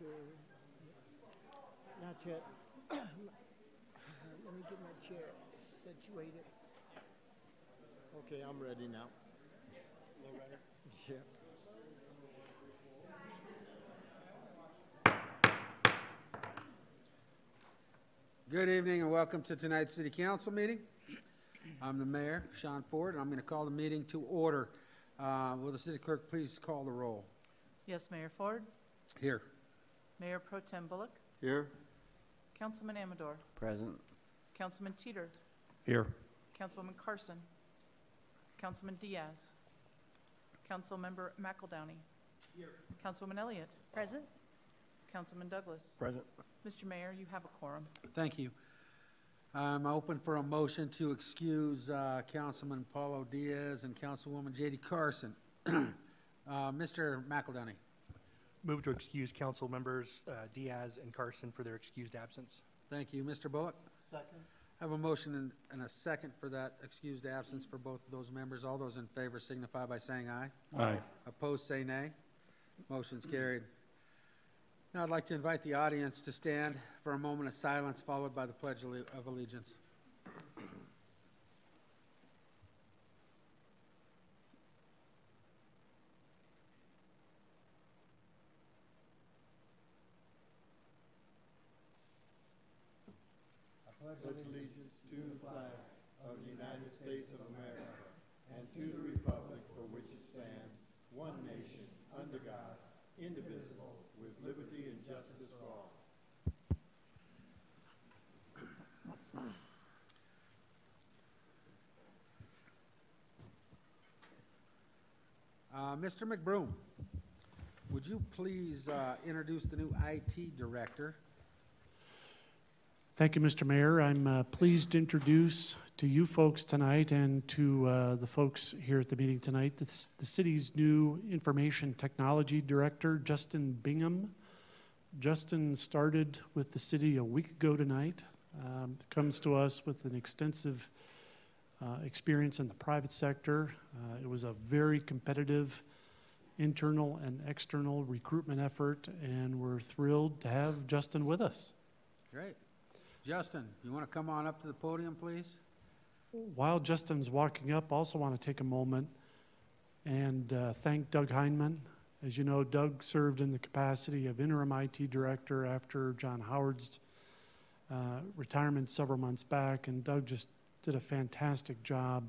to, not yet. Let me get my chair situated. Okay, I'm ready now. Yeah. Good evening and welcome to tonight's City Council meeting. I'm the Mayor, Sean Ford, and I'm going to call the meeting to order. Will the City Clerk please call the roll? Yes, Mayor Ford. Here. Mayor Pro Tem Bullock. Here. Councilman Amador. Present. Councilman Teeter. Here. Councilwoman Carson. Councilman Diaz. Councilmember McEldowney. Here. Councilwoman Elliott. Present. Councilman Douglas. Present. Mr. Mayor, you have a quorum. Thank you. I'm open for a motion to excuse Councilman Paulo Diaz and Councilwoman J.D. Carson. Mr. McEldowney. Move to excuse council members Diaz and Carson for their excused absence. Thank you. Mr. Bullock. Second. I have a motion and a second for that excused absence for both of those members. All those in favor signify by saying aye. Aye. Opposed, say nay. Motion's carried. Now I'd like to invite the audience to stand for a moment of silence, followed by the Pledge of Allegiance. I pledge allegiance to the flag of the United States of America and to the republic for which it stands, one nation, under God, indivisible, with liberty and justice for all. Mr. McBroom, would you please introduce the new IT director? Thank you, Mr. Mayor. I'm pleased to introduce to you folks tonight and to the folks here at the meeting tonight the city's new information technology director, Justin Bingham. Justin started with the city a week ago tonight. Comes to us with an extensive experience in the private sector. It was a very competitive internal and external recruitment effort, and we're thrilled to have Justin with us. Great. Justin, you want to come on up to the podium, please? While Justin's walking up, I also want to take a moment and thank Doug Heineman. As you know, Doug served in the capacity of interim IT director after John Howard's retirement several months back, and Doug just did a fantastic job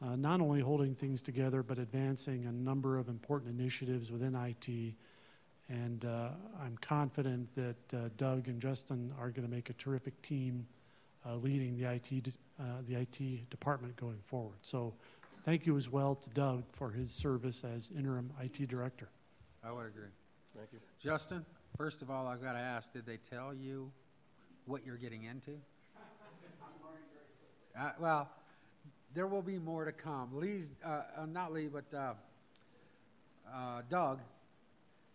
not only holding things together but advancing a number of important initiatives within IT. And I'm confident that Doug and Justin are going to make a terrific team leading the IT department going forward. So thank you as well to Doug for his service as interim IT director. I would agree. Thank you. Justin, first of all, I've got to ask, did they tell you what you're getting into? Well, there will be more to come. Doug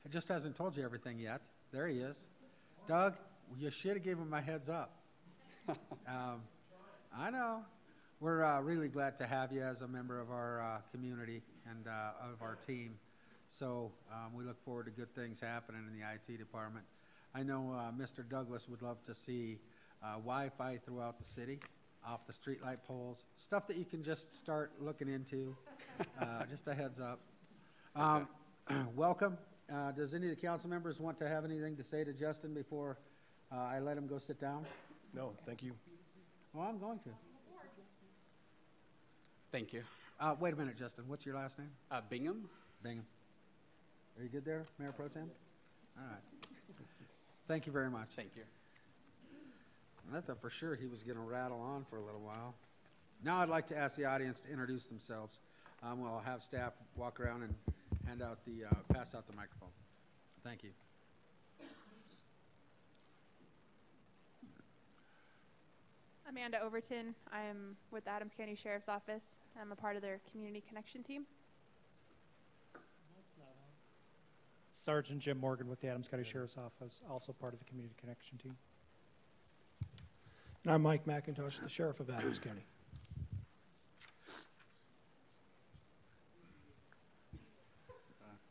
just hasn't told you everything yet. There he is. Doug, you should have given him a heads up. I know. We're really glad to have you as a member of our community and of our team. So we look forward to good things happening in the IT department. I know Mr. Douglas would love to see Wi-Fi throughout the city, off the streetlight poles, stuff that you can just start looking into. Just a heads up. Welcome. Does any of the council members want to have anything to say to Justin before I let him go sit down? No, thank you. Well, I'm going to. Thank you. Wait a minute, Justin. What's your last name? Bingham. Bingham. Are you good there, Mayor Pro Tem? All right. Thank you very much. Thank you. I thought for sure he was going to rattle on for a little while. Now I'd like to ask the audience to introduce themselves. We'll have staff walk around and pass out the microphone. Thank you. Amanda Overton. I am with the Adams County Sheriff's Office. I'm a part of their community connection team. Sergeant Jim Morgan with the Adams County Sheriff's Office, also part of the community connection team. And I'm Mike McIntosh, the Sheriff of Adams County.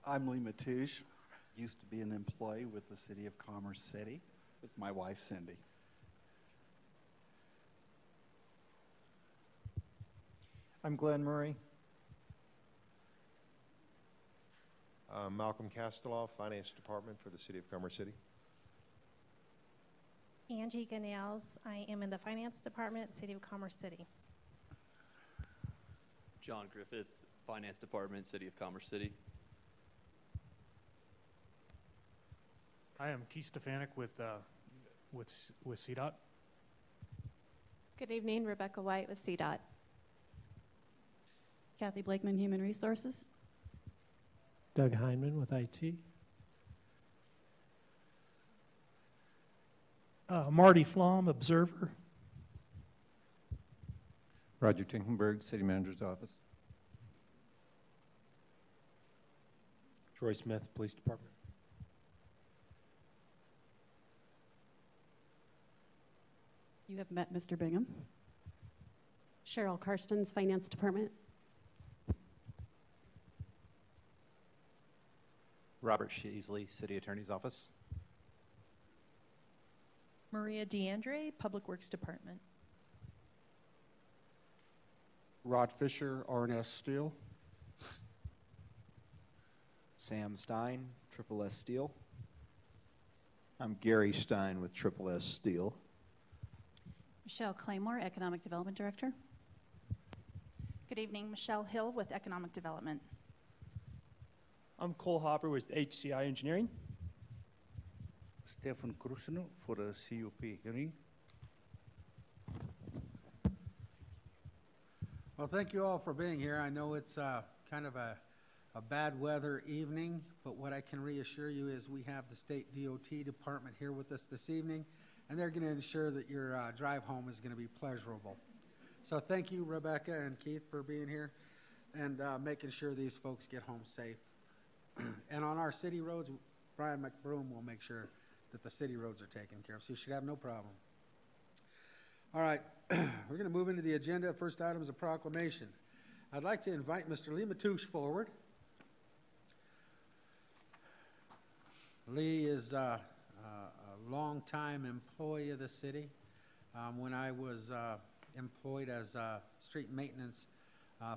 I'm Lee Matouche. Used to be an employee with the City of Commerce City with my wife, Cindy. I'm Glenn Murray. Malcolm Casteloff, Finance Department for the City of Commerce City. Angie Ganales. I am in the Finance Department, City of Commerce City. John Griffith, Finance Department, City of Commerce City. I am Keith Stefanik with CDOT. Good evening, Rebecca White with CDOT. Kathy Blakeman, Human Resources. Doug Heinman with IT. Marty Flom, Observer. Roger Tinkenberg, City Manager's Office. Troy Smith, Police Department. You have met Mr. Bingham. Cheryl Karstens, Finance Department. Robert Sheasley, City Attorney's Office. Maria DeAndre, Public Works Department. Rod Fisher, R&S Steel. Sam Stein, Triple S Steel. I'm Gary Stein with Triple S Steel. Michelle Claymore, Economic Development Director. Good evening, Michelle Hill with Economic Development. I'm Cole Hopper with HCI Engineering. Stefan Krusno for the CUP hearing. Well, thank you all for being here. I know it's kind of a bad weather evening, but what I can reassure you is we have the State DOT Department here with us this evening, and they're going to ensure that your drive home is going to be pleasurable. So thank you, Rebecca and Keith, for being here and making sure these folks get home safe. And on our city roads, Brian McBroom will make sure that the city roads are taken care of, so you should have no problem. All right, we're going to move into the agenda. First item is a proclamation. I'd like to invite Mr. Lee Matouche forward. Lee is a long-time employee of the city. When I was employed as a street maintenance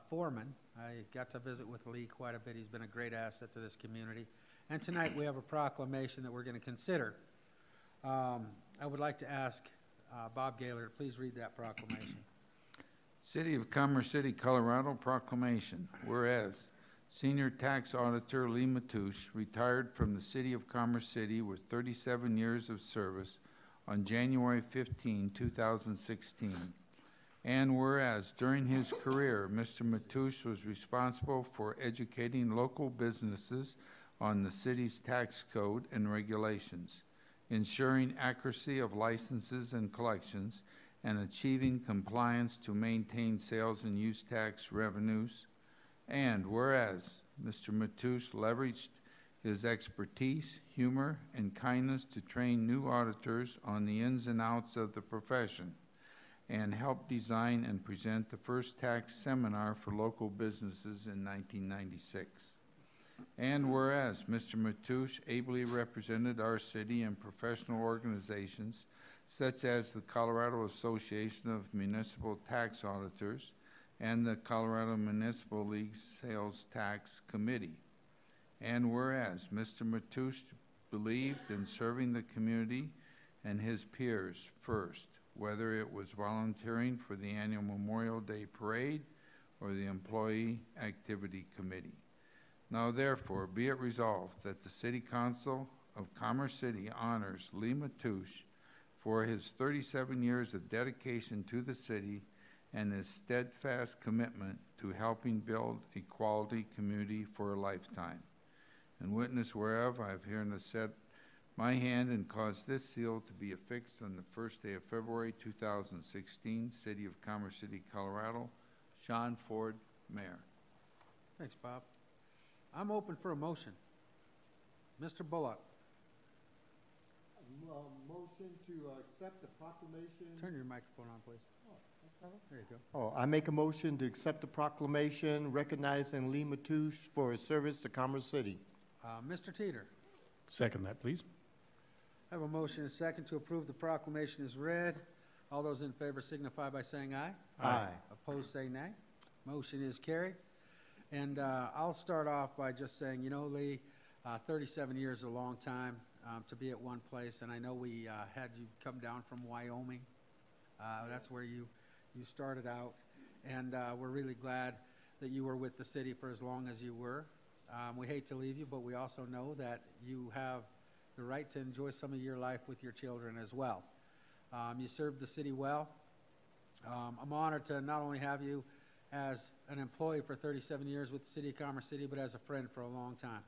foreman, I got to visit with Lee quite a bit. He's been a great asset to this community. And tonight we have a proclamation that we're going to consider. I would like to ask Bob Gaylor to please read that proclamation. City of Commerce City, Colorado proclamation. Whereas Senior Tax Auditor Lee Matouche retired from the City of Commerce City with 37 years of service on January 15, 2016. And whereas during his career, Mr. Matouche was responsible for educating local businesses on the city's tax code and regulations, ensuring accuracy of licenses and collections, and achieving compliance to maintain sales and use tax revenues. And whereas Mr. Matouche leveraged his expertise, humor, and kindness to train new auditors on the ins and outs of the profession, and helped design and present the first tax seminar for local businesses in 1996. And whereas Mr. Matouche ably represented our city and professional organizations such as the Colorado Association of Municipal Tax Auditors and the Colorado Municipal League Sales Tax Committee. And whereas Mr. Matouche believed in serving the community and his peers first, whether it was volunteering for the annual Memorial Day Parade or the Employee Activity Committee. Now therefore be it resolved that the City Council of Commerce City honors Lee Matouche for his 37 years of dedication to the city and his steadfast commitment to helping build a quality community for a lifetime. And witness whereof I have herein set my hand and caused this seal to be affixed on the first day of February 2016, City of Commerce City, Colorado. Sean Ford, Mayor. Thanks, Bob. I'm open for a motion. Mr. Bullock. Motion to accept the proclamation. Turn your microphone on, please. There you go. Oh, I make a motion to accept the proclamation recognizing Lee Matouche for his service to Commerce City. Mr. Teeter. Second that, please. I have a motion and a second to approve the proclamation as read. All those in favor signify by saying aye. Aye. Opposed, say nay. Motion is carried. And I'll start off by just saying, you know, Lee, 37 years is a long time to be at one place, and I know we had you come down from Wyoming. That's where you started out, and we're really glad that you were with the city for as long as you were. We hate to leave you, but we also know that you have the right to enjoy some of your life with your children as well. You served the city well. I'm honored to not only have you as an employee for 37 years with the City of Commerce City, but as a friend for a long time.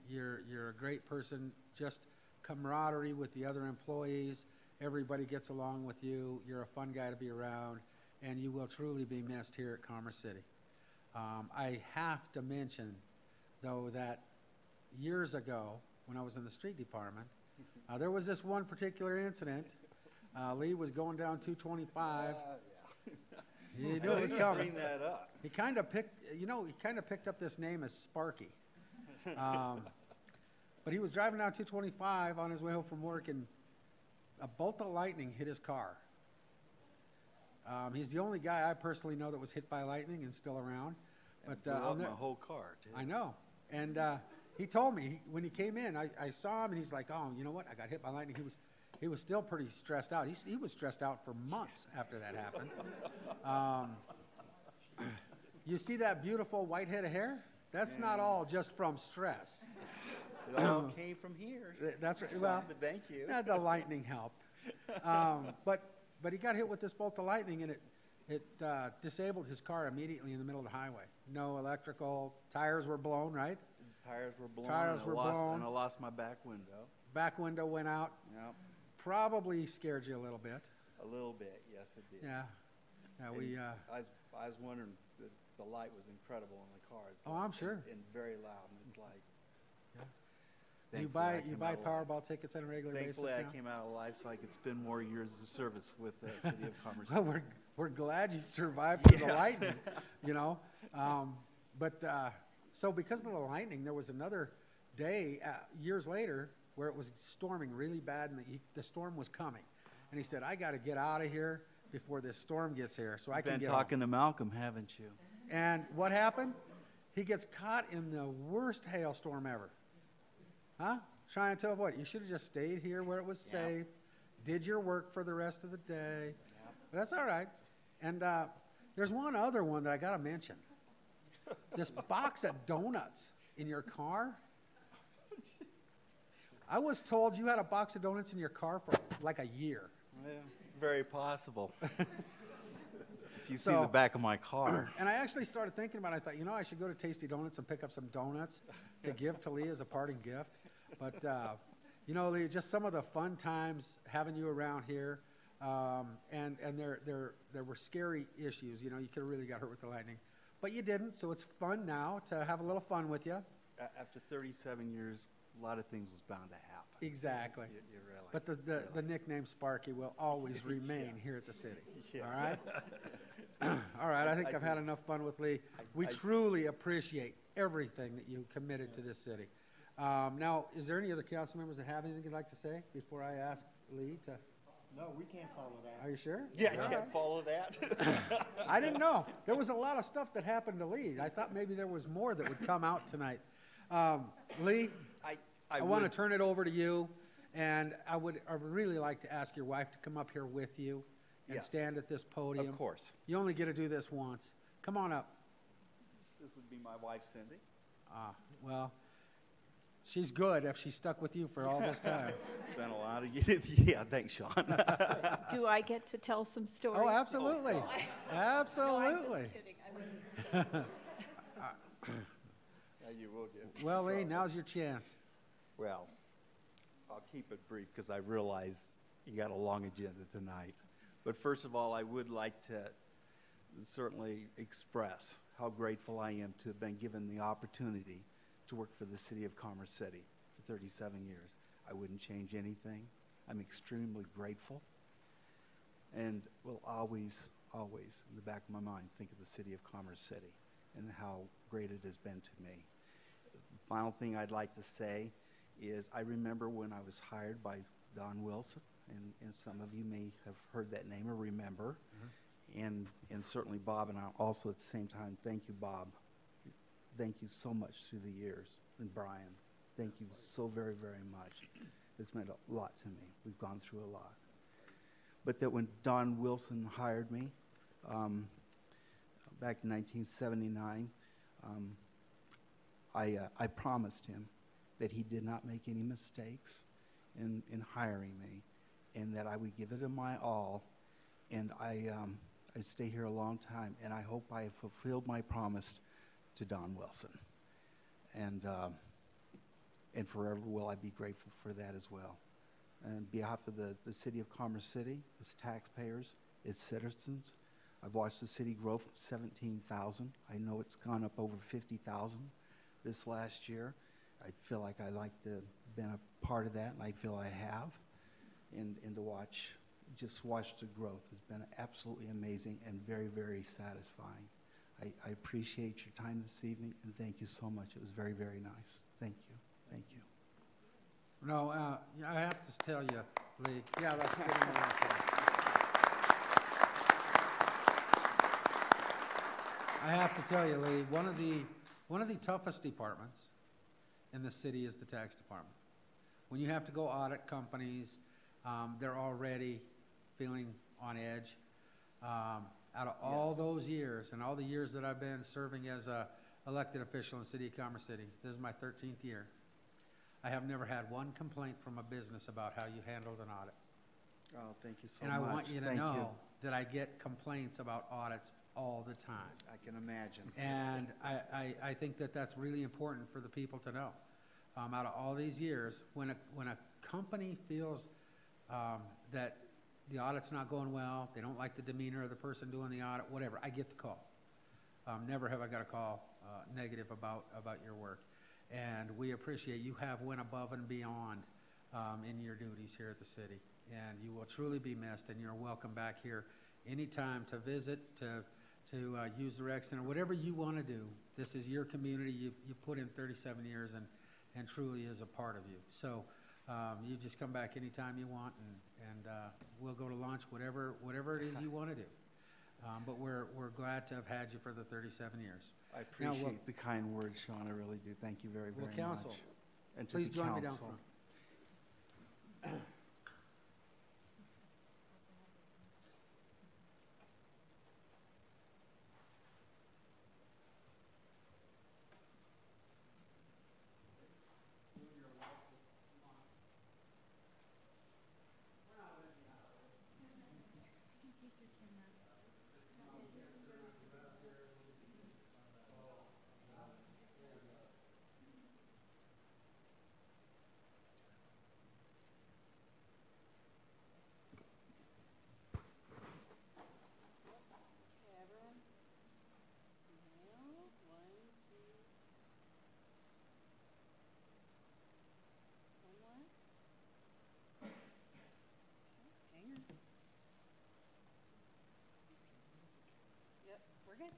You're a great person, just camaraderie with the other employees. Everybody gets along with you. You're a fun guy to be around, and you will truly be missed here at Commerce City. I have to mention, though, that years ago, when I was in the street department, there was this one particular incident. Lee was going down 225. He knew it was coming. Bring that up. He kind of picked up this name as Sparky. But he was driving down 225 on his way home from work, and a bolt of lightning hit his car. He's the only guy I personally know that was hit by lightning and still around. But blew up my whole car, too. I know. And he told me when he came in, I saw him, and he's like, "Oh, you know what? I got hit by lightning." He was still pretty stressed out. He was stressed out for months after that happened. You see that beautiful white head of hair? That's not all just from stress. It all came from here. That's right. Well, thank you. Yeah, the lightning helped. But he got hit with this bolt of lightning, and it disabled his car immediately in the middle of the highway. No electrical. Tires were blown, right? Tires were blown. blown. And I lost my back window. Back window went out. Yep. Probably scared you a little bit. A little bit, yes, it did. Yeah. Yeah, I was wondering, the light was incredible in the car. It's I'm sure. And very loud, and it's like. Yeah. You buy Powerball tickets on a regular basis now? Thankfully, I came out alive so I could spend more years of service with the City of Commerce City. Well, we're glad you survived through the lightning, you know. So because of the lightning, there was another day years later where it was storming really bad, and the storm was coming. And he said, "I got to get out of here before this storm gets here, so I can get You've been talking to Malcolm, haven't you? And what happened? He gets caught in the worst hailstorm ever. Huh? Trying to avoid it. You should have just stayed here where it was safe, did your work for the rest of the day. But that's all right. And there's one other one that I got to mention. This box of donuts in your car. I was told you had a box of donuts in your car for like a year. Yeah, very possible. If you see the back of my car. And I actually started thinking about it. I thought, you know, I should go to Tasty Donuts and pick up some donuts to give to Lee as a parting gift. But, you know, Lee, just some of the fun times having you around here. And there were scary issues. You know, you could have really got hurt with the lightning. But you didn't, so it's fun now to have a little fun with you. After 37 years, a lot of things was bound to happen. Exactly. You really, but the nickname Sparky will always remain here at the city. Yes. All right? All right, I think I've had enough fun with Lee. We truly appreciate everything that you committed to this city. Now, is there any other council members that have anything you'd like to say before I ask Lee to? No, we can't follow that. Are you sure? Yeah, I can't follow that. I didn't know. There was a lot of stuff that happened to Lee. I thought maybe there was more that would come out tonight. Lee, I want to turn it over to you, and I would really like to ask your wife to come up here with you and stand at this podium. Of course. You only get to do this once. Come on up. This would be my wife, Cindy. Well, she's good if she stuck with you for all this time. Been a lot of years. Yeah, thanks, Sean. Do I get to tell some stories? Oh, absolutely. Absolutely. No, I'm just kidding. You will get. Well, Lee, now's your chance. Well, I'll keep it brief because I realize you got a long agenda tonight. But first of all, I would like to certainly express how grateful I am to have been given the opportunity to work for the City of Commerce City for 37 years. I wouldn't change anything. I'm extremely grateful and will always, always, in the back of my mind, think of the City of Commerce City and how great it has been to me. The final thing I'd like to say is I remember when I was hired by Don Wilson, and some of you may have heard that name or remember, and certainly Bob, and I also at the same time, thank you, Bob. Thank you so much through the years, and Brian, thank you so very, very much. It's meant a lot to me. We've gone through a lot. But that when Don Wilson hired me back in 1979, I promised him that he did not make any mistakes in hiring me, and that I would give it my all. And I stay here a long time, and I hope I have fulfilled my promise to Don Wilson. And forever will I be grateful for that as well. And on behalf of the city of Commerce City, its taxpayers, its citizens, I've watched the city grow from 17,000. I know it's gone up over 50,000 this last year. I feel like I like to been a part of that, and I feel I have. And to just watch the growth has been absolutely amazing and very, very satisfying. I appreciate your time this evening, and thank you so much. It was very, very nice. Thank you. Thank you. No, I have to tell you, Lee. Yeah, let's get him on. I have to tell you, Lee, one of the toughest departments in the city is the tax department. When you have to go audit companies, they're already feeling on edge. Out of all those years and all the years that I've been serving as a elected official in the city of Commerce City, this is my 13th year, I have never had one complaint from a business about how you handled an audit. Oh, thank you so much. much. And I want you to know that I get complaints about audits all the time. I can imagine. And I think that that's really important for the people to know. Out of all these years, when a company feels that the audit's not going well, they don't like the demeanor of the person doing the audit, whatever, I get the call. Never have I got a call negative about your work. And we appreciate you have went above and beyond in your duties here at the city. And you will truly be missed, and you're welcome back here anytime to visit, to use the rec center, whatever you want to do. This is your community. You put in 37 years and truly is a part of you. So you just come back anytime you want, and we'll go to lunch, whatever it is you want to do. But we're glad to have had you for the 37 years. I appreciate the kind words, Sean. I really do. Thank you very, very council, much. And to please the join council. me down front. We're good.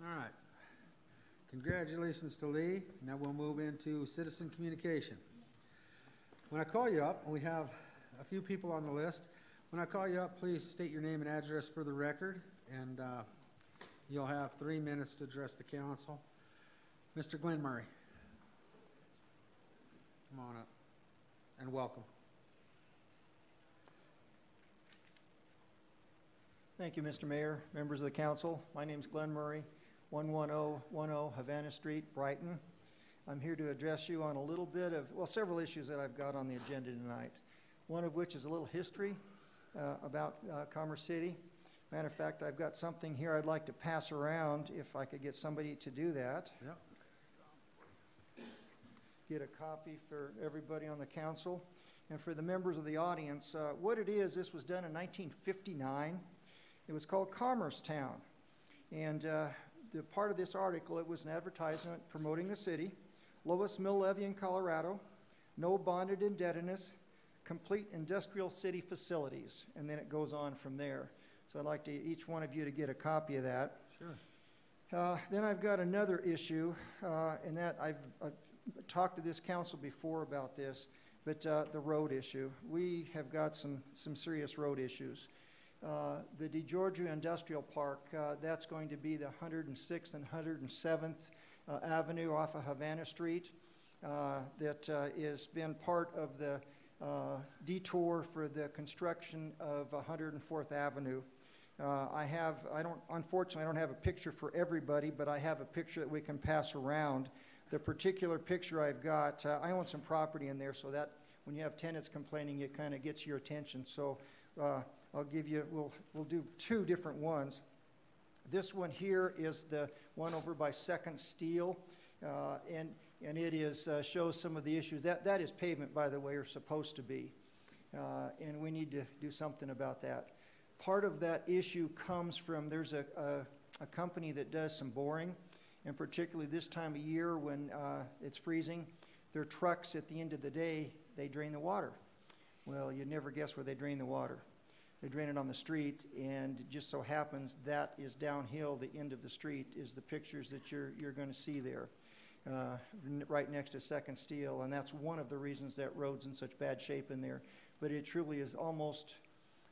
All right. Congratulations to Lee. Now we'll move into citizen communication. When I call you up, and we have a few people on the list, when I call you up, please state your name and address for the record, and you'll have 3 minutes to address the council. Mr. Glenn Murray. Come on up. and welcome. Thank you, Mr. Mayor, members of the council. My name is Glenn Murray, 11010 Havana Street, Brighton. I'm here to address you on a little bit of, well, several issues that I've got on the agenda tonight. One of which is a little history about Commerce City. Matter of fact, I've got something here I'd like to pass around if I could get somebody to do that. Yep. Get a copy for everybody on the council. And for the members of the audience, what it is, this was done in 1959. It was called Commerce Town. And the part of this article, it was an advertisement promoting the city, lowest mill levy in Colorado, no bonded indebtedness, complete industrial city facilities. And then it goes on from there. So I'd like to each one of you to get a copy of that. Sure. Then I've got another issue, and that I've talked to this council before about this, but the road issue. We have got some serious road issues. The DeGiorgio Industrial Park, that's going to be the 106th and 107th Avenue off of Havana Street. That has been part of the detour for the construction of 104th Avenue. Unfortunately, I don't have a picture for everybody, but I have a picture that we can pass around. The particular picture I've got, I own some property in there, so that when you have tenants complaining, it kind of gets your attention. So I'll give you, we'll do two different ones. This one here is the one over by Second Steel, and it is shows some of the issues. That is pavement, by the way, or supposed to be, and we need to do something about that. Part of that issue comes from, there's a company that does some boring, and particularly this time of year when it's freezing, their trucks at the end of the day, they drain the water. Well, you'd never guess where they drain the water. They drain it on the street, and it just so happens that is downhill. The end of the street is the pictures that you're going to see there, right next to Second Steel, and that's one of the reasons that road's in such bad shape in there. But it truly is almost,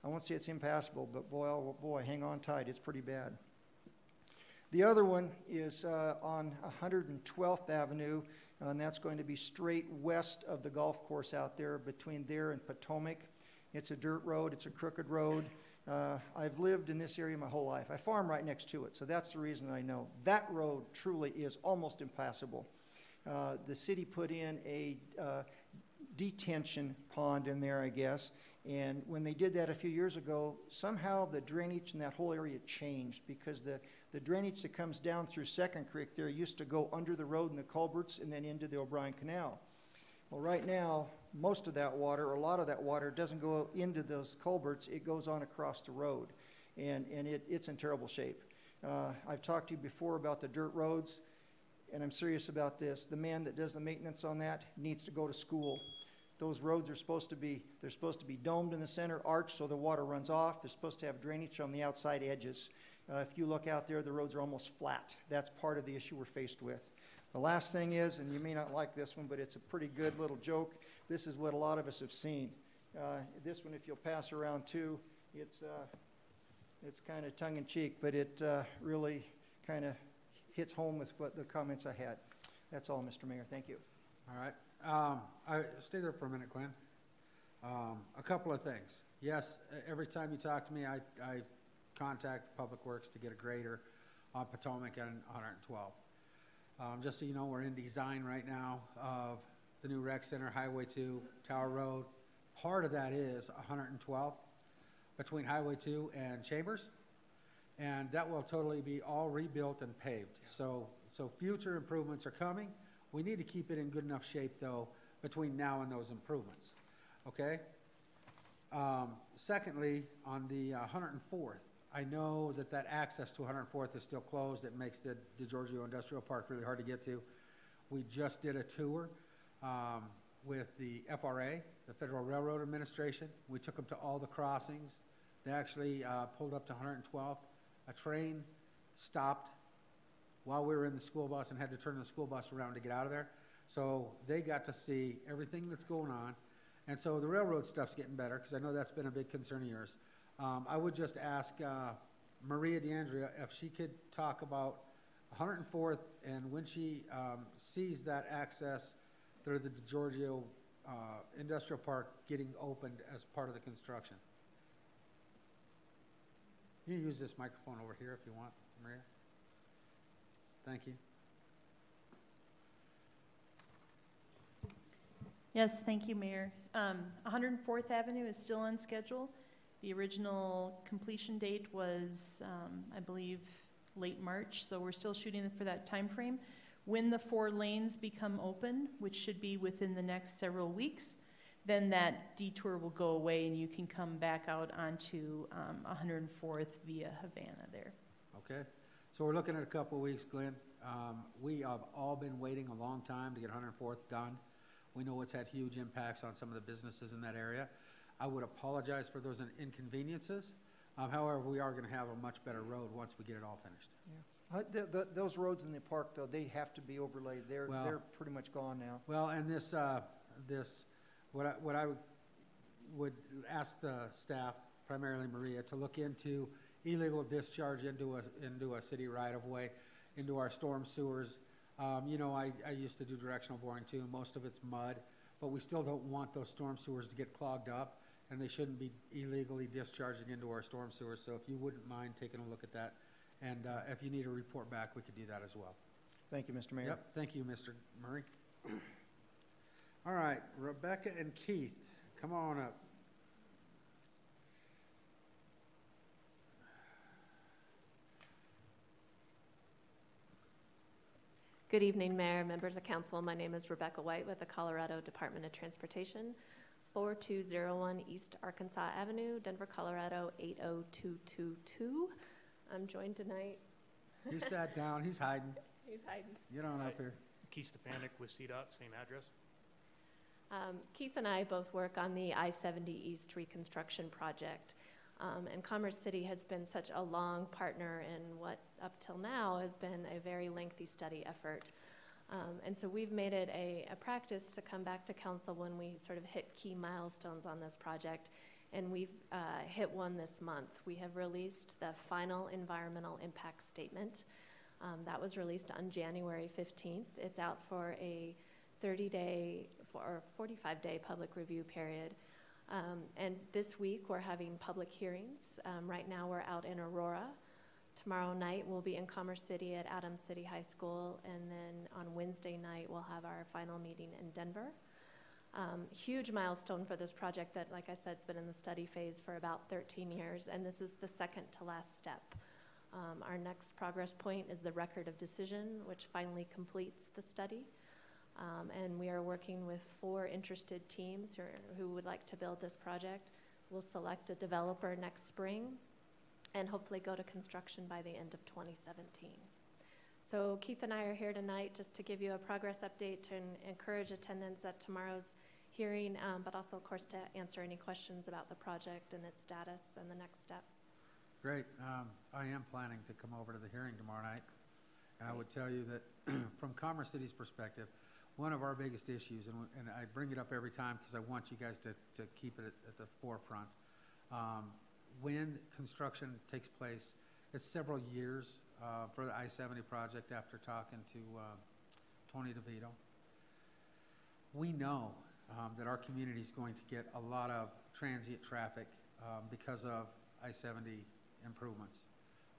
I won't say it's impassable, but boy, oh boy, hang on tight, it's pretty bad. The other one is on 112th Avenue, and that's going to be straight west of the golf course out there, between there and Potomac. It's a dirt road, it's a crooked road. I've lived in this area my whole life. I farm right next to it, so that's the reason I know. That road truly is almost impassable. The city put in a detention pond in there, I guess, and when they did that a few years ago, somehow the drainage in that whole area changed, because the drainage that comes down through Second Creek there used to go under the road in the culverts and then into the O'Brien Canal. Well, right now, most of that water, or a lot of that water, doesn't go into those culverts. It goes on across the road, and it's in terrible shape. I've talked to you before about the dirt roads, and I'm serious about this. The man that does the maintenance on that needs to go to school. Those roads are supposed to be domed in the center, arched so the water runs off. They're supposed to have drainage on the outside edges. If you look out there, the roads are almost flat. That's part of the issue we're faced with. The last thing is, and you may not like this one, but it's a pretty good little joke. This is what a lot of us have seen. This one, if you'll pass around too, it's kind of tongue-in-cheek, but it really kind of hits home with what the comments I had. That's all, Mr. Mayor. Thank you. All right. Stay there for a minute, Glenn. A couple of things. Yes, every time you talk to me, I contact Public Works to get a grader on Potomac and 112. Just so you know, we're in design right now of the new rec center, Highway 2, Tower Road. Part of that is 112th between Highway 2 and Chambers, and that will totally be all rebuilt and paved. So future improvements are coming. We need to keep it in good enough shape, though, between now and those improvements. Okay? Secondly, on the 104th, I know that access to 104th is still closed. It makes the DeGiorgio Industrial Park really hard to get to. We just did a tour with the FRA, the Federal Railroad Administration. We took them to all the crossings. They actually pulled up to 112th. A train stopped while we were in the school bus and had to turn the school bus around to get out of there. So they got to see everything that's going on. And so the railroad stuff's getting better, because I know that's been a big concern of yours. I would just ask Maria DeAndrea if she could talk about 104th and when she sees that access through the DeGiorgio industrial park getting opened as part of the construction. You use this microphone over here if you want, Maria. Thank you. Yes, thank you, Mayor. 104th Avenue is still on schedule. The original completion date was, I believe, late March, so we're still shooting for that time frame. When the 4 lanes become open, which should be within the next several weeks, then that detour will go away and you can come back out onto 104th via Havana there. Okay, so we're looking at a couple of weeks, Glenn. We have all been waiting a long time to get 104th done. We know it's had huge impacts on some of the businesses in that area. I would apologize for those inconveniences. However, we are going to have a much better road once we get it all finished. Yeah. Those roads in the park, though, they have to be overlaid. They're pretty much gone now. Well, and what I would ask the staff, primarily Maria, to look into illegal discharge into a city right-of-way, into our storm sewers. You know, I used to do directional boring too. Most of it's mud, but we still don't want those storm sewers to get clogged up, and they shouldn't be illegally discharging into our storm sewers. So if you wouldn't mind taking a look at that, and if you need a report back, we could do that as well. Thank you, Mr. Mayor. Yep, thank you, Mr. Murray. All right, Rebecca and Keith, come on up. Good evening, Mayor, members of council. My name is Rebecca White with the Colorado Department of Transportation, 4201 East Arkansas Avenue, Denver, Colorado 80222. I'm joined tonight. He sat down. He's hiding. He's hiding. Get on up here. Keith Stefanik with CDOT, same address. Keith and I both work on the I-70 East reconstruction project. And Commerce City has been such a long partner in what up till now has been a very lengthy study effort. And so we've made it a practice to come back to council when we sort of hit key milestones on this project. And we've hit one this month. We have released the final environmental impact statement. That was released on January 15th. It's out for a 30-day or 45-day public review period. And this week we're having public hearings. Right now we're out in Aurora. Tomorrow night we'll be in Commerce City at Adams City High School, and then on Wednesday night we'll have our final meeting in Denver. Huge milestone for this project that, like I said, has been in the study phase for about 13 years, and this is the second to last step. Our next progress point is the record of decision, which finally completes the study. And we are working with 4 interested teams who would like to build this project. We'll select a developer next spring and hopefully go to construction by the end of 2017. So Keith and I are here tonight just to give you a progress update to encourage attendance at tomorrow's hearing, but also, of course, to answer any questions about the project and its status and the next steps. Great. I am planning to come over to the hearing tomorrow night. And I would tell you that from Commerce City's perspective, one of our biggest issues, and I bring it up every time because I want you guys to keep it at the forefront. When construction takes place, it's several years for the I-70 project after talking to Tony DeVito. We know that our community is going to get a lot of transient traffic because of I-70 improvements.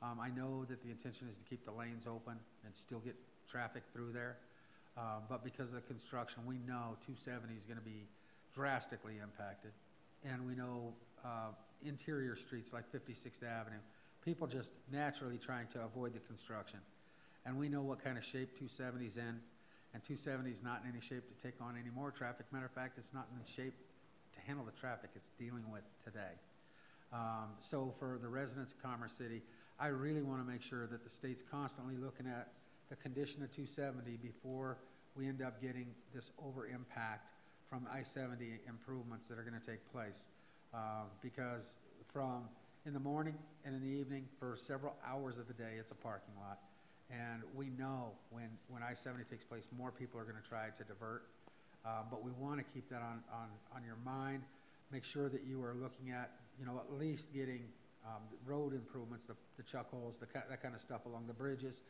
I know that the intention is to keep the lanes open and still get traffic through there. But because of the construction, we know 270 is going to be drastically impacted. And we know interior streets like 56th Avenue, people just naturally trying to avoid the construction. And we know what kind of shape 270 is in, and 270 is not in any shape to take on any more traffic. Matter of fact, it's not in the shape to handle the traffic it's dealing with today. So for the residents of Commerce City, I really want to make sure that the state's constantly looking at the condition of 270 before we end up getting this over impact from I-70 improvements that are going to take place. Because from in the morning and in the evening for several hours of the day, it's a parking lot. And we know when I-70 takes place, more people are going to try to divert. But we want to keep that on your mind. Make sure that you are looking at, at least getting road improvements, the chuck holes, that kind of stuff along the bridges.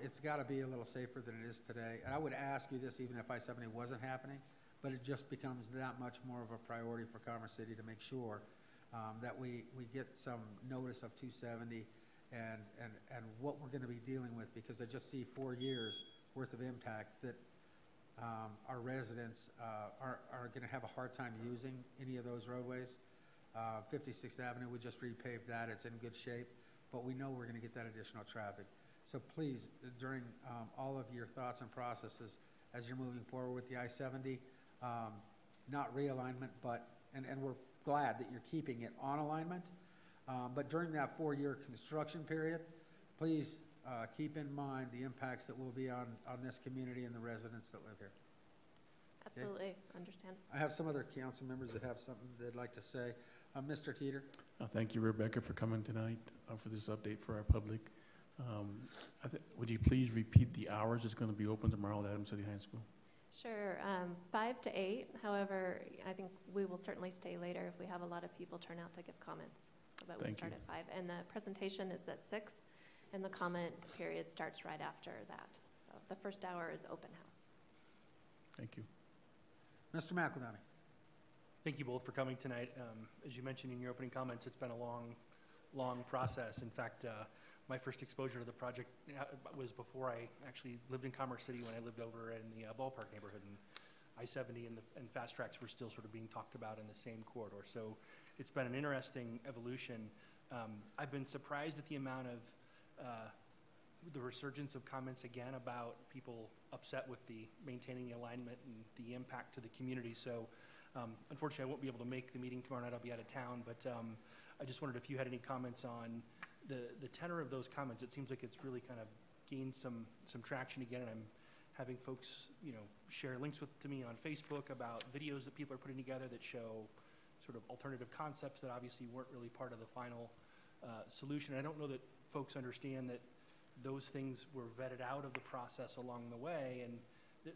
It's got to be a little safer than it is today. And I would ask you this even if I-70 wasn't happening, but it just becomes that much more of a priority for Commerce City to make sure that we get some notice of 270 and what we're going to be dealing with, because I just see 4 years worth of impact that our residents are going to have a hard time using any of those roadways. 56th Avenue, we just repaved that. It's in good shape, but we know we're going to get that additional traffic. So please, during all of your thoughts and processes as you're moving forward with the I-70, not realignment, but, and we're glad that you're keeping it on alignment, but during that 4-year construction period, please keep in mind the impacts that will be on this community and the residents that live here. Absolutely, Okay? understand. I have some other council members that have something they'd like to say. Mr. Teeter. Thank you, Rebecca, for coming tonight for this update for our public. Would you please repeat the hours it's going to be open tomorrow at Adams City High School? Sure, 5 to 8. However, I think we will certainly stay later if we have a lot of people turn out to give comments. But we start at 5. And the presentation is at 6, and the comment period starts right after that. So the first hour is open house. Thank you. Mr. McEldowney. Thank you both for coming tonight. As you mentioned in your opening comments, it's been a long process. In fact, my first exposure to the project was before I actually lived in Commerce City, when I lived over in the ballpark neighborhood, and I-70 and fast tracks were still sort of being talked about in the same corridor. So it's been an interesting evolution. I've been surprised at the amount of the resurgence of comments again about people upset with the maintaining the alignment and the impact to the community. So unfortunately, I won't be able to make the meeting tomorrow night. I'll be out of town, but I just wondered if you had any comments on the tenor of those comments. It seems like it's really kind of gained some traction again, and I'm having folks, share links to me on Facebook about videos that people are putting together that show sort of alternative concepts that obviously weren't really part of the final solution. I don't know that folks understand that those things were vetted out of the process along the way, and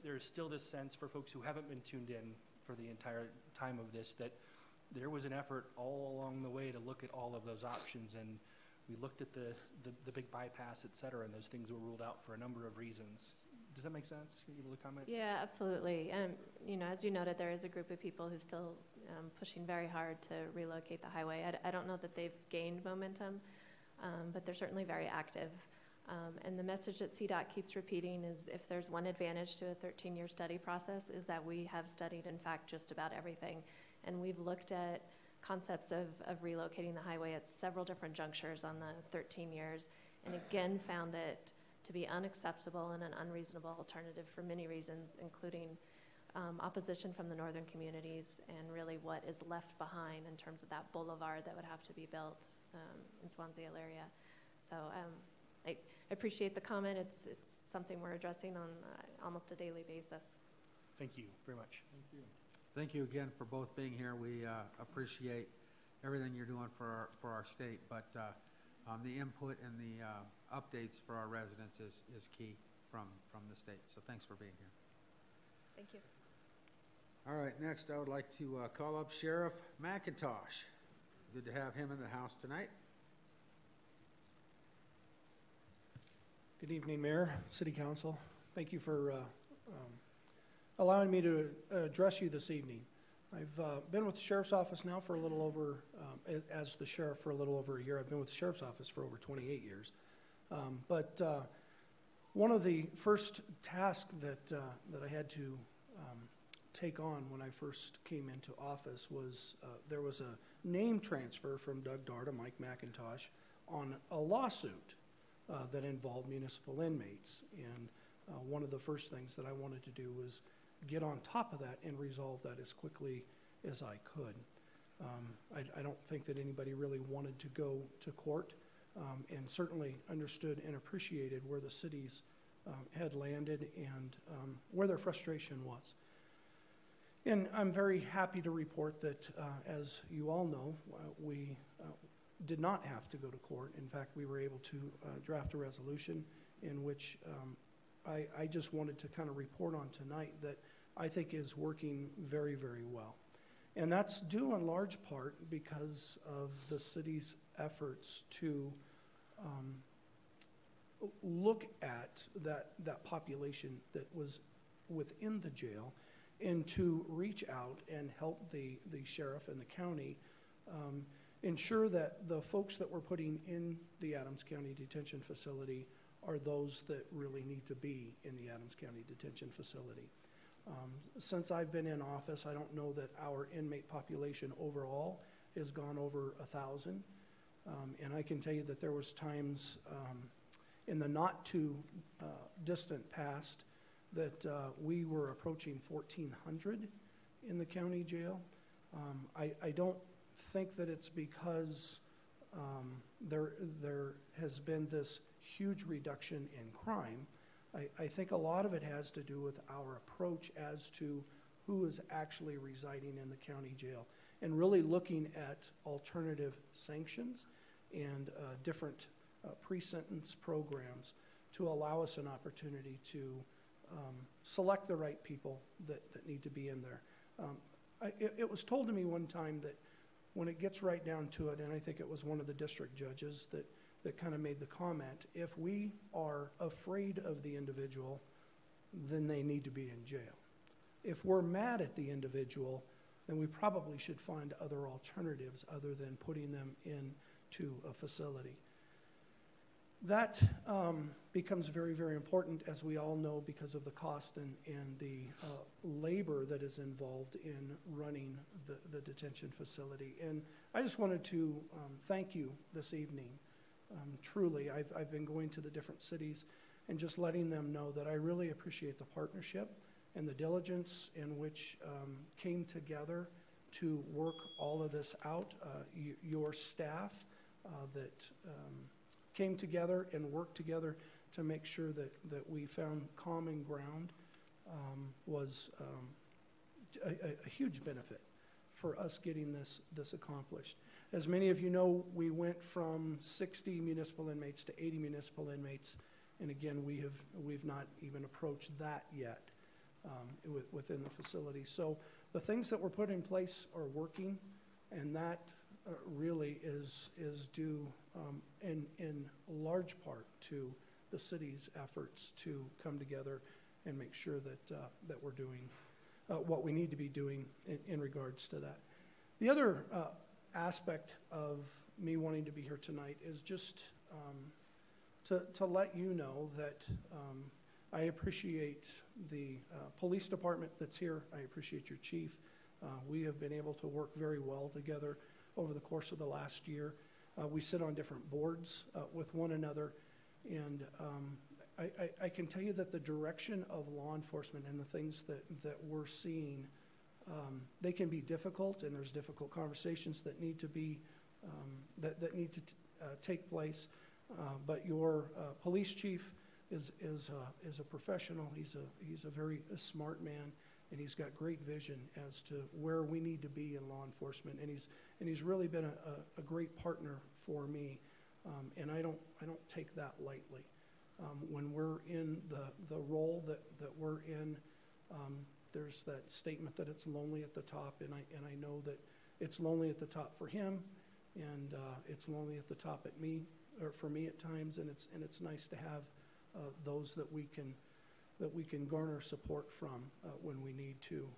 there's still this sense for folks who haven't been tuned in for the entire time of this that there was an effort all along the way to look at all of those options, and we looked at the big bypass, et cetera, and those things were ruled out for a number of reasons. Does that make sense? Can you able to comment? Yeah, absolutely. As you noted, there is a group of people who's still pushing very hard to relocate the highway. I don't know that they've gained momentum, but they're certainly very active. And the message that CDOT keeps repeating is, if there's one advantage to a 13-year study process, is that we have studied, in fact, just about everything. And we've looked at concepts of relocating the highway at several different junctures on the 13 years, and again found it to be unacceptable and an unreasonable alternative for many reasons, including opposition from the northern communities and really what is left behind in terms of that boulevard that would have to be built in Swansea area. So I appreciate the comment. It's something we're addressing on almost a daily basis. Thank you very much. Thank you. Thank you again for both being here. We appreciate everything you're doing for our state, but the input and the updates for our residents is key from the state. So thanks for being here. Thank you. All right, next I would like to call up Sheriff McIntosh. Good to have him in the house tonight. Good evening, Mayor, City Council. Thank you for allowing me to address you this evening. I've been with the Sheriff's Office now for a little over, as the Sheriff for a little over a year. I've been with the Sheriff's Office for over 28 years. But one of the first tasks that I had to take on when I first came into office was there was a name transfer from Doug Dar to Mike McIntosh on a lawsuit that involved municipal inmates. And one of the first things that I wanted to do was get on top of that and resolve that as quickly as I could. I don't think that anybody really wanted to go to court, and certainly understood and appreciated where the cities had landed and where their frustration was. And I'm very happy to report that, as you all know, we did not have to go to court. In fact, we were able to draft a resolution in which I just wanted to kind of report on tonight that I think is working very, very well. And that's due in large part because of the city's efforts to look at that population that was within the jail and to reach out and help the sheriff and the county ensure that the folks that we're putting in the Adams County Detention Facility are those that really need to be in the Adams County Detention Facility. Since I've been in office, I don't know that our inmate population overall has gone over 1,000. And I can tell you that there was times in the not too distant past that we were approaching 1,400 in the county jail. I don't think that it's because there has been this huge reduction in crime. I think a lot of it has to do with our approach as to who is actually residing in the county jail and really looking at alternative sanctions and different pre-sentence programs to allow us an opportunity to select the right people that need to be in there. It was told to me one time that when it gets right down to it, and I think it was one of the district judges that kind of made the comment, if we are afraid of the individual, then they need to be in jail. If we're mad at the individual, then we probably should find other alternatives other than putting them into a facility. That becomes very, very important, as we all know, because of the cost and the labor that is involved in running the detention facility. And I just wanted to thank you this evening. Truly, I've been going to the different cities and just letting them know that I really appreciate the partnership and the diligence in which came together to work all of this out. Your staff that came together and worked together to make sure that we found common ground was a huge benefit for us getting this accomplished. As many of you know, we went from 60 municipal inmates to 80 municipal inmates, and again, we've not even approached that yet within the facility. So the things that were put in place are working, and that really is due in large part to the city's efforts to come together and make sure that we're doing what we need to be doing in regards to that. The other aspect of me wanting to be here tonight is just to let you know that I appreciate the police department that's here. I appreciate your chief. We have been able to work very well together over the course of the last year. We sit on different boards with one another, and I can tell you that the direction of law enforcement and the things that we're seeing, they can be difficult, and there's difficult conversations that need to be that need to take place. But your police chief is a professional. He's a very smart man, and he's got great vision as to where we need to be in law enforcement. And he's really been a great partner for me, and I don't take that lightly. When we're in the role that we're in, there's that statement that it's lonely at the top, and I know that it's lonely at the top for him, and it's lonely at the top at me, or for me at times, and it's nice to have those that we can garner support from when we need to.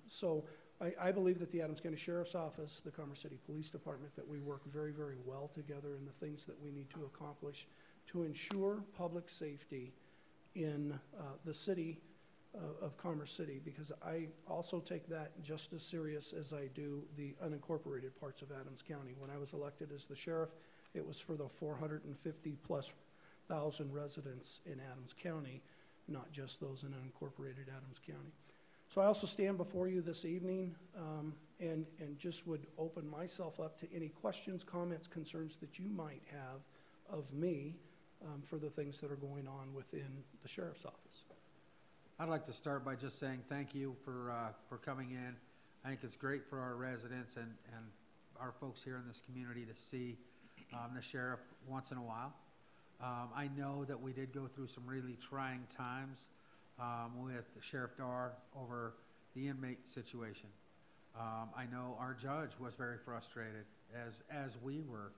So I believe that the Adams County Sheriff's Office, the Commerce City Police Department, that we work very, very well together in the things that we need to accomplish to ensure public safety in the city of Commerce City, because I also take that just as serious as I do the unincorporated parts of Adams County. When I was elected as the sheriff, it was for the 450,000+ residents in Adams County, not just those in unincorporated Adams County. So I also stand before you this evening and just would open myself up to any questions, comments, concerns that you might have of me for the things that are going on within the sheriff's office. I'd like to start by just saying thank you for coming in. I think it's great for our residents and our folks here in this community to see the sheriff once in a while. I know that we did go through some really trying times with Sheriff Darr over the inmate situation. I know our judge was very frustrated, as we were,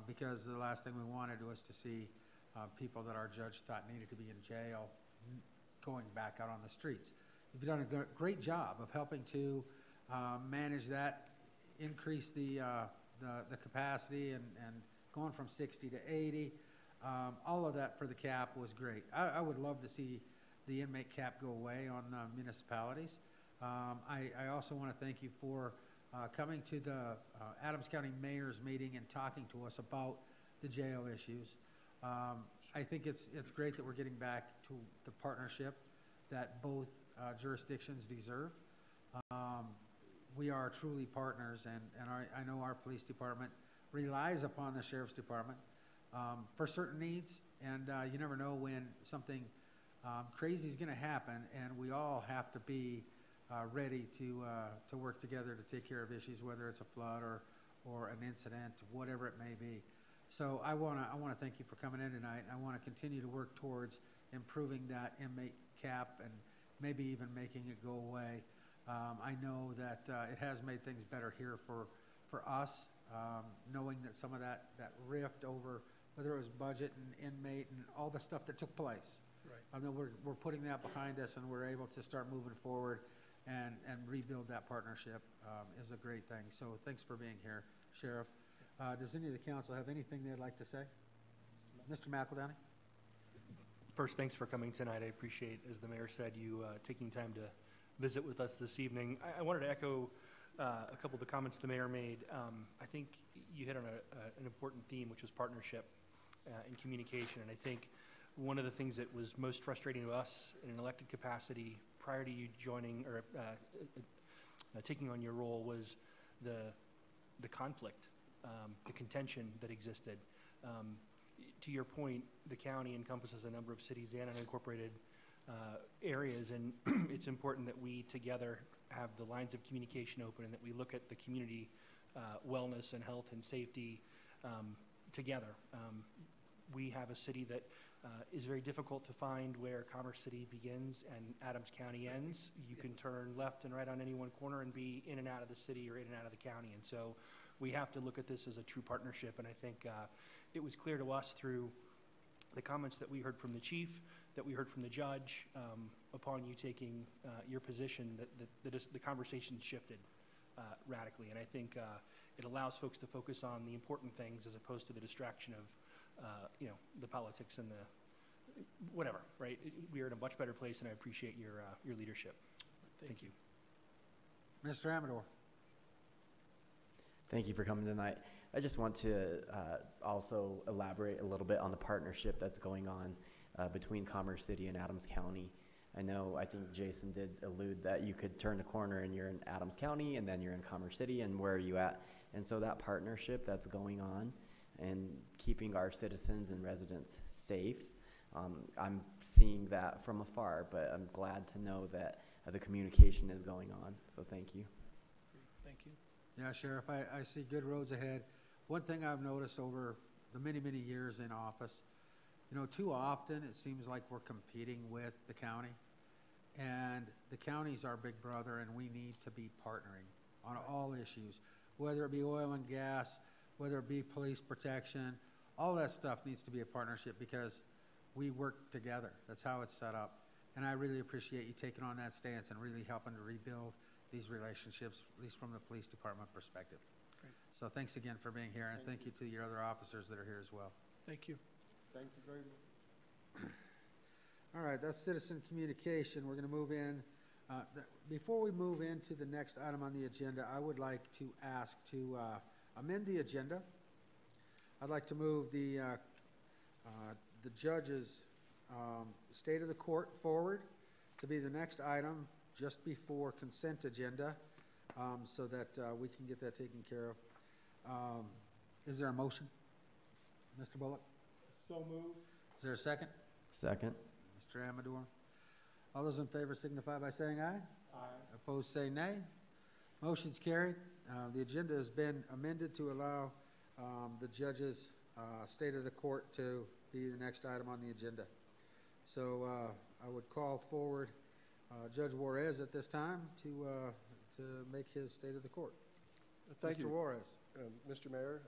because the last thing we wanted was to see people that our judge thought needed to be in jail going back out on the streets. you've done a great job of helping to manage that, increase the capacity and going from 60 to 80. All of that for the cap was great. I would love to see the inmate cap go away on municipalities. I also want to thank you for coming to the Adams County Mayor's meeting and talking to us about the jail issues. I think it's great that we're getting back to the partnership that both jurisdictions deserve. We are truly partners, and I know our police department relies upon the sheriff's department for certain needs, and you never know when something crazy is going to happen, and we all have to be ready to work together to take care of issues, whether it's a flood or an incident, whatever it may be. So I want to thank you for coming in tonight. I want to continue to work towards improving that inmate cap and maybe even making it go away. I know that it has made things better here for us, knowing that some of that rift over whether it was budget and inmate and all the stuff that took place. Right. I know we're putting that behind us, and we're able to start moving forward and rebuild that partnership is a great thing. So thanks for being here, Sheriff. Does any of the council have anything they'd like to say? Mr. McEldowney? First, thanks for coming tonight. I appreciate, as the mayor said, you taking time to visit with us this evening. I wanted to echo a couple of the comments the mayor made. I think you hit on an important theme, which was partnership and communication. And I think one of the things that was most frustrating to us in an elected capacity prior to you joining or taking on your role was the conflict, the contention that existed. To your point, the county encompasses a number of cities and unincorporated areas, and it's important that we together have the lines of communication open and that we look at the community wellness and health and safety together. We have a city that is very difficult to find where Commerce City begins and Adams County ends. You can turn left and right on any one corner and be in and out of the city or in and out of the county. And so we have to look at this as a true partnership. And I think it was clear to us through the comments that we heard from the chief, that we heard from the judge, upon you taking your position, that the conversation shifted radically. And I think it allows folks to focus on the important things as opposed to the distraction of the politics and the whatever, right? We are in a much better place, and I appreciate your leadership. Thank you. Mr. Amador. Thank you for coming tonight. I just want to also elaborate a little bit on the partnership that's going on between Commerce City and Adams County. I think Jason did allude that you could turn the corner and you're in Adams County, and then you're in Commerce City, and where are you at? And so that partnership that's going on and keeping our citizens and residents safe, I'm seeing that from afar, but I'm glad to know that the communication is going on. So thank you. Thank you. Yeah, Sheriff, I see good roads ahead. One thing I've noticed over the many, many years in office, too often it seems like we're competing with the county. And the county's our big brother, and we need to be partnering on all issues, whether it be oil and gas, whether it be police protection. All that stuff needs to be a partnership because we work together. That's how it's set up. And I really appreciate you taking on that stance and really helping to rebuild these relationships, at least from the police department perspective. Great. So thanks again for being here, and thank you to your other officers that are here as well. Thank you. Thank you very much. All right, that's citizen communication. We're going to move in. Before we move into the next item on the agenda, I would like to ask to amend the agenda. I'd like to move the judge's state of the court forward to be the next item just before consent agenda, so that we can get that taken care of. Is there a motion? Mr. Bullock? So moved. Is there a second? Second. Mr. Amador? All those in favor signify by saying aye. Aye. Opposed say nay. Motion's carried. The agenda has been amended to allow the judge's state of the court to be the next item on the agenda. So I would call forward Judge Juarez at this time to make his state of the court. Thank you. Mr. Juarez. Mr. Mayor,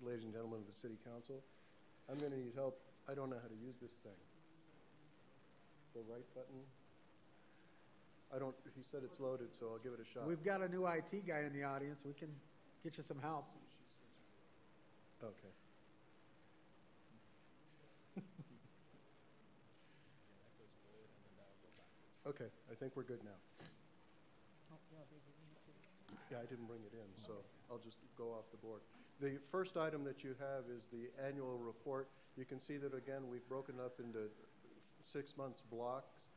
ladies and gentlemen of the City Council, I'm going to need help. I don't know how to use this thing. The right button. I don't, he said it's loaded, so I'll give it a shot. We've got a new IT guy in the audience. We can get you some help. Okay. Okay, I think we're good now. Yeah, I didn't bring it in, so I'll just go off the board. The first item that you have is the annual report. You can see that, again, we've broken up into 6 months blocks.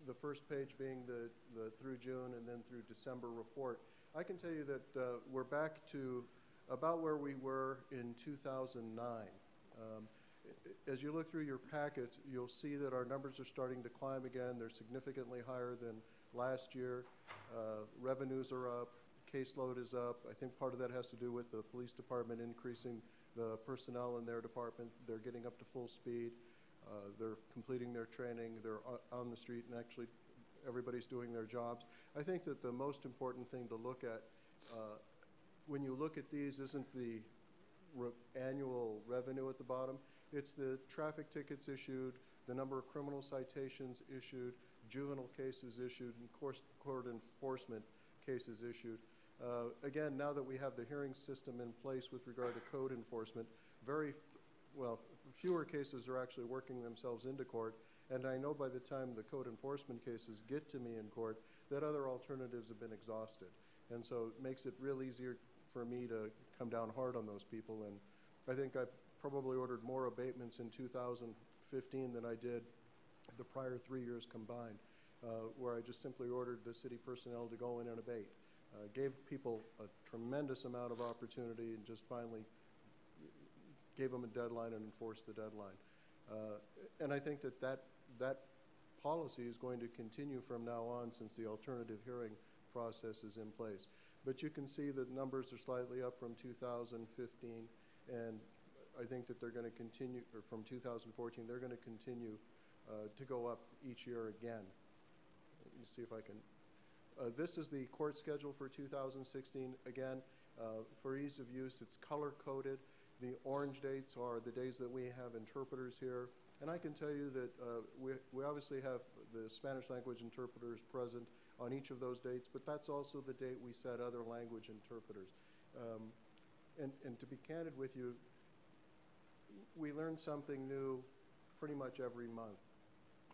The first page being the through June and then through December report. I can tell you that we're back to about where we were in 2009. As you look through your packets, you'll see that our numbers are starting to climb again. They're significantly higher than last year. Revenues are up. Caseload is up. I think part of that has to do with the police department increasing the personnel in their department. They're getting up to full speed. They're completing their training. They're on the street, and actually everybody's doing their jobs. I think that the most important thing to look at when you look at these isn't the annual revenue at the bottom. It's the traffic tickets issued, the number of criminal citations issued, juvenile cases issued, and court enforcement cases issued. Again, now that we have the hearing system in place with regard to code enforcement, fewer cases are actually working themselves into court, and I know by the time the code enforcement cases get to me in court that other alternatives have been exhausted. And so it makes it real easier for me to come down hard on those people, and I think I've probably ordered more abatements in 2015 than I did the prior 3 years combined, where I just simply ordered the city personnel to go in and abate. Gave people a tremendous amount of opportunity and just finally gave them a deadline and enforced the deadline. And I think that policy is going to continue from now on since the alternative hearing process is in place. But you can see that numbers are slightly up from 2015, and I think that they're going to continue, or from 2014, they're going to continue to go up each year again. Let me see if I can. This is the court schedule for 2016. Again, for ease of use, it's color-coded. The orange dates are the days that we have interpreters here. And I can tell you that we obviously have the Spanish language interpreters present on each of those dates, but that's also the date we set other language interpreters. And to be candid with you, we learn something new pretty much every month.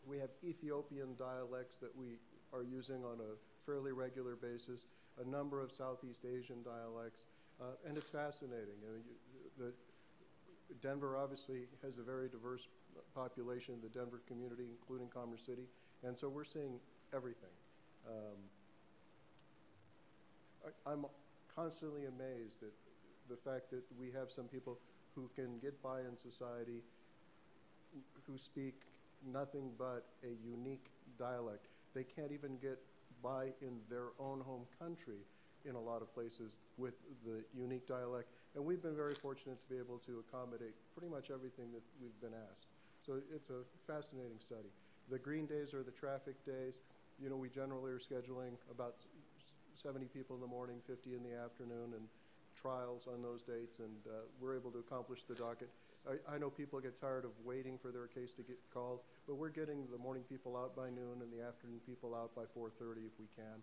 We have Ethiopian dialects that we are using on a fairly regular basis, a number of Southeast Asian dialects, and it's fascinating. Denver obviously has a very diverse population, the Denver community, including Commerce City, and so we're seeing everything. I'm constantly amazed at the fact that we have some people who can get by in society who speak nothing but a unique dialect. They can't even get by in their own home country in a lot of places with the unique dialect. And we've been very fortunate to be able to accommodate pretty much everything that we've been asked. So it's a fascinating study. The green days are the traffic days. You know, we generally are scheduling about 70 people in the morning, 50 in the afternoon, and trials on those dates, and we're able to accomplish the docket. I know people get tired of waiting for their case to get called, but we're getting the morning people out by noon and the afternoon people out by 4:30 if we can.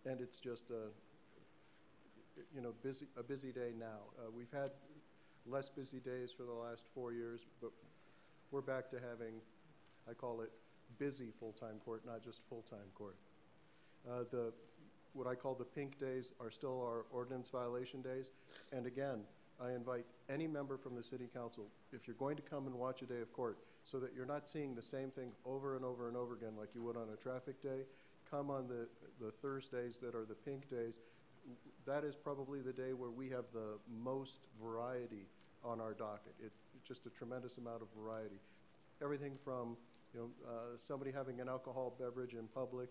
And it's just a busy day now. We've had less busy days for the last 4 years, but we're back to having, I call it, busy full-time court, not just full-time court. What I call the pink days are still our ordinance violation days. And again, I invite any member from the City Council, if you're going to come and watch a day of court, so that you're not seeing the same thing over and over and over again like you would on a traffic day, come on the Thursdays that are the pink days. That is probably the day where we have the most variety on our docket. It's just a tremendous amount of variety. Everything from somebody having an alcohol beverage in public,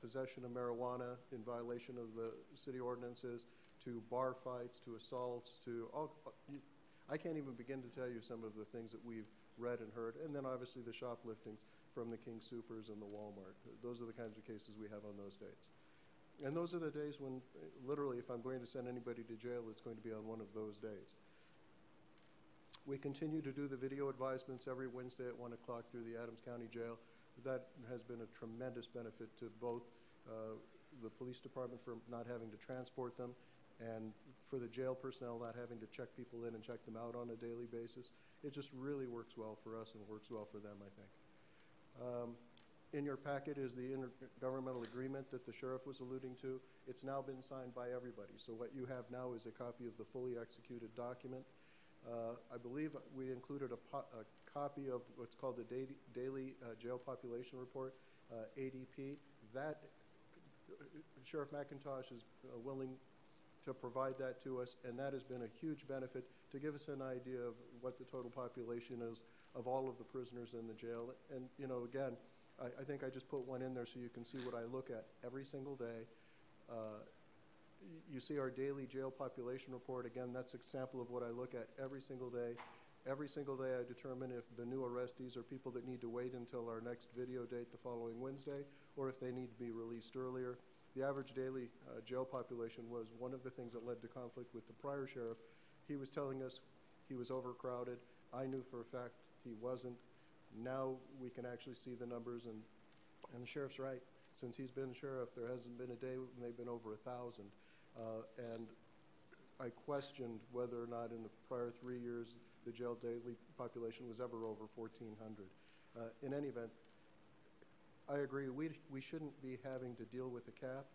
possession of marijuana in violation of the city ordinances, to bar fights, to assaults, to all. I can't even begin to tell you some of the things that we've read and heard. And then obviously the shopliftings from the King Soopers and the Walmart. Those are the kinds of cases we have on those dates. And those are the days when, literally, if I'm going to send anybody to jail, it's going to be on one of those days. We continue to do the video advisements every Wednesday at 1 o'clock through the Adams County Jail. That has been a tremendous benefit to both the police department for not having to transport them and for the jail personnel not having to check people in and check them out on a daily basis. It just really works well for us and works well for them, I think. In your packet is the intergovernmental agreement that the sheriff was alluding to. It's now been signed by everybody. So what you have now is a copy of the fully executed document. I believe we included a copy of what's called the Daily Jail Population Report, ADP. That, Sheriff McIntosh is willing to provide that to us, and that has been a huge benefit to give us an idea of what the total population is of all of the prisoners in the jail. And, you know, again, I think I just put one in there so you can see what I look at every single day. You see our daily jail population report. Again, that's a sample of what I look at every single day. Every single day I determine if the new arrestees are people that need to wait until our next video date the following Wednesday, or if they need to be released earlier. The average daily jail population was one of the things that led to conflict with the prior sheriff. He was telling us he was overcrowded. I knew for a fact he wasn't. Now we can actually see the numbers, and the sheriff's right. Since he's been sheriff, there hasn't been a day when they've been over 1,000. And I questioned whether or not in the prior 3 years the jail daily population was ever over 1,400. In any event, I agree, we shouldn't be having to deal with a cap.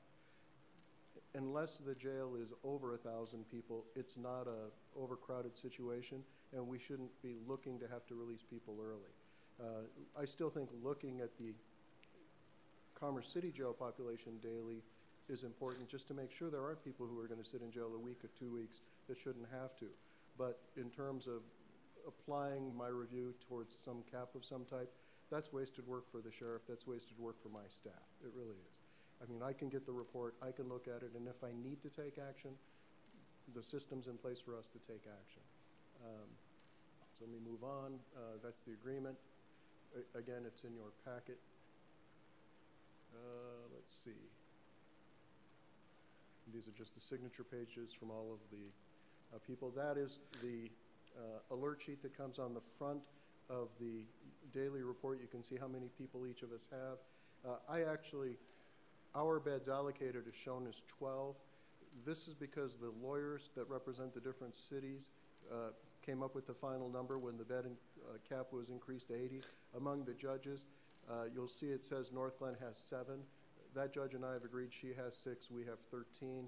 Unless the jail is over 1,000 people, it's not a overcrowded situation, and we shouldn't be looking to have to release people early. I still think looking at the Commerce City jail population daily is important, just to make sure there aren't people who are going to sit in jail a week or 2 weeks that shouldn't have to. But in terms of applying my review towards some cap of some type, that's wasted work for the sheriff, that's wasted work for my staff. It really is. I mean, I can get the report, I can look at it, and if I need to take action, the system's in place for us to take action. So let me move on. That's the agreement. Again, it's in your packet. Let's see. These are just the signature pages from all of the people. That is the alert sheet that comes on the front of the daily report. You can see how many people each of us have. Our beds allocated is shown as 12. This is because the lawyers that represent the different cities came up with the final number when the bed cap was increased to 80. Among the judges, you'll see it says North Glen has 7. That judge and I have agreed she has 6, we have 13.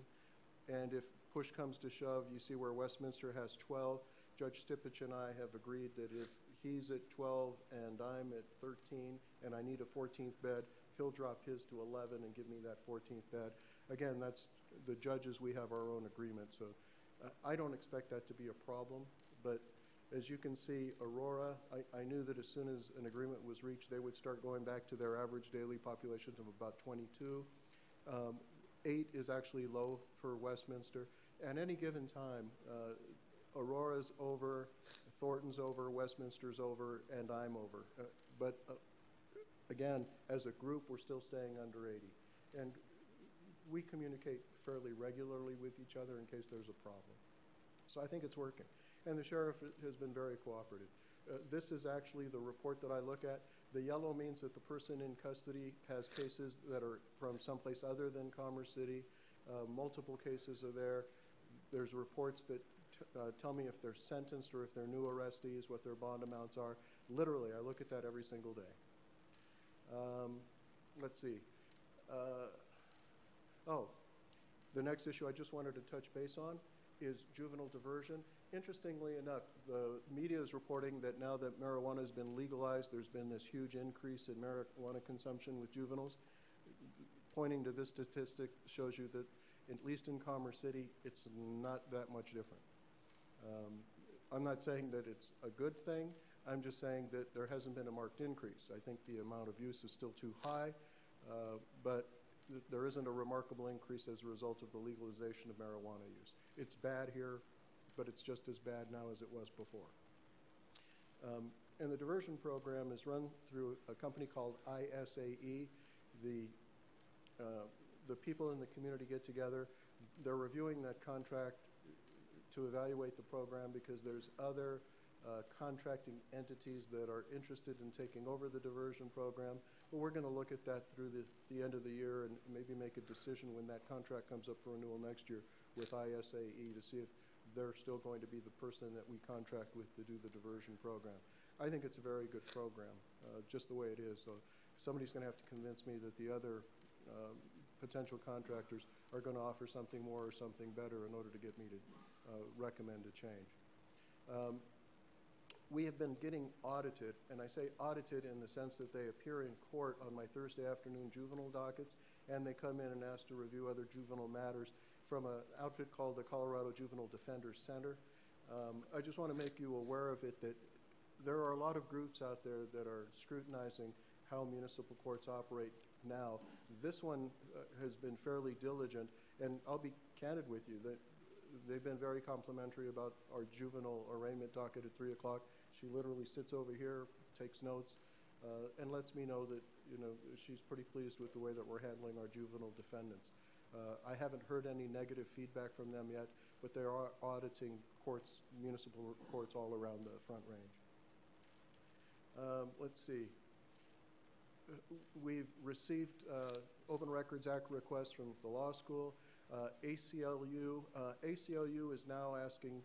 And if push comes to shove, you see where Westminster has 12. Judge Stipich and I have agreed that if he's at 12 and I'm at 13 and I need a 14th bed, he'll drop his to 11 and give me that 14th bed. Again, that's the judges, we have our own agreement. So I don't expect that to be a problem. But as you can see, Aurora, I knew that as soon as an agreement was reached, they would start going back to their average daily population of about 22. 8 is actually low for Westminster. At any given time, Aurora's over, Thornton's over, Westminster's over, and I'm over. But again, as a group, we're still staying under 80. And we communicate fairly regularly with each other in case there's a problem. So I think it's working. And the sheriff has been very cooperative. This is actually the report that I look at. The yellow means that the person in custody has cases that are from someplace other than Commerce City. Multiple cases are there. There's reports that tell me if they're sentenced or if they're new arrestees, what their bond amounts are. Literally, I look at that every single day. Let's see. The next issue I just wanted to touch base on is juvenile diversion. Interestingly enough, the media is reporting that now that marijuana has been legalized, there's been this huge increase in marijuana consumption with juveniles. Pointing to this statistic shows you that, at least in Commerce City, it's not that much different. I'm not saying that it's a good thing. I'm just saying that there hasn't been a marked increase. I think the amount of use is still too high, but there isn't a remarkable increase as a result of the legalization of marijuana use. It's bad here, but it's just as bad now as it was before. And the diversion program is run through a company called ISAE. The people in the community get together. They're reviewing that contract to evaluate the program because there's other contracting entities that are interested in taking over the diversion program. But we're going to look at that through the end of the year and maybe make a decision when that contract comes up for renewal next year with ISAE to see if they're still going to be the person that we contract with to do the diversion program. I think it's a very good program, just the way it is. So somebody's going to have to convince me that the other potential contractors are going to offer something more or something better in order to get me to recommend a change. We have been getting audited, and I say audited in the sense that they appear in court on my Thursday afternoon juvenile dockets, and they come in and ask to review other juvenile matters from an outfit called the Colorado Juvenile Defenders Center. I just want to make you aware of it, that there are a lot of groups out there that are scrutinizing how municipal courts operate now. This one has been fairly diligent, and I'll be candid with you that they've been very complimentary about our juvenile arraignment docket at 3 o'clock. She literally sits over here, takes notes, and lets me know that she's pretty pleased with the way that we're handling our juvenile defendants. I haven't heard any negative feedback from them yet, but they are auditing courts, municipal courts all around the Front Range. Let's see. We've received Open Records Act requests from the law school. ACLU is now asking,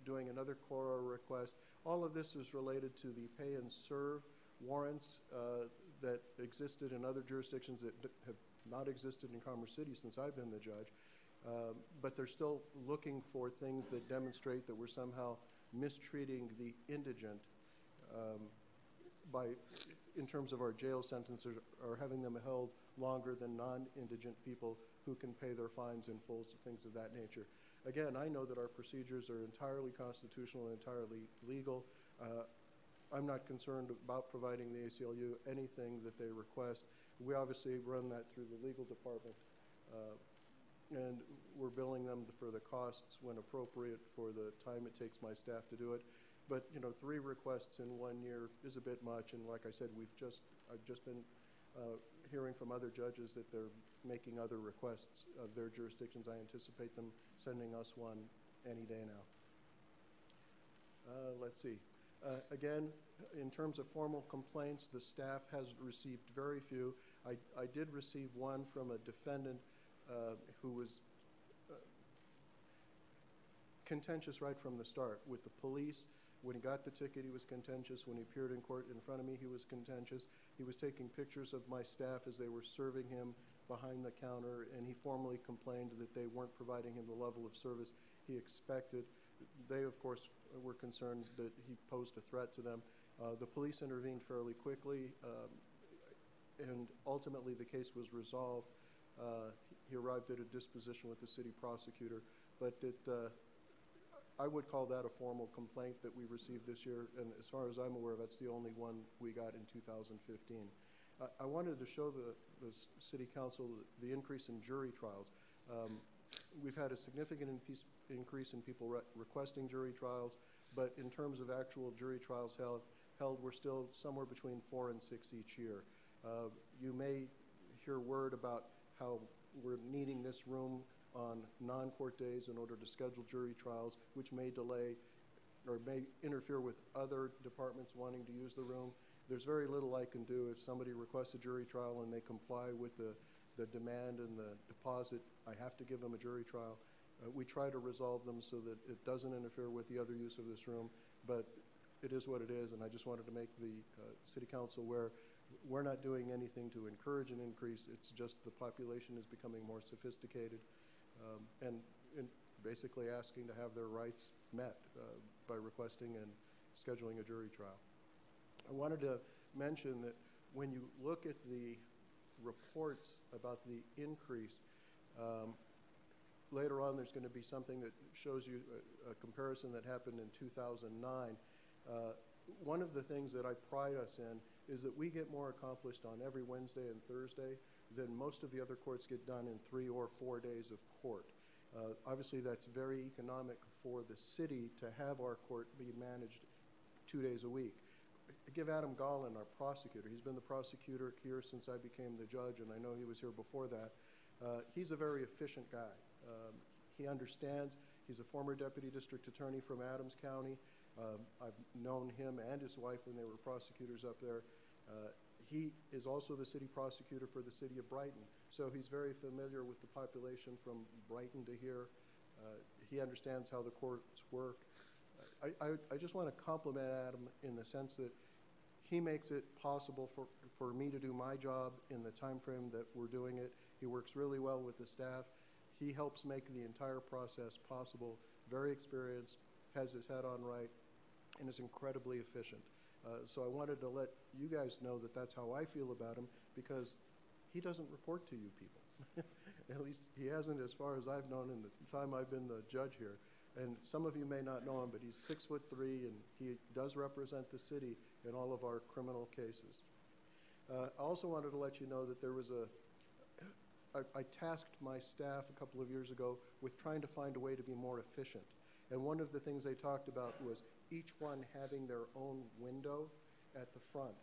doing another CORA request. All of this is related to the pay and serve warrants that existed in other jurisdictions that have not existed in Commerce City since I've been the judge. But they're still looking for things that demonstrate that we're somehow mistreating the indigent in terms of our jail sentences, or having them held longer than non-indigent people who can pay their fines in full, things of that nature. Again, I know that our procedures are entirely constitutional and entirely legal. I'm not concerned about providing the ACLU anything that they request. We obviously run that through the legal department, and we're billing them for the costs when appropriate for the time it takes my staff to do it. But 3 requests in 1 year is a bit much, and like I said, I've just been hearing from other judges that they're making other requests of their jurisdictions. I anticipate them sending us one any day now. Let's see. Again, in terms of formal complaints, the staff has received very few. I did receive one from a defendant who was contentious right from the start with the police. When he got the ticket, he was contentious. When he appeared in court in front of me, he was contentious. He was taking pictures of my staff as they were serving him behind the counter, and he formally complained that they weren't providing him the level of service he expected. They, of course, were concerned that he posed a threat to them. The police intervened fairly quickly, and ultimately the case was resolved. He arrived at a disposition with the city prosecutor, but I would call that a formal complaint that we received this year, and as far as I'm aware, that's the only one we got in 2015. I wanted to show the City Council the increase in jury trials. We've had a significant increase in people requesting jury trials, but in terms of actual jury trials held, we're still somewhere between 4 and 6 each year. You may hear word about how we're needing this room on non-court days in order to schedule jury trials, which may delay or may interfere with other departments wanting to use the room. There's very little I can do. If somebody requests a jury trial and they comply with the demand and the deposit, I have to give them a jury trial. We try to resolve them so that it doesn't interfere with the other use of this room, but it is what it is, and I just wanted to make the City Council aware we're not doing anything to encourage an increase. It's just the population is becoming more sophisticated, and basically asking to have their rights met by requesting and scheduling a jury trial. I wanted to mention that when you look at the reports about the increase, later on there's going to be something that shows you a comparison that happened in 2009. One of the things that I pride us in is that we get more accomplished on every Wednesday and Thursday than most of the other courts get done in 3 or 4 days of court. Obviously, that's very economic for the city to have our court be managed 2 days a week. I give Adam Gollin, our prosecutor, he's been the prosecutor here since I became the judge, and I know he was here before that. He's a very efficient guy. He understands. He's a former deputy district attorney from Adams County. I've known him and his wife when they were prosecutors up there. He is also the city prosecutor for the city of Brighton, so he's very familiar with the population from Brighton to here. He understands how the courts work. I just want to compliment Adam in the sense that he makes it possible for me to do my job in the time frame that we're doing it. He works really well with the staff. He helps make the entire process possible. Very experienced, has his head on right, and is incredibly efficient. So I wanted to let you guys know that that's how I feel about him, because he doesn't report to you people. At least he hasn't as far as I've known in the time I've been the judge here. And some of you may not know him, but he's 6'3", and he does represent the city in all of our criminal cases. I also wanted to let you know that there was I tasked my staff a couple of years ago with trying to find a way to be more efficient. And one of the things they talked about was each one having their own window at the front.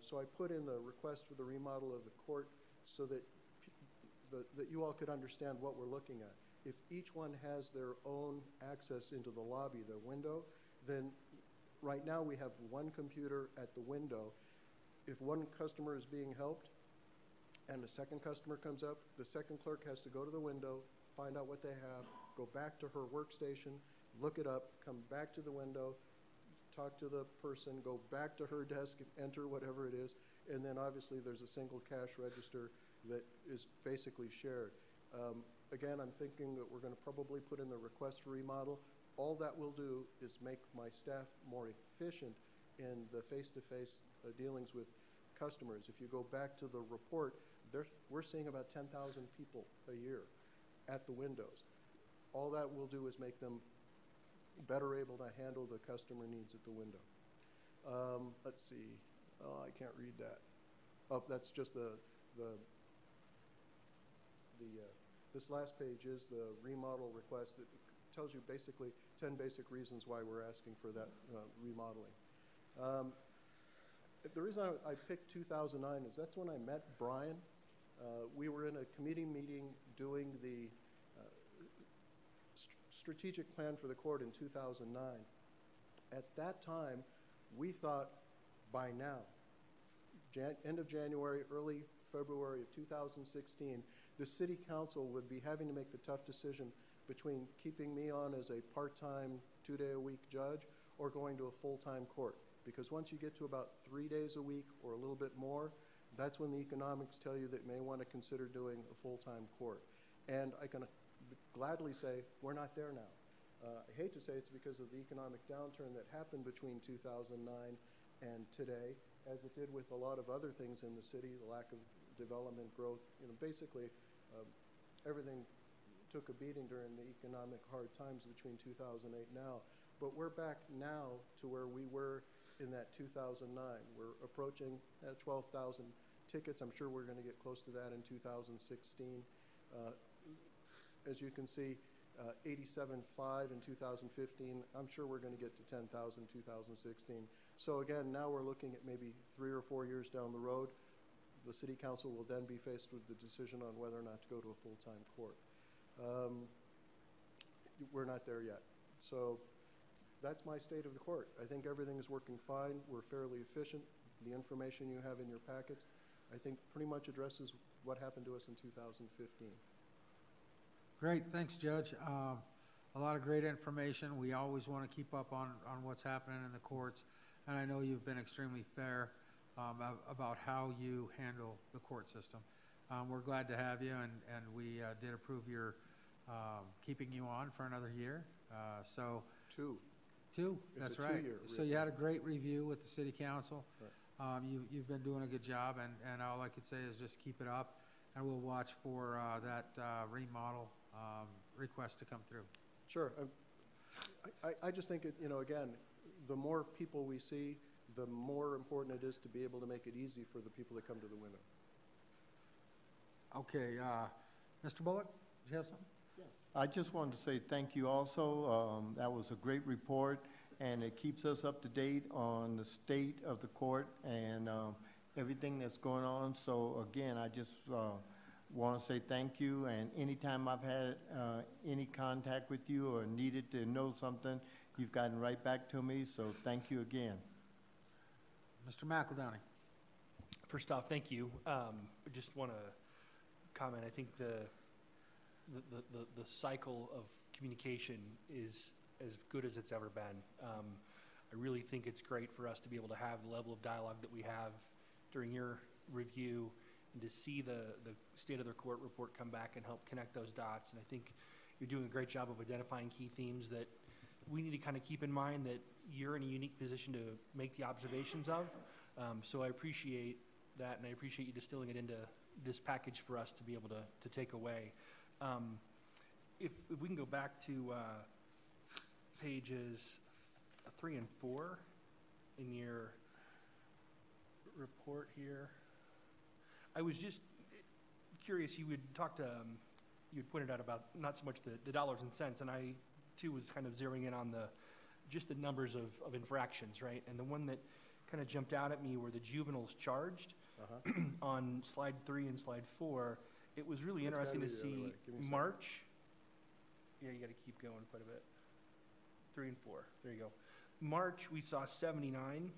So I put in the request for the remodel of the court so that that you all could understand what we're looking at. If each one has their own access into the lobby, their window, then right now we have one computer at the window. If one customer is being helped and a second customer comes up, the second clerk has to go to the window, find out what they have, go back to her workstation, look it up, come back to the window, talk to the person, go back to her desk, enter whatever it is, and then obviously there's a single cash register that is basically shared. Again, I'm thinking that we're going to probably put in the request for remodel. All that will do is make my staff more efficient in the face-to-face dealings with customers. If you go back to the report, we're seeing about 10,000 people a year at the windows. All that will do is make them better able to handle the customer needs at the window. Let's see. Oh, I can't read that. Oh, that's just this last page is the remodel request that tells you basically 10 basic reasons why we're asking for that remodeling. The reason I picked 2009 is that's when I met Brian. We were in a committee meeting doing the strategic plan for the court in 2009. At that time, we thought by now, end of January, early February of 2016, the city council would be having to make the tough decision between keeping me on as a part-time, 2-day-a-week judge or going to a full-time court. Because once you get to about 3 days a week or a little bit more, that's when the economics tell you that you may want to consider doing a full-time court. And I can gladly say we're not there now. I hate to say it's because of the economic downturn that happened between 2009 and today, as it did with a lot of other things in the city, the lack of development growth. Basically, everything took a beating during the economic hard times between 2008 and now. But we're back now to where we were in that 2009. We're approaching 12,000 tickets. I'm sure we're going to get close to that in 2016. As you can see, 87.5 in 2015. I'm sure we're going to get to 10,000 in 2016. So again, now we're looking at maybe 3 or 4 years down the road. The city council will then be faced with the decision on whether or not to go to a full-time court. We're not there yet. So that's my state of the court. I think everything is working fine. We're fairly efficient. The information you have in your packets, I think, pretty much addresses what happened to us in 2015. Great, thanks, Judge. A lot of great information. We always want to keep up on what's happening in the courts, and I know you've been extremely fair about how you handle the court system. We're glad to have you, and we did approve your keeping you on for another year. Two, that's right. So you had a great review with the city council. Right. You've been doing a good job, and all I could say is just keep it up, and we'll watch for that remodel request to come through. Sure. I just think, again, the more people we see, the more important it is to be able to make it easy for the people that come to the window. Okay. Mr. Bullock, did you have something? Yes. I just wanted to say thank you also. That was a great report, and it keeps us up to date on the state of the court and everything that's going on. So, again, I just want to say thank you, and anytime I've had any contact with you or needed to know something, You've gotten right back to me, so thank you again. Mr. McEldowney. First off, thank you. I just want to comment. I think the cycle of communication is as good as it's ever been. I really think it's great for us to be able to have the level of dialogue that we have during your review, and to see the state of the court report come back and help connect those dots. And I think you're doing a great job of identifying key themes that we need to kind of keep in mind, that you're in a unique position to make the observations of. So I appreciate that, and I appreciate you distilling it into this package for us to be able to take away. If we can go back to pages 3 and 4 in your report here. I was just curious, you had talked, you had pointed out about not so much the dollars and cents, and I too was kind of zeroing in on just the numbers of infractions, right? And the one that kind of jumped out at me were the juveniles charged. On slide 3 and slide 4. It was really interesting to see March. Yeah, you got to keep going quite a bit. 3 and 4. There you go. March, we saw 79,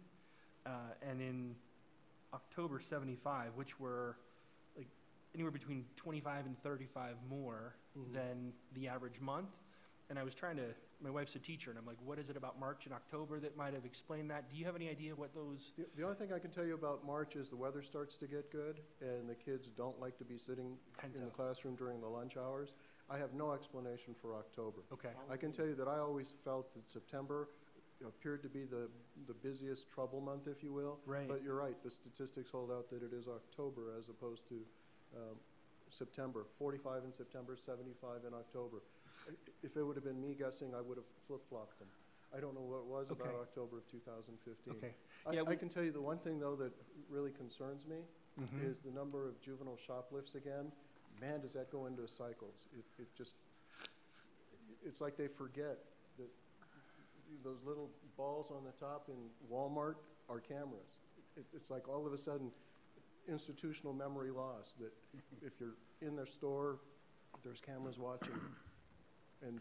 and in October, 75, which were like anywhere between 25 and 35 more than the average month. And I was trying to, my wife's a teacher, and I'm like, what is it about March and October that might have explained that? Do you have any idea what those? The only thing I can tell you about March is the weather starts to get good, and the kids don't like to be sitting in the classroom during the lunch hours. I have no explanation for October. Okay. I can tell you that I always felt that September appeared to be the busiest trouble month, if you will. Right. But you're right, the statistics hold out that it is October as opposed to September. 45 in September, 75 in October. If it would have been me guessing, I would have flip-flopped them. I don't know what it was about October of 2015. Okay. I can tell you the one thing, though, that really concerns me is the number of juvenile shoplifts again. Man, does that go into cycles. It's like they forget that those little balls on the top in Walmart are cameras. It's like all of a sudden institutional memory loss, that if you're in their store, there's cameras watching. And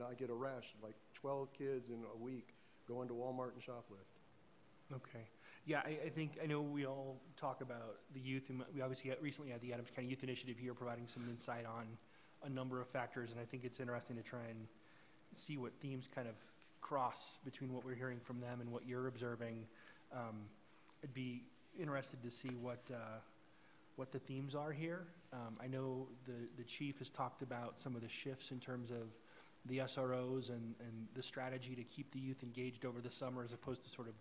I get a rash, like 12 kids in a week go into Walmart and shoplift. Okay. Yeah, I know we all talk about the youth, and we obviously recently had the Adams County Youth Initiative here providing some insight on a number of factors, and I think it's interesting to try and see what themes kind of cross between what we're hearing from them and what you're observing. I'd be interested to see what the themes are here. I know the chief has talked about some of the shifts in terms of the SROs and the strategy to keep the youth engaged over the summer, as opposed to sort of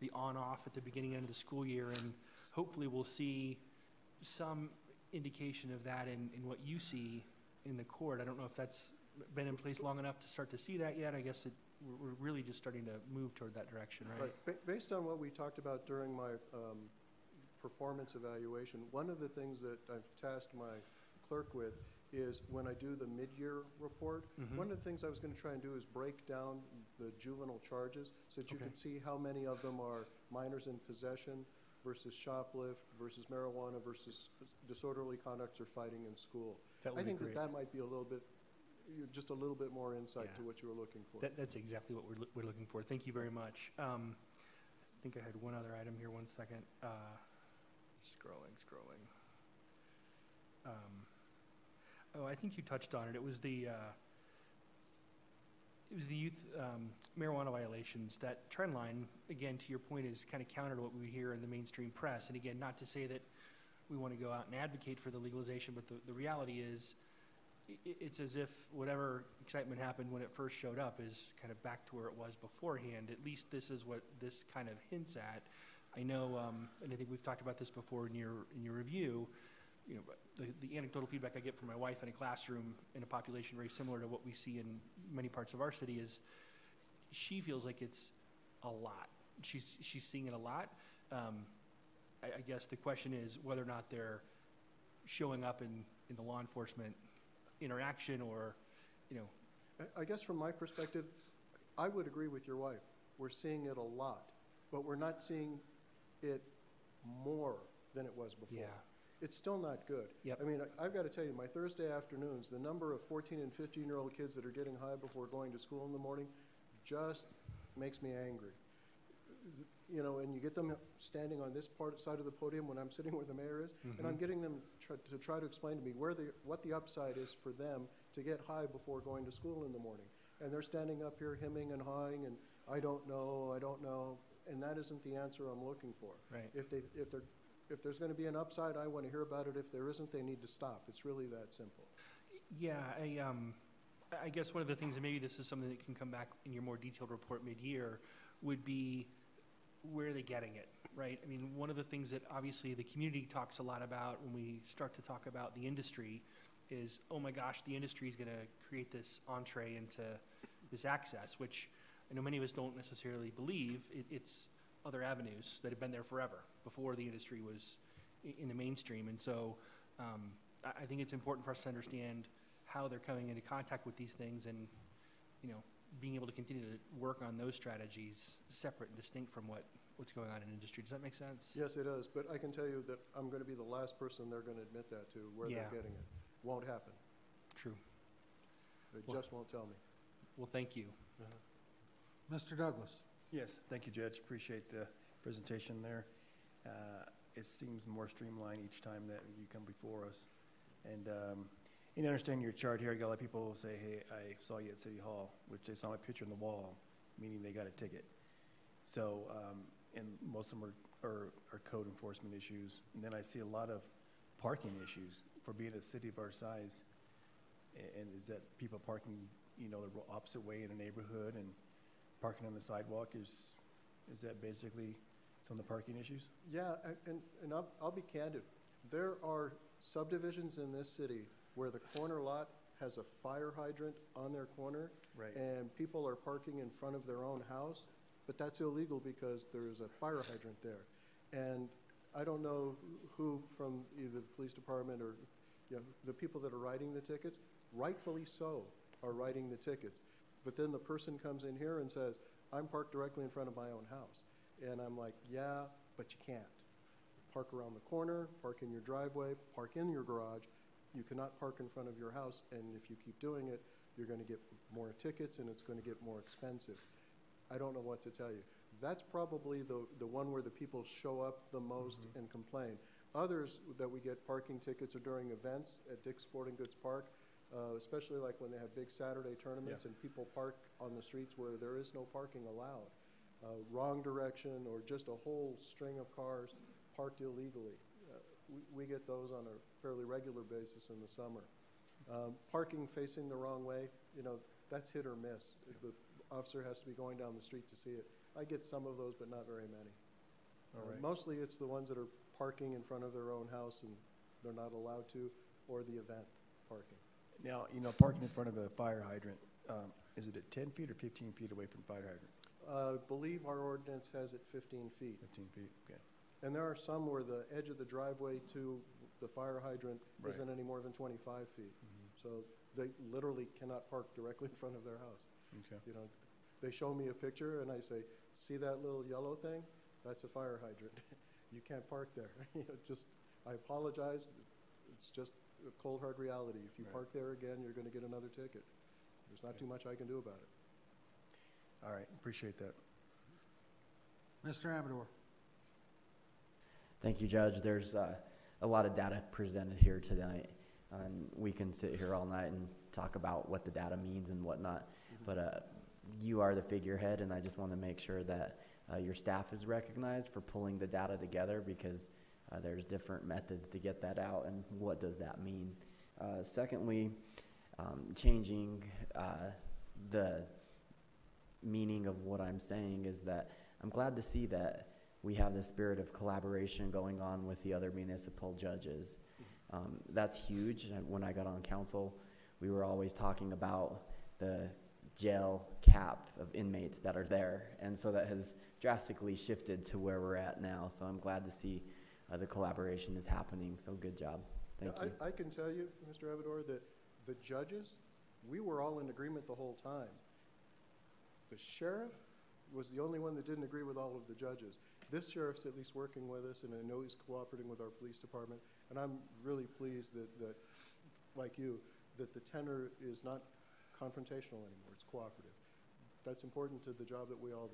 the on-off at the beginning end of the school year. And hopefully we'll see some indication of that in what you see in the court. I don't know if that's been in place long enough to start to see that yet. I guess we're really just starting to move toward that direction, right? Based on what we talked about during my performance evaluation, one of the things that I've tasked my clerk with is when I do the mid-year report, one of the things I was going to try and do is break down the juvenile charges so that you can see how many of them are minors in possession versus shoplift versus marijuana versus disorderly conduct or fighting in school. I think that might be a little bit, just a little bit more insight to what you were looking for. That's exactly what we're looking for. Thank you very much. I think I had one other item here. One second. Scrolling. I think you touched on it. It was the youth marijuana violations. That trend line, again, to your point, is kind of counter to what we hear in the mainstream press. And again, not to say that we want to go out and advocate for the legalization, but the reality is it's as if whatever excitement happened when it first showed up is kind of back to where it was beforehand. At least this is what this kind of hints at. I know, and I think we've talked about this before in your review. You know, the anecdotal feedback I get from my wife in a classroom in a population very similar to what we see in many parts of our city is she feels like it's a lot. She's seeing it a lot. I guess the question is whether or not they're showing up in the law enforcement interaction, or, you know. I guess from my perspective, I would agree with your wife. We're seeing it a lot, but we're not seeing it more than it was before. Yeah. It's still not good. Yep. I mean, I've got to tell you, my Thursday afternoons, the number of 14 and 15-year-old kids that are getting high before going to school in the morning just makes me angry. You know, and you get them standing on this side of the podium when I'm sitting where the mayor is, and I'm getting them to try to explain to me what the upside is for them to get high before going to school in the morning. And they're standing up here hemming and hawing, and I don't know, and that isn't the answer I'm looking for. Right. If there's going to be an upside, I want to hear about it. If there isn't, they need to stop. It's really that simple. Yeah, I guess one of the things, and maybe this is something that can come back in your more detailed report mid-year, would be where are they getting it, right? I mean, one of the things that obviously the community talks a lot about when we start to talk about the industry is, oh my gosh, the industry is going to create this entree into this access, which I know many of us don't necessarily believe. It's other avenues that have been there forever, before the industry was in the mainstream. And so I think it's important for us to understand how they're coming into contact with these things, and, you know, being able to continue to work on those strategies separate and distinct from what's going on in industry. Does that make sense? Yes, it does. But I can tell you that I'm going to be the last person they're going to admit that to, where they're getting it. Won't happen. True. They just won't tell me. Well, thank you. Mr. Douglas. Yes, thank you, Judge. Appreciate the presentation there. It seems more streamlined each time that you come before us. And you understand your chart here, I got a lot of people say, hey, I saw you at City Hall, which they saw my picture on the wall, meaning they got a ticket. So, and most of them are code enforcement issues. And then I see a lot of parking issues for being a city of our size. And is that people parking, you know, the opposite way in a neighborhood and parking on the sidewalk? Is that basically some of the parking issues? Yeah, and I'll be candid. There are subdivisions in this city where the corner lot has a fire hydrant on their corner, right, and people are parking in front of their own house, but that's illegal because there's a fire hydrant there. And I don't know who from either the police department or, you know, the people that are writing the tickets, rightfully so, are writing the tickets. But then the person comes in here and says, I'm parked directly in front of my own house. And I'm like, yeah, but you can't. Park around the corner, park in your driveway, park in your garage. You cannot park in front of your house, and if you keep doing it, you're going to get more tickets and it's going to get more expensive. I don't know what to tell you. That's probably the one where the people show up the most and complain. Others that we get parking tickets are during events at Dick's Sporting Goods Park, especially like when they have big Saturday tournaments and people park on the streets where there is no parking allowed. Wrong direction, or just a whole string of cars parked illegally. We get those on a fairly regular basis in the summer. Parking facing the wrong way, you know, that's hit or miss. The officer has to be going down the street to see it. I get some of those, but not very many. All right. Mostly it's the ones that are parking in front of their own house and they're not allowed to, or the event parking. Now, you know, parking in front of a fire hydrant, is it at 10 feet or 15 feet away from fire hydrant? I believe our ordinance has it 15 feet. 15 feet, okay. And there are some where the edge of the driveway to the fire hydrant Right. isn't any more than 25 feet. So they literally cannot park directly in front of their house. Okay. You know, they show me a picture and I say, see that little yellow thing? That's a fire hydrant. You can't park there. You know, just, I apologize. It's just a cold hard reality. If you park there again, you're going to get another ticket. There's not too much I can do about it. All right, appreciate that. Mr. Amador. Thank you, Judge. There's a lot of data presented here tonight, and we can sit here all night and talk about what the data means and whatnot, but you are the figurehead, and I just want to make sure that your staff is recognized for pulling the data together, because there's different methods to get that out, and what does that mean? Secondly, changing the meaning of what I'm saying is that I'm glad to see that we have the spirit of collaboration going on with the other municipal judges. That's huge. And when I got on council, we were always talking about the jail cap of inmates that are there. And so that has drastically shifted to where we're at now. So I'm glad to see the collaboration is happening. So good job. Thank you. I can tell you, Mr. Amador, that the judges, we were all in agreement the whole time. The sheriff was the only one that didn't agree with all of the judges. This sheriff's at least working with us, and I know he's cooperating with our police department, and I'm really pleased that like you, that the tenor is not confrontational anymore, it's cooperative. that's important to the job that we all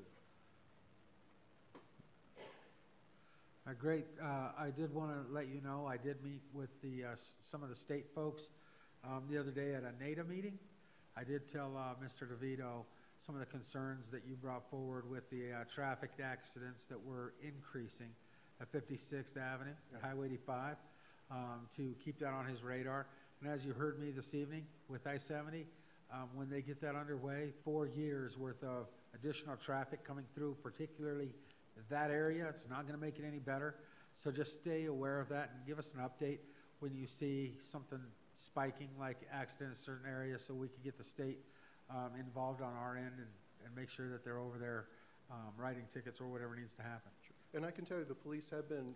do. Great. I did want to let you know, I did meet with some of the state folks the other day at a NADA meeting. I did tell Mr. DeVito some of the concerns that you brought forward with the traffic accidents that were increasing at 56th Avenue, at Highway 85, to keep that on his radar. And as you heard me this evening with I-70, when they get that underway, 4 years worth of additional traffic coming through, particularly that area, it's not going to make it any better. So just stay aware of that and give us an update when you see something spiking like accident in certain areas, so we can get the state involved on our end and make sure that they're over there writing tickets or whatever needs to happen. And I can tell you the police have been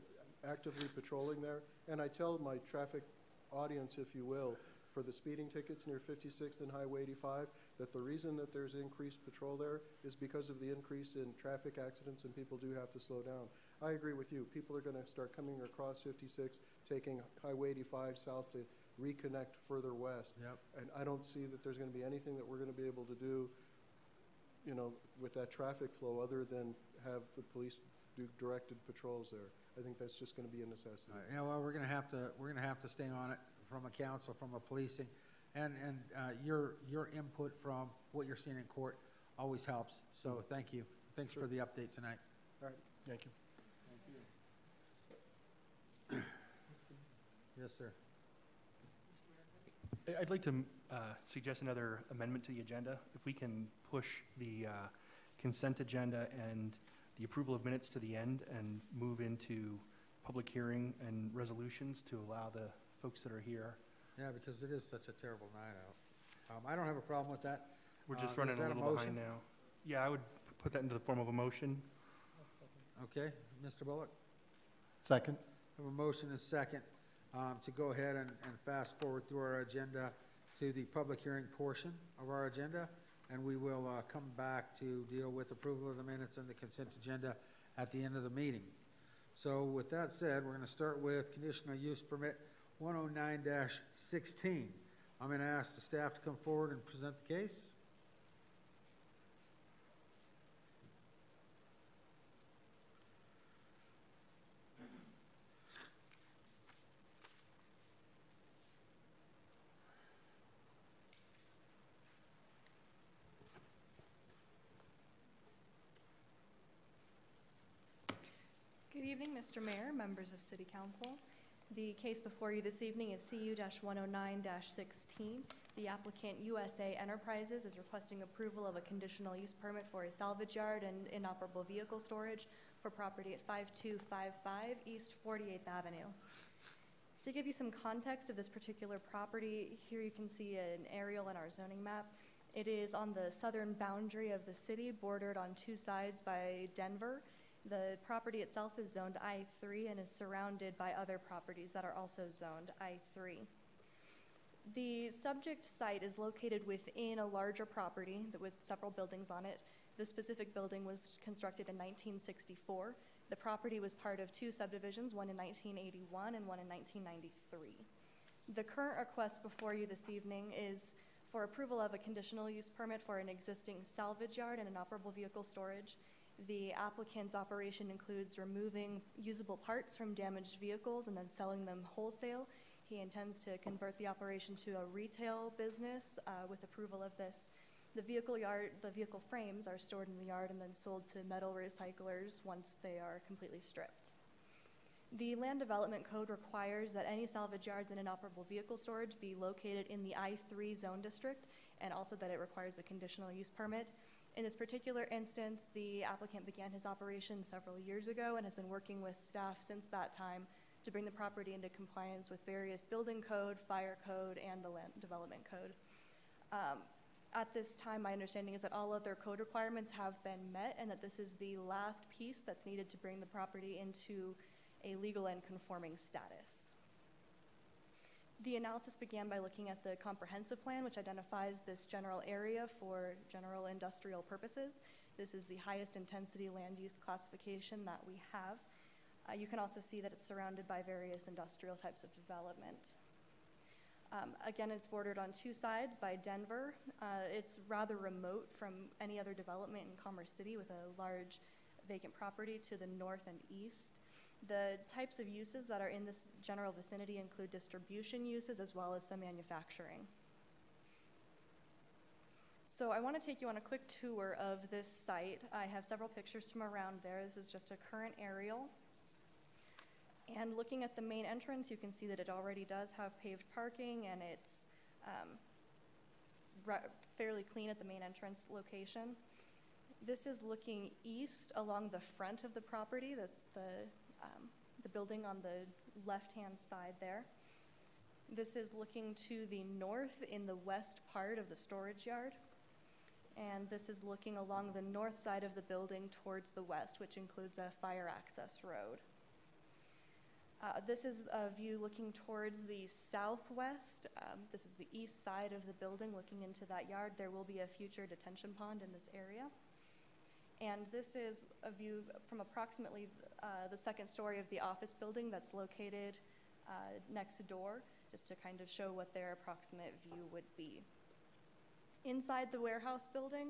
actively patrolling there, and I tell my traffic audience, if you will, for the speeding tickets near 56th and Highway 85, that the reason that there's increased patrol there is because of the increase in traffic accidents, and people do have to slow down. I agree with you. People are going to start coming across 56, taking Highway 85 south to reconnect further west. Yep. And I don't see that there's going to be anything that we're going to be able to do, you know, with that traffic flow other than have the police do directed patrols there. I think that's just going to be a necessity. Yeah, well, we're going to have to stay on it from a council, from a policing, and your input from what you're seeing in court always helps. So thank you. Thanks for the update tonight. All right. Thank you. Yes, sir. I'd like to suggest another amendment to the agenda. If we can push the consent agenda and the approval of minutes to the end and move into public hearing and resolutions to allow the folks that are here. Yeah, because it is such a terrible night out. I don't have a problem with that. We're just running a little behind now. Yeah, I would put that into the form of a motion. Okay, Mr. Bullock? Second. I have a motion and a second to go ahead and fast forward through our agenda to the public hearing portion of our agenda, and we will come back to deal with approval of the minutes and the consent agenda at the end of the meeting. So with that said, we're going to start with conditional use permit 109-16. I'm going to ask the staff to come forward and present the case. Good evening, Mr. Mayor, members of City Council. The case before you this evening is CU-109-16. The applicant, USA Enterprises, is requesting approval of a conditional use permit for a salvage yard and inoperable vehicle storage for property at 5255 East 48th Avenue. To give you some context of this particular property, here you can see an aerial in our zoning map. It is on the southern boundary of the city, bordered on two sides by Denver. The property itself is zoned I-3 and is surrounded by other properties that are also zoned I-3. The subject site is located within a larger property with several buildings on it. This specific building was constructed in 1964. The property was part of two subdivisions, one in 1981 and one in 1993. The current request before you this evening is for approval of a conditional use permit for an existing salvage yard and inoperable vehicle storage. The applicant's operation includes removing usable parts from damaged vehicles and then selling them wholesale. He intends to convert the operation to a retail business with approval of this. The vehicle frames are stored in the yard and then sold to metal recyclers once they are completely stripped. The Land Development Code requires that any salvage yards and inoperable vehicle storage be located in the I-3 zone district, and also that it requires a conditional use permit. In this particular instance, the applicant began his operation several years ago and has been working with staff since that time to bring the property into compliance with various building code, fire code, and the Land Development Code. At this time, my understanding is that all other code requirements have been met and that this is the last piece that's needed to bring the property into a legal and conforming status. The analysis began by looking at the comprehensive plan, which identifies this general area for general industrial purposes. This is the highest intensity land use classification that we have. You can also see that it's surrounded by various industrial types of development. Again, it's bordered on two sides by Denver. It's rather remote from any other development in Commerce City with a large vacant property to the north and east. The types of uses that are in this general vicinity include distribution uses as well as some manufacturing. So I want to take you on a quick tour of this site. I have several pictures from around there. This is just a current aerial. And looking at the main entrance, you can see that it already does have paved parking, and it's fairly clean at the main entrance location. This is looking east along the front of the property. That's the building on the left-hand side there. This is looking to the north in the west part of the storage yard. And this is looking along the north side of the building towards the west, which includes a fire access road. This is a view looking towards the southwest. This is the east side of the building looking into that yard. There will be a future detention pond in this area. And this is a view from approximately the second story of the office building that's located next door, just to kind of show what their approximate view would be. Inside the warehouse building,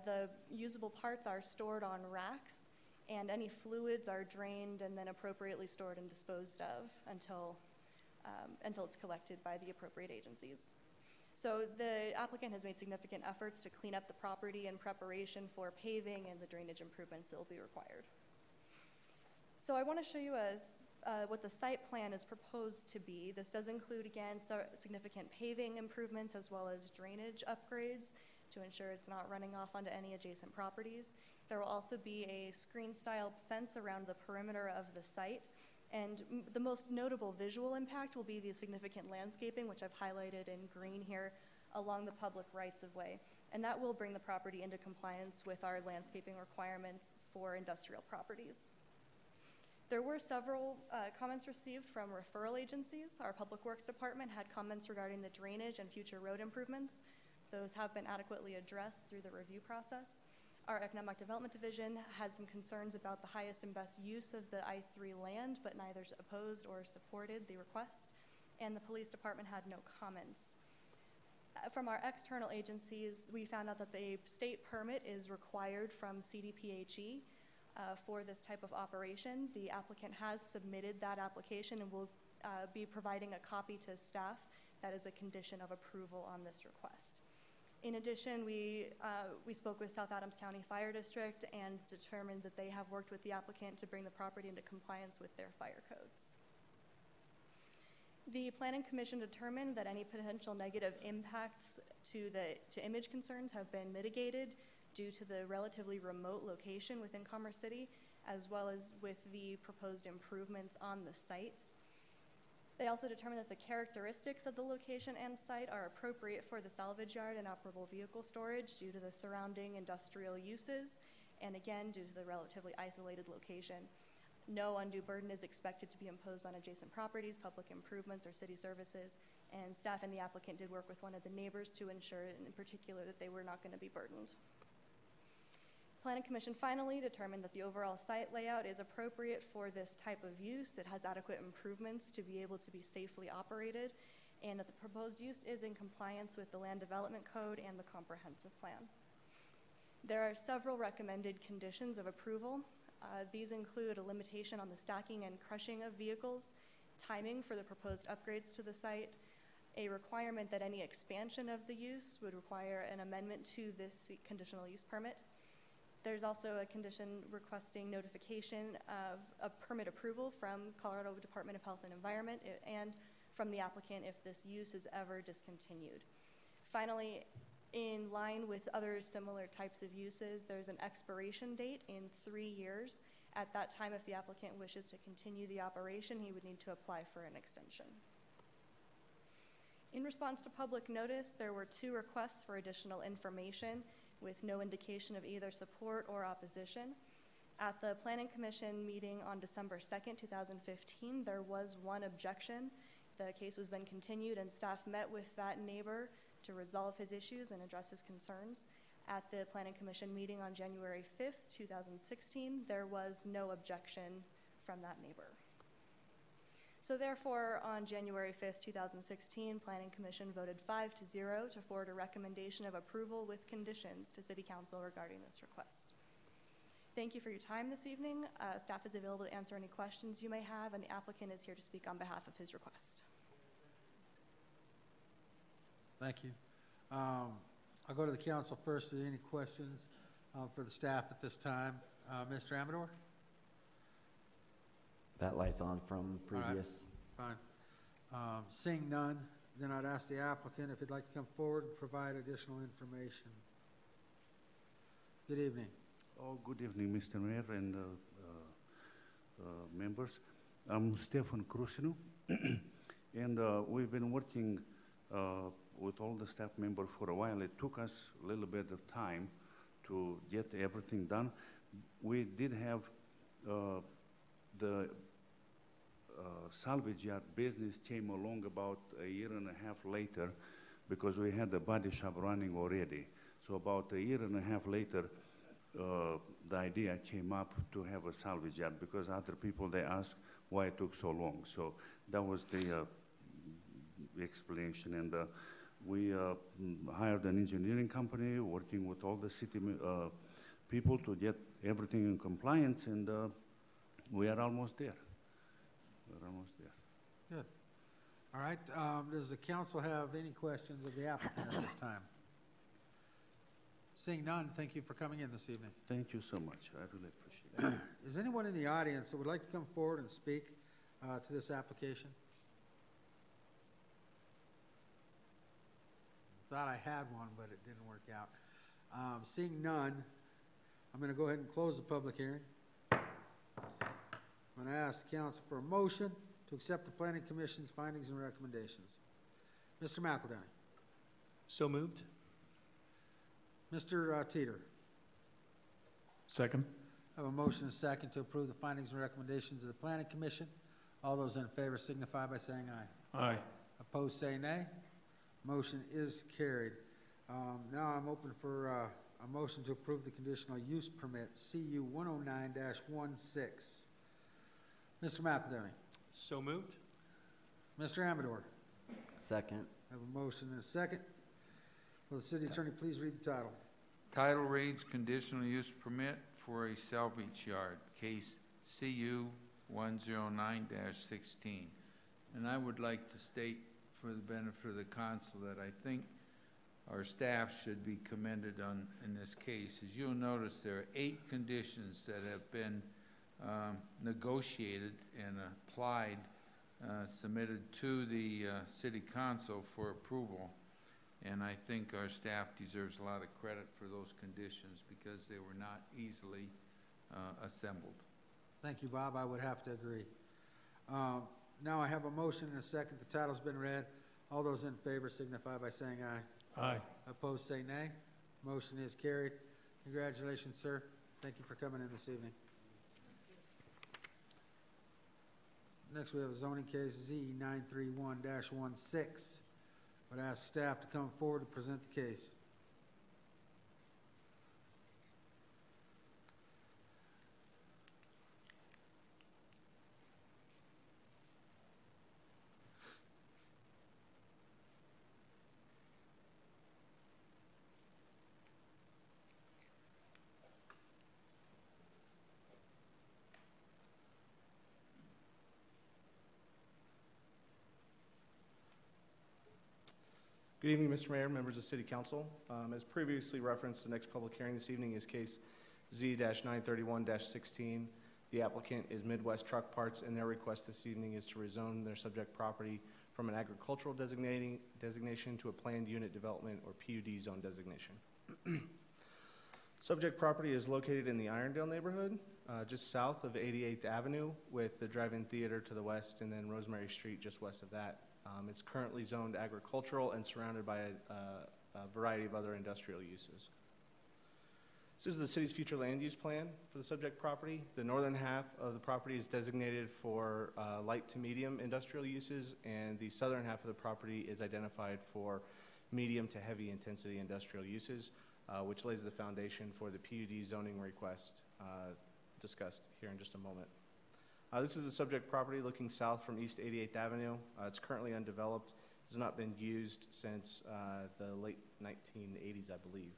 the usable parts are stored on racks, and any fluids are drained and then appropriately stored and disposed of until it's collected by the appropriate agencies. So the applicant has made significant efforts to clean up the property in preparation for paving and the drainage improvements that will be required. So I want to show you what the site plan is proposed to be. This does include, again, significant paving improvements as well as drainage upgrades to ensure it's not running off onto any adjacent properties. There will also be a screen-style fence around the perimeter of the site. And the most notable visual impact will be the significant landscaping, which I've highlighted in green here, along the public rights-of-way. And that will bring the property into compliance with our landscaping requirements for industrial properties. There were several comments received from referral agencies. Our Public Works Department had comments regarding the drainage and future road improvements. Those have been adequately addressed through the review process. Our Economic Development Division had some concerns about the highest and best use of the I-3 land, but neither opposed or supported the request. And the Police Department had no comments. From our external agencies, we found out that the state permit is required from CDPHE for this type of operation. The applicant has submitted that application and will be providing a copy to staff that is a condition of approval on this request. In addition, we spoke with South Adams County Fire District and determined that they have worked with the applicant to bring the property into compliance with their fire codes. The Planning Commission determined that any potential negative impacts to image concerns have been mitigated due to the relatively remote location within Commerce City, as well as with the proposed improvements on the site. They also determined that the characteristics of the location and site are appropriate for the salvage yard and operable vehicle storage due to the surrounding industrial uses, and again, due to the relatively isolated location. No undue burden is expected to be imposed on adjacent properties, public improvements, or city services, and staff and the applicant did work with one of the neighbors to ensure in particular that they were not going to be burdened. Planning Commission finally determined that the overall site layout is appropriate for this type of use. It has adequate improvements to be able to be safely operated, and that the proposed use is in compliance with the Land Development Code and the Comprehensive Plan. There are several recommended conditions of approval. These include a limitation on the stacking and crushing of vehicles, timing for the proposed upgrades to the site, a requirement that any expansion of the use would require an amendment to this conditional use permit. There's also a condition requesting notification of a permit approval from Colorado Department of Health and Environment and from the applicant if this use is ever discontinued. Finally, in line with other similar types of uses, there's an expiration date in 3 years. At that time, if the applicant wishes to continue the operation, he would need to apply for an extension. In response to public notice, there were 2 requests for additional information with no indication of either support or opposition. At the Planning Commission meeting on December 2nd, 2015, there was 1 objection. The case was then continued and staff met with that neighbor to resolve his issues and address his concerns. At the Planning Commission meeting on January 5th, 2016, there was no objection from that neighbor. So therefore, on January 5th, 2016, Planning Commission voted 5-0 to forward a recommendation of approval with conditions to City Council regarding this request. Thank you for your time this evening. Staff is available to answer any questions you may have, and the applicant is here to speak on behalf of his request. Thank you. I'll go to the council first. Are there any questions for the staff at this time? Mr. Amador? That light's on from previous. All right. Fine. Seeing none, then I'd ask the applicant if he'd like to come forward and provide additional information. Good evening. Oh, good evening, Mr. Mayor and members. I'm Stefan Krusinu, and we've been working with all the staff members for a while. It took us a little bit of time to get everything done. We did have the salvage yard business came along about a year and a half later because we had the body shop running already. So about a year and a half later, the idea came up to have a salvage yard because other people, they asked why it took so long. So that was the explanation. And we hired an engineering company working with all the city people to get everything in compliance, and we are almost there. We're almost there. Good. All right. Does the council have any questions of the applicant at this time? Seeing none, thank you for coming in this evening. Thank you so much. I really appreciate it. Is anyone in the audience that would like to come forward and speak to this application? Thought I had one, but it didn't work out. Seeing none, I'm going to go ahead and close the public hearing. I'm going to ask the council for a motion to accept the Planning Commission's findings and recommendations. Mr. McEldowney. So moved. Mr. Teeter. Second. I have a motion and a second to approve the findings and recommendations of the Planning Commission. All those in favor signify by saying aye. Aye. Opposed, say nay. Motion is carried. Now I'm open for a motion to approve the conditional use permit, CU 109-16. Mr. McEldowney. So moved. Mr. Amador. Second. I have a motion and a second. Will the city attorney please read the title? Title reads Conditional Use Permit for a Salvage Yard, case CU 109-16. And I would like to state for the benefit of the council that I think our staff should be commended on in this case. As you'll notice, there are 8 conditions that have been negotiated and applied, submitted to the city council for approval. And I think our staff deserves a lot of credit for those conditions because they were not easily assembled. Thank you, Bob. I would have to agree. Now I have a motion and a second. The title's been read. All those in favor signify by saying aye. Aye. Opposed, say nay. Motion is carried. Congratulations, sir. Thank you for coming in this evening. Next, we have a zoning case Z931-16. I'd ask staff to come forward to present the case. Good evening, Mr. Mayor, members of City Council. As previously referenced, the next public hearing this evening is case Z-931-16. The applicant is Midwest Truck Parts, and their request this evening is to rezone their subject property from an agricultural designation to a planned unit development or PUD zone designation. Subject property is located in the Irondale neighborhood, just south of 88th Avenue, with the drive-in theater to the west and then Rosemary Street just west of that. It's currently zoned agricultural and surrounded by a variety of other industrial uses. This is the city's future land use plan for the subject property. The northern half of the property is designated for light to medium industrial uses, and the southern half of the property is identified for medium to heavy intensity industrial uses, which lays the foundation for the PUD zoning request discussed here in just a moment. This is a subject property looking south from East 88th Avenue. It's currently undeveloped. Has not been used since the late 1980s, I believe.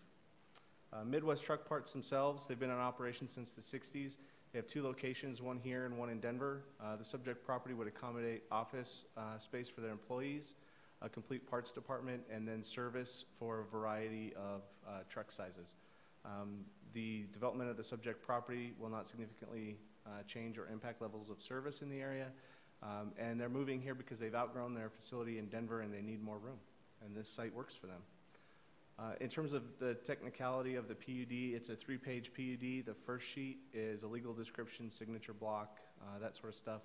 Midwest Truck Parts themselves, they've been in operation since the 60s. They have 2 locations, one here and one in Denver. The subject property would accommodate office space for their employees, a complete parts department, and then service for a variety of truck sizes. The development of the subject property will not significantly change or impact levels of service in the area. And they're moving here because they've outgrown their facility in Denver and they need more room. And this site works for them. In terms of the technicality of the PUD, it's a 3-page PUD. The first sheet is a legal description, signature block, that sort of stuff.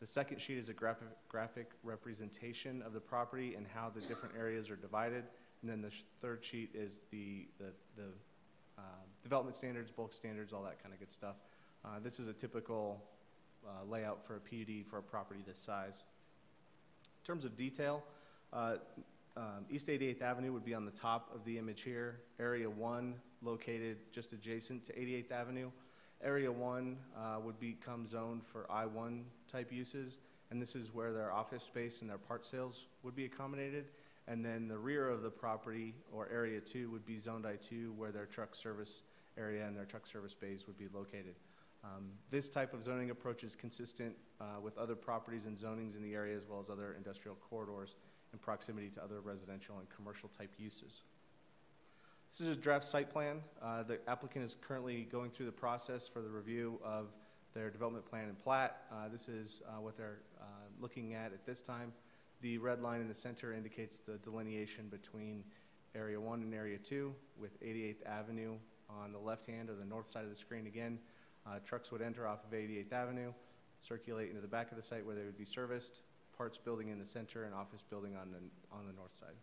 The second sheet is a graphic representation of the property and how the different areas are divided. And then the third sheet is the development standards, bulk standards, all that kind of good stuff. This is a typical layout for a PUD for a property this size. In terms of detail, East 88th Avenue would be on the top of the image here. Area 1 located just adjacent to 88th Avenue. Area 1 would become zoned for I-1 type uses, and this is where their office space and their part sales would be accommodated. And then the rear of the property, or Area 2, would be zoned I-2, where their truck service area and their truck service bays would be located. This type of zoning approach is consistent with other properties and zonings in the area, as well as other industrial corridors in proximity to other residential and commercial type uses. This is a draft site plan. The applicant is currently going through the process for the review of their development plan and plat. This is what they're looking at this time. The red line in the center indicates the delineation between Area 1 and Area 2, with 88th Avenue on the left hand or the north side of the screen again. Trucks would enter off of 88th Avenue, circulate into the back of the site where they would be serviced, parts building in the center, and office building on the north side.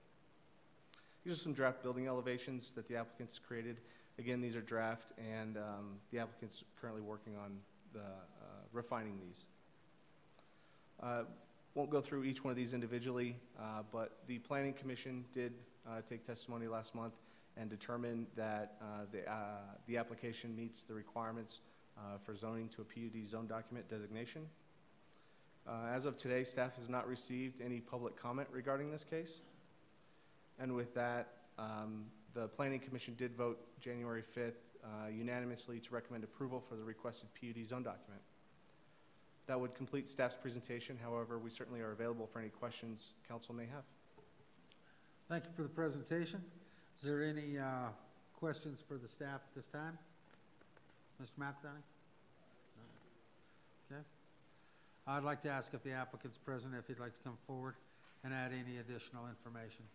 These are some draft building elevations that the applicant's created. Again, these are draft, and the applicant's currently working on refining these. Won't go through each one of these individually, but the Planning Commission did take testimony last month and determined that the application meets the requirements for zoning to a PUD zone document designation. As of today, staff has not received any public comment regarding this case. And with that, the Planning Commission did vote January 5th unanimously to recommend approval for the requested PUD zone document. That would complete staff's presentation. However, we certainly are available for any questions council may have. Thank you for the presentation. Is there any questions for the staff at this time? Mr. McEldowney? No. Okay. I'd like to ask if the applicant's present, if he'd like to come forward and add any additional information.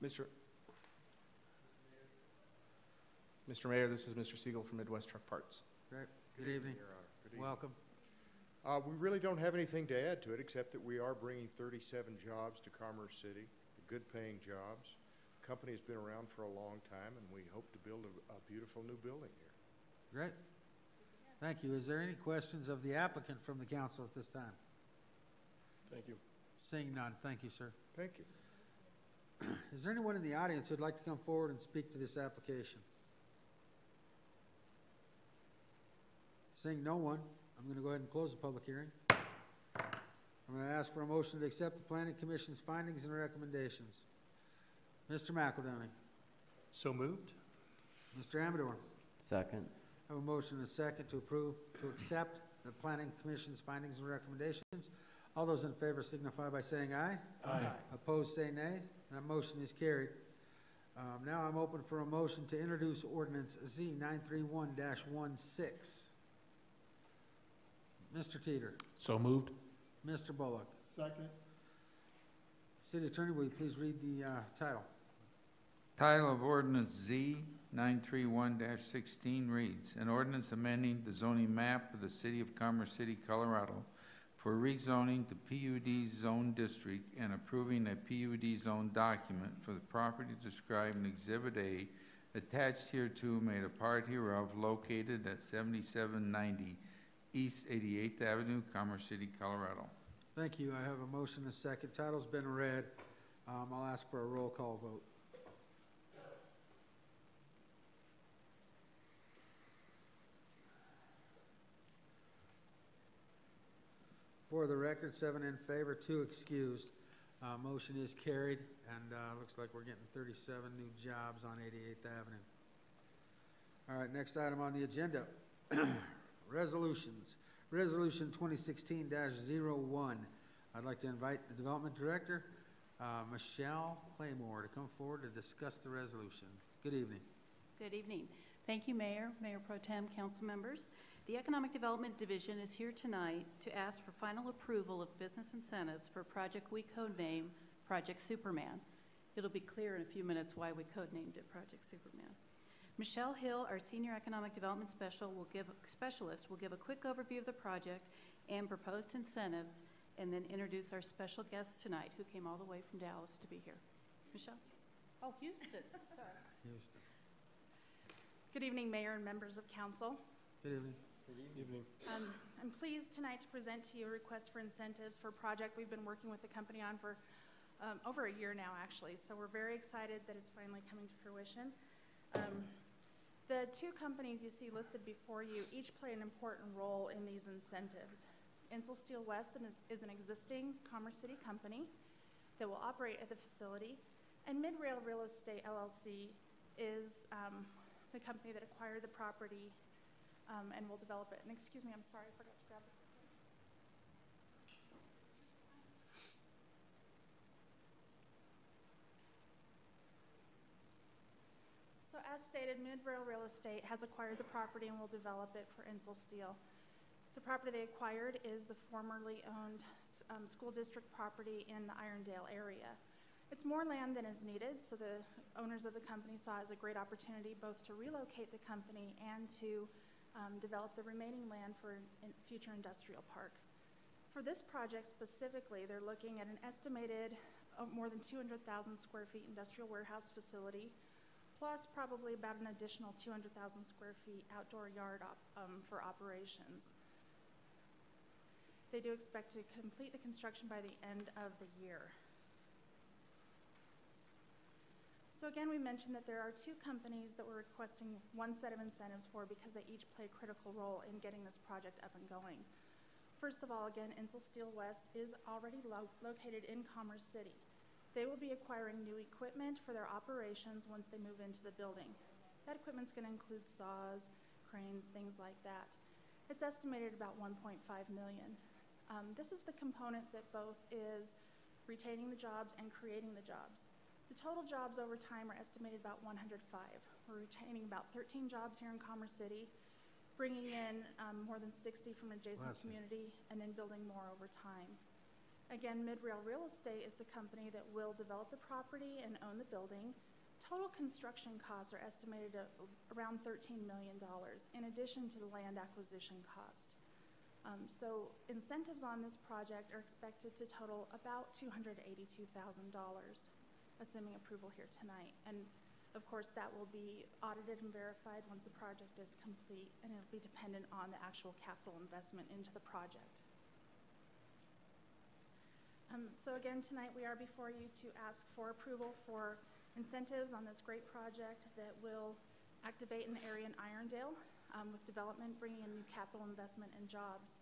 Mr. Mayor, this is Mr. Siegel from Midwest Truck Parts. Great. Good evening. Good evening. Welcome. We really don't have anything to add to it, except that we are bringing 37 jobs to Commerce City, good-paying jobs. The company has been around for a long time, and we hope to build a beautiful new building here. Great. Thank you. Is there any questions of the applicant from the council at this time? Thank you. Seeing none. Thank you, sir. Thank you. Is there anyone in the audience who'd like to come forward and speak to this application? Seeing no one, I'm going to go ahead and close the public hearing. I'm going to ask for a motion to accept the Planning Commission's findings and recommendations. Mr. McEldowney. So moved. Mr. Amador. Second. I have a motion and a second to accept the Planning Commission's findings and recommendations. All those in favor signify by saying aye. Aye. Opposed, say nay. That motion is carried. Now I'm open for a motion to introduce ordinance Z931-16. Mr. Teeter. So moved. Mr. Bullock. Second. City Attorney, will you please read the title? Title of ordinance Z 931-16 reads, an ordinance amending the zoning map of the city of Commerce City, Colorado for rezoning the PUD zone district and approving a PUD zone document for the property described in Exhibit A attached hereto made a part hereof located at 7790 East 88th Avenue, Commerce City, Colorado. Thank you. I have a motion and a second. Title's been read. I'll ask for a roll call vote. For the record, 7 in favor, 2 excused. Motion is carried, and looks like we're getting 37 new jobs on 88th Avenue. All right, next item on the agenda, resolutions. Resolution 2016-01. I'd like to invite the Development Director, Michelle Claymore, to come forward to discuss the resolution. Good evening. Good evening. Thank you, Mayor, Mayor Pro Tem, council members. The Economic Development Division is here tonight to ask for final approval of business incentives for a project we codenamed Project Superman. It'll be clear in a few minutes why we codenamed it Project Superman. Michelle Hill, our Senior Economic Development Specialist, will give a quick overview of the project and proposed incentives, and then introduce our special guest tonight, who came all the way from Dallas to be here. Michelle? Oh, Houston. Sorry. Houston. Good evening, Mayor and members of council. Good evening. Good evening. I'm pleased tonight to present to you a request for incentives for a project we've been working with the company on for over a year now, actually. So we're very excited that it's finally coming to fruition. The two companies you see listed before you each play an important role in these incentives. Insull Steel West is an existing Commerce City company that will operate at the facility, and Midrail Real Estate LLC is the company that acquired the property and will develop it. And excuse me, I'm sorry, I forgot to grab it. So as stated, Midrail Real Estate has acquired the property and will develop it for Insull Steel. The property they acquired is the formerly owned school district property in the Irondale area. It's more land than is needed, so the owners of the company saw it as a great opportunity both to relocate the company and to develop the remaining land for a future industrial park. For this project specifically, they're looking at an estimated more than 200,000 square feet industrial warehouse facility, plus probably about an additional 200,000 square feet outdoor yard for operations. They do expect to complete the construction by the end of the year. So again, we mentioned that there are two companies that we're requesting one set of incentives for because they each play a critical role in getting this project up and going. First of all, again, Insull Steel West is already located in Commerce City. They will be acquiring new equipment for their operations once they move into the building. That equipment's going to include saws, cranes, things like that. It's estimated about $1.5 million. This is the component that both is retaining the jobs and creating the jobs. The total jobs over time are estimated about 105. We're retaining about 13 jobs here in Commerce City, bringing in more than 60 from adjacent community, and then building more over time. Again, Midrail Real Estate is the company that will develop the property and own the building. Total construction costs are estimated at around $13 million, in addition to the land acquisition cost. So incentives on this project are expected to total about $282,000, assuming approval here tonight. And of course, that will be audited and verified once the project is complete, and it'll be dependent on the actual capital investment into the project. So again, tonight we are before you to ask for approval for incentives on this great project that will activate an area in Irondale with development, bringing in new capital investment and jobs.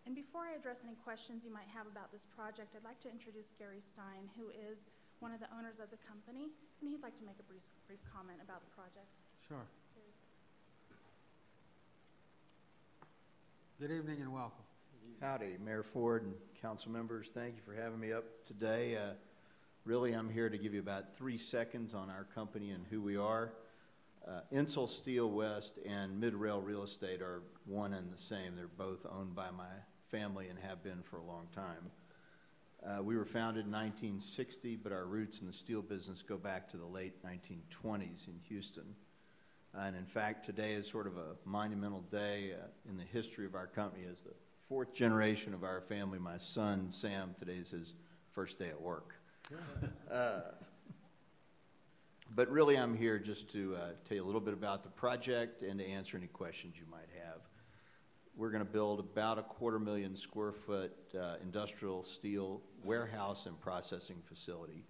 And before I address any questions you might have about this project, I'd like to introduce Gary Stein, who is one of the owners of the company, and he'd like to make a brief comment about the project. Sure. Good evening and welcome. Howdy, Mayor Ford and council members. Thank you for having me up today. Really, I'm here to give you about 3 seconds on our company and who we are. Insull Steel West and Midrail Real Estate are one and the same. They're both owned by my family and have been for a long time. We were founded in 1960, but our roots in the steel business go back to the late 1920s in Houston. And in fact, today is sort of a monumental day in the history of our company. As the 4th generation of our family, my son, Sam, today is his first day at work. But really, I'm here just to tell you a little bit about the project and to answer any questions you might have. We're going to build about a 250,000 square foot industrial steel warehouse and processing facility.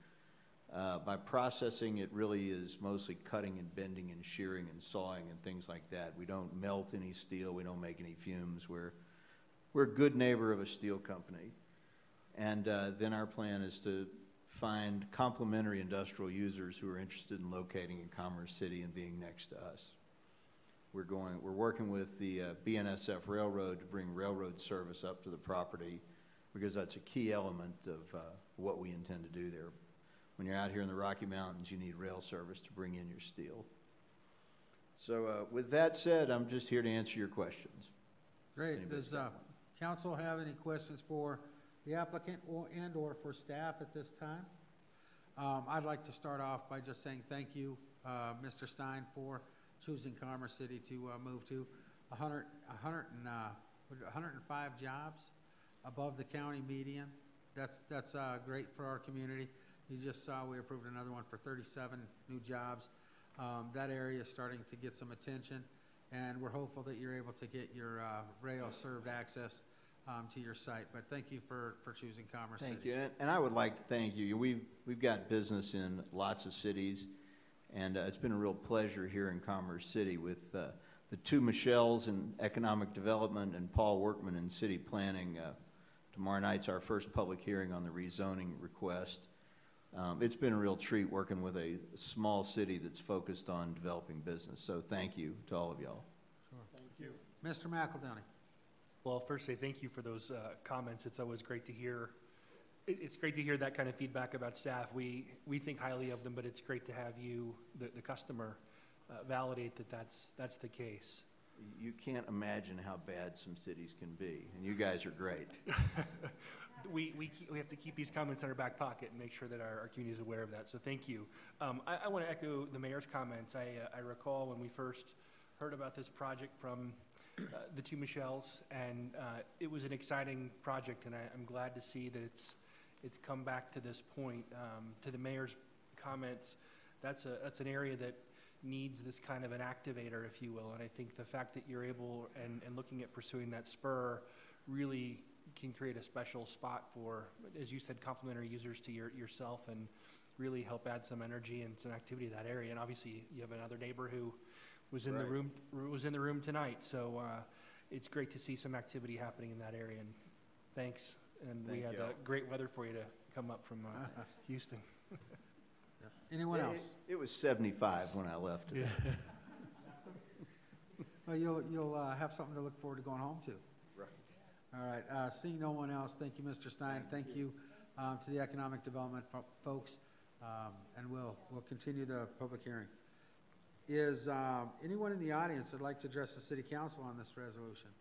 By processing, it really is mostly cutting and bending and shearing and sawing and things like that. We don't melt any steel. We don't make any fumes. We're we're a good neighbor of a steel company. And then our plan is to find complementary industrial users who are interested in locating in Commerce City and being next to us. We're working with the BNSF Railroad to bring railroad service up to the property, because that's a key element of what we intend to do there. When you're out here in the Rocky Mountains, you need rail service to bring in your steel. So with that said, I'm just here to answer your questions. Great. Does council have any questions for the applicant or for staff at this time? I'd like to start off by just saying thank you, Mr. Stein, for choosing Commerce City to move to. 105 jobs above the county median. That's great for our community. You just saw we approved another one for 37 new jobs. That area is starting to get some attention, and we're hopeful that you're able to get your rail-served access to your site. But thank you for choosing Commerce City. Thank you, and I would like to thank you. We've got business in lots of cities, and it's been a real pleasure here in Commerce City with the two Michelles in economic development and Paul Workman in city planning. Tomorrow night's our first public hearing on the rezoning request. It's been a real treat working with a small city that's focused on developing business. So thank you to all of y'all. Sure. Thank you. Mr. McEldowney. Well, first say thank you for those comments. It's always great to hear. It's great to hear that kind of feedback about staff. We think highly of them, but it's great to have you, the customer, validate that that's the case. You can't imagine how bad some cities can be, and you guys are great. We have to keep these comments in our back pocket and make sure that our community is aware of that. So thank you. I want to echo the mayor's comments. I recall when we first heard about this project from the two Michelles, and it was an exciting project, and I'm glad to see that it's come back to this point. To the mayor's comments, that's an area that needs this kind of an activator, if you will, and I think the fact that you're able and looking at pursuing that spur really can create a special spot for, as you said, complementary users to yourself, and really help add some energy and some activity to that area. And obviously, you have another neighbor who was in the room tonight. So it's great to see some activity happening in that area. And thanks. And we had great weather for you to come up from Houston. Anyone else? It was 75 when I left today. Well, you'll have something to look forward to going home to. Right. All right. Seeing no one else, thank you, Mr. Stein. Thank you to the economic development folks, and we'll continue the public hearing. Is anyone in the audience that'd like to address the City Council on this resolution?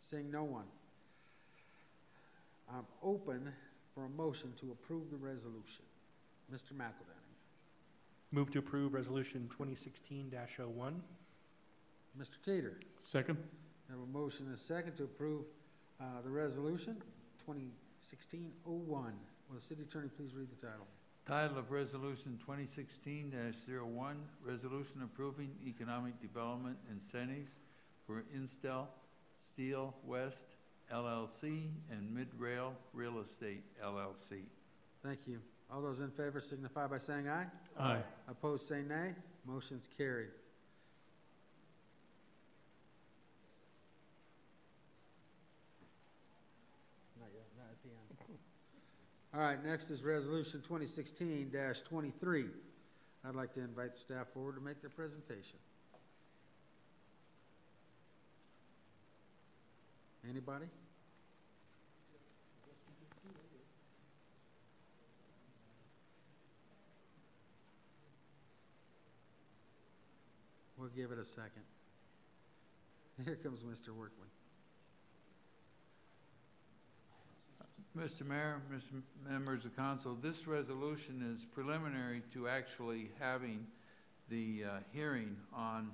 Seeing no one, I'm open for a motion to approve the resolution. Mr. McEldowney. Move to approve Resolution 2016-01. Mr. Teeter. Second. We have a motion and a second to approve the resolution 2016-01. Will the city attorney please read the title? Title of Resolution 2016-01, Resolution approving economic development incentives for Instel Steel West LLC and Mid-Rail Real Estate LLC. Thank you. All those in favor signify by saying aye. Aye. Opposed, say nay. Motion's carried. Not yet, not at the end. All right, next is Resolution 2016-23. I'd like to invite the staff forward to make their presentation. Anybody? We'll give it a second. Here comes Mr. Workman. Mr. Mayor, Mr. Members of Council, this resolution is preliminary to actually having the hearing on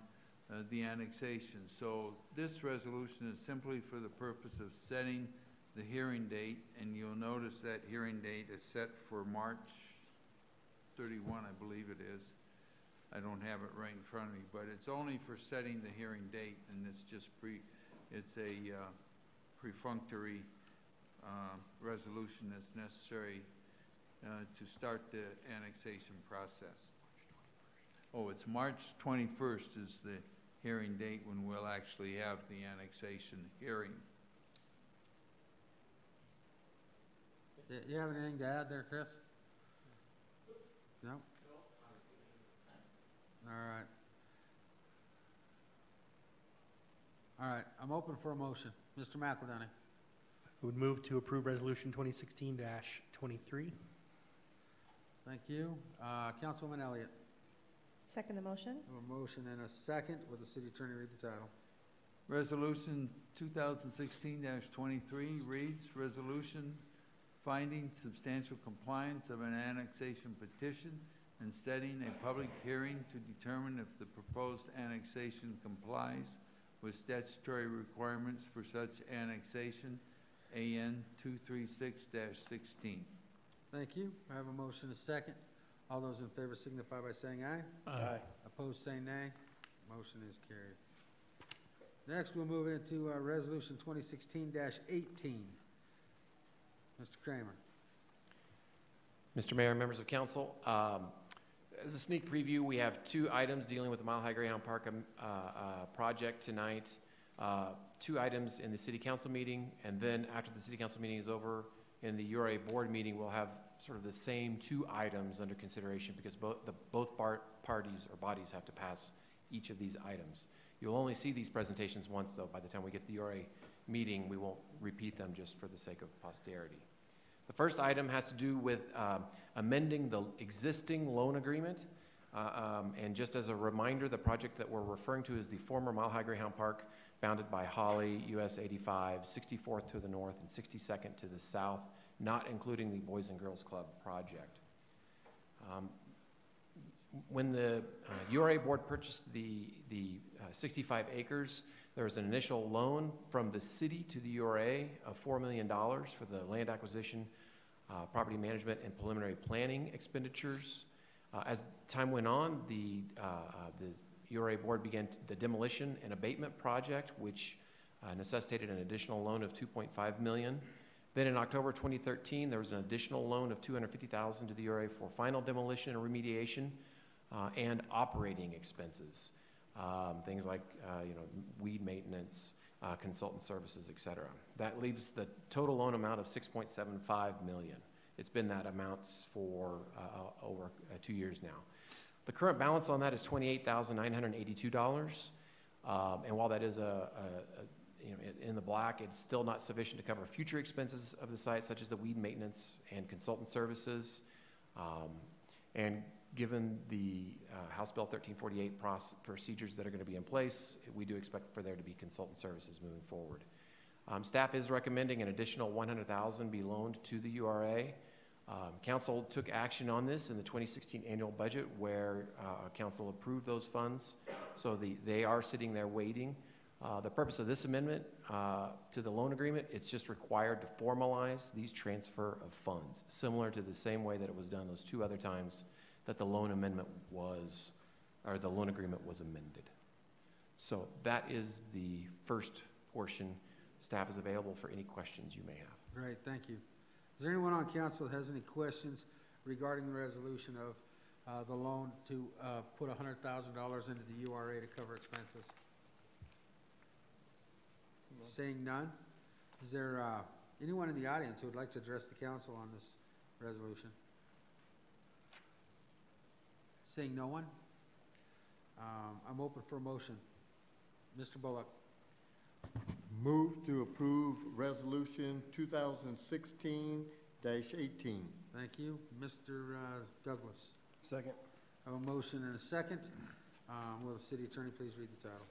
the annexation. So this resolution is simply for the purpose of setting the hearing date, and you'll notice that hearing date is set for March 31, I believe it is. I don't have it right in front of me, but it's only for setting the hearing date, and it's just it's a perfunctory resolution that's necessary to start the annexation process. Oh, it's March 21st is the hearing date when we'll actually have the annexation hearing. You have anything to add there, Chris? No? All right, I'm open for a motion. Mr. McEldowney. I would move to approve Resolution 2016-23. Thank you. Councilwoman Elliott. Second the motion. A motion and a second. Will the city attorney read the title? Resolution 2016-23 reads, Resolution finding substantial compliance of an annexation petition and setting a public hearing to determine if the proposed annexation complies with statutory requirements for such annexation, AN 236-16. Thank you. I have a motion and a second. All those in favor signify by saying aye. Aye. Opposed, say nay. Motion is carried. Next, we'll move into Resolution 2016-18. Mr. Kramer. Mr. Mayor, members of council, as a sneak preview, we have two items dealing with the Mile High Greyhound Park project tonight. Two items in the city council meeting, and then after the city council meeting is over, in the URA board meeting, we'll have sort of the same two items under consideration because both parties or bodies have to pass each of these items. You'll only see these presentations once, though. By the time we get to the URA meeting, we won't repeat them just for the sake of posterity. The first item has to do with amending the existing loan agreement. And just as a reminder, the project that we're referring to is the former Mile High Greyhound Park, bounded by Holly, US 85, 64th to the north and 62nd to the south, not including the Boys and Girls Club project. When the URA board purchased the 65 acres, there was an initial loan from the city to the URA of $4 million for the land acquisition, property management, and preliminary planning expenditures. As time went on, the URA board began the demolition and abatement project, which necessitated an additional loan of $2.5 million. Then in October 2013, there was an additional loan of $250,000 to the URA for final demolition and remediation and operating expenses, things like weed maintenance, consultant services, et cetera. That leaves the total loan amount of $6.75 million. It's been that amount for over 2 years now. The current balance on that is $28,982, and while that is in the black, it's still not sufficient to cover future expenses of the site, such as the weed maintenance and consultant services. And given the House Bill 1348 procedures that are going to be in place, we do expect for there to be consultant services moving forward. Staff is recommending an additional $100,000 be loaned to the URA. Council took action on this in the 2016 annual budget, where Council approved those funds, so they are sitting there waiting. The purpose of this amendment to the loan agreement, it's just required to formalize these transfer of funds, similar to the same way that it was done those two other times that the loan amendment was, or the loan agreement was amended. So that is the first portion. Staff is available for any questions you may have. Great, thank you. Is there anyone on council that has any questions regarding the resolution of the loan to put $100,000 into the URA to cover expenses? No. Seeing none, is there anyone in the audience who would like to address the council on this resolution? Seeing no one, I'm open for a motion. Mr. Bullock. Move to approve Resolution 2016-18. Thank you. Mr. Douglas. Second. I have a motion and a second. Will the city attorney please read the title?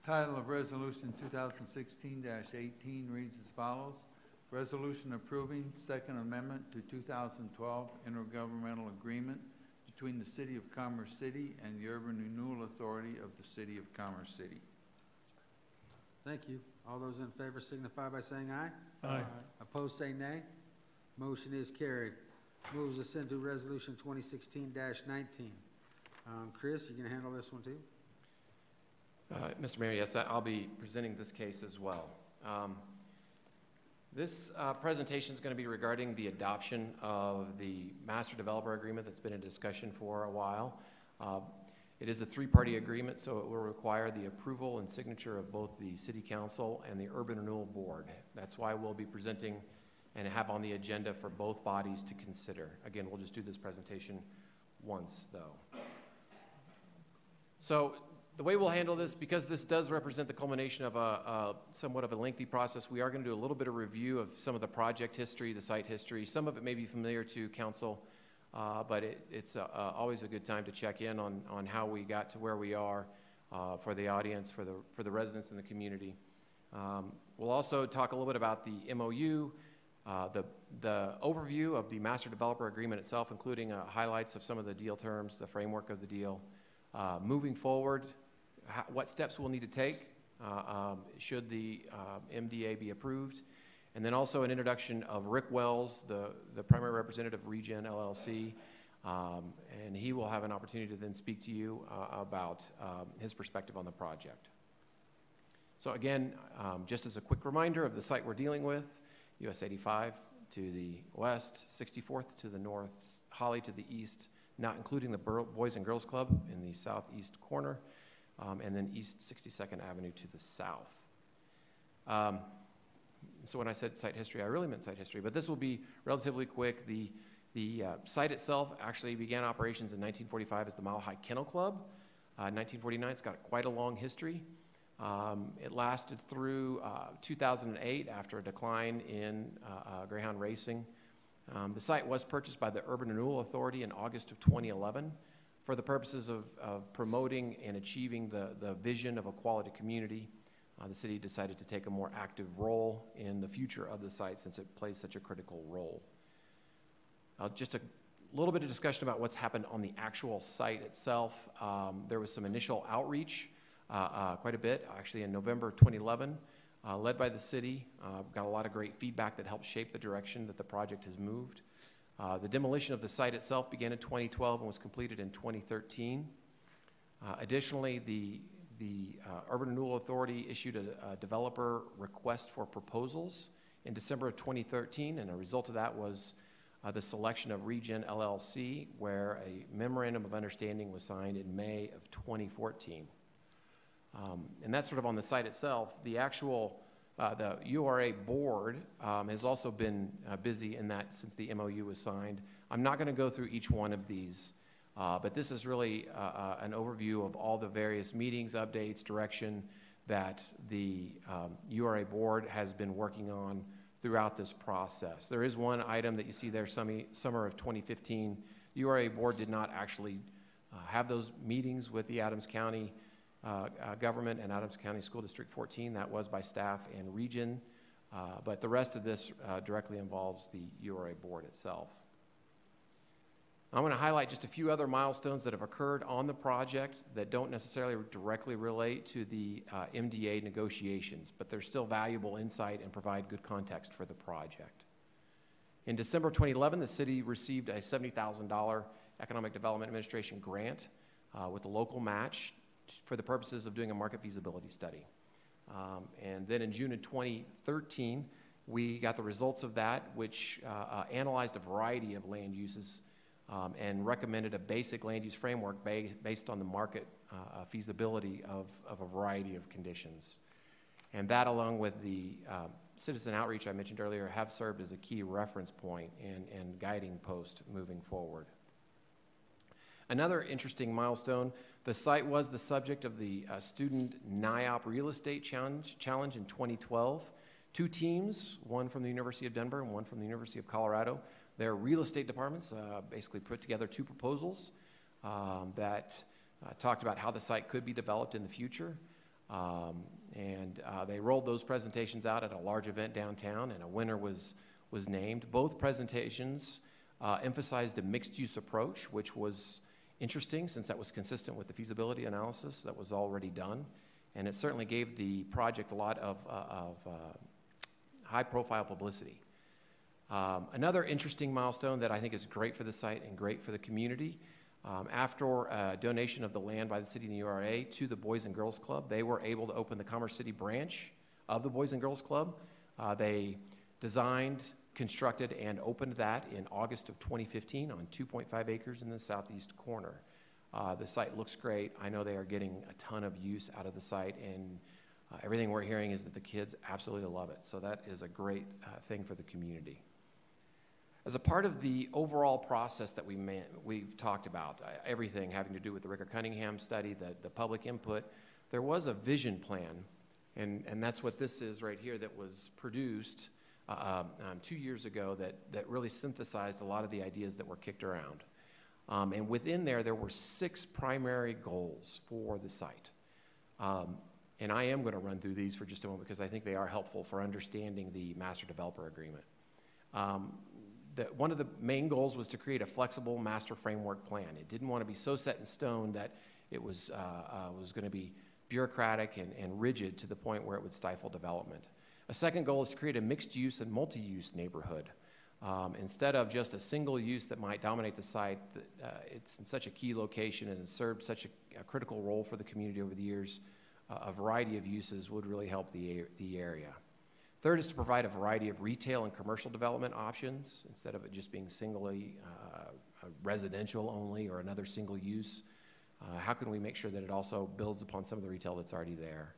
Title of Resolution 2016-18 reads as follows. Resolution approving Second Amendment to 2012 Intergovernmental Agreement between the City of Commerce City and the Urban Renewal Authority of the City of Commerce City. Thank you. All those in favor signify by saying aye. Aye. Opposed, say nay. Motion is carried. Moves us into Resolution 2016-19. Chris, you going to handle this one too? Mr. Mayor, yes, I'll be presenting this case as well. This presentation is going to be regarding the adoption of the Master Developer Agreement that's been in discussion for a while. It is a three-party agreement, so it will require the approval and signature of both the City Council and the Urban Renewal Board. That's why we'll be presenting and have on the agenda for both bodies to consider. Again, we'll just do this presentation once, though. So the way we'll handle this, because this does represent the culmination of a somewhat of a lengthy process, we are going to do a little bit of review of some of the project history, the site history. Some of it may be familiar to council, but it's always a good time to check in on how we got to where we are for the audience, for the residents in the community. We'll also talk a little bit about the MOU, the overview of the master developer agreement itself, including highlights of some of the deal terms, the framework of the deal. Moving forward, what steps we'll need to take should the MDA be approved. And then also an introduction of Rick Wells, the primary representative of Regen LLC, and he will have an opportunity to then speak to you about his perspective on the project. So again, just as a quick reminder of the site we're dealing with, US 85 to the west, 64th to the north, Holly to the east, not including the Boys and Girls Club in the southeast corner, and then East 62nd Avenue to the south. So when I said site history, I really meant site history, but this will be relatively quick. The site itself actually began operations in 1945 as the Mile High Kennel Club. 1949, it's got quite a long history. It lasted through 2008 after a decline in greyhound racing. The site was purchased by the Urban Renewal Authority in August of 2011 for the purposes of promoting and achieving the vision of a quality community. The city decided to take a more active role in the future of the site since it plays such a critical role. Just a little bit of discussion about what's happened on the actual site itself. There was some initial outreach, quite a bit, actually in November 2011, led by the city. Got a lot of great feedback that helped shape the direction that the project has moved. The demolition of the site itself began in 2012 and was completed in 2013. Additionally, the Urban Renewal Authority issued a developer request for proposals in December of 2013, and a result of that was the selection of Regen LLC, where a memorandum of understanding was signed in May of 2014. And that's sort of on the site itself. The actual, the URA board has also been busy in that since the MOU was signed. I'm not going to go through each one of these, but this is really an overview of all the various meetings, updates, direction that the URA board has been working on throughout this process. There is one item that you see there, summer of 2015. The URA board did not actually have those meetings with the Adams County government and Adams County School District 14. That was by staff and Regen, but the rest of this directly involves the URA board itself. I'm going to highlight just a few other milestones that have occurred on the project that don't necessarily directly relate to the MDA negotiations, but they're still valuable insight and provide good context for the project. In December 2011, the city received a $70,000 Economic Development Administration grant with a local match for the purposes of doing a market feasibility study. And then in June of 2013, we got the results of that, which analyzed a variety of land uses and recommended a basic land use framework based on the market feasibility of a variety of conditions. And that, along with the citizen outreach I mentioned earlier, have served as a key reference point and guiding post moving forward. Another interesting milestone, the site was the subject of the Student NIOP Real Estate Challenge in 2012. Two teams, one from the University of Denver and one from the University of Colorado. Their real estate departments basically put together two proposals that talked about how the site could be developed in the future. And they rolled those presentations out at a large event downtown, and a winner was named. Both presentations emphasized a mixed-use approach, which was interesting since that was consistent with the feasibility analysis that was already done. And it certainly gave the project a lot of high-profile publicity. Another interesting milestone that I think is great for the site and great for the community, after a donation of the land by the city and the URA to the Boys and Girls Club, they were able to open the Commerce City branch of the Boys and Girls Club. They designed, constructed, and opened that in August of 2015 on 2.5 acres in the southeast corner. The site looks great. I know they are getting a ton of use out of the site, and everything we're hearing is that the kids absolutely love it. So that is a great thing for the community. As a part of the overall process that we've talked about, everything having to do with the Ricker Cunningham study, the public input, there was a vision plan, and that's what this is right here that was produced 2 years ago that really synthesized a lot of the ideas that were kicked around. And within there were 6 primary goals for the site. And I am going to run through these for just a moment because I think they are helpful for understanding the master developer agreement. One of the main goals was to create a flexible master framework plan. It didn't want to be so set in stone that it was going to be bureaucratic and rigid to the point where it would stifle development. A second goal is to create a mixed-use and multi-use neighborhood. Instead of just a single use that might dominate the site, it's in such a key location and has served such a critical role for the community over the years, a variety of uses would really help the area. Third is to provide a variety of retail and commercial development options instead of it just being singly residential only or another single use. How can we make sure that it also builds upon some of the retail that's already there?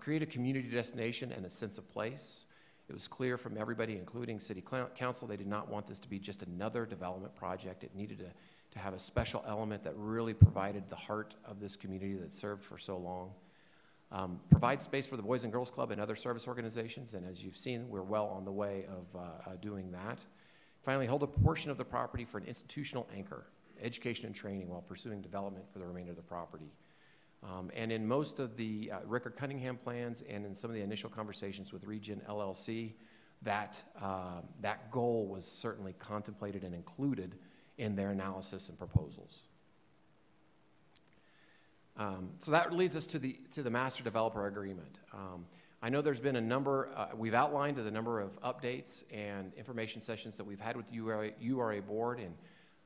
Create a community destination and a sense of place. It was clear from everybody, including City Council, they did not want this to be just another development project. It needed to have a special element that really provided the heart of this community that served for so long. Provide space for the Boys and Girls Club and other service organizations, and as you've seen, we're well on the way of doing that. Finally, hold a portion of the property for an institutional anchor, education and training while pursuing development for the remainder of the property. And in most of the Ricker Cunningham plans and in some of the initial conversations with Regen LLC, that goal was certainly contemplated and included in their analysis and proposals. So that leads us to the master developer agreement. I know there's been a number, we've outlined the number of updates and information sessions that we've had with the URA board, and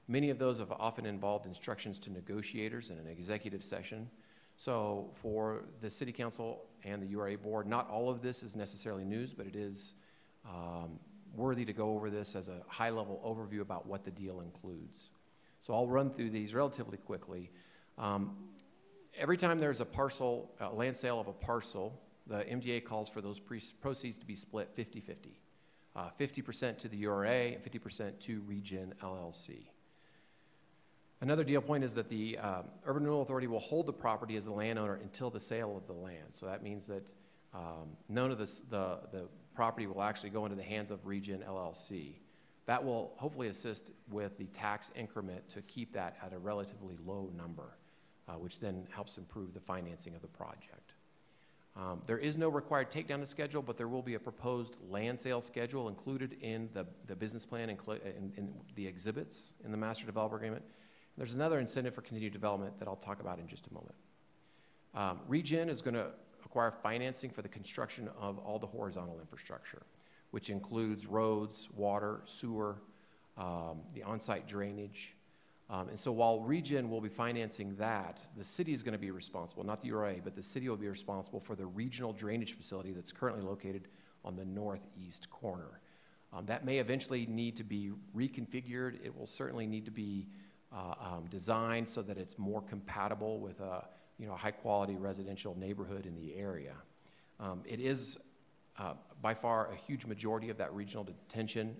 many of those have often involved instructions to negotiators in an executive session. So for the City Council and the URA board, not all of this is necessarily news, but it is worthy to go over this as a high-level overview about what the deal includes. So I'll run through these relatively quickly. Every time there's a land sale of a parcel, the MDA calls for those proceeds to be split 50-50. 50% to the URA and 50% to Regen LLC. Another deal point is that the Urban Renewal Authority will hold the property as the landowner until the sale of the land. So that means that none of the property will actually go into the hands of Regen LLC. That will hopefully assist with the tax increment to keep that at a relatively low number, which then helps improve the financing of the project. There is no required takedown schedule, but there will be a proposed land sale schedule included in the business plan in the exhibits in the Master Developer Agreement. There's another incentive for continued development that I'll talk about in just a moment. Regen is going to acquire financing for the construction of all the horizontal infrastructure, which includes roads, water, sewer, the on-site drainage. And so while Regen will be financing that, the city is going to be responsible, not the URA, but the city will be responsible for the regional drainage facility that's currently located on the northeast corner. That may eventually need to be reconfigured. It will certainly need to be designed so that it's more compatible with a high-quality residential neighborhood in the area. It is by far a huge majority of that regional detention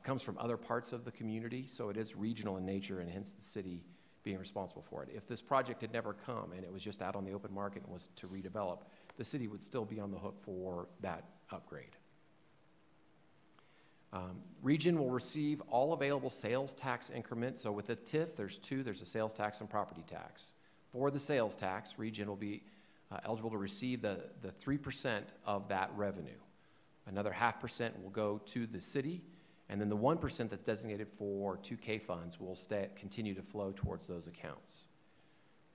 comes from other parts of the community, so it is regional in nature, and hence the city being responsible for it. If this project had never come and it was just out on the open market and was to redevelop, the city would still be on the hook for that upgrade. Regen will receive all available sales tax increments. So with the TIF, there's two. There's a sales tax and property tax. For the sales tax, Regen will be eligible to receive the 3% of that revenue. Another 0.5% will go to the city, and then the 1% that's designated for 2K funds will continue to flow towards those accounts.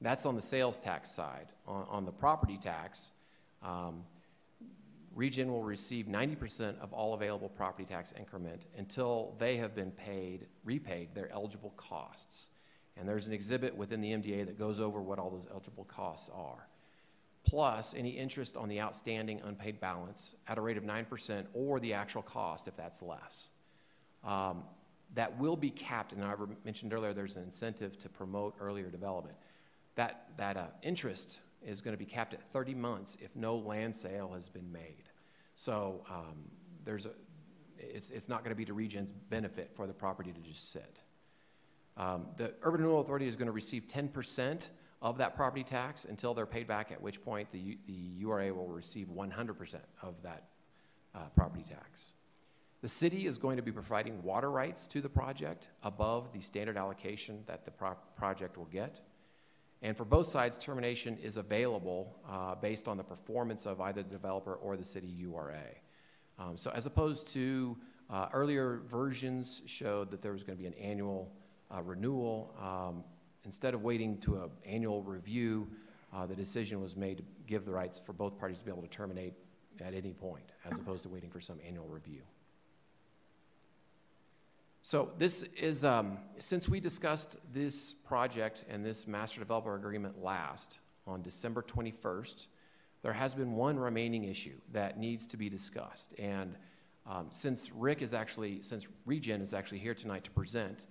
That's on the sales tax side. On the property tax, Regen will receive 90% of all available property tax increment until they have been repaid their eligible costs. And there's an exhibit within the MDA that goes over what all those eligible costs are, plus any interest on the outstanding unpaid balance at a rate of 9% or the actual cost if that's less. That will be capped, and I mentioned earlier there's an incentive to promote earlier development. That interest is going to be capped at 30 months if no land sale has been made. So it's not going to be to Regen's benefit for the property to just sit. The Urban Renewal Authority is going to receive 10% of that property tax until they're paid back, at which point the URA will receive 100% of that property tax. The city is going to be providing water rights to the project above the standard allocation that the project will get. And for both sides, termination is available based on the performance of either the developer or the city URA. So as opposed to earlier versions showed that there was going to be an annual renewal, instead of waiting to an annual review, the decision was made to give the rights for both parties to be able to terminate at any point, as opposed to waiting for some annual review. So this is, since we discussed this project and this master developer agreement last on December 21st, there has been one remaining issue that needs to be discussed. And since Regen is actually here tonight to present,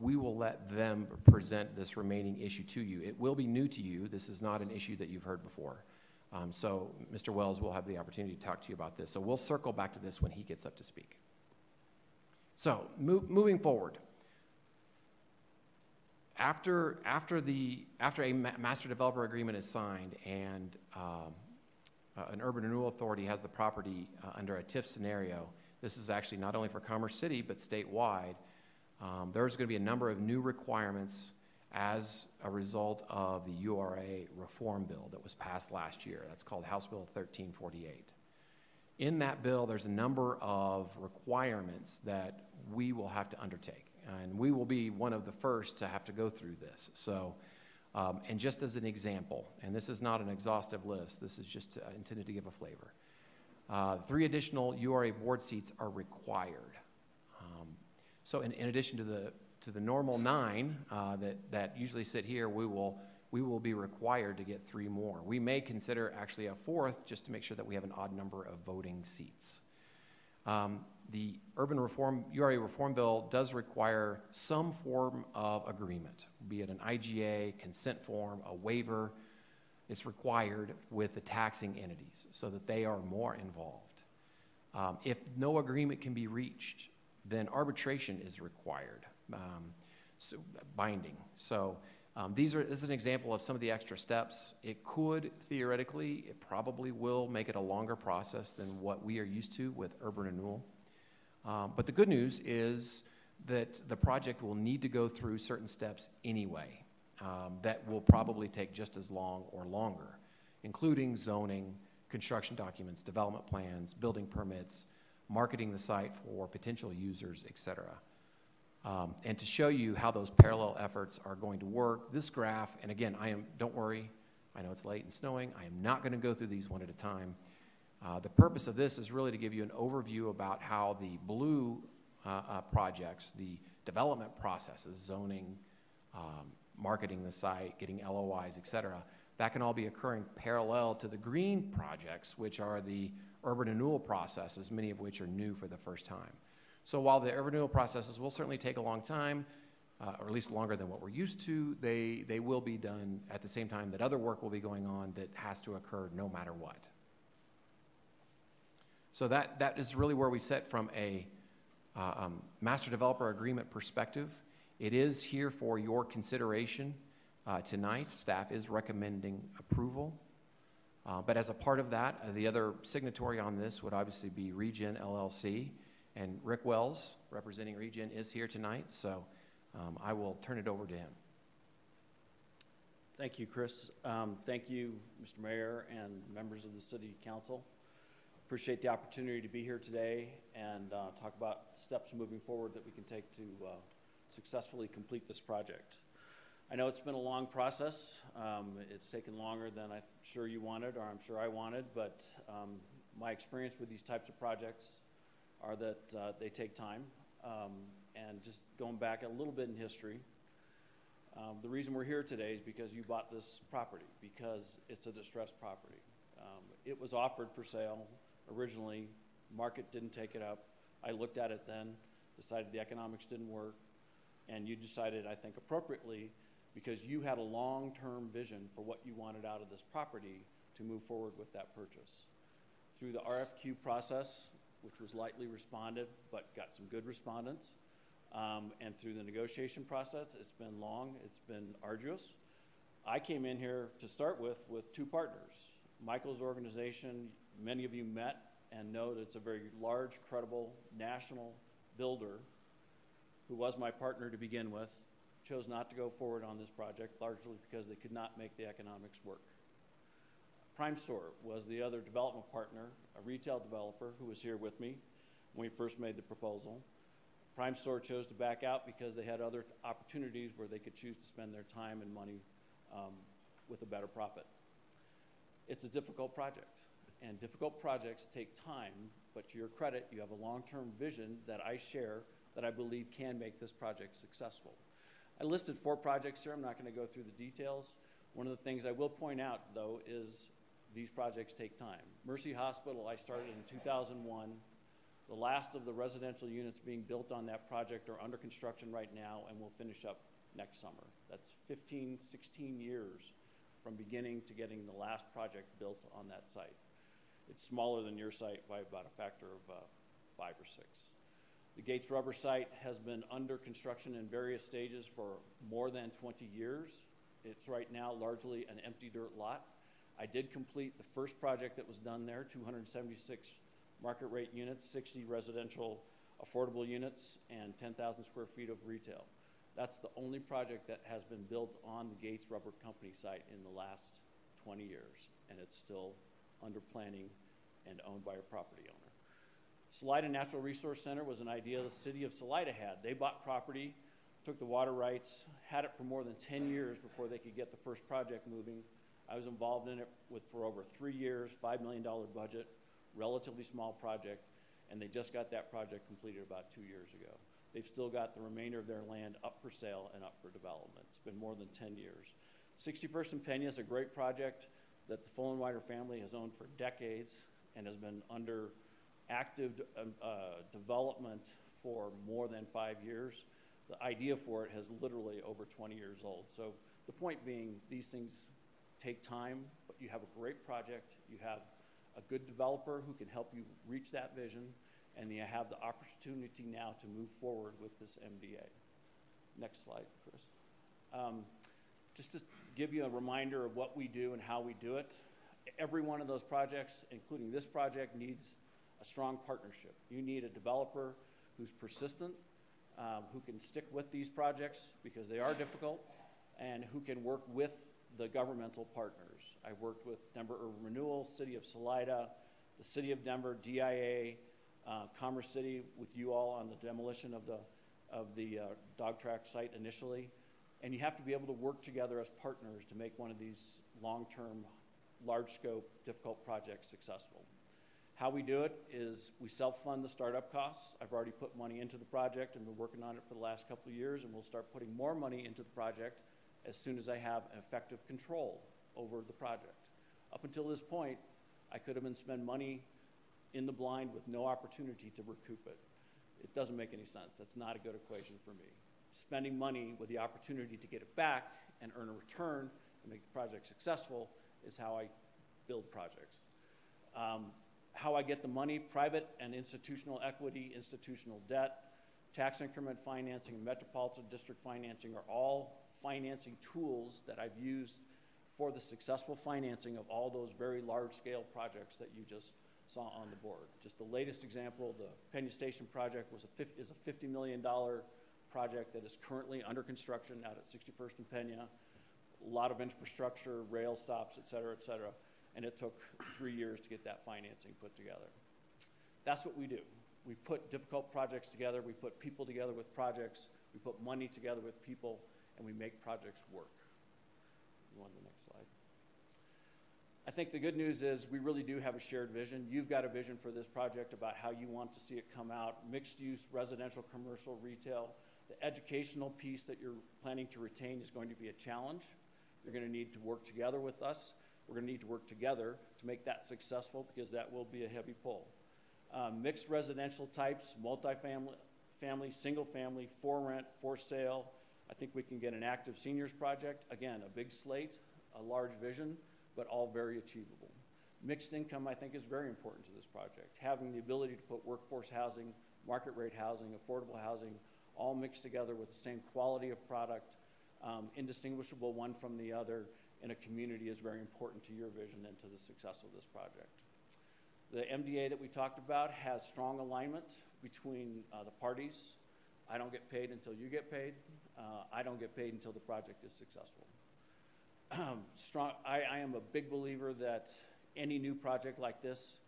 we will let them present this remaining issue to you. It will be new to you. This is not an issue that you've heard before. So Mr. Wells will have the opportunity to talk to you about this. So we'll circle back to this when he gets up to speak. So moving forward, after a master developer agreement is signed and an urban renewal authority has the property under a TIF scenario, this is actually not only for Commerce City but statewide. There's going to be a number of new requirements as a result of the URA reform bill that was passed last year. That's called House Bill 1348. In that bill, there's a number of requirements that we will have to undertake, and we will be one of the first to have to go through this. So, and just as an example, and this is not an exhaustive list, this is just intended to give a flavor. 3 additional URA board seats are required. So in addition to the normal 9 that usually sit here, we will be required to get 3 more. We may consider actually a 4th just to make sure that we have an odd number of voting seats. The URA reform bill does require some form of agreement, be it an IGA, consent form, a waiver. It's required with the taxing entities so that they are more involved. If no agreement can be reached, then arbitration is required, binding. So this is an example of some of the extra steps. It could, theoretically, it probably will make it a longer process than what we are used to with urban renewal. But the good news is that the project will need to go through certain steps anyway that will probably take just as long or longer, including zoning, construction documents, development plans, building permits, marketing the site for potential users, et cetera. And to show you how those parallel efforts are going to work, this graph, and again, don't worry, I know it's late and snowing, I am not going to go through these one at a time. The purpose of this is really to give you an overview about how the blue projects, the development processes, zoning, marketing the site, getting LOIs, et cetera, that can all be occurring parallel to the green projects, which are the urban renewal processes, many of which are new for the first time. So while the urban renewal processes will certainly take a long time, or at least longer than what we're used to, they will be done at the same time that other work will be going on that has to occur no matter what. So that is really where we sit from a master developer agreement perspective. It is here for your consideration tonight. Staff is recommending approval. But as a part of that, the other signatory on this would obviously be Regen LLC. And Rick Wells, representing Regen, is here tonight. So I will turn it over to him. Thank you, Chris. Thank you, Mr. Mayor and members of the City Council. Appreciate the opportunity to be here today and talk about steps moving forward that we can take to successfully complete this project. I know it's been a long process. It's taken longer than I'm sure you wanted, or I'm sure I wanted, but my experience with these types of projects are that they take time. And just going back a little bit in history, the reason we're here today is because you bought this property, because it's a distressed property. It was offered for sale originally. Market didn't take it up. I looked at it then, decided the economics didn't work, and you decided, I think appropriately, because you had a long-term vision for what you wanted out of this property to move forward with that purchase. Through the RFQ process, which was lightly responded, but got some good respondents, and through the negotiation process, it's been long, it's been arduous. I came in here to start with two partners. Michael's organization, many of you met and know that it's a very large, credible, national builder who was my partner to begin with, chose not to go forward on this project, largely because they could not make the economics work. Prime Store was the other development partner, a retail developer who was here with me when we first made the proposal. Prime Store chose to back out because they had other opportunities where they could choose to spend their time and money with a better profit. It's a difficult project, and difficult projects take time, but to your credit, you have a long-term vision that I share that I believe can make this project successful. I listed 4 projects here. I'm not going to go through the details. One of the things I will point out, though, is these projects take time. Mercy Hospital, I started in 2001. The last of the residential units being built on that project are under construction right now and will finish up next summer. That's 15, 16 years from beginning to getting the last project built on that site. It's smaller than your site by about a factor of 5 or 6. The Gates Rubber site has been under construction in various stages for more than 20 years. It's right now largely an empty dirt lot. I did complete the first project that was done there, 276 market rate units, 60 residential affordable units, and 10,000 square feet of retail. That's the only project that has been built on the Gates Rubber Company site in the last 20 years, and it's still under planning and owned by a property owner. Salida Natural Resource Center was an idea the city of Salida had. They bought property, took the water rights, had it for more than 10 years before they could get the first project moving. I was involved in it for over 3 years, $5 million budget, relatively small project, and they just got that project completed about 2 years ago. They've still got the remainder of their land up for sale and up for development. It's been more than 10 years. 61st and Pena is a great project that the Fullenwider family has owned for decades and has been under active development for more than 5 years. The idea for it has literally over 20 years old. So the point being, these things take time, but you have a great project, you have a good developer who can help you reach that vision, and you have the opportunity now to move forward with this MDA. Next slide, Chris. Just to give you a reminder of what we do and how we do it, every one of those projects, including this project, needs a strong partnership. You need a developer who's persistent, who can stick with these projects because they are difficult, and who can work with the governmental partners. I've worked with Denver Urban Renewal, City of Salida, the City of Denver, DIA, Commerce City, with you all on the demolition of the dog track site initially. And you have to be able to work together as partners to make one of these long-term, large-scope, difficult projects successful. How we do it is we self-fund the startup costs. I've already put money into the project and been working on it for the last couple of years, and we'll start putting more money into the project as soon as I have effective control over the project. Up until this point, I could have been spending money in the blind with no opportunity to recoup it. It doesn't make any sense. That's not a good equation for me. Spending money with the opportunity to get it back and earn a return and make the project successful is how I build projects. How I get the money: private and institutional equity, institutional debt, tax increment financing, and metropolitan district financing are all financing tools that I've used for the successful financing of all those very large-scale projects that you just saw on the board. Just the latest example, the Pena Station project is a $50 million project that is currently under construction out at 61st and Pena. A lot of infrastructure, rail stops, et cetera, and it took 3 years to get that financing put together. That's what we do. We put difficult projects together, we put people together with projects, we put money together with people, and we make projects work. You want the next slide? I think the good news is we really do have a shared vision. You've got a vision for this project about how you want to see it come out: mixed use, residential, commercial, retail. The educational piece that you're planning to retain is going to be a challenge. You're going to need to work together with us. We're going to need to work together to make that successful, because that will be a heavy pull. Mixed residential types, multifamily, family, single family, for rent, for sale. I think we can get an active seniors project. Again, a big slate, a large vision, but all very achievable. Mixed income, I think, is very important to this project. Having the ability to put workforce housing, market rate housing, affordable housing, all mixed together with the same quality of product, indistinguishable one from the other in a community is very important to your vision and to the success of this project. The MDA that we talked about has strong alignment between the parties. I don't get paid until you get paid. I don't get paid until the project is successful. I am a big believer that any new project like this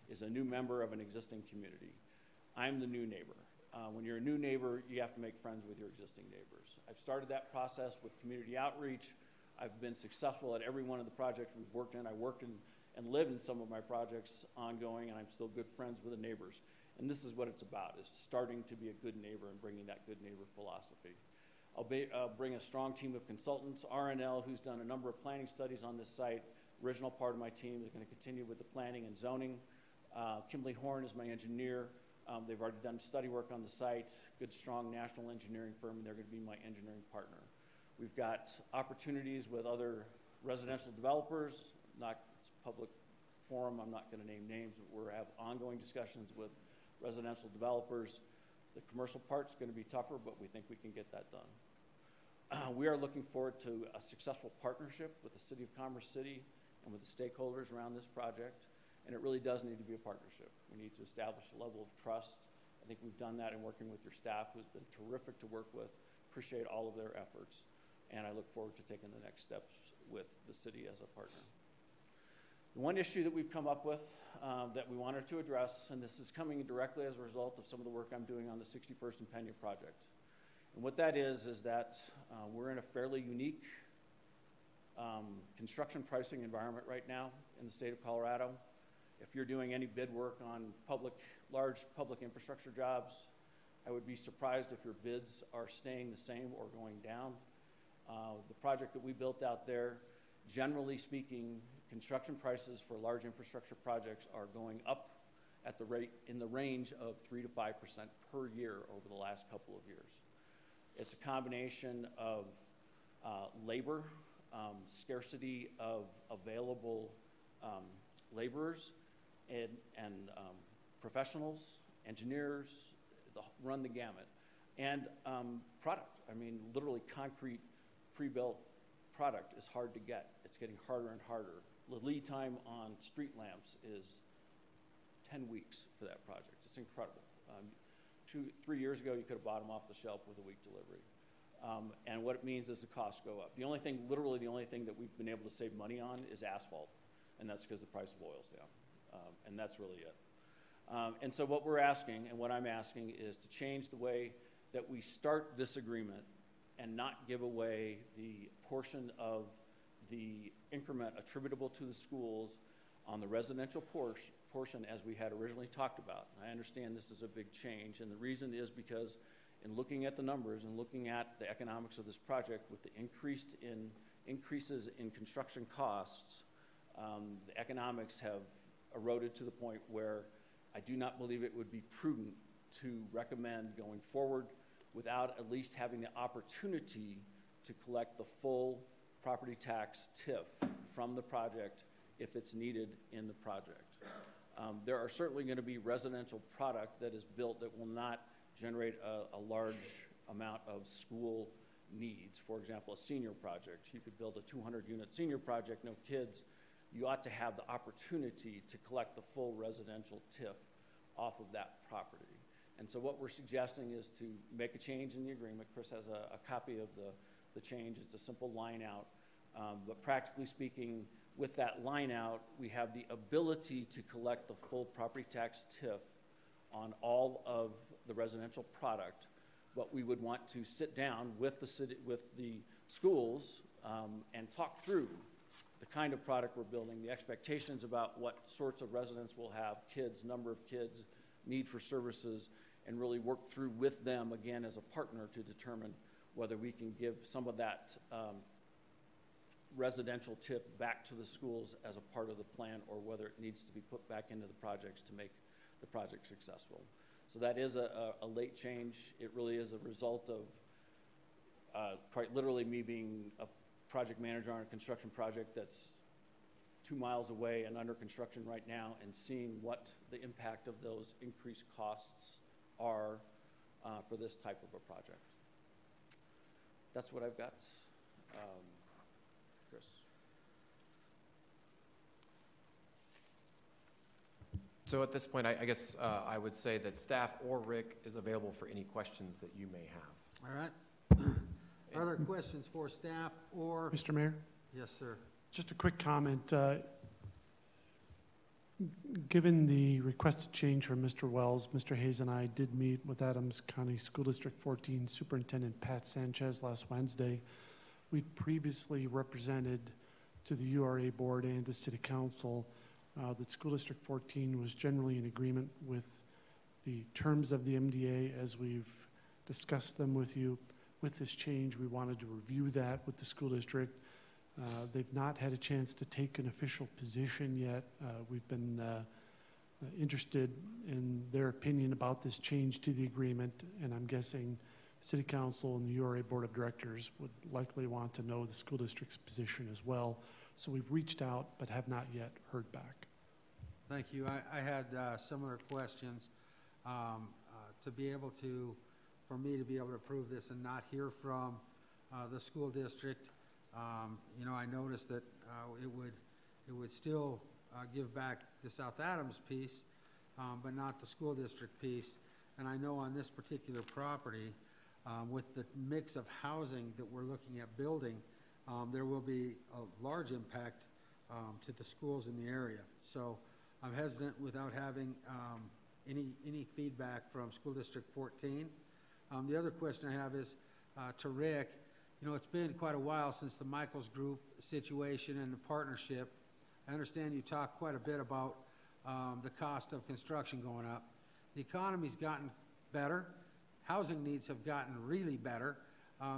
is a new member of an existing community. I'm the new neighbor. When you're a new neighbor, you have to make friends with your existing neighbors. I've started that process with community outreach. I've been successful at every one of the projects we've worked in. I worked in and lived in some of my projects ongoing, and I'm still good friends with the neighbors. And this is what it's about, is starting to be a good neighbor and bringing that good neighbor philosophy. I'll bring a strong team of consultants. RNL, who's done a number of planning studies on this site, original part of my team, is going to continue with the planning and zoning. Kimberly Horn is my engineer. They've already done study work on the site, good, strong national engineering firm, and they're going to be my engineering partner. We've got opportunities with other residential developers, not public forum, I'm not going to name names, but we have ongoing discussions with residential developers. The commercial part's going to be tougher, but we think we can get that done. We are looking forward to a successful partnership with the City of Commerce City and with the stakeholders around this project. And it really does need to be a partnership. We need to establish a level of trust. I think we've done that in working with your staff, who's been terrific to work with. Appreciate all of their efforts. And I look forward to taking the next steps with the city as a partner. The one issue that we've come up with that we wanted to address, and this is coming directly as a result of some of the work I'm doing on the 61st and Pena project. And what that is that we're in a fairly unique construction pricing environment right now in the state of Colorado. If you're doing any bid work on large public infrastructure jobs, I would be surprised if your bids are staying the same or going down. The project that we built out there, generally speaking, construction prices for large infrastructure projects are going up at the rate in the range of 3 to 5% per year over the last couple of years. It's a combination of labor, scarcity of available laborers, and professionals, engineers, run the gamut. And product, I mean, literally concrete pre-built product is hard to get. It's getting harder and harder. The lead time on street lamps is 10 weeks for that project. It's incredible. 3 years ago, you could have bought them off the shelf with a week delivery. And what it means is the costs go up. Literally the only thing that we've been able to save money on is asphalt, and that's because the price of oil's down. And that's really it. And so what we're asking, and what I'm asking, is to change the way that we start this agreement and not give away the portion of the increment attributable to the schools on the residential portion as we had originally talked about. I understand this is a big change, and the reason is because in looking at the numbers and looking at the economics of this project with the increases in construction costs, the economics have eroded to the point where I do not believe it would be prudent to recommend going forward without at least having the opportunity to collect the full property tax TIF from the project if it's needed in the project. There are certainly going to be residential product that is built that will not generate a large amount of school needs. For example, a senior project. You could build a 200-unit senior project, no kids. You ought to have the opportunity to collect the full residential TIF off of that property. And so what we're suggesting is to make a change in the agreement. Chris has a copy of the change. It's a simple line out. But practically speaking, with that line out, we have the ability to collect the full property tax TIF on all of the residential product. But we would want to sit down with the city, with the schools, and talk through the kind of product we're building, the expectations about what sorts of residents we'll have, kids, number of kids, need for services, and really work through with them, again, as a partner to determine whether we can give some of that residential TIF back to the schools as a part of the plan or whether it needs to be put back into the projects to make the project successful. So that is a late change. It really is a result of quite literally me being a project manager on a construction project that's 2 miles away and under construction right now, and seeing what the impact of those increased costs are for this type of a project. That's what I've got. Chris. So at this point, I guess I would say that staff or Rick is available for any questions that you may have. All right. Are there questions for staff or? Mr. Mayor? Yes, sir. Just a quick comment. Given the requested change from Mr. Wells, Mr. Hayes and I did meet with Adams County School District 14 Superintendent Pat Sanchez last Wednesday. We'd previously represented to the URA board and the City Council that School District 14 was generally in agreement with the terms of the MDA as we've discussed them with you. With this change, we wanted to review that with the school district. They've not had a chance to take an official position yet. We've been interested in their opinion about this change to the agreement, and I'm guessing City Council and the URA Board of Directors would likely want to know the school district's position as well. So we've reached out but have not yet heard back. Thank you. I had similar questions to be able to, for me to be able to approve this and not hear from the school district. You know, I noticed that it would still give back the South Adams piece, but not the school district piece. And I know on this particular property, with the mix of housing that we're looking at building, there will be a large impact to the schools in the area. So I'm hesitant without having any feedback from School District 14. The other question I have is to Rick. You know, it's been quite a while since the Michaels Group situation and the partnership. I understand you talked quite a bit about the cost of construction going up. The economy's gotten better. Housing needs have gotten really better.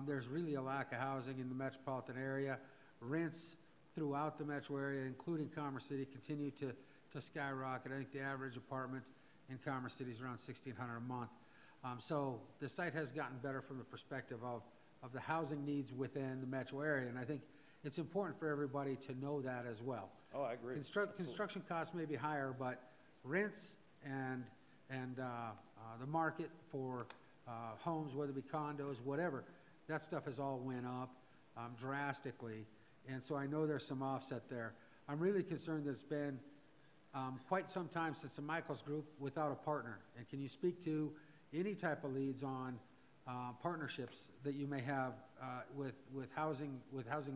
There's really a lack of housing in the metropolitan area. Rents throughout the metro area, including Commerce City, continue to skyrocket. I think the average apartment in Commerce City is around $1,600 a month. So the site has gotten better from the perspective of the housing needs within the metro area, and I think it's important for everybody to know that as well. Oh, I agree. Construction costs may be higher, but rents and the market for homes, whether it be condos, whatever, that stuff has all went up drastically, and so I know there's some offset there. I'm really concerned that it's been quite some time since the Michaels Group without a partner, and can you speak to any type of leads on partnerships that you may have with housing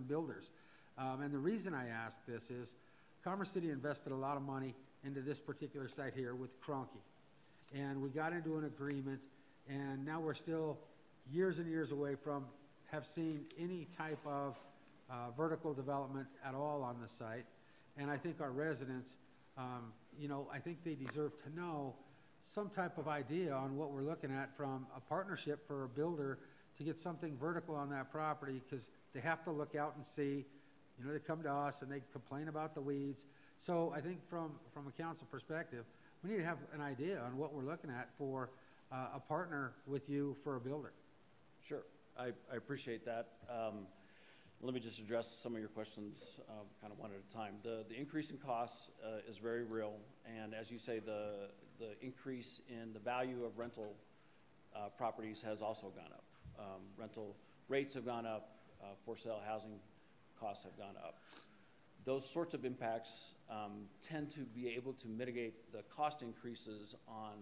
builders? And the reason I ask this is Commerce City invested a lot of money into this particular site here with Kroenke, and we got into an agreement, and now we're still years and years away from have seen any type of vertical development at all on the site. And I think our residents, you know, I think they deserve to know some type of idea on what we're looking at from a partnership for a builder to get something vertical on that property, because they have to look out and see, you know, they come to us and they complain about the weeds. So I think from a council perspective, we need to have an idea on what we're looking at for a partner with you for a builder. Sure, I appreciate that. Let me just address some of your questions kind of one at a time. The increase in costs is very real, and as you say, the increase in the value of rental properties has also gone up. Rental rates have gone up, for sale housing costs have gone up. Those sorts of impacts tend to be able to mitigate the cost increases on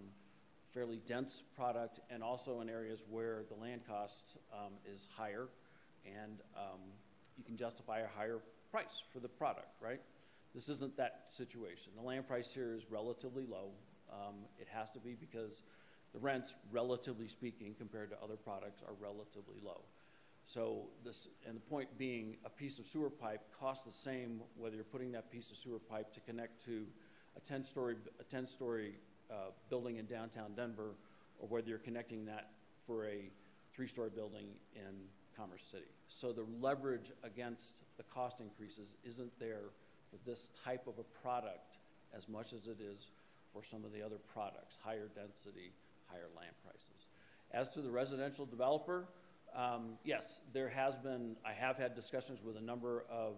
fairly dense product, and also in areas where the land cost is higher, and you can justify a higher price for the product, right? This isn't that situation. The land price here is relatively low. It has to be because the rents, relatively speaking, compared to other products, are relatively low. So this, and the point being, a piece of sewer pipe costs the same whether you're putting that piece of sewer pipe to connect to a 10-story building in downtown Denver, or whether you're connecting that for a 3-story building in Commerce City. So the leverage against the cost increases isn't there for this type of a product as much as it is for some of the other products, higher density, higher land prices. As to the residential developer, yes, I have had discussions with a number of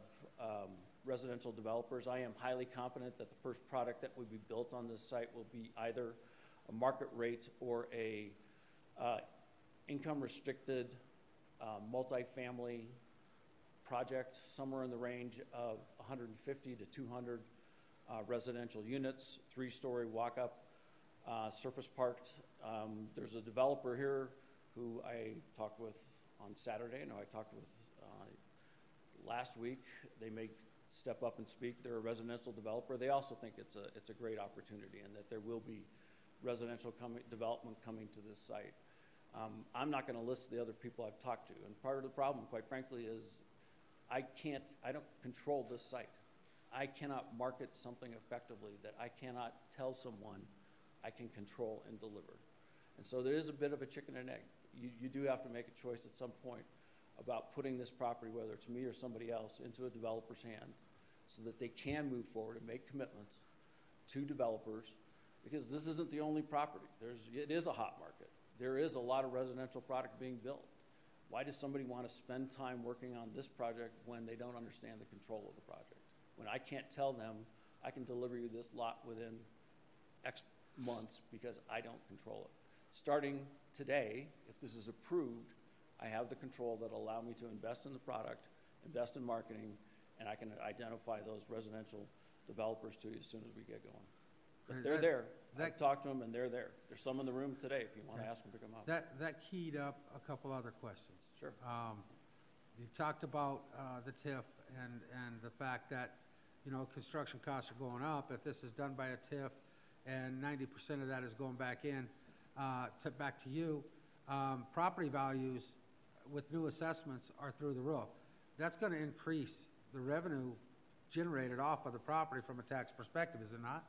residential developers. I am highly confident that the first product that will be built on this site will be either a market rate or a income restricted multifamily project, somewhere in the range of 150 to 200 residential units, 3-story walk-up, surface parked. There's a developer here who I talked with on Saturday, and I talked with last week. They may step up and speak. They're a residential developer. They also think it's a great opportunity and that there will be residential development coming to this site. I'm not going to list the other people I've talked to, and part of the problem, quite frankly, is I don't control this site. I cannot market something effectively that I cannot tell someone I can control and deliver. And so there is a bit of a chicken and egg. You do have to make a choice at some point about putting this property, whether it's me or somebody else, into a developer's hand so that they can move forward and make commitments to developers, because this isn't the only property. It is a hot market. There is a lot of residential product being built. Why does somebody want to spend time working on this project when they don't understand the control of the project? When I can't tell them, I can deliver you this lot within X months because I don't control it. Starting today, if this is approved, I have the control that allow me to invest in the product, invest in marketing, and I can identify those residential developers to you as soon as we get going. But they're there. I've talked to them, and they're there. There's some in the room today if you want to ask them to come up. That keyed up a couple other questions. Sure. You talked about the TIF and the fact that, construction costs are going up. If this is done by a TIF and 90% of that is going back in, back to you, property values with new assessments are through the roof. That's going to increase the revenue generated off of the property from a tax perspective, is it not?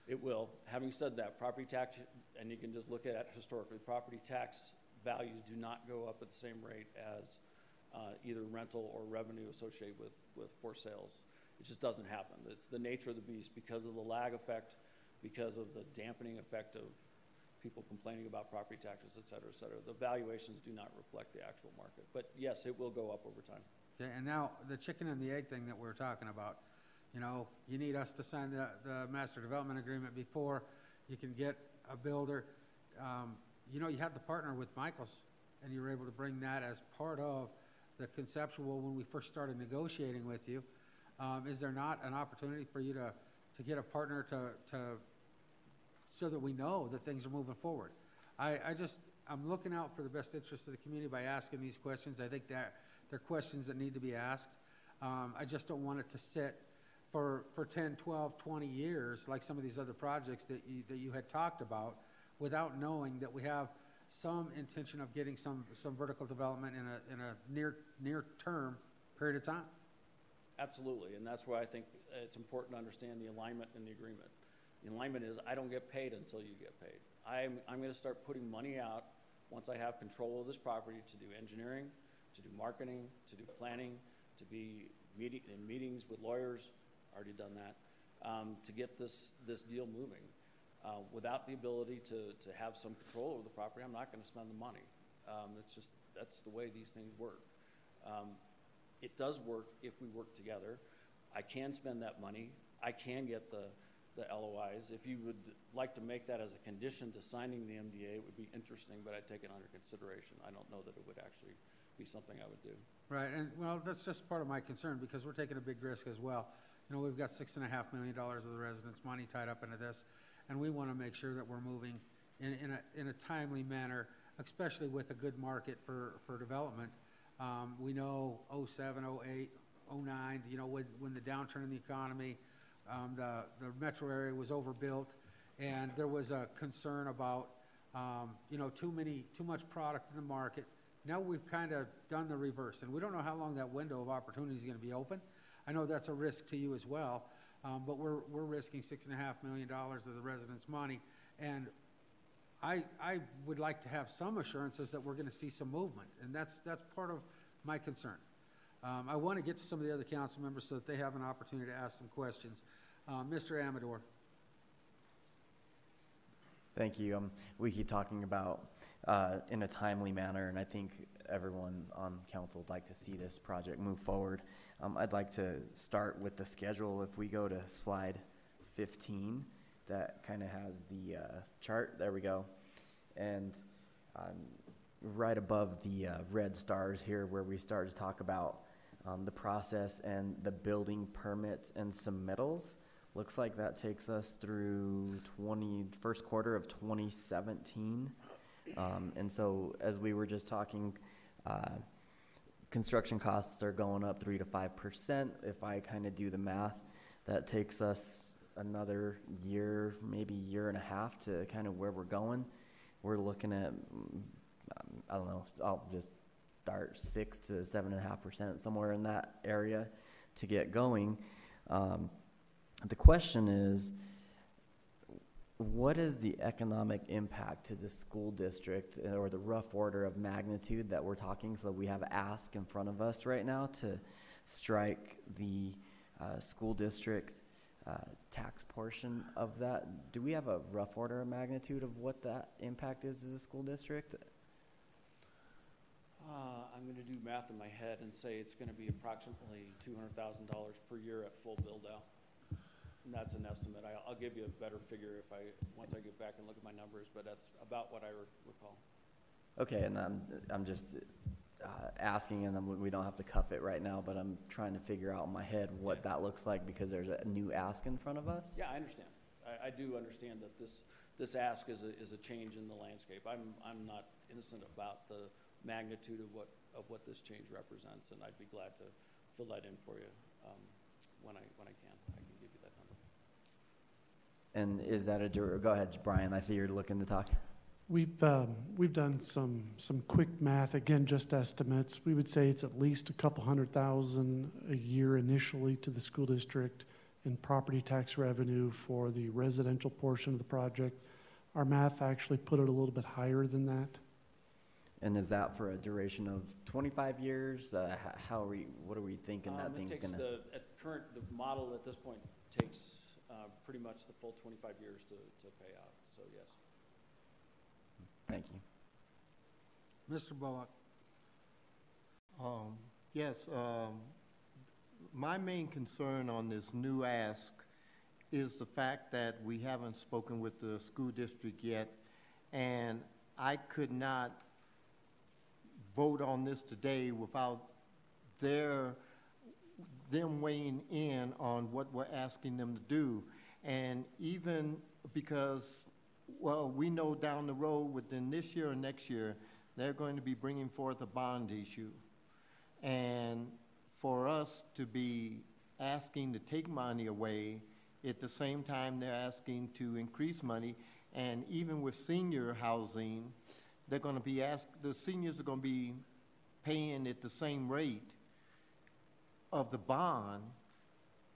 It will. Having said that, property tax, and you can just look at it historically, property tax values do not go up at the same rate as either rental or revenue associated with for sales. It just doesn't happen. It's the nature of the beast because of the lag effect, because of the dampening effect of people complaining about property taxes, et cetera, et cetera. The valuations do not reflect the actual market. But yes, it will go up over time. Okay, and now the chicken and the egg thing that we're talking about. You need us to sign the master development agreement before you can get a builder. You had the partner with Michaels, and you were able to bring that as part of the conceptual when we first started negotiating with you. Is there not an opportunity for you to get a partner so that we know that things are moving forward? I'm looking out for the best interest of the community by asking these questions. I think they're questions that need to be asked. I just don't want it to sit for 10, 12, 20 years like some of these other projects that you had talked about without knowing that we have some intention of getting some vertical development in a near term period of time. Absolutely, and that's why I think it's important to understand the alignment in the agreement. The alignment is I don't get paid until you get paid. I'm going to start putting money out once I have control of this property to do engineering, to do marketing, to do planning, to be in meetings with lawyers, already done that, to get this deal moving. Without the ability to have some control over the property, I'm not going to spend the money. That's the way these things work. It does work if we work together. I can spend that money. I can get the LOIs. If you would like to make that as a condition to signing the MDA, it would be interesting, but I'd take it under consideration. I don't know that it would actually be something I would do. Right, and well, that's just part of my concern because we're taking a big risk as well. We've got $6.5 million of the residents' money tied up into this, and we want to make sure that we're moving in a timely manner, especially with a good market for development. We know 07, 08, 09, when the downturn in the economy, the metro area was overbuilt, and there was a concern about too much product in the market. Now we've kind of done the reverse, and we don't know how long that window of opportunity is going to be open. I know that's a risk to you as well, but we're risking $6.5 million of the residents' money, and I would like to have some assurances that we're going to see some movement, and that's part of my concern. I want to get to some of the other council members so that they have an opportunity to ask some questions. Mr. Amador. Thank you. We keep talking about in a timely manner, and I think everyone on council would like to see this project move forward. I'd like to start with the schedule. If we go to slide 15, that kind of has the chart. There we go. And right above the red stars here where we start to talk about the process and the building permits and submittals. Looks like that takes us through first quarter of 2017. And so as we were just talking, construction costs are going up 3 to 5%. If I kind of do the math, that takes us another year, maybe year and a half to kind of where we're going. We're looking at, I don't know, I'll just start 6 to 7.5%, somewhere in that area to get going. The question is, what is the economic impact to the school district, or the rough order of magnitude that we're talking? So we have ask in front of us right now to strike the school district tax portion of that. Do we have a rough order of magnitude of what that impact is as a school district? I'm going to do math in my head and say it's going to be approximately $200,000 per year at full build-out. And that's an estimate. I'll give you a better figure once I get back and look at my numbers, but that's about what I recall. Okay, and I'm just asking, and we don't have to cuff it right now, but I'm trying to figure out in my head what that looks like because there's a new ask in front of us. Yeah, I understand. I do understand that this ask is a change in the landscape. I'm not innocent about the magnitude of what this change represents, and I'd be glad to fill that in for you when I can. I can give you that number. And is that go ahead, Brian, I see you're looking to talk. We've done some quick math, again, just estimates. We would say it's at least a couple $100,000 a year initially to the school district in property tax revenue for the residential portion of the project. Our math actually put it a little bit higher than that. And is that for a duration of 25 years? What are we thinking that thing's gonna? The model at this point takes pretty much the full 25 years to pay out, so yes. Thank you. Mr. Bullock. Yes, my main concern on this new ask is the fact that we haven't spoken with the school district yet, and I could not vote on this today without them weighing in on what we're asking them to do. And even because, well, we know down the road within this year or next year, they're going to be bringing forth a bond issue. And for us to be asking to take money away, at the same time they're asking to increase money, and even with senior housing, they're going to be the seniors are going to be paying at the same rate of the bond,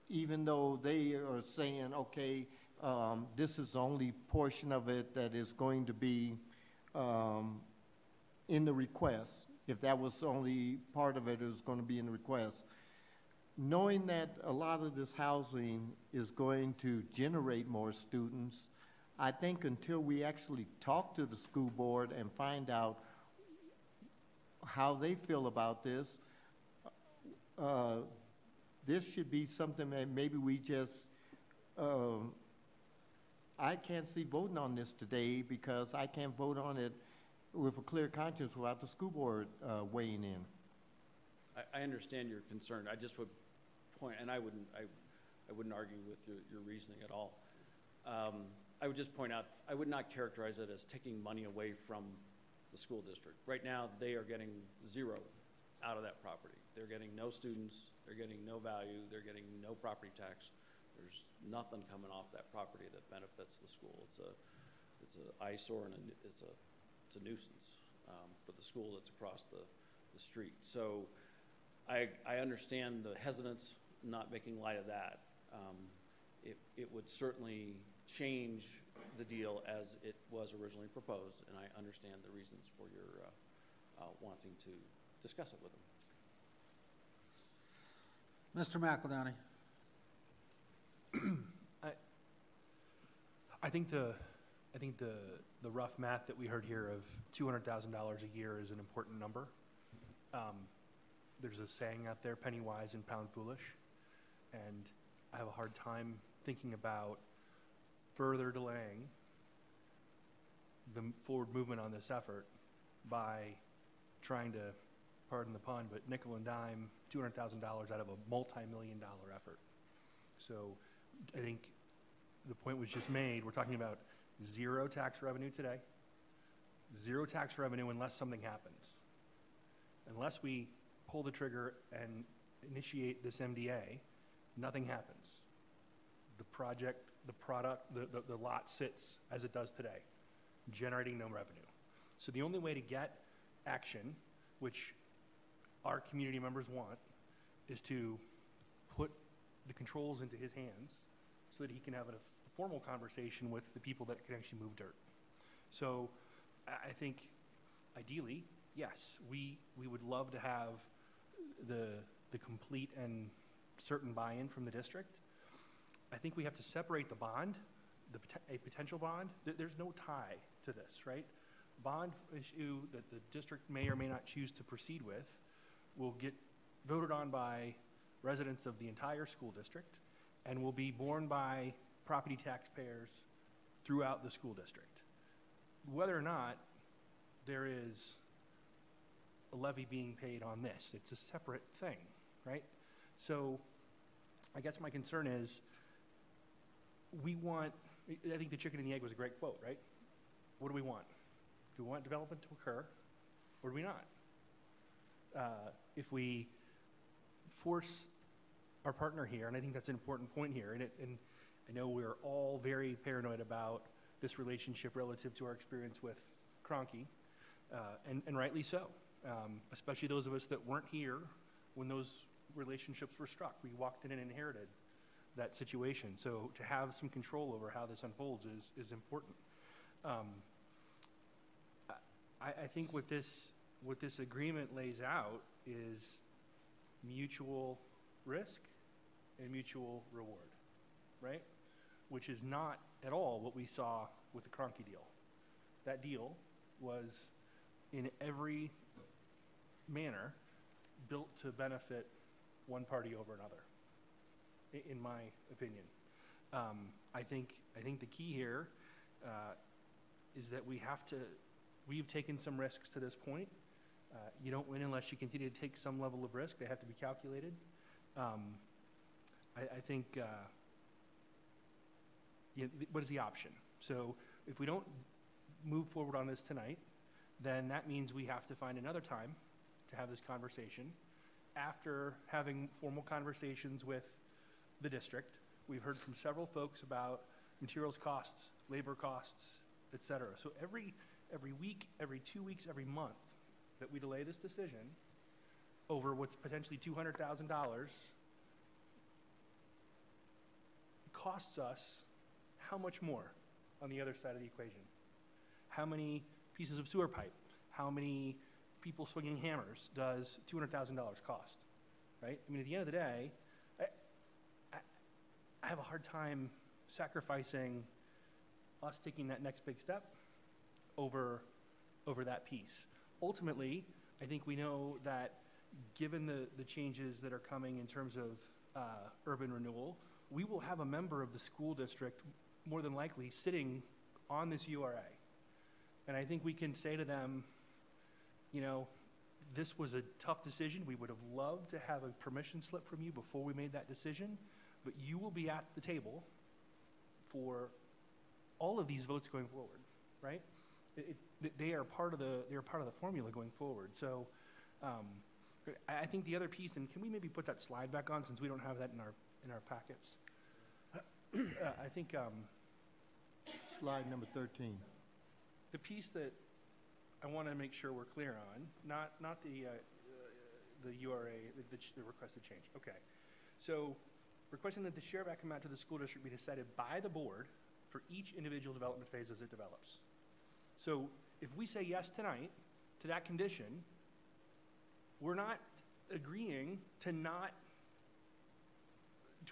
even though they are saying, okay, this is the only portion of it that is going to be in the request. If that was the only part of it, it was going to be in the request. Knowing that a lot of this housing is going to generate more students, I think until we actually talk to the school board and find out how they feel about this, this should be something that maybe we just, I can't see voting on this today because I can't vote on it with a clear conscience without the school board weighing in. I understand your concern. I just would point, and I wouldn't argue with your reasoning at all. I would just point out, I would not characterize it as taking money away from the school district. Right now, they are getting zero out of that property. They're getting no students, they're getting no value, they're getting no property tax. There's nothing coming off that property that benefits the school. It's an eyesore and it's a nuisance for the school that's across the street. So I understand the hesitance not making light of that. It would certainly change the deal as it was originally proposed, and I understand the reasons for your wanting to discuss it with them. Mr. McEldowney. I think I think the rough math that we heard here of $200,000 a year is an important number. There's a saying out there, penny wise and pound foolish, and I have a hard time thinking about further delaying the forward movement on this effort by trying to, pardon the pun, but nickel and dime $200,000 out of a multi-million-dollar effort. So I think the point was just made. We're talking about zero tax revenue today, zero tax revenue unless something happens. Unless we pull the trigger and initiate this MDA, nothing happens. The project, the product, the lot sits as it does today, generating no revenue. So the only way to get action, which our community members want, is to put the controls into his hands so that he can have a formal conversation with the people that can actually move dirt. So I think ideally, yes, we would love to have the complete and certain buy-in from the district. I think we have to separate the bond, a potential bond. There's no tie to this, right? Bond issue that the district may or may not choose to proceed with will get voted on by residents of the entire school district and will be borne by property taxpayers throughout the school district. Whether or not there is a levy being paid on this, it's a separate thing, right? So I guess my concern is I think the chicken and the egg was a great quote, right? What do we want? Do we want development to occur, or do we not? If we force our partner here, and I think that's an important point here, and I know we're all very paranoid about this relationship relative to our experience with Cronky, and rightly so, especially those of us that weren't here when those relationships were struck. We walked in and inherited that situation. So to have some control over how this unfolds is important. I think what this agreement lays out is mutual risk and mutual reward, right? Which is not at all what we saw with the Cronky deal. That deal was in every manner built to benefit one party over another, in my opinion. I think the key here is that we've taken some risks to this point. You don't win unless you continue to take some level of risk. They have to be calculated. I think, what is the option? So if we don't move forward on this tonight, then that means we have to find another time to have this conversation. After having formal conversations with the district, we've heard from several folks about materials costs, labor costs, et cetera. So every week, every 2 weeks, every month that we delay this decision over what's potentially $200,000 costs us how much more on the other side of the equation? How many pieces of sewer pipe? How many people swinging hammers does $200,000 cost, right? I mean, at the end of the day, I have a hard time sacrificing us taking that next big step over that piece. Ultimately, I think we know that given the changes that are coming in terms of urban renewal, we will have a member of the school district more than likely sitting on this URA. And I think we can say to them, this was a tough decision. We would have loved to have a permission slip from you before we made that decision, but you will be at the table for all of these votes going forward, right? They are part of the formula going forward. So I think the other piece, and can we maybe put that slide back on since we don't have that in our packets? I think slide number 13. The piece that I want to make sure we're clear on, not the URA, the requested change. Okay, so requesting that the share back amount to the school district be decided by the board for each individual development phase as it develops. So if we say yes tonight to that condition, we're not agreeing to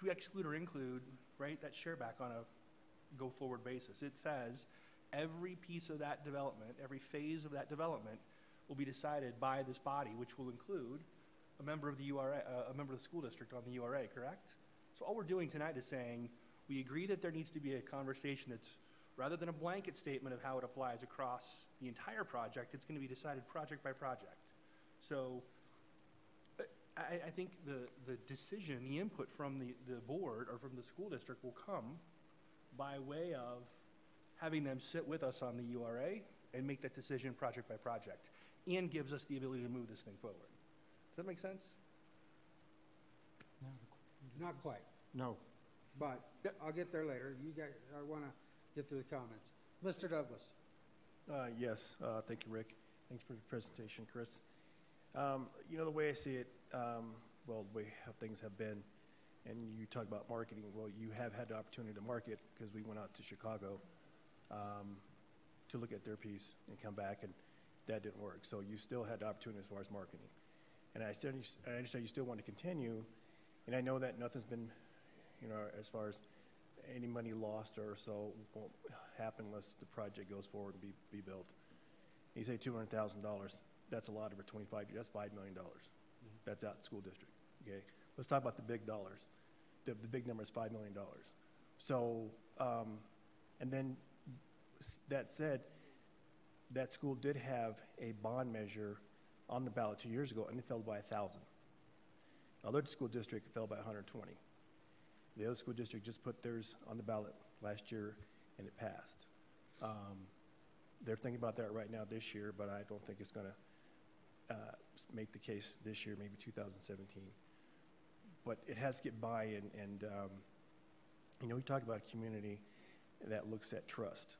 exclude or include, right, that share back on a go-forward basis. It says every piece of that development, every phase of that development will be decided by this body, which will include a member of the URA, a member of the school district on the URA, correct? So all we're doing tonight is saying, we agree that there needs to be a conversation that's, rather than a blanket statement of how it applies across the entire project, it's going to be decided project by project. So I think the decision, the input from the board or from the school district will come by way of having them sit with us on the URA and make that decision project by project, and gives us the ability to move this thing forward. Does that make sense? Not quite, No. but I'll get there later. You guys, I want to get through the comments. Mr. Douglas. Yes, thank you, Rick. Thanks for the presentation, Chris. You know, the way I see it, well, the way how things have been, and you talk about marketing, well, you have had the opportunity to market because we went out to Chicago to look at their piece and come back, and that didn't work. So you still had the opportunity as far as marketing. And I understand you still want to continue, and I know that nothing's been, you know, as far as any money lost or so won't happen unless the project goes forward and be built. You say $200,000, that's a lot over 25 years, that's $5 million. That's out school district, okay? Let's talk about the big dollars. The big number is $5 million. So, and then that said, that school did have a bond measure on the ballot 2 years ago, and it fell by 1,000. Other school district fell by 120. The other school district just put theirs on the ballot last year, and it passed. They're thinking about that right now this year, but I don't think it's going to make the case this year, maybe 2017. But it has to get buy-in, and you know, we talk about a community that looks at trust,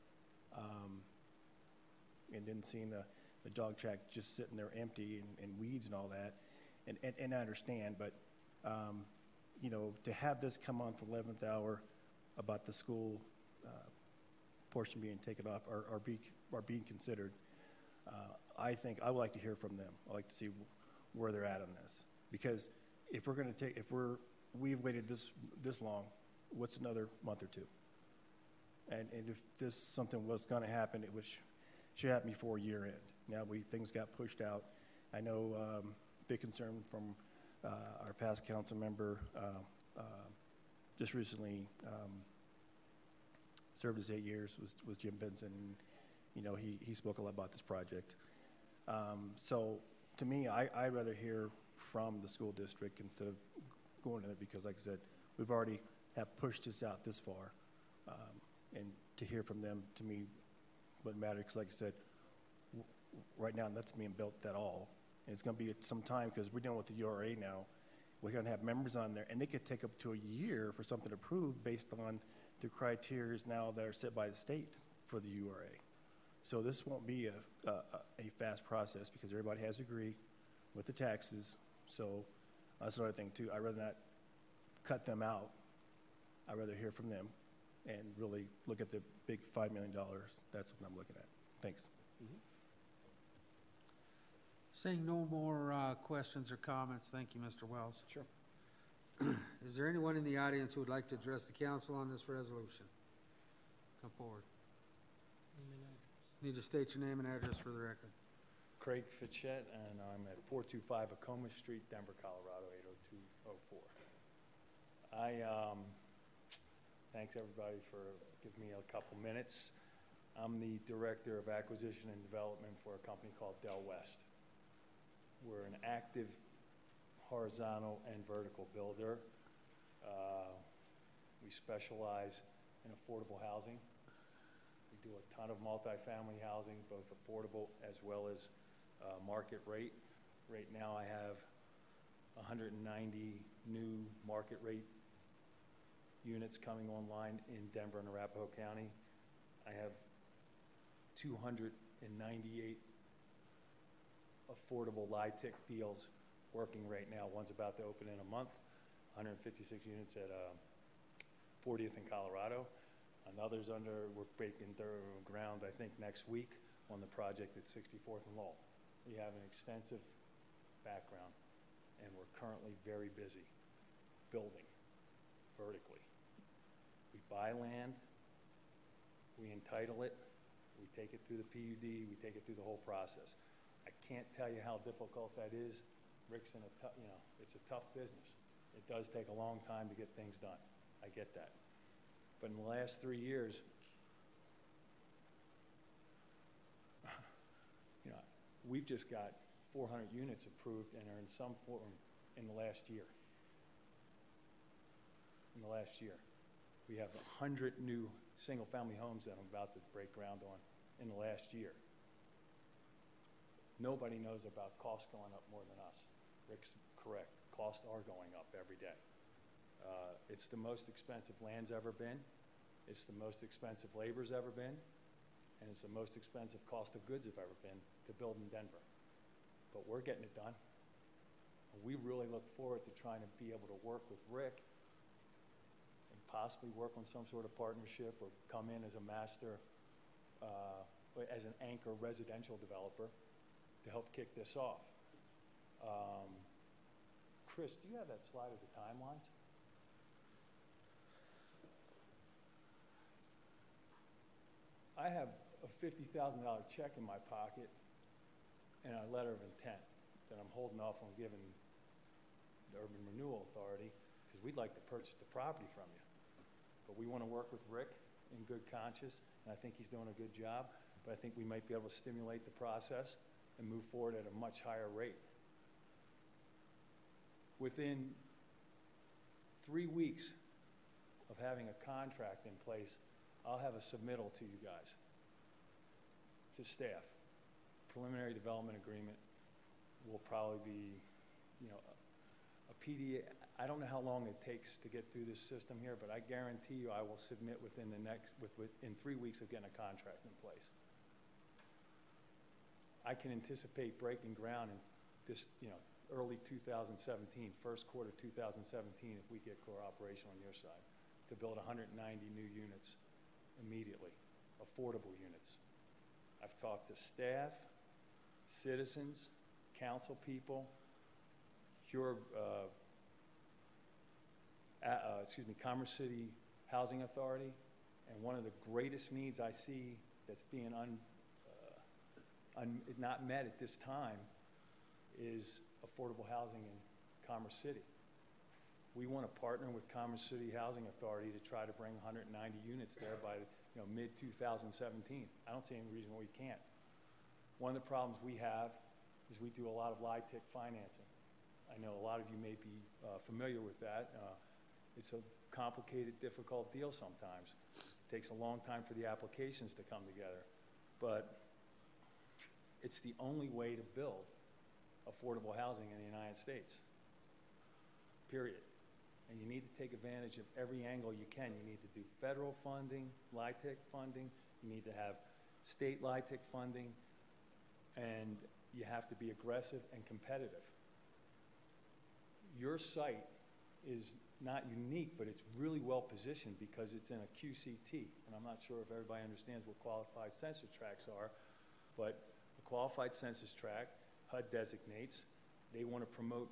and then seeing the dog track just sitting there empty and weeds and all that, and I understand, but you know, to have this come on the 11th hour about the school portion being taken off or being considered, I think I would like to hear from them. I'd like to see where they're at on this, because if we're going to take, we've waited this long, what's another month or two? And if this something was going to happen, it should happen before year end. Now things got pushed out. I know big concern from our past council member, just recently served his 8 years, was Jim Benson. And, you know, he spoke a lot about this project. So to me, I'd rather hear from the school district instead of going to it, because like I said, we've already have pushed this out this far. And to hear from them, to me, wouldn't matter, because like I said, right now that's being built at all. And it's going to be some time, because we're dealing with the URA now. We're going to have members on there, and they could take up to a year for something approved based on the criteria now that are set by the state for the URA. So this won't be a fast process, because everybody has to agree with the taxes. So that's another thing too. I'd rather not cut them out. I'd rather hear from them and really look at the big $5 million. That's what I'm looking at. Thanks. Seeing no more questions or comments, thank you, Mr. Wells. Sure. Is there anyone in the audience who would like to address the council on this resolution? Come forward. Need to state your name and address for the record. Craig Fitchett, and I'm at 425 Acoma Street, Denver, Colorado, 80204. Thanks everybody for giving me a couple minutes. I'm the Director of Acquisition and Development for a company called Del West. We're an active horizontal and vertical builder. We specialize in affordable housing. We do a ton of multifamily housing, both affordable as well as market rate. Right now I have 190 new market rate units coming online in Denver and Arapahoe County. I have 298 affordable LIHTC deals working right now. One's about to open in a month, 156 units at 40th in Colorado. Another's we're breaking ground, I think, next week on the project at 64th and Lowell. We have an extensive background, and we're currently very busy building vertically. We buy land, we entitle it, We take it through the PUD, we take it through the whole process. I can't tell you how difficult that is. Rick's in a tough, you know, it's a tough business. It does take a long time to get things done. I get that. But in the last 3 years, you know, we've just got 400 units approved and are in some form in the last year. In the last year. We have 100 new single-family homes that I'm about to break ground on in the last year. Nobody knows about costs going up more than us. Rick's correct. Costs are going up every day. It's the most expensive land's ever been. It's the most expensive labor's ever been. And it's the most expensive cost of goods have ever been to build in Denver. But we're getting it done. And we really look forward to trying to be able to work with Rick and possibly work on some sort of partnership or come in as a master, as an anchor residential developer to help kick this off. Chris, do you have that slide of the timelines? I have a $50,000 check in my pocket and a letter of intent that I'm holding off on giving the Urban Renewal Authority because we'd like to purchase the property from you. But we want to work with Rick in good conscience, and I think he's doing a good job, but I think we might be able to stimulate the process and move forward at a much higher rate. Within 3 weeks of having a contract in place, I'll have a submittal to you guys, to staff. Preliminary development agreement will probably be, you know, a PDA. I don't know how long it takes to get through this system here, but I guarantee you I will submit within the next, in 3 weeks of getting a contract in place. I can anticipate breaking ground in this, you know, early 2017, first quarter 2017, if we get cooperation on your side, to build 190 new units immediately, affordable units. I've talked to staff, citizens, council people, Commerce City Housing Authority, and one of the greatest needs I see that's being not met at this time is affordable housing in Commerce City. We want to partner with Commerce City Housing Authority to try to bring 190 units there by, you know, mid-2017. I don't see any reason why we can't. One of the problems we have is we do a lot of LIHTC financing. I know a lot of you may be familiar with that. It's a complicated, difficult deal sometimes. It takes a long time for the applications to come together. But it's the only way to build affordable housing in the United States, period. And you need to take advantage of every angle you can. You need to do federal funding, LIHTC funding. You need to have state LIHTC funding. And you have to be aggressive and competitive. Your site is not unique, but it's really well positioned because it's in a QCT. And I'm not sure if everybody understands what qualified census tracts are, but a qualified census tract, HUD designates, they want to promote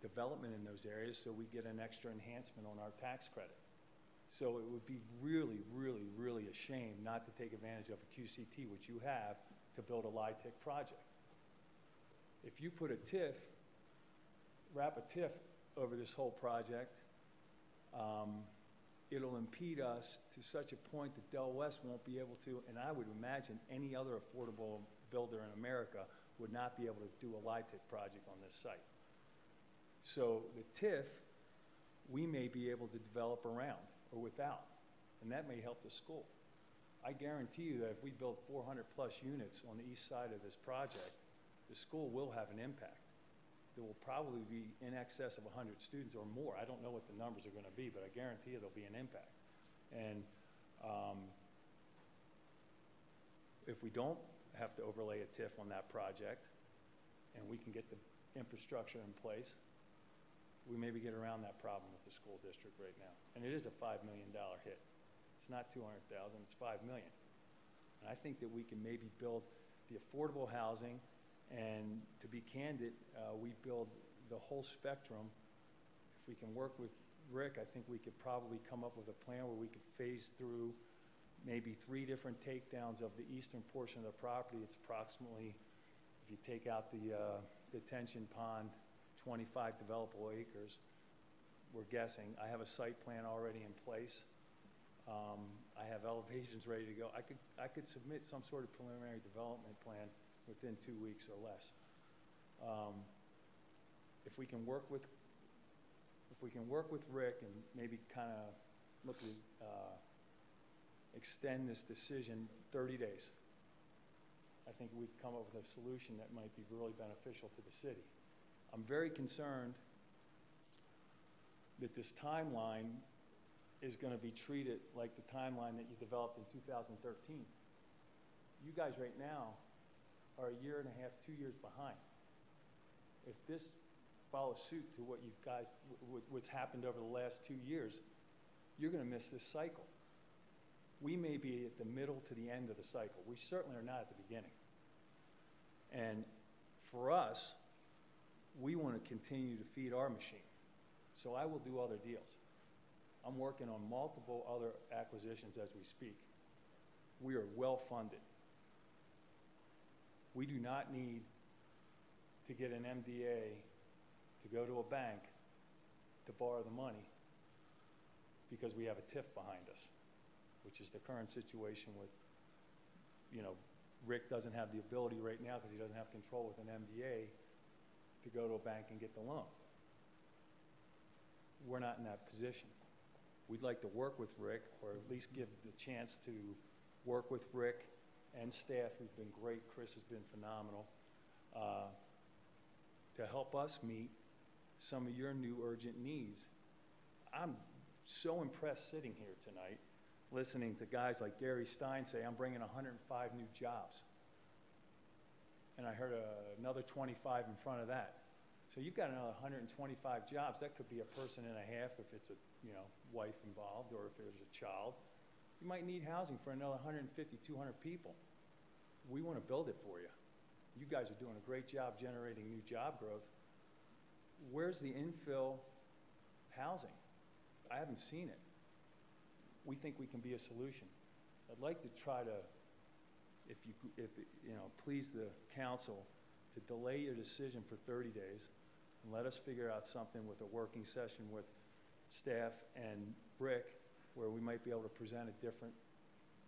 development in those areas so we get an extra enhancement on our tax credit. So it would be really, really, really a shame not to take advantage of a QCT, which you have, to build a LIHTC project. If you put a TIF, wrap a TIF over this whole project, it'll impede us to such a point that Del West won't be able to, and I would imagine any other affordable builder in America would not be able to do a LIHTC project on this site. So the TIF, we may be able to develop around or without, and that may help the school. I guarantee you that if we build 400 plus units on the east side of this project, the school will have an impact. There will probably be in excess of 100 students or more. I don't know what the numbers are going to be, but I guarantee you there'll be an impact. And if we don't have to overlay a TIF on that project and we can get the infrastructure in place, we maybe get around that problem with the school district right now. And it is a $5 million hit. It's not 200,000, it's 5 million. And I think that we can maybe build the affordable housing, and to be candid, we build the whole spectrum. If we can work with Rick, I think we could probably come up with a plan where we could phase through maybe 3 different takedowns of the eastern portion of the property. It's approximately, if you take out the detention pond, 25 developable acres. We're guessing. I have a site plan already in place. I have elevations ready to go. I could submit some sort of preliminary development plan within 2 weeks or less. If we can work with Rick and maybe kind of look at extend this decision 30 days, I think we've come up with a solution that might be really beneficial to the city. I'm very concerned that this timeline is going to be treated like the timeline that you developed in 2013. You guys right now are 1.5 years, 2 years behind. If this follows suit to what you guys, what's happened over the last 2 years, you're going to miss this cycle. We may be at the middle to the end of the cycle. We certainly are not at the beginning. And for us, we want to continue to feed our machine. So I will do other deals. I'm working on multiple other acquisitions as we speak. We are well funded. We do not need to get an MDA to go to a bank to borrow the money because we have a TIF behind us, which is the current situation with, Rick doesn't have the ability right now because he doesn't have control with an MDA to go to a bank and get the loan. We're not in that position. We'd like to work with Rick, or at least give the chance to work with Rick and staff who've been great. Chris has been phenomenal, to help us meet some of your new urgent needs. I'm so impressed sitting here tonight, listening to guys like Gary Stein say, I'm bringing 105 new jobs. And I heard another 25 in front of that. So you've got another 125 jobs. That could be a person and a half if it's a wife involved, or if there's a child. You might need housing for another 150, 200 people. We want to build it for you. You guys are doing a great job generating new job growth. Where's the infill housing? I haven't seen it. We think we can be a solution. I'd like to try to, if please the council, to delay your decision for 30 days and let us figure out something with a working session with staff and Rick where we might be able to present a different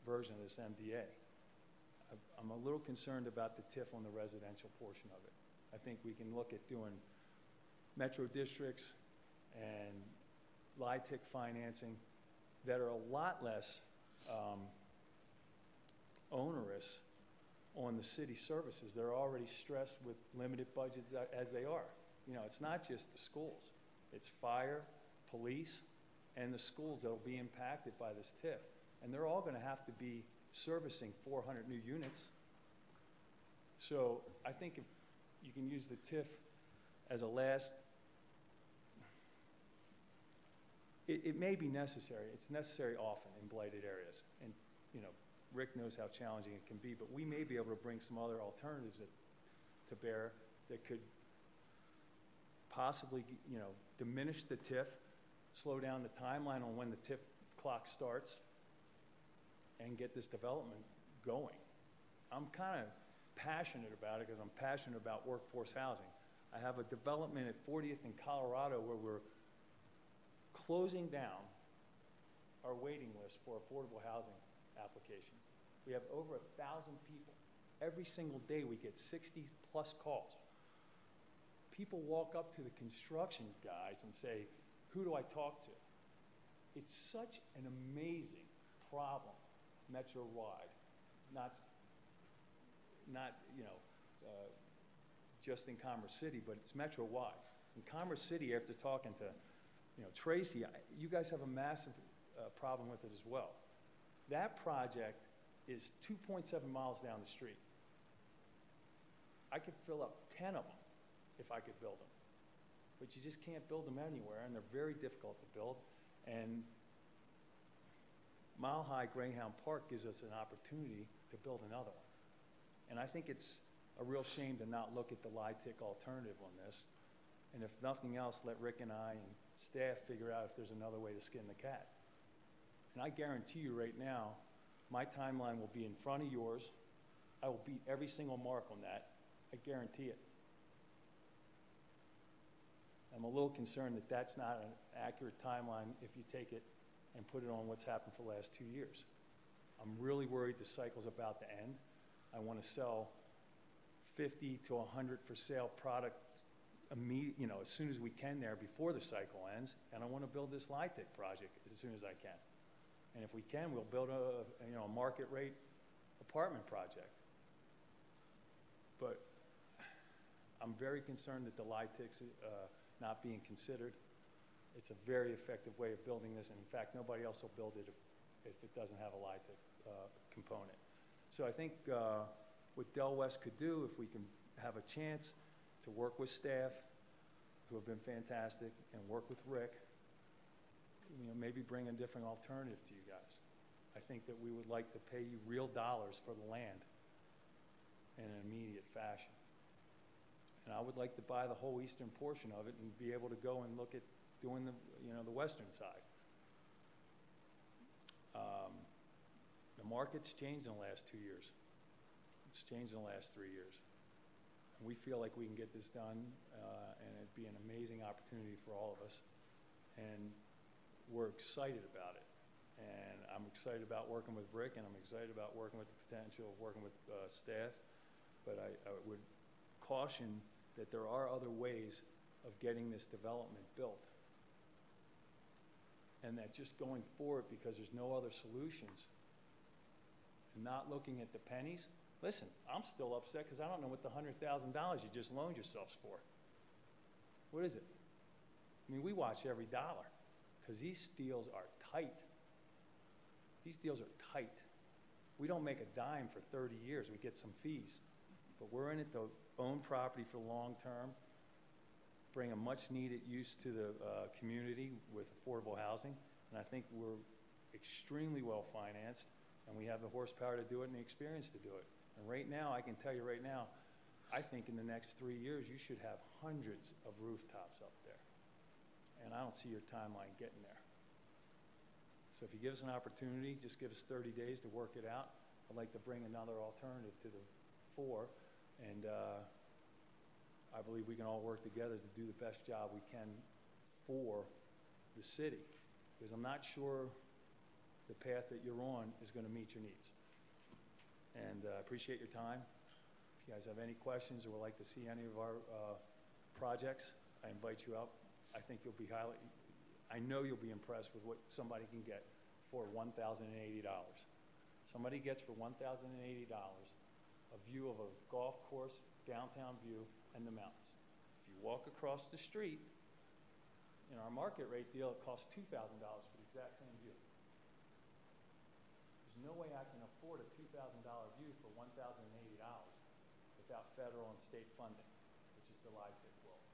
version of this MDA. I'm a little concerned about the TIF on the residential portion of it. I think we can look at doing metro districts and LIHTC financing that are a lot less onerous on the city services. They're already stressed with limited budgets as they are. It's not just the schools. It's fire, police, and the schools that will be impacted by this TIF. And they're all going to have to be servicing 400 new units. So I think if you can use the TIF as a last, it may be necessary. It's necessary often in blighted areas. And, Rick knows how challenging it can be, but we may be able to bring some other alternatives to bear that could possibly, diminish the TIF, slow down the timeline on when the TIF clock starts, and get this development going. I'm kind of passionate about it because I'm passionate about workforce housing. I have a development at 40th in Colorado where we're closing down our waiting list for affordable housing applications. We have over 1,000 people. Every single day we get 60 plus calls. People walk up to the construction guys and say, who do I talk to? It's such an amazing problem, metro-wide, not just in Commerce City, but it's metro-wide. In Commerce City, after talking to Tracy, you guys have a massive problem with it as well. That project is 2.7 miles down the street. I could fill up 10 of them if I could build them. But you just can't build them anywhere, and they're very difficult to build. And Mile High Greyhound Park gives us an opportunity to build another one. And I think it's a real shame to not look at the LIHTC alternative on this. And if nothing else, let Rick and I and staff figure out if there's another way to skin the cat. And I guarantee you right now, my timeline will be in front of yours. I will beat every single mark on that. I guarantee it. I'm a little concerned that that's not an accurate timeline if you take it and put it on what's happened for the last 2 years. I'm really worried the cycle's about to end. I want to sell 50 to 100 for sale product as soon as we can there before the cycle ends, and I want to build this LIHTC project as soon as I can. And if we can, we'll build a market rate apartment project. But I'm very concerned that the LIHTC's not being considered. It's a very effective way of building this, and in fact, nobody else will build it if it doesn't have a LIHTC component. So I think what Del West could do, if we can have a chance to work with staff who have been fantastic and work with Rick, maybe bring a different alternative to you guys. I think that we would like to pay you real dollars for the land in an immediate fashion. And I would like to buy the whole eastern portion of it and be able to go and look at doing the western side. The market's changed in the last 2 years. It's changed in the last 3 years. And we feel like we can get this done, and it'd be an amazing opportunity for all of us. And we're excited about it. And I'm excited about working with Rick, and I'm excited about working with the potential of working with staff. But I would caution that there are other ways of getting this development built. And that just going forward, because there's no other solutions, and not looking at the pennies. Listen, I'm still upset because I don't know what the $100,000 you just loaned yourselves for. What is it? I mean, we watch every dollar because these deals are tight. These deals are tight. We don't make a dime for 30 years. We get some fees. But we're in it to own property for long term, bring a much needed use to the community with affordable housing. And I think we're extremely well financed, and we have the horsepower to do it and the experience to do it. And right now, I can tell you right now, I think in the next 3 years, you should have hundreds of rooftops up there. And I don't see your timeline getting there. So if you give us an opportunity, just give us 30 days to work it out. I'd like to bring another alternative to the fore, and I believe we can all work together to do the best job we can for the city. Because I'm not sure the path that you're on is going to meet your needs. And I appreciate your time. If you guys have any questions or would like to see any of our projects, I invite you up. I think you'll be I know you'll be impressed with what somebody can get for $1,080. Somebody gets for $1,080 a view of a golf course, downtown view, and the mountains. If you walk across the street, in our market rate deal, it costs $2,000 for the exact same view. There's no way I can afford a $2,000 view for $1,080 without federal and state funding, which is the LIHTC world.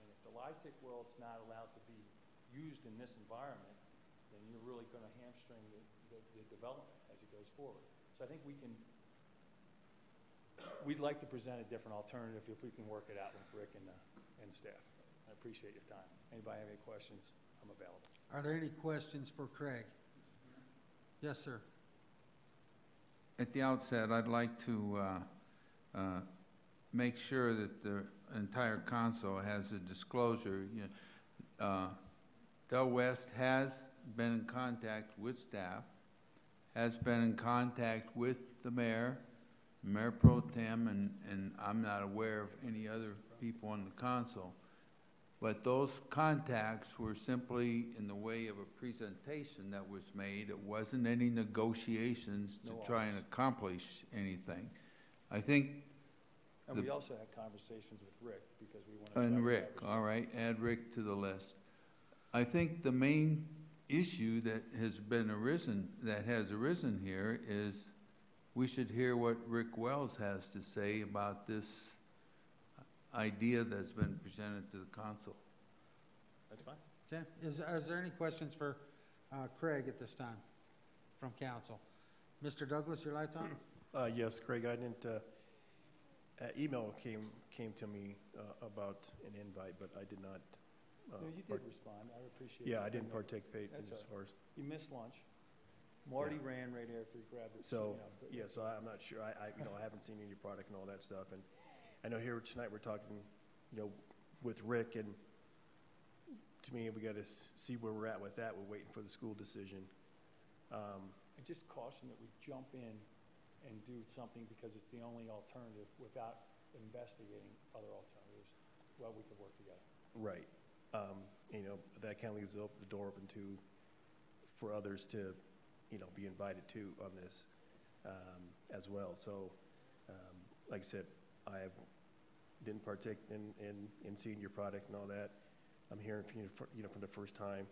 And if the LIHTC world's not allowed to be used in this environment, then you're really going to hamstring the development as it goes forward. So I think we'd like to present a different alternative if we can work it out with Rick and staff. I appreciate your time. Anybody have any questions? I'm available. Are there any questions for Craig? Yes, sir. At the outset, I'd like to make sure that the entire council has a disclosure. Del West has been in contact with staff, has been in contact with the mayor, Mayor Pro Tem, and I'm not aware of any other people on the council. But those contacts were simply in the way of a presentation that was made. It wasn't any negotiations to try and accomplish anything. I think. And we also had conversations with Rick because we wanted to. And Rick, all right, add Rick to the list. I think the main issue that has arisen here is we should hear what Rick Wells has to say about this idea that's been presented to the council. That's fine. Okay. Is there any questions for Craig at this time from council? Mr. Douglas, your light's on? Yes, Craig, I didn't Email came to me about an invite, but I did not. No, you did respond. I appreciate it. Yeah, I didn't participate That's as all far right. as. You missed lunch. Marty ran right after he grabbed it. So, but- yeah, so I'm not sure, I haven't seen any product and all that stuff, and I know here tonight we're talking, with Rick, and to me, we gotta see where we're at with that, we're waiting for the school decision. I just caution that we jump in and do something because it's the only alternative without investigating other alternatives. Well, we could work together. Right, that kind of leaves the door open for others to, be invited to on this, as well, so, like I said, I didn't partake in seeing your product and all that. I'm hearing from you, for the first time.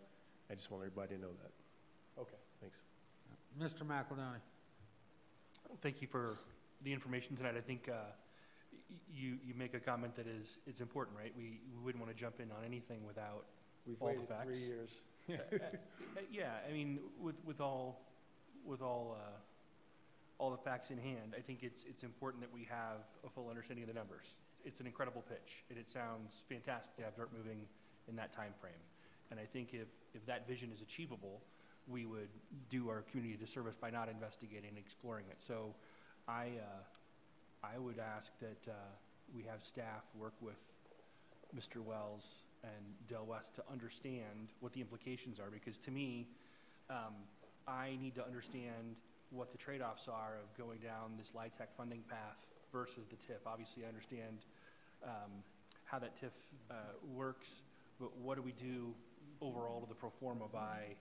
I just want everybody to know that. Okay. Thanks. Mr. McEldowney. Thank you for the information tonight. I think you make a comment that it's important, right? We wouldn't want to jump in on anything without We've all the waited facts. 3 years. Yeah, I mean, with all the facts in hand, I think it's important that we have a full understanding of the numbers. It's an incredible pitch, and it sounds fantastic to have dirt moving in that time frame. And I think if that vision is achievable, we would do our community a disservice by not investigating and exploring it. So I would ask that we have staff work with Mr. Wells and Del West to understand what the implications are, because to me, I need to understand what the trade-offs are of going down this LIHTC funding path versus the TIF. Obviously, I understand how that TIF works, but what do we do overall to the pro forma by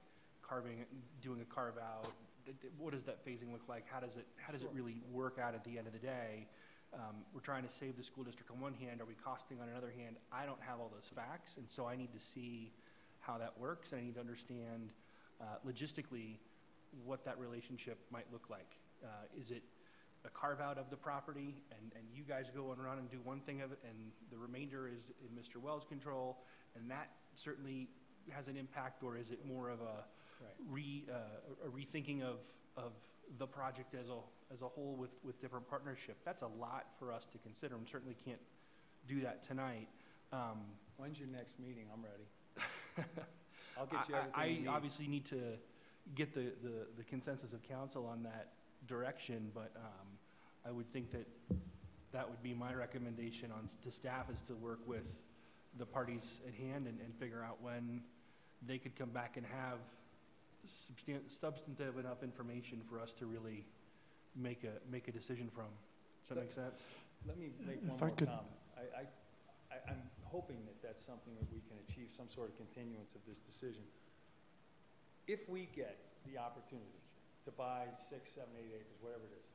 doing a carve out? What does that phasing look like? How does it really work out at the end of the day? We're trying to save the school district on one hand. Are we costing on another hand? I don't have all those facts, and so I need to see how that works, and I need to understand logistically what that relationship might look like. Is it a carve out of the property, and you guys go and run and do one thing of it, and the remainder is in Mr. Wells' control, and that certainly has an impact, or is it more of a rethinking of the project as a whole with different partnership? That's a lot for us to consider, and certainly can't do that tonight. When's your next meeting? I'm ready. I'll get you everything you need. I obviously need to get the consensus of council on that direction, but I would think that would be my recommendation to staff, is to work with the parties at hand and figure out when they could come back and have substantive enough information for us to really make a decision from. Does that make sense? Let me make one more comment. I'm hoping that that's something that we can achieve, some sort of continuance of this decision. If we get the opportunity to buy 6, 7, 8 acres, whatever it is,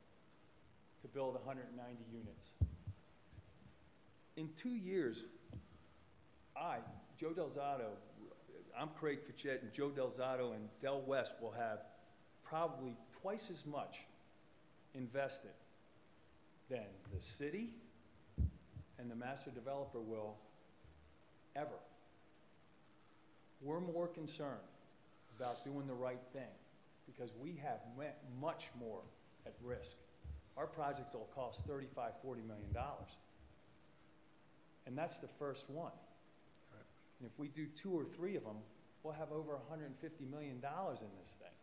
to build 190 units, in 2 years, Joe Delzato, I'm Craig Fichette, and Joe Delzato and Del West will have probably twice as much invested than the city and the master developer will ever. We're more concerned about doing the right thing because we have much more at risk. Our projects will cost $35, $40 million. And that's the first one. And if we do 2 or 3 of them, we'll have over $150 million in this thing.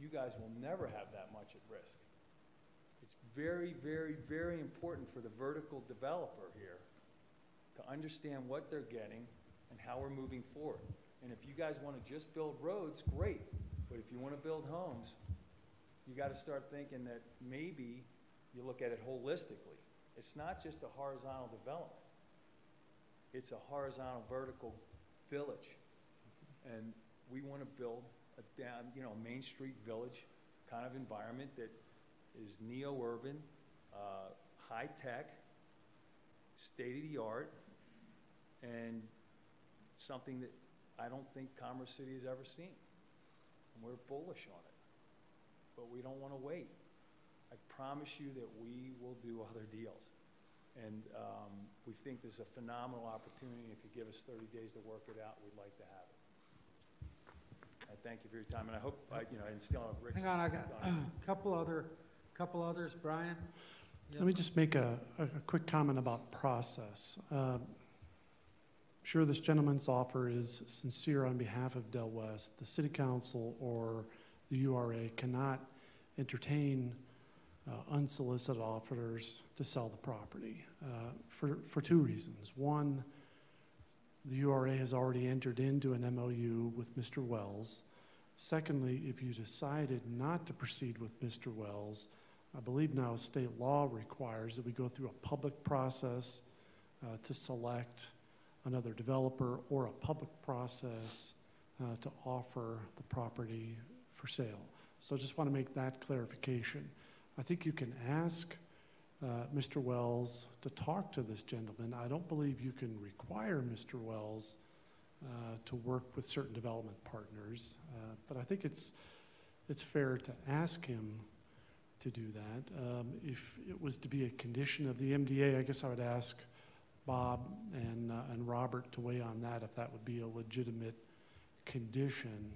You guys will never have that much at risk. It's very, very, very important for the vertical developer here to understand what they're getting and how we're moving forward. And if you guys want to just build roads, great. But if you want to build homes, you got to start thinking that maybe you look at it holistically. It's not just a horizontal development. It's a horizontal vertical village. And we want to build a Main Street village kind of environment that is neo-urban, high-tech, state-of-the-art, and something that I don't think Commerce City has ever seen. And we're bullish on it. But we don't want to wait. I promise you that we will do other deals. And we think this is a phenomenal opportunity. If you give us 30 days to work it out, we'd like to have it. I thank you for your time, and I hope, and still have Rick's. Hang on, I got a couple others, Brian. Let me just make a quick comment about process. Sure, this gentleman's offer is sincere on behalf of Del West. The City Council or the URA cannot entertain unsolicited offers to sell the property for two reasons. One, the URA has already entered into an MOU with Mr. Wells. Secondly, if you decided not to proceed with Mr. Wells, I believe now state law requires that we go through a public process to select another developer or a public process to offer the property for sale. So I just want to make that clarification. I think you can ask Mr. Wells to talk to this gentleman. I don't believe you can require Mr. Wells to work with certain development partners, but I think it's fair to ask him to do that. If it was to be a condition of the MDA, I guess I would ask Bob and Robert to weigh on that, if that would be a legitimate condition.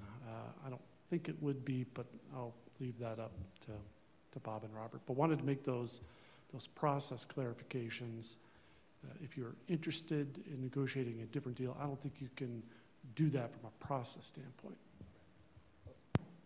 I don't think it would be, but I'll leave that up to Bob and Robert. But wanted to make those process clarifications. If you're interested in negotiating a different deal, I don't think you can do that from a process standpoint.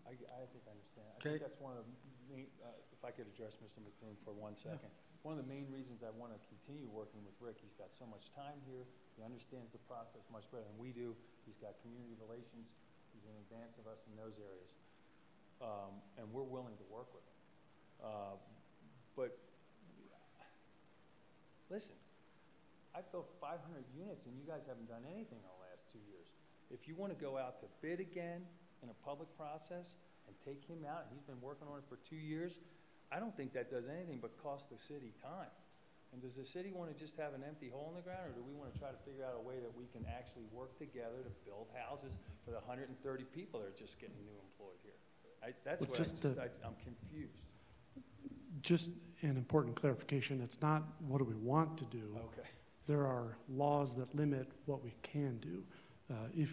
I think I understand. I Okay. think that's one of the main, if I could address Mr. McBroom for 1 second. One of the main reasons I want to continue working with Rick, he's got so much time here, he understands the process much better than we do, he's got community relations, he's in advance of us in those areas. And we're willing to work with him. But listen, I've built 500 units and you guys haven't done anything in the last 2 years. If you want to go out to bid again in a public process and take him out, he's been working on it for 2 years, I don't think that does anything but cost the city time. And does the city want to just have an empty hole in the ground, or do we want to try to figure out a way that we can actually work together to build houses for the 130 people that are just getting new employed here? That's Well, what I'm confused. Just an important clarification, it's not what do we want to do. Okay. There are laws that limit what we can do. If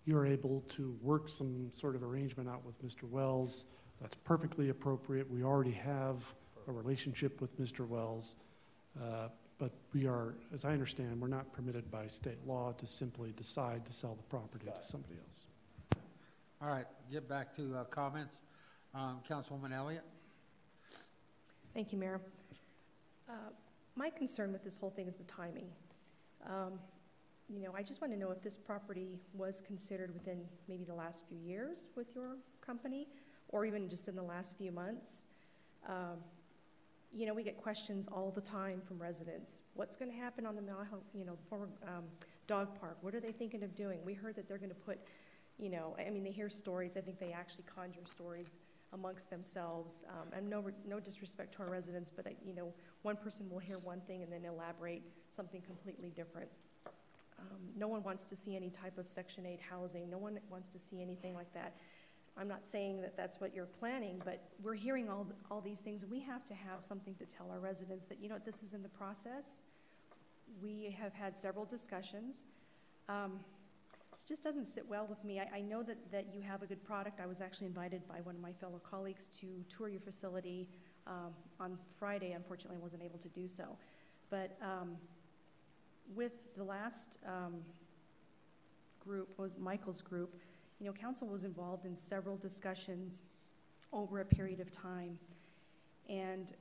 you're able to work some sort of arrangement out with Mr. Wells, that's perfectly appropriate. We already have a relationship with Mr. Wells, but we are, as I understand, we're not permitted by state law to simply decide to sell the property to somebody else. All right, get back to comments. Councilwoman Elliott? Thank you, Mayor. My concern with this whole thing is the timing. You know, I just want to know if this property was considered within maybe the last few years with your company, or even just in the last few months. You know, we get questions all the time from residents. What's going to happen on the former dog park? What are they thinking of doing? We heard that they're going to put, you know, I mean, they hear stories. I think they actually conjure stories amongst themselves. And no disrespect to our residents, but, you know, one person will hear one thing and then elaborate something completely different. No one wants to see any type of Section 8 housing. No one wants to see anything like that. I'm not saying that that's what you're planning, but we're hearing all these things. We have to have something to tell our residents that, you know, this is in the process. We have had several discussions. It just doesn't sit well with me. I know that you have a good product. I was actually invited by one of my fellow colleagues to tour your facility on Friday. Unfortunately, I wasn't able to do so. But with the last group, was Michael's group, you know, council was involved in several discussions over a period of time. And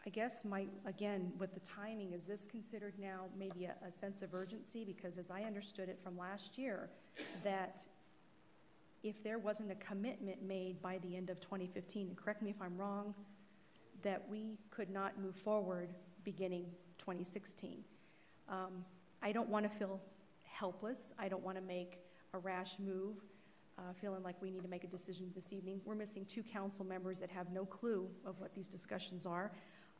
I guess again, with the timing, is this considered now maybe a sense of urgency? Because as I understood it from last year, that if there wasn't a commitment made by the end of 2015, and correct me if I'm wrong, that we could not move forward beginning 2016. I don't want to feel helpless. I don't want to make a rash move, feeling like we need to make a decision this evening. We're missing 2 council members that have no clue of what these discussions are.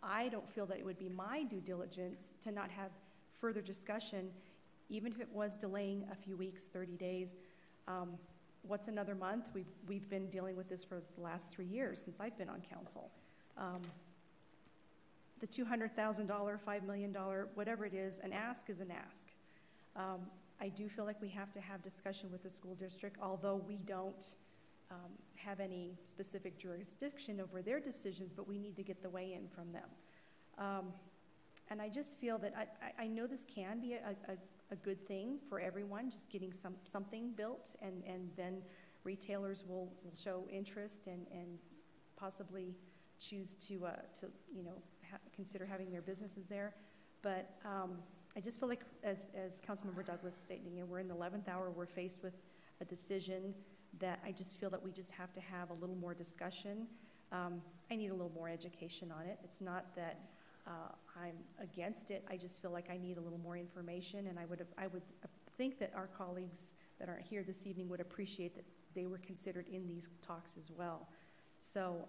I don't feel that it would be my due diligence to not have further discussion, even if it was delaying a few weeks, 30 days. What's another month? We've been dealing with this for the last 3 years since I've been on council. The $200,000, $5 million, whatever it is an ask. I do feel like we have to have discussion with the school district, although we don't have any specific jurisdiction over their decisions, but we need to get the weigh-in from them. And I just feel that I know this can be a good thing for everyone, just getting something built, and then retailers will show interest and possibly choose to you know, consider having their businesses there. But I just feel like, as Councilmember Douglas stated, you know, we're in the 11th hour. We're faced with a decision that I just feel that we just have to have a little more discussion. I need a little more education on it. It's not that I'm against it. I just feel like I need a little more information, and I would think that our colleagues that aren't here this evening would appreciate that they were considered in these talks as well. So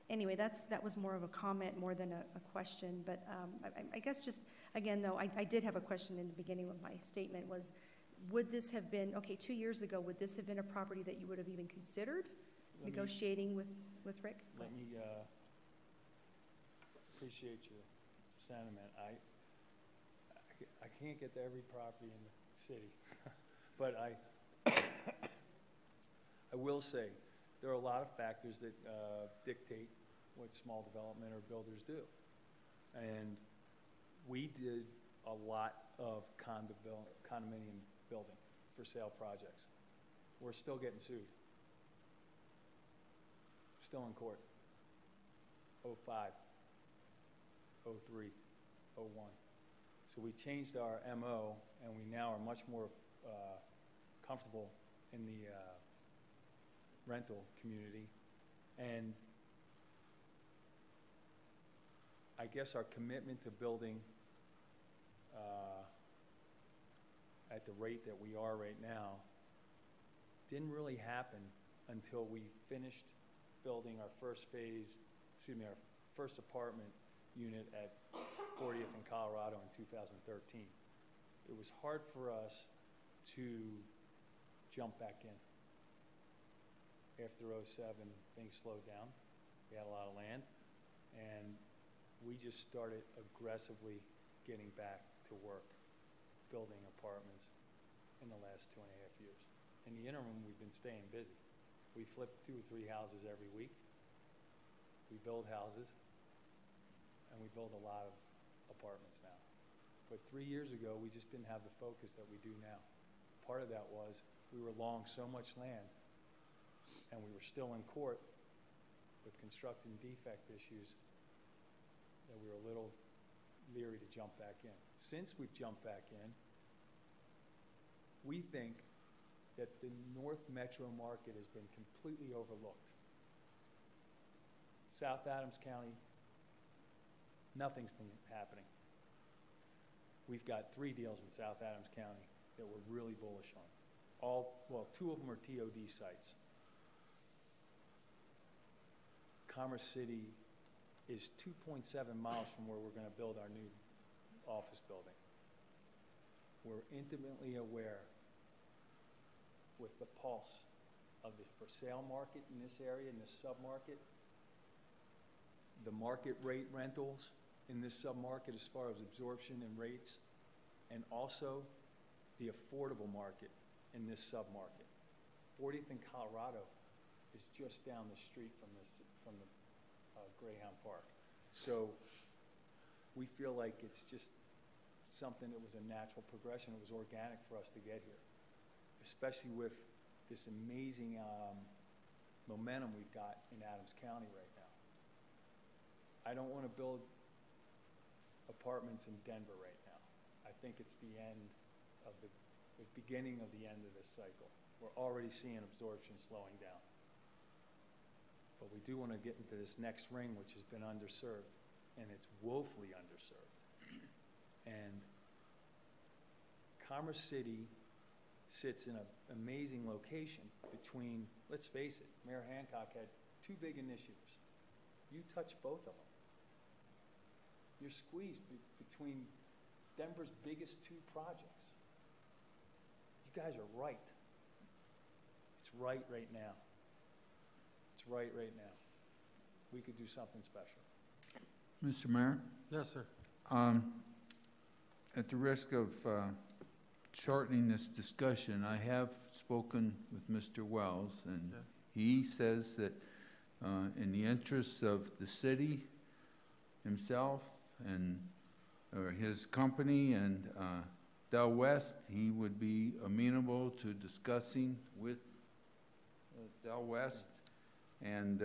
anyway, that was more of a comment more than a question. But I guess just, again, though, I did have a question in the beginning of my statement was, would this have been, okay, 2 years ago, would this have been a property that you would have even considered negotiating with Rick? Let me appreciate your sentiment. I can't get to every property in the city, but I will say there are a lot of factors that dictate what small development or builders do. And we did a lot of condominium building for sale projects. We're still getting sued. Still in court. 05, 03, 01. So we changed our MO, and we now are much more comfortable in the rental community. And I guess our commitment to building at the rate that we are right now didn't really happen until we finished building our first our first apartment unit at 40th and Colorado in 2013. It was hard for us to jump back in. After 07, things slowed down. We had a lot of land, and we just started aggressively getting back to work, building apartments in the last 2.5 years. In the interim, we've been staying busy. We flip 2 or 3 houses every week. We build houses, and we build a lot of apartments now. But 3 years ago, we just didn't have the focus that we do now. Part of that was we were long so much land, and we were still in court with construction defect issues that we were a little leery to jump back in. Since we've jumped back in, we think that the North Metro market has been completely overlooked. South Adams County, nothing's been happening. We've got 3 deals in South Adams County that we're really bullish on. 2 of them are TOD sites. Commerce City is 2.7 miles from where we're going to build our new office building. We're intimately aware with the pulse of the for sale market in this area, in this sub-market, the market rate rentals in this sub-market as far as absorption and rates, and also the affordable market in this sub-market. 40th and Colorado is just down the street from the Greyhound Park. So we feel like it's just something that was a natural progression. It was organic for us to get here, especially with this amazing momentum we've got in Adams County right now. I don't want to build apartments in Denver right now. I think it's the end of the beginning of the end of this cycle. We're already seeing absorption slowing down. But we do want to get into this next ring, which has been underserved, and it's woefully underserved. And Commerce City sits in an amazing location between, let's face it, Mayor Hancock had 2 big initiatives. You touch both of them. You're squeezed between Denver's biggest 2 projects. You guys are right. It's right now. It's right now. We could do something special. Mr. Mayor? Yes, sir. At the risk of shortening this discussion, I have spoken with Mr. Wells, and he says that in the interests of the city, himself and or his company and Del West, he would be amenable to discussing with Del West and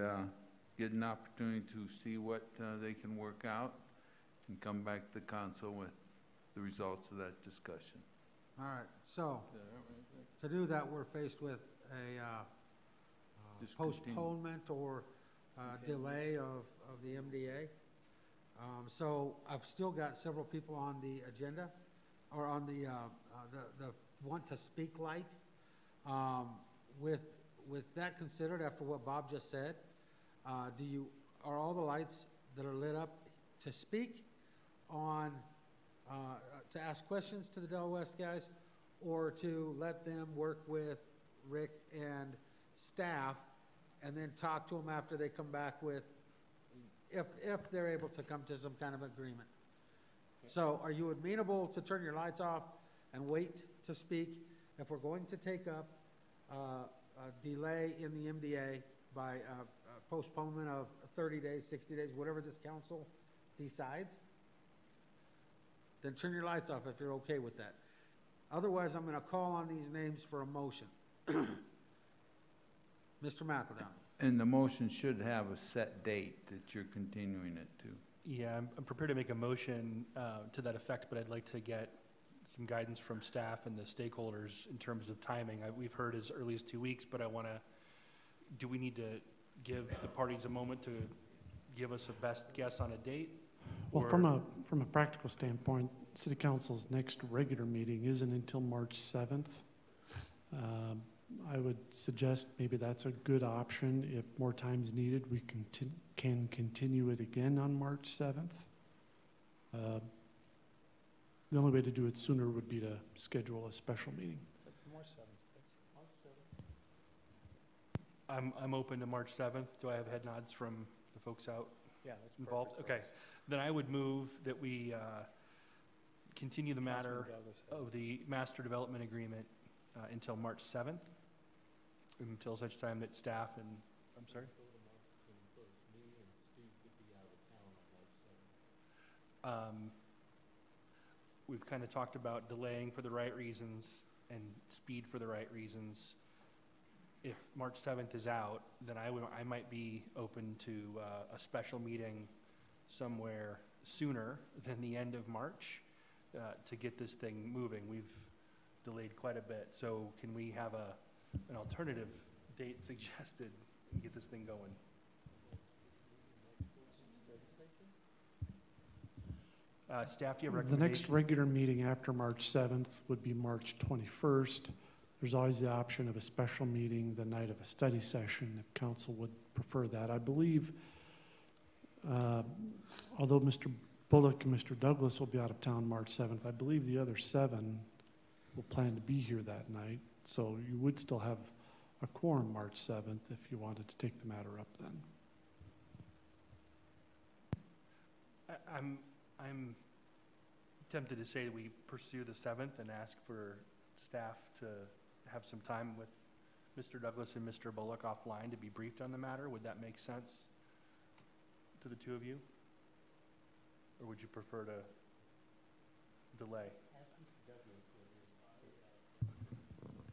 get an opportunity to see what they can work out and come back to the council with the results of that discussion. All right, so to do that, we're faced with a postponement or delay of the MDA. So I've still got several people on the agenda, or on the want to speak light. With that considered, after what Bob just said, are all the lights that are lit up to speak on, to ask questions to the Del West guys, or to let them work with Rick and staff and then talk to them after they come back with, if they're able to come to some kind of agreement? So are you amenable to turn your lights off and wait to speak if we're going to take up a delay in the MDA by postponement of 30 days, 60 days, whatever this council decides? Then turn your lights off if you're okay with that. Otherwise, I'm going to call on these names for a motion. Mr. McEldown. And the motion should have a set date that you're continuing it to. Yeah, I'm prepared to make a motion to that effect, but I'd like to get some guidance from staff and the stakeholders in terms of timing. We've heard as early as 2 weeks, but do we need to give the parties a moment to give us a best guess on a date? Well, from a practical standpoint, City Council's next regular meeting isn't until March 7th. I would suggest maybe that's a good option. If more time's needed, we can continue it again on March 7th. The only way to do it sooner would be to schedule a special meeting. I'm open to March 7th. Do I have head nods from the folks out that's involved? perfect. Okay. Then I would move that we continue the matter of the master development agreement until March 7th, until such time that staff and, I'm sorry? We've kind of talked about delaying for the right reasons and speed for the right reasons. If March 7th is out, then I might be open to a special meeting somewhere sooner than the end of March to get this thing moving. We've delayed quite a bit, so can we have an alternative date suggested and get this thing going? Staff, do you have a The recommendation? next regular meeting after March 7th would be March 21st. There's always the option of a special meeting the night of a study session if council would prefer that. I believe, although Mr. Bullock and Mr. Douglas will be out of town March 7th, I believe the other 7 will plan to be here that night. So you would still have a quorum March 7th if you wanted to take the matter up then. I'm tempted to say we pursue the 7th and ask for staff to have some time with Mr. Douglas and Mr. Bullock offline to be briefed on the matter. Would that make sense to the two of you? Or would you prefer to delay?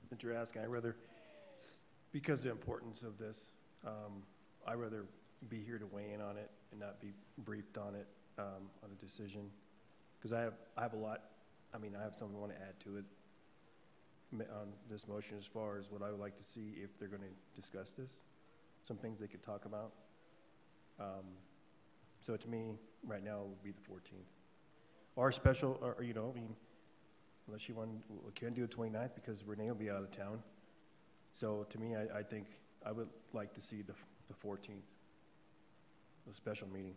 That you're asking, because of the importance of this, I'd rather be here to weigh in on it and not be briefed on it, on a decision. Because I have a lot, I have something I want to add to it on this motion as far as what I would like to see if they're going to discuss this. Some things they could talk about. So to me, right now, it would be the 14th. Or special, or unless you we can't do it 29th because Renee will be out of town. So to me, I think I would like to see the 14th, the special meeting.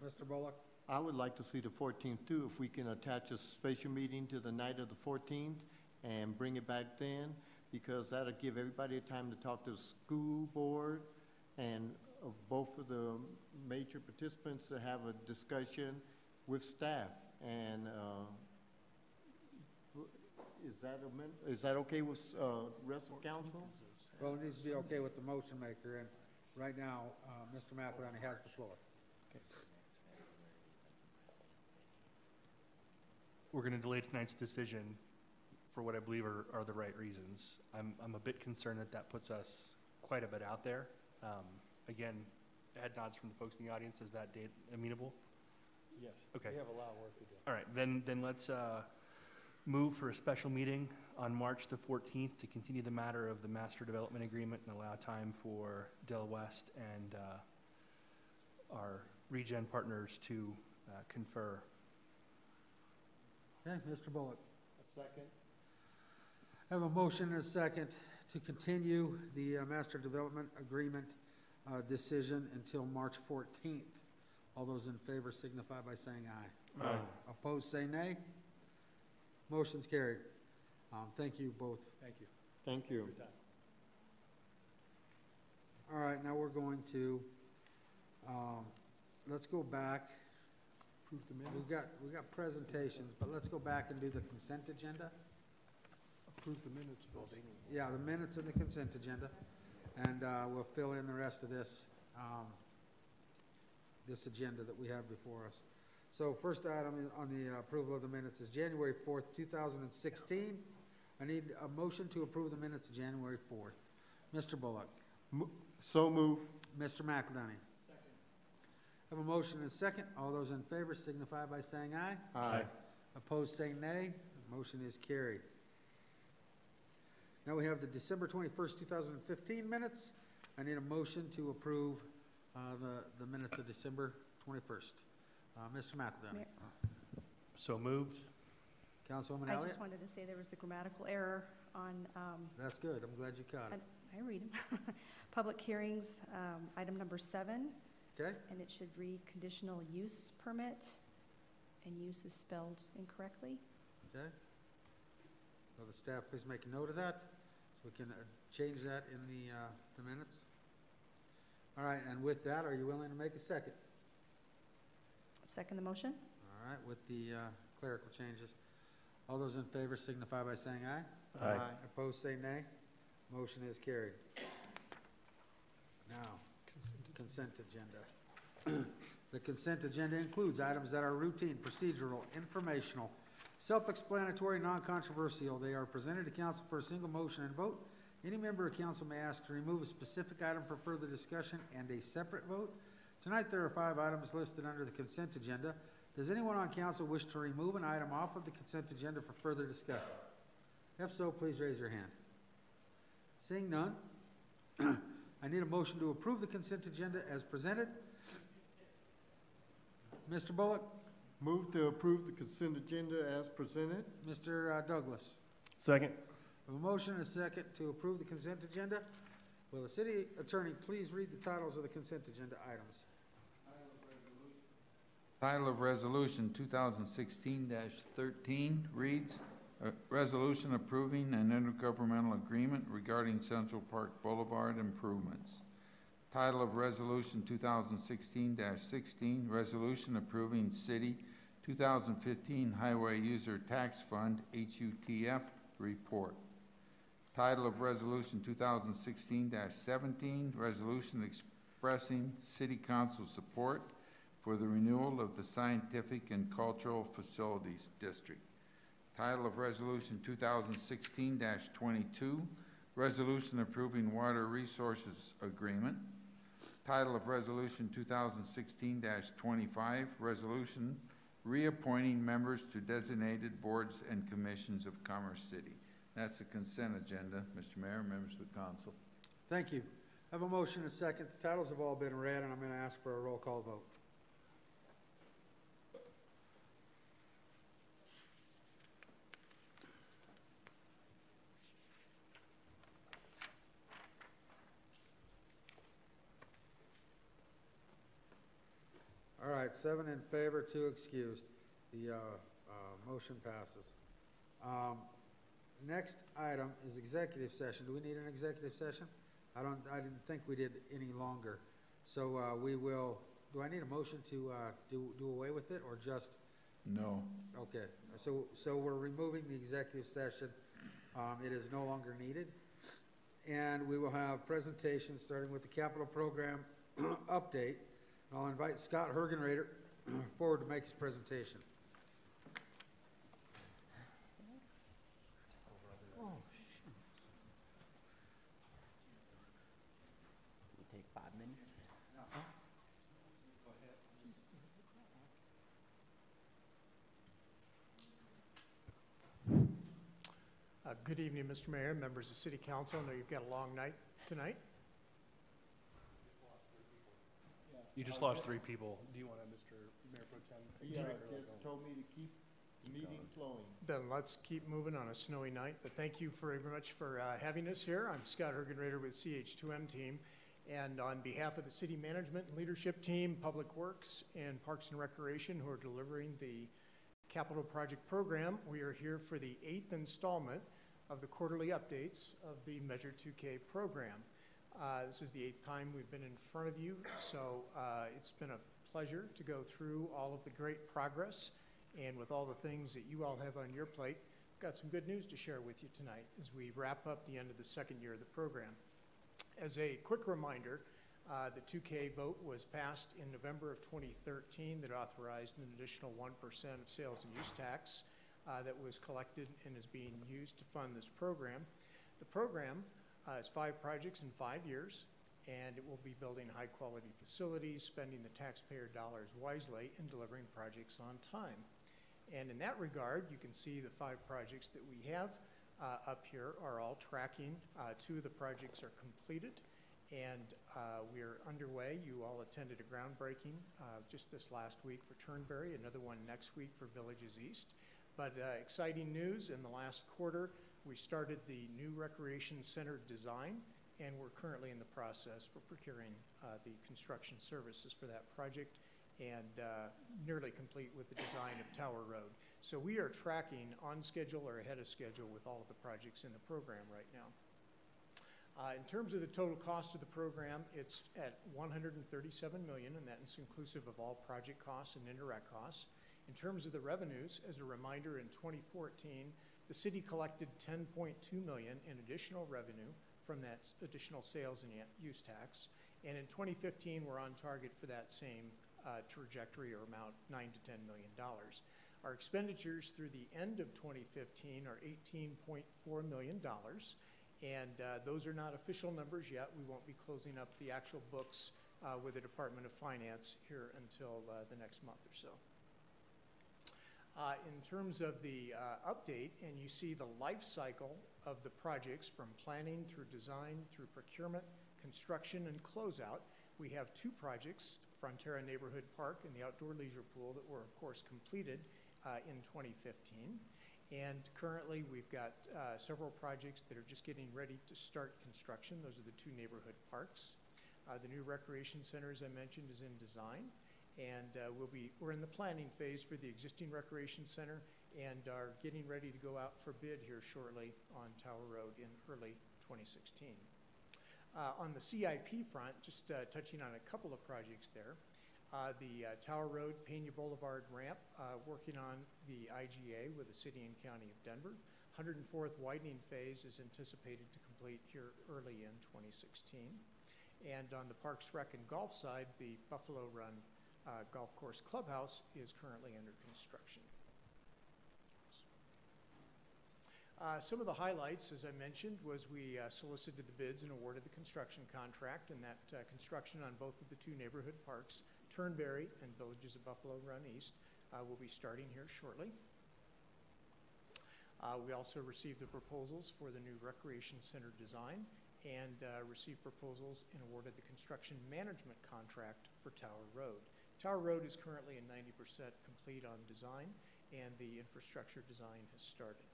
Mr. Bullock? I would like to see the 14th too, if we can attach a special meeting to the night of the 14th and bring it back then, because that'll give everybody time to talk to the school board and both of the major participants to have a discussion with staff. And is that okay with rest of council? Well, it needs to be okay with the motion maker, and right now, Mr. McElhenney has the floor. We're going to delay tonight's decision for what I believe are the right reasons. I'm a bit concerned that puts us quite a bit out there. Again, head nods from the folks in the audience. Is that date amenable? Yes. Okay. We have a lot of work to do. All right, then let's move for a special meeting on March the 14th to continue the matter of the master development agreement and allow time for Del West and our regen partners to confer. Okay, Mr. Bullock. A second. I have a motion and a second to continue the master development agreement decision until March 14th. All those in favor signify by saying aye. Aye. Opposed, say nay. Motion's carried. Thank you both. Thank you. Thank you. For your time. All right, now we're going to, let's go back. Approve the minutes. We got presentations, but let's go back and do the consent agenda. Approve the minutes first. Yeah, the minutes and the consent agenda, and we'll fill in the rest of this, this agenda that we have before us. So first item on the approval of the minutes is January 4th, 2016. I need a motion to approve the minutes of January 4th. Mr. Bullock. So move. Mr. McElhenney. Second. Have a motion and a second. All those in favor signify by saying aye. Aye. Opposed, say nay. Motion is carried. Now we have the December 21st, 2015 minutes. I need a motion to approve the minutes of December 21st. Mr. McElhenney. So moved. Councilwoman I Elliott? just wanted to say there was a grammatical error on, That's good. I'm glad you caught it. I read them. Public hearings, item number 7. Okay. And it should read conditional use permit, and use is spelled incorrectly. Okay. Will the staff please make a note of that, so we can change that in the minutes? All right, and with that, are you willing to make a second? Second the motion? All right, with the clerical changes. All those in favor signify by saying aye. Aye. Opposed, say nay. Motion is carried. Now, consent agenda. The consent agenda includes items that are routine, procedural, informational, self-explanatory, non-controversial. They are presented to council for a single motion and vote. Any member of council may ask to remove a specific item for further discussion and a separate vote. Tonight, there are 5 items listed under the consent agenda. Does anyone on council wish to remove an item off of the consent agenda for further discussion? If so, please raise your hand. Seeing none, I need a motion to approve the consent agenda as presented. Mr. Bullock? Move to approve the consent agenda as presented. Mr. Douglas? Second. A motion and a second to approve the consent agenda. Will the city attorney please read the titles of the consent agenda items? Title of Resolution 2016-13 reads, a resolution approving an intergovernmental agreement regarding Central Park Boulevard improvements. Title of Resolution 2016-16, resolution approving City 2015 Highway User Tax Fund, HUTF, report. Title of Resolution 2016-17, resolution expressing City Council support for the renewal of the Scientific and Cultural Facilities District. Title of Resolution 2016-22, resolution approving Water Resources Agreement. Title of Resolution 2016-25, resolution reappointing members to designated boards and commissions of Commerce City. That's the consent agenda, Mr. Mayor, members of the council. Thank you. I have a motion and a second. The titles have all been read, and I'm going to ask for a roll call vote. All right, 7 in favor, 2 excused. The motion passes. Next item is executive session. Do we need an executive session? I didn't think we did any longer. So we will, do I need a motion to do away with it or just? No. Okay, so we're removing the executive session. It is no longer needed. and we will have presentations starting with the capital program update. And I'll invite Scott Hergenrader forward to make his presentation. Take 5 minutes. Good evening, Mr. Mayor, members of City Council. I know you've got a long night tonight. You just lost 3 people. Do you want to, Mr. Mayor Pro Tem? Yeah, just told me to keep the meeting flowing. Then let's keep moving on a snowy night. But thank you very much for having us here. I'm Scott Hergenrader with CH2M team. And on behalf of the city management and leadership team, Public Works, and Parks and Recreation, who are delivering the capital project program, we are here for the 8th installment of the quarterly updates of the Measure 2K program. This is the 8th time we've been in front of you, so it's been a pleasure to go through all of the great progress, and with all the things that you all have on your plate, I've got some good news to share with you tonight as we wrap up the end of the 2nd year of the program. As a quick reminder, the 2K vote was passed in November of 2013 that authorized an additional 1% of sales and use tax that was collected and is being used to fund this program. The program is 5 projects in 5 years, and it will be building high-quality facilities, spending the taxpayer dollars wisely, and delivering projects on time. And in that regard, you can see the 5 projects that we have up here are all tracking. 2 of the projects are completed, and we are underway. You all attended a groundbreaking just this last week for Turnberry, another one next week for Villages East. But exciting news, in the last quarter, we started the new recreation center design, and we're currently in the process for procuring the construction services for that project, and nearly complete with the design of Tower Road. So we are tracking on schedule or ahead of schedule with all of the projects in the program right now. In terms of the total cost of the program, it's at $137 million, and that's inclusive of all project costs and indirect costs. In terms of the revenues, as a reminder, in 2014, the city collected $10.2 million in additional revenue from that additional sales and use tax. And in 2015, we're on target for that same trajectory or amount, $9 to $10 million. Our expenditures through the end of 2015 are $18.4 million. And those are not official numbers yet. We won't be closing up the actual books with the Department of Finance here until the next month or so. In terms of the update, and you see the life cycle of the projects from planning through design, through procurement, construction, and closeout. We have 2 projects, Frontera Neighborhood Park and the outdoor leisure pool, that were, of course, completed in 2015. And currently, we've got several projects that are just getting ready to start construction. Those are the 2 neighborhood parks. The new recreation center, as I mentioned, is in design. And we're in the planning phase for the existing recreation center and are getting ready to go out for bid here shortly on Tower Road in early 2016. On the CIP front, just touching on a couple of projects there, the Tower Road, Pena Boulevard ramp, working on the IGA with the City and County of Denver. 104th widening phase is anticipated to complete here early in 2016. And on the Parks Rec and Golf side, the Buffalo Run Golf Course Clubhouse is currently under construction. Some of the highlights, as I mentioned, was we solicited the bids and awarded the construction contract, and that construction on both of the 2 neighborhood parks, Turnberry and Villages of Buffalo Run East, will be starting here shortly. We also received the proposals for the new recreation center design and received proposals and awarded the construction management contract for Tower Road. Tower Road is currently at 90% complete on design, and the infrastructure design has started.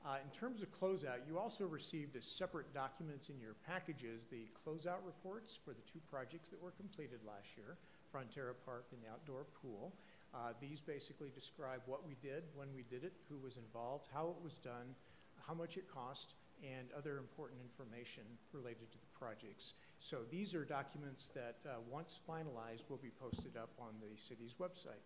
In terms of closeout, you also received as separate documents in your packages the closeout reports for the 2 projects that were completed last year, Frontera Park and the outdoor pool. These basically describe what we did, when we did it, who was involved, how it was done, how much it cost, and other important information related to the projects. So these are documents that, once finalized, will be posted up on the city's website.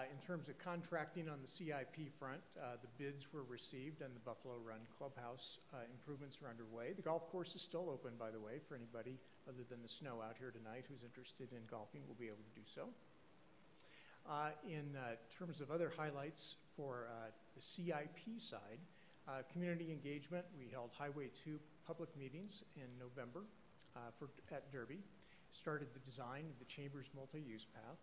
In terms of contracting on the CIP front, the bids were received and the Buffalo Run Clubhouse improvements are underway. The golf course is still open, by the way, for anybody other than the snow out here tonight who's interested in golfing will be able to do so. In terms of other highlights for the CIP side, community engagement, we held Highway 2 public meetings in November at Derby, started the design of the Chambers multi-use path.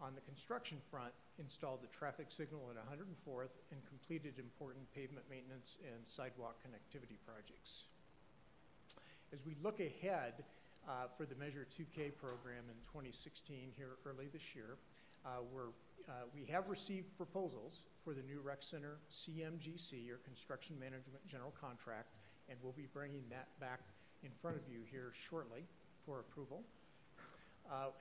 On the construction front, installed the traffic signal at 104th and completed important pavement maintenance and sidewalk connectivity projects. As we look ahead for the Measure 2K program in 2016 here early this year, we have received proposals for the new rec center CMGC, or Construction Management General Contract, and we'll be bringing that back in front of you here shortly for approval.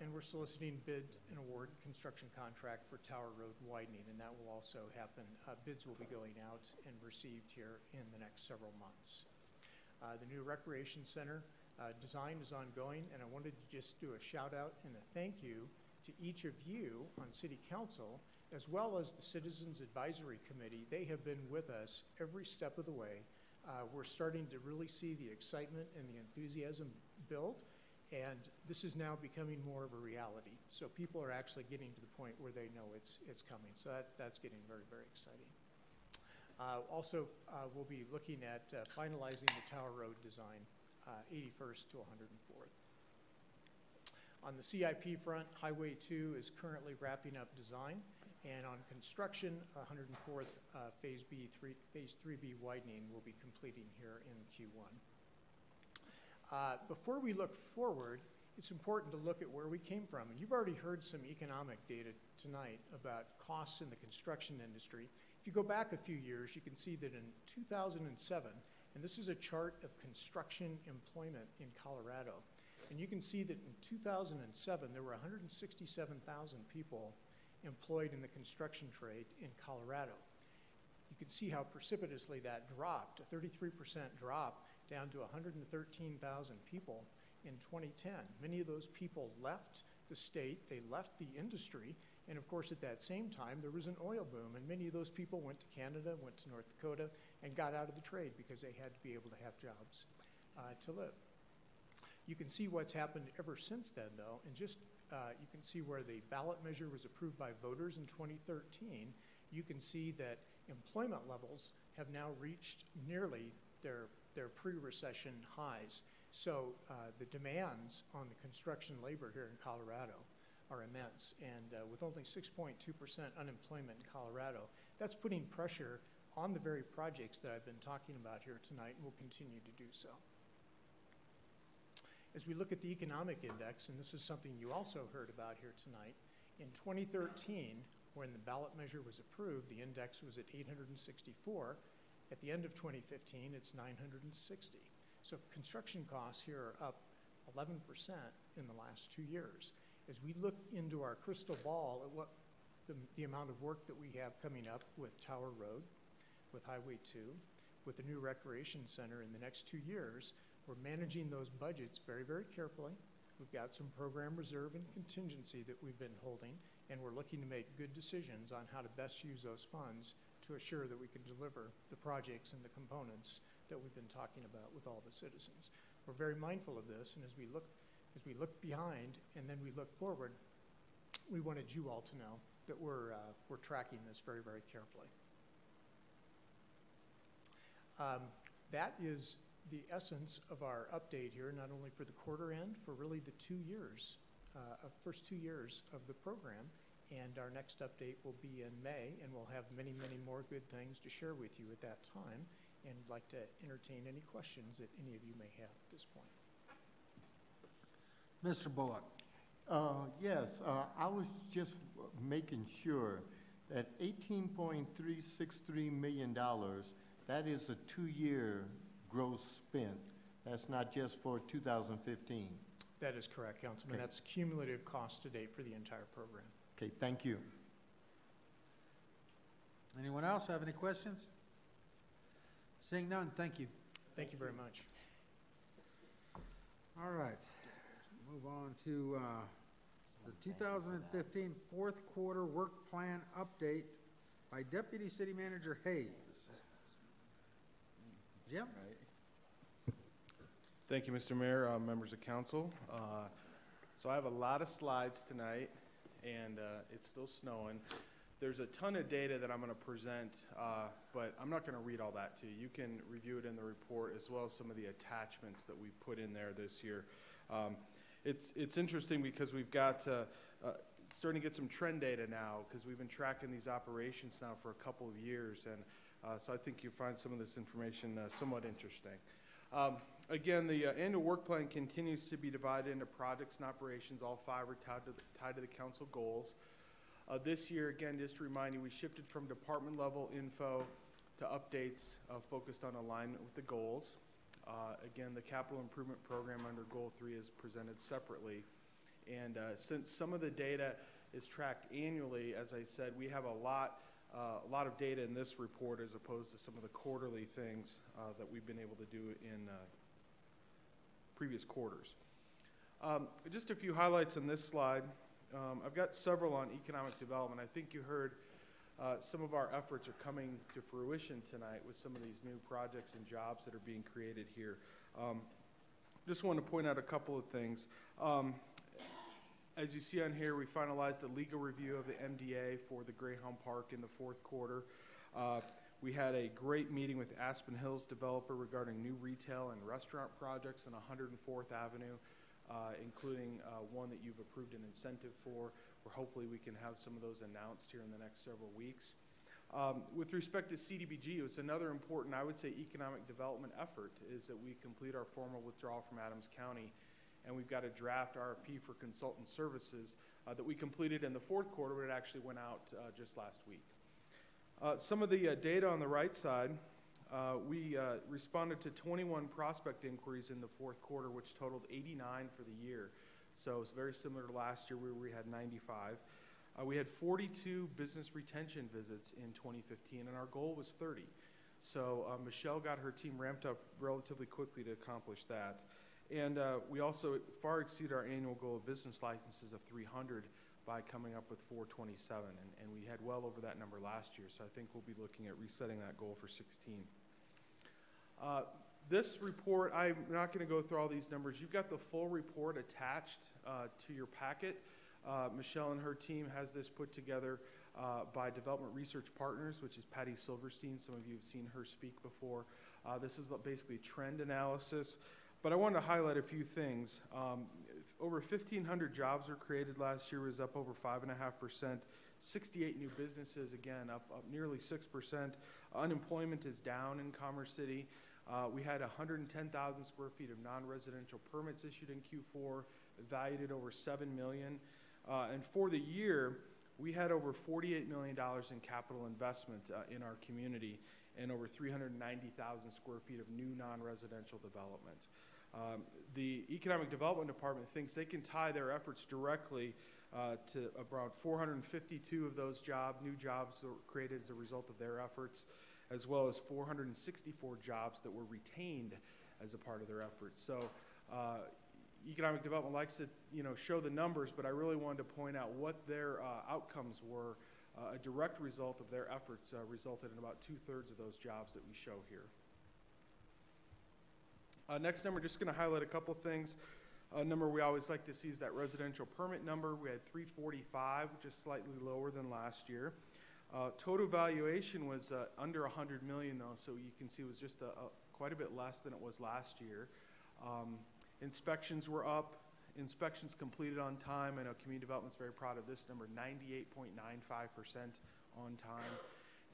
And we're soliciting bid and award construction contract for Tower Road widening, and that will also happen. Bids will be going out and received here in the next several months. The new recreation center design is ongoing, and I wanted to just do a shout out and a thank you to each of you on City Council, as well as the Citizens Advisory Committee. They have been with us every step of the way. We're starting to really see the excitement and the enthusiasm build, and this is now becoming more of a reality. So people are actually getting to the point where they know it's coming. So that's getting very, very exciting. Also, we'll be looking at finalizing the Tower Road design, 81st to 104th. On the CIP front, Highway 2 is currently wrapping up design, and on construction, 104th Phase 3B widening will be completing here in Q1. Before we look forward, it's important to look at where we came from. And you've already heard some economic data tonight about costs in the construction industry. If you go back a few years, you can see that in 2007, and this is a chart of construction employment in Colorado, and you can see that in 2007, there were 167,000 people employed in the construction trade in Colorado. You can see how precipitously that dropped, a 33% drop down to 113,000 people in 2010. Many of those people left the state, they left the industry, and of course at that same time there was an oil boom, and many of those people went to Canada, went to North Dakota, and got out of the trade because they had to be able to have jobs to live. You can see what's happened ever since then, though, and just you can see where the ballot measure was approved by voters in 2013. You can see that employment levels have now reached nearly their pre-recession highs. So the demands on the construction labor here in Colorado are immense, and with only 6.2% unemployment in Colorado, that's putting pressure on the very projects that I've been talking about here tonight and will continue to do so. As we look at the economic index, and this is something you also heard about here tonight, in 2013, when the ballot measure was approved, the index was at 864. At the end of 2015, it's 960. So construction costs here are up 11% in the last 2 years. As we look into our crystal ball at what the amount of work that we have coming up with Tower Road, with Highway 2, with the new recreation center in the next 2 years, we're managing those budgets very, very carefully. We've got some program reserve and contingency that we've been holding, and we're looking to make good decisions on how to best use those funds to assure that we can deliver the projects and the components that we've been talking about with all the citizens. We're very mindful of this, and as we look behind and then we look forward, we wanted you all to know that we're tracking this very, very carefully. That is the essence of our update here, not only for the quarter end, for really the 2 years, first 2 years of the program. And our next update will be in May, and we'll have many, many more good things to share with you at that time. And I'd like to entertain any questions that any of you may have at this point. Mr. Bullock. Yes, I was just making sure that $18.363 million, that is a 2-year gross spent. That's not just for 2015. That is correct, Councilman. Okay. That's cumulative cost to date for the entire program. Okay, thank you. Anyone else have any questions? Seeing none, thank you. Thank you very much. All right, move on to the 2015 fourth quarter work plan update by Deputy City Manager Hayes. Jim? Thank you, Mr. Mayor, members of council. So I have a lot of slides tonight, and it's still snowing. There's a ton of data that I'm going to present, but I'm not going to read all that to you. You can review it in the report, as well as some of the attachments that we put in there this year. It's interesting because we've got starting to get some trend data now, because we've been tracking these operations now for a couple of years, and so I think you'll find some of this information somewhat interesting. Again, the annual work plan continues to be divided into projects and operations. All 5 are tied to the council goals. This year, again, just to remind you, we shifted from department level info to updates focused on alignment with the goals. Again, the capital improvement program under goal 3 is presented separately. And since some of the data is tracked annually, as I said, we have a lot of data in this report as opposed to some of the quarterly things that we've been able to do in previous quarters. Just a few highlights on this slide. I've got several on economic development. I think you heard some of our efforts are coming to fruition tonight with some of these new projects and jobs that are being created here. Just want to point out a couple of things. As you see on here, we finalized the legal review of the MDA for the Greyhound Park in the fourth quarter. We had a great meeting with Aspen Hills developer regarding new retail and restaurant projects on 104th Avenue, including one that you've approved an incentive for, where hopefully we can have some of those announced here in the next several weeks. With respect to CDBG, it's another important, I would say, economic development effort is that we complete our formal withdrawal from Adams County, and we've got a draft RFP for consultant services that we completed in the fourth quarter, but it actually went out just last week. Some of the data on the right side, we responded to 21 prospect inquiries in the fourth quarter, which totaled 89 for the year. So it's very similar to last year where we had 95. We had 42 business retention visits in 2015, and our goal was 30. So Michelle got her team ramped up relatively quickly to accomplish that. And we also far exceeded our annual goal of business licenses of 300 by coming up with 427, and we had well over that number last year, so I think we'll be looking at resetting that goal for 16. This report, I'm not going to go through all these numbers. You've got the full report attached to your packet. Michelle and her team has this put together by Development Research Partners, which is Patty Silverstein. Some of you have seen her speak before. This is basically trend analysis, but I wanted to highlight a few things. Over 1,500 jobs were created last year, was up over 5.5%. 68 new businesses, again, up nearly 6%. Unemployment is down in Commerce City. We had 110,000 square feet of non-residential permits issued in Q4, valued at over $7 million. And for the year, we had over $48 million in capital investment in our community and over 390,000 square feet of new non-residential development. The Economic Development Department thinks they can tie their efforts directly to around 452 of those new jobs that were created as a result of their efforts, as well as 464 jobs that were retained as a part of their efforts. So Economic Development likes to show the numbers, but I really wanted to point out what their outcomes were. A direct result of their efforts resulted in about 2/3 of those jobs that we show here. Next number, just going to highlight a couple things. A number we always like to see is that residential permit number. We had 345, which is slightly lower than last year. Total valuation was under $100 million, though, so you can see it was just quite a bit less than it was last year. Inspections were up. Inspections completed on time. I know Community Development's very proud of this number, 98.95% on time.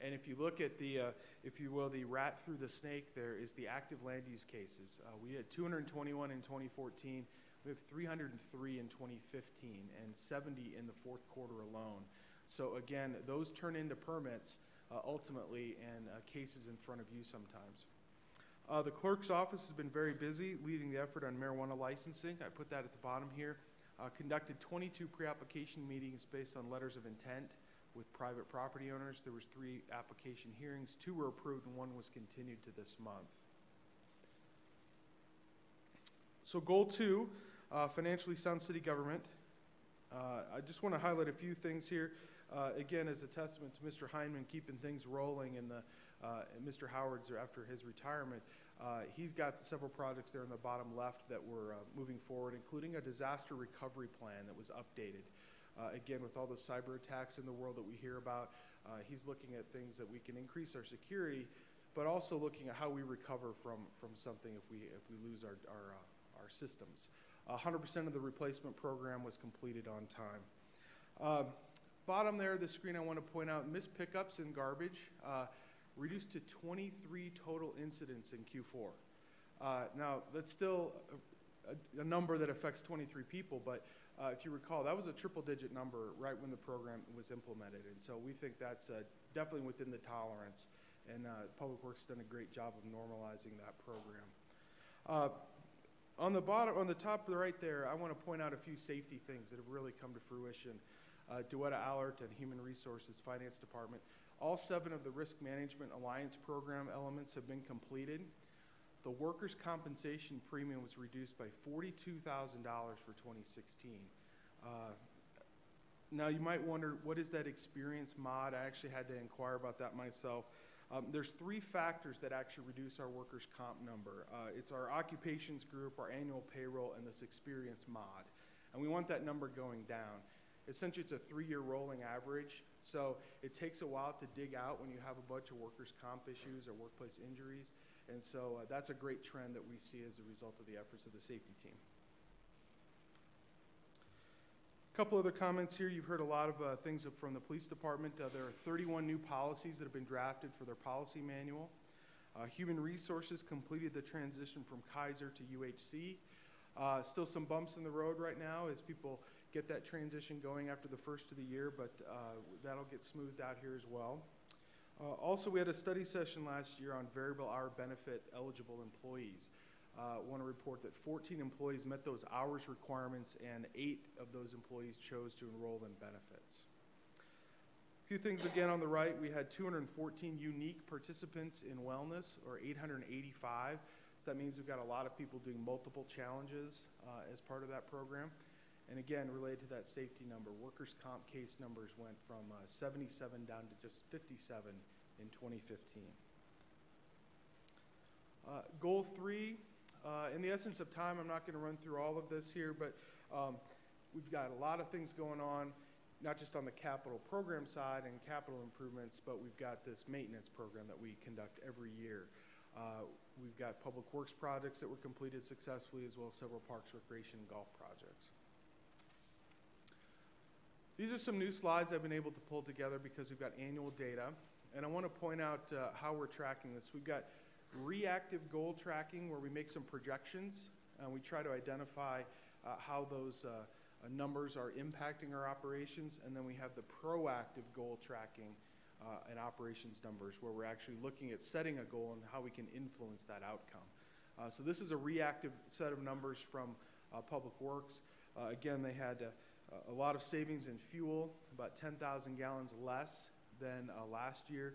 And if you look at the, if you will, the rat through the snake, there is the active land use cases. We had 221 in 2014. We have 303 in 2015 and 70 in the fourth quarter alone. So again, those turn into permits ultimately and cases in front of you sometimes. The clerk's office has been very busy leading the effort on marijuana licensing. I put that at the bottom here. Conducted 22 pre-application meetings based on letters of intent with private property owners. There was 3 application hearings. 2 were approved and 1 was continued to this month. So goal 2, financially sound city government. I just want to highlight a few things here. Again, as a testament to Mr. Heineman keeping things rolling and Mr. Howard's after his retirement, he's got several projects there in the bottom left that we're moving forward, including a disaster recovery plan that was updated. Again, with all the cyber attacks in the world that we hear about, he's looking at things that we can increase our security, but also looking at how we recover from something if we lose our systems. 100% of the replacement program was completed on time. Bottom there of the screen, I want to point out missed pickups and garbage reduced to 23 total incidents in Q4. Now, that's still a number that affects 23 people, but if you recall, that was a triple-digit number right when the program was implemented, and so we think that's definitely within the tolerance, and Public Works has done a great job of normalizing that program. On the top right there, I want to point out a few safety things that have really come to fruition. DeWitt Allert and Human Resources Finance Department, all 7 of the Risk Management Alliance program elements have been completed. The workers' compensation premium was reduced by $42,000 for 2016. Now you might wonder, what is that experience mod? I actually had to inquire about that myself. There's 3 factors that actually reduce our workers' comp number. It's our occupations group, our annual payroll, and this experience mod. And we want that number going down. Essentially, it's a 3-year rolling average, so it takes a while to dig out when you have a bunch of workers' comp issues or workplace injuries. And so that's a great trend that we see as a result of the efforts of the safety team. A couple other comments here. You've heard a lot of things from the police department. There are 31 new policies that have been drafted for their policy manual. Human Resources completed the transition from Kaiser to UHC. Still some bumps in the road right now as people get that transition going after the first of the year, but that'll get smoothed out here as well. Also, we had a study session last year on variable hour benefit eligible employees. I want to report that 14 employees met those hours requirements and 8 of those employees chose to enroll in benefits. A few things again on the right. We had 214 unique participants in wellness, or 885. So that means we've got a lot of people doing multiple challenges as part of that program. And again, related to that safety number, workers' comp case numbers went from 77 down to just 57 in 2015. Goal 3, in the essence of time, I'm not going to run through all of this here, but we've got a lot of things going on, not just on the capital program side and capital improvements, but we've got this maintenance program that we conduct every year. We've got public works projects that were completed successfully, as well as several parks, recreation, and golf projects. These are some new slides I've been able to pull together because we've got annual data, and I want to point out how we're tracking this. We've got reactive goal tracking where we make some projections, and we try to identify how those numbers are impacting our operations, and then we have the proactive goal tracking and operations numbers where we're actually looking at setting a goal and how we can influence that outcome. So this is a reactive set of numbers from Public Works. Again, they had a lot of savings in fuel, about 10,000 gallons less than last year.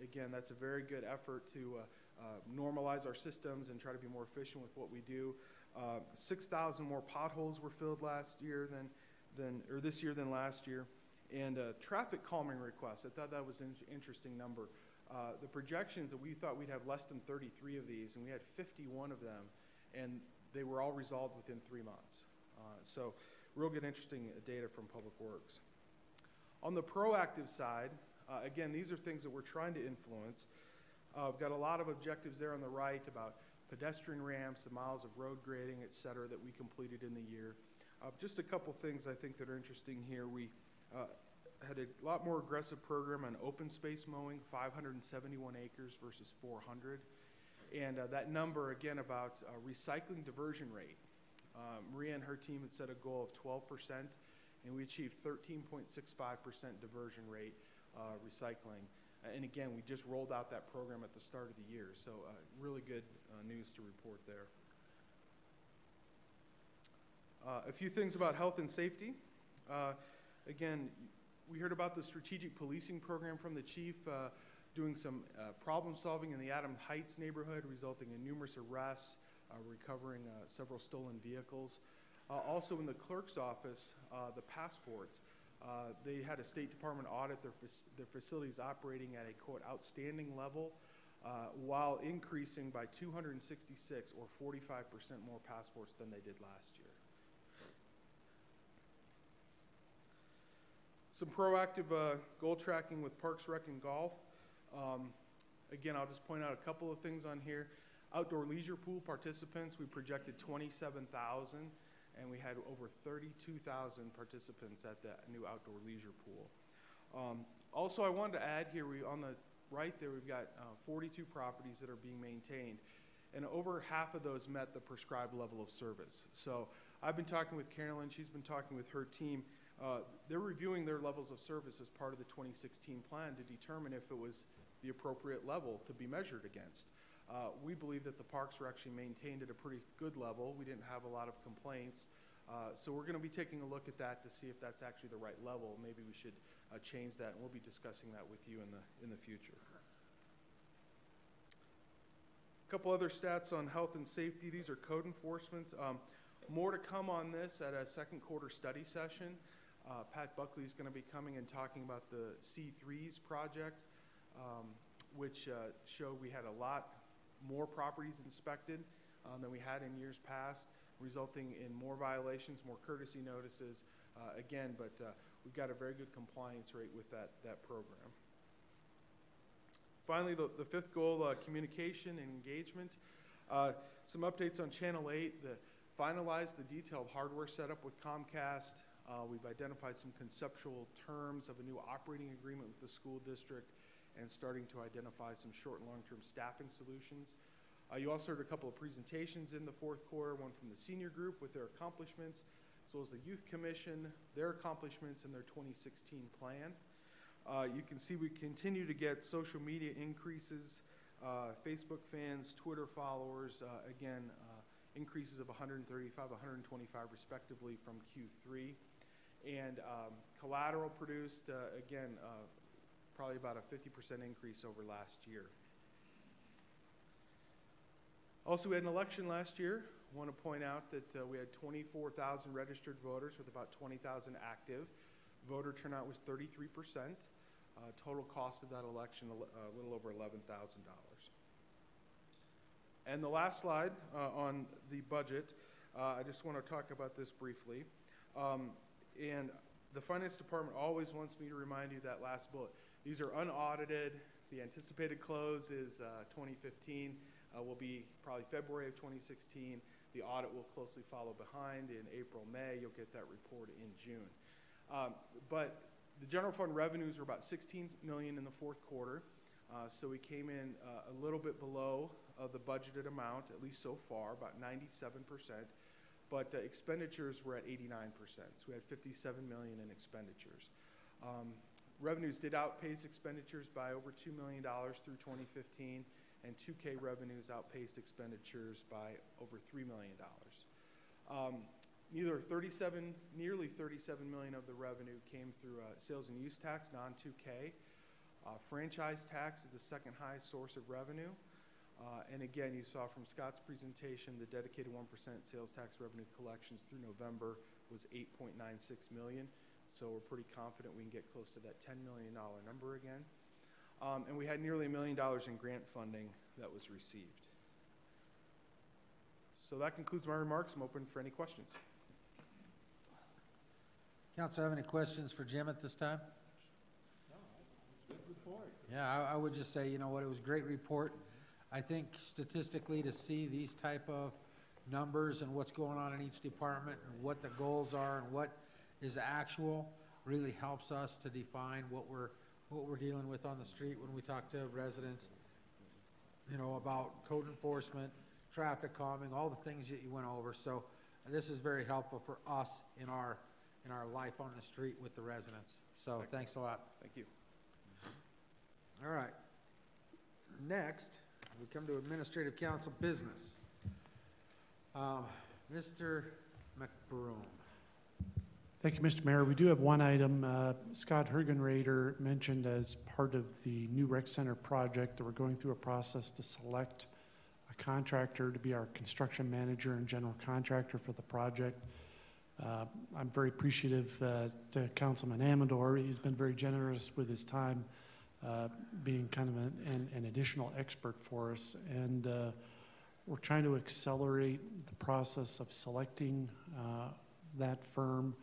Again, that's a very good effort to normalize our systems and try to be more efficient with what we do. 6,000 more potholes were filled last year or this year than last year. And traffic calming requests, I thought that was an interesting number. The projections that we thought we'd have less than 33 of these, and we had 51 of them, and they were all resolved within 3 months. So real good, interesting data from Public Works. On the proactive side, again, these are things that we're trying to influence. We've got a lot of objectives there on the right about pedestrian ramps, the miles of road grading, et cetera, that we completed in the year. Just a couple things I think that are interesting here. We had a lot more aggressive program on open space mowing, 571 acres versus 400. And that number, again, about recycling diversion rate. Maria and her team had set a goal of 12%, and we achieved 13.65% diversion rate recycling. And again, we just rolled out that program at the start of the year, so really good news to report there. A few things about health and safety. Again, we heard about the strategic policing program from the chief, doing some problem solving in the Adams Heights neighborhood, resulting in numerous arrests, recovering several stolen vehicles. Also in the clerk's office, the passports, they had a State Department audit their facilities operating at a, quote, outstanding level, while increasing by 266 or 45% more passports than they did last year. Some proactive goal tracking with Parks, Rec, and Golf. Again, I'll just point out a couple of things on here. Outdoor leisure pool participants, we projected 27,000, and we had over 32,000 participants at that new outdoor leisure pool. Also, I wanted to add here, on the right there, we've got 42 properties that are being maintained, and over half of those met the prescribed level of service. So I've been talking with Carolyn, she's been talking with her team. They're reviewing their levels of service as part of the 2016 plan to determine if it was the appropriate level to be measured against. We believe that the parks were actually maintained at a pretty good level. We didn't have a lot of complaints. So we're going to be taking a look at that to see if that's actually the right level. Maybe we should change that, and we'll be discussing that with you in the future. A couple other stats on health and safety. These are code enforcement. More to come on this at a second quarter study session. Pat Buckley is going to be coming and talking about the C3s project, which showed we had a lot more properties inspected than we had in years past, resulting in more violations, more courtesy notices, but we've got a very good compliance rate with that program. Finally, the fifth goal, communication and engagement. Some updates on Channel 8. Finalized the detailed hardware setup with Comcast. We've identified some conceptual terms of a new operating agreement with the school district and starting to identify some short and long-term staffing solutions. You also heard a couple of presentations in the fourth quarter, one from the senior group with their accomplishments, as well as the Youth Commission, their accomplishments and their 2016 plan. You can see we continue to get social media increases, Facebook fans, Twitter followers, increases of 135, 125 respectively from Q3. And collateral produced, probably about a 50% increase over last year. Also, we had an election last year. I want to point out that we had 24,000 registered voters with about 20,000 active. Voter turnout was 33%. Total cost of that election, a little over $11,000. And the last slide on the budget, I just want to talk about this briefly. And the Finance Department always wants me to remind you that last bullet. These are unaudited. The anticipated close is 2015. Will be probably February of 2016. The audit will closely follow behind in April, May. You'll get that report in June. But the general fund revenues were about $16 million in the fourth quarter. So we came in a little bit below the budgeted amount, at least so far, about 97%. But expenditures were at 89%. So we had $57 million in expenditures. Revenues did outpace expenditures by over $2 million through 2015, and 2K revenues outpaced expenditures by over $3 million. Nearly $37 million of the revenue came through sales and use tax, non-2K. Franchise tax is the second highest source of revenue. And again, you saw from Scott's presentation, the dedicated 1% sales tax revenue collections through November was $8.96 million. So we're pretty confident we can get close to that $10 million number again. And we had nearly $1 million in grant funding that was received. So that concludes my remarks. I'm open for any questions. Council, have any questions for Jim at this time? Good report. Yeah, I would just say, you know what, it was a great report. I think statistically to see these type of numbers and what's going on in each department and what the goals are and what is actual really helps us to define what we're dealing with on the street when we talk to residents, you know, about code enforcement, traffic calming, all the things that you went over. So this is very helpful for us in our life on the street with the residents. So thanks a lot. Thank you. All right. Next, we come to Administrative Council business. Mr. McBroom. Thank you, Mr. Mayor. We do have one item. Scott Hergenrader mentioned as part of the new rec center project that we're going through a process to select a contractor to be our construction manager and general contractor for the project. I'm very appreciative to Councilman Amador. He's been very generous with his time, being kind of an additional expert for us. And we're trying to accelerate the process of selecting that firm.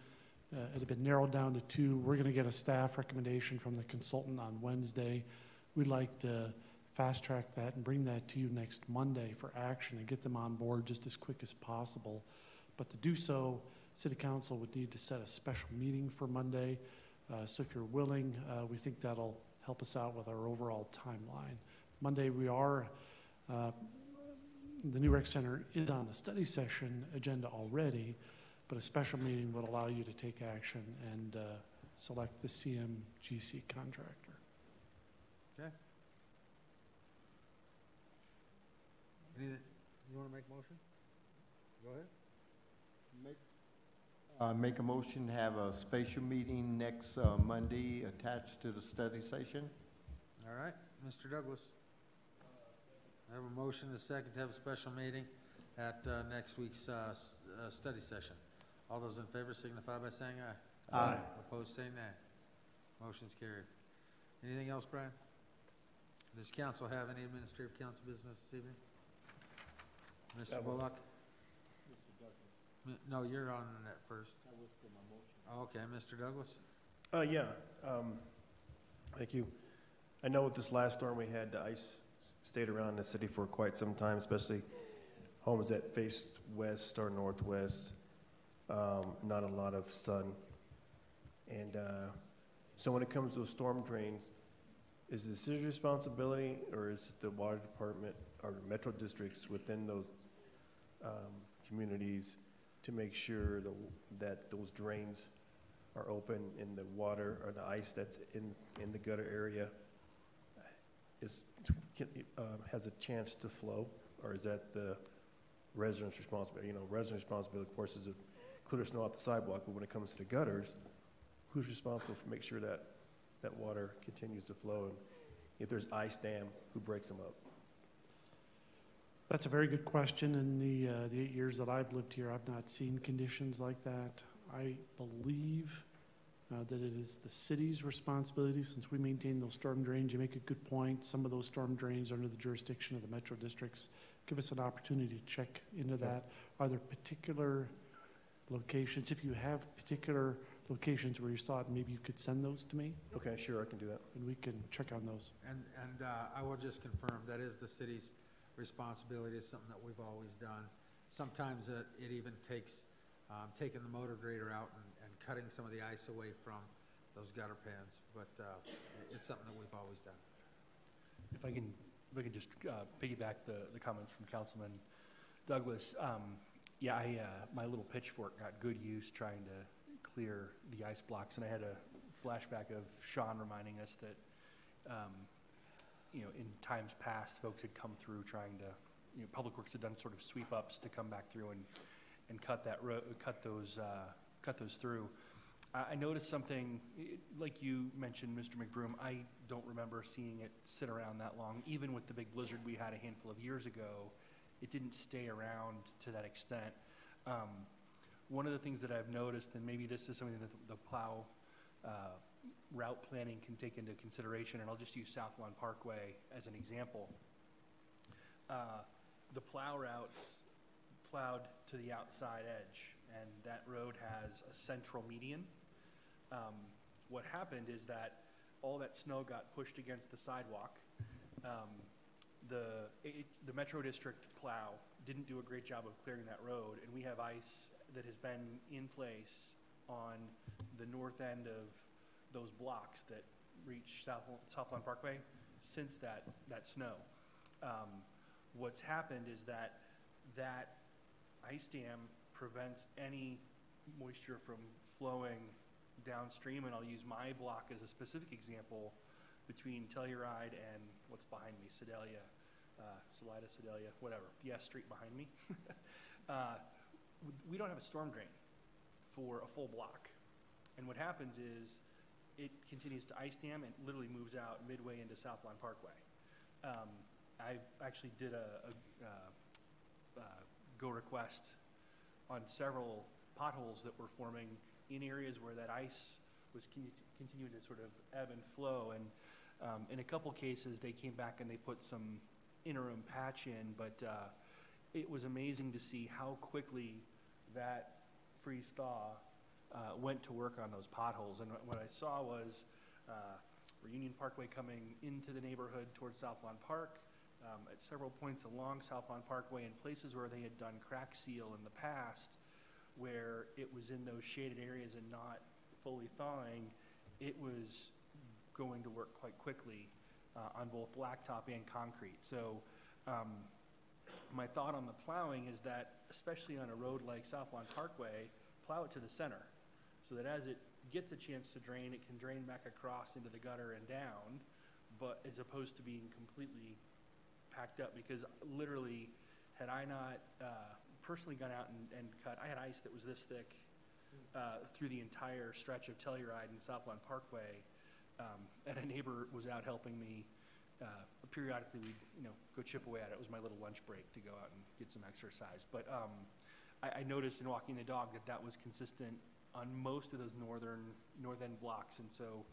It had been narrowed down to 2. We're going to get a staff recommendation from the consultant on Wednesday. We'd like to fast track that and bring that to you next Monday for action and get them on board just as quick as possible. But to do so, City Council would need to set a special meeting for Monday. So if you're willing, we think that'll help us out with our overall timeline. Monday we are, the new rec center is on the study session agenda already, but a special meeting would allow you to take action and select the CMGC contractor. Okay. You want to make a motion? Go ahead. Make a motion to have a special meeting next Monday attached to the study session. All right, Mr. Douglas. I have a motion and a second to have a special meeting at next week's study session. All those in favor signify by saying aye. Aye. Opposed, say nay. Motion's carried. Anything else, Brian? Does council have any administrative council business this evening? Mr. Bullock? No, you're on that first. That was for my motion. Oh, okay, Mr. Douglas? Thank you. I know with this last storm we had, the ice stayed around the city for quite some time, especially homes that faced west or northwest. Not a lot of sun. And so when it comes to storm drains, is it the city's responsibility, or is it the water department or metro districts within those communities to make sure that those drains are open and the water or the ice that's in the gutter area has a chance to flow? Or is that the residents' responsibility? You know, residents' responsibility, of course, is to clear snow off the sidewalk, but when it comes to the gutters, who's responsible for make sure that that water continues to flow? And if there's ice dam, who breaks them up? That's a very good question. In the 8 years that I've lived here, I've not seen conditions like that. I believe that it is the city's responsibility since we maintain those storm drains. You make a good point. Some of those storm drains are under the jurisdiction of the metro districts. Give us an opportunity to check into that. Are there particular locations? If you have particular locations where you saw it, maybe you could send those to me. Okay, sure, I can do that. And we can check on those. And I will just confirm, that is the city's responsibility. It's something that we've always done. Sometimes it even takes taking the motor grader out and cutting some of the ice away from those gutter pans, but it's something that we've always done. If I can just piggyback the comments from Councilman Douglas. My little pitchfork got good use trying to clear the ice blocks, and I had a flashback of Sean reminding us that in times past, folks had come through trying to, Public Works had done sort of sweep ups to come back through and cut those through. I noticed something, like you mentioned, Mr. McBroom. I don't remember seeing it sit around that long. Even with the big blizzard we had a handful of years ago, it didn't stay around to that extent. One of the things that I've noticed, and maybe this is something that the plow route planning can take into consideration, and I'll just use South Lawn Parkway as an example. The plow routes plowed to the outside edge, and that road has a central median. What happened is that all that snow got pushed against the sidewalk. The Metro District plow didn't do a great job of clearing that road, and we have ice that has been in place on the north end of those blocks that reach South Lawn Parkway since that snow. What's happened is that ice dam prevents any moisture from flowing downstream, and I'll use my block as a specific example between Telluride and what's behind me, Sedalia, whatever, yes, street behind me. We don't have a storm drain for a full block, and what happens is it continues to ice dam and literally moves out midway into South Lawn Parkway. I actually did a go request on several potholes that were forming in areas where that ice was continuing to sort of ebb and flow. And in a couple cases, they came back and they put some interim patch in, but it was amazing to see how quickly that freeze-thaw went to work on those potholes. And what I saw was Reunion Parkway coming into the neighborhood towards South Lawn Park, at several points along South Lawn Parkway, in places where they had done crack seal in the past, where it was in those shaded areas and not fully thawing, it was going to work quite quickly on both blacktop and concrete. So my thought on the plowing is that, especially on a road like South Lawn Parkway, plow it to the center so that as it gets a chance to drain, it can drain back across into the gutter and down, but as opposed to being completely packed up. Because literally, had I not personally gone out and cut, I had ice that was this thick through the entire stretch of Telluride and South Lawn Parkway, and a neighbor was out helping me. Periodically, we'd go chip away at it. It was my little lunch break to go out and get some exercise. But I noticed in walking the dog that that was consistent on most of those north end blocks. And so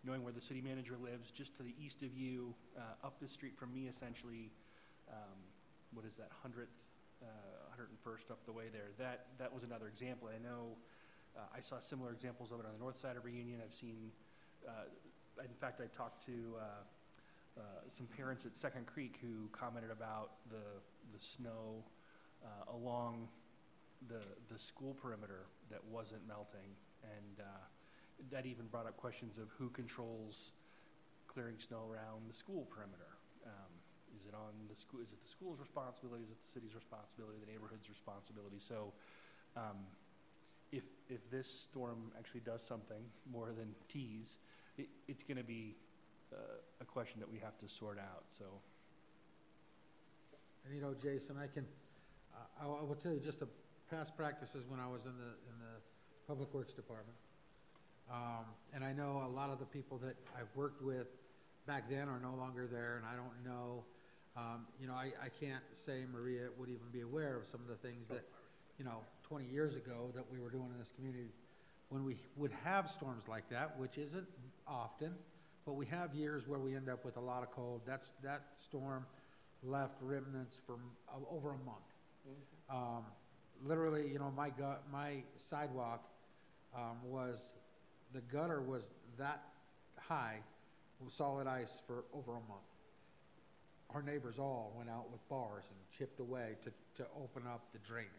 knowing where the city manager lives, just to the east of you, up the street from me essentially, what is that, 101st up the way there, that was another example. I know I saw similar examples of it on the north side of Reunion. I've seen, in fact, I talked to some parents at Second Creek who commented about the snow along the school perimeter that wasn't melting, and that even brought up questions of who controls clearing snow around the school perimeter. Is it on the school? Is it the school's responsibility? Is it the city's responsibility? The neighborhood's responsibility? So, if this storm actually does something more than tease, it's going to be a question that we have to sort out. So, and Jason, I will tell you just a past practices when I was in the Public Works Department, and I know a lot of the people that I've worked with back then are no longer there, and I don't know. I can't say Maria would even be aware of some of the things that 20 years ago that we were doing in this community when we would have storms like that, which isn't often, but we have years where we end up with a lot of cold. That storm left remnants for over a month. Literally, my sidewalk the gutter was that high with solid ice for over a month. Our neighbors all went out with bars and chipped away to open up the drainage.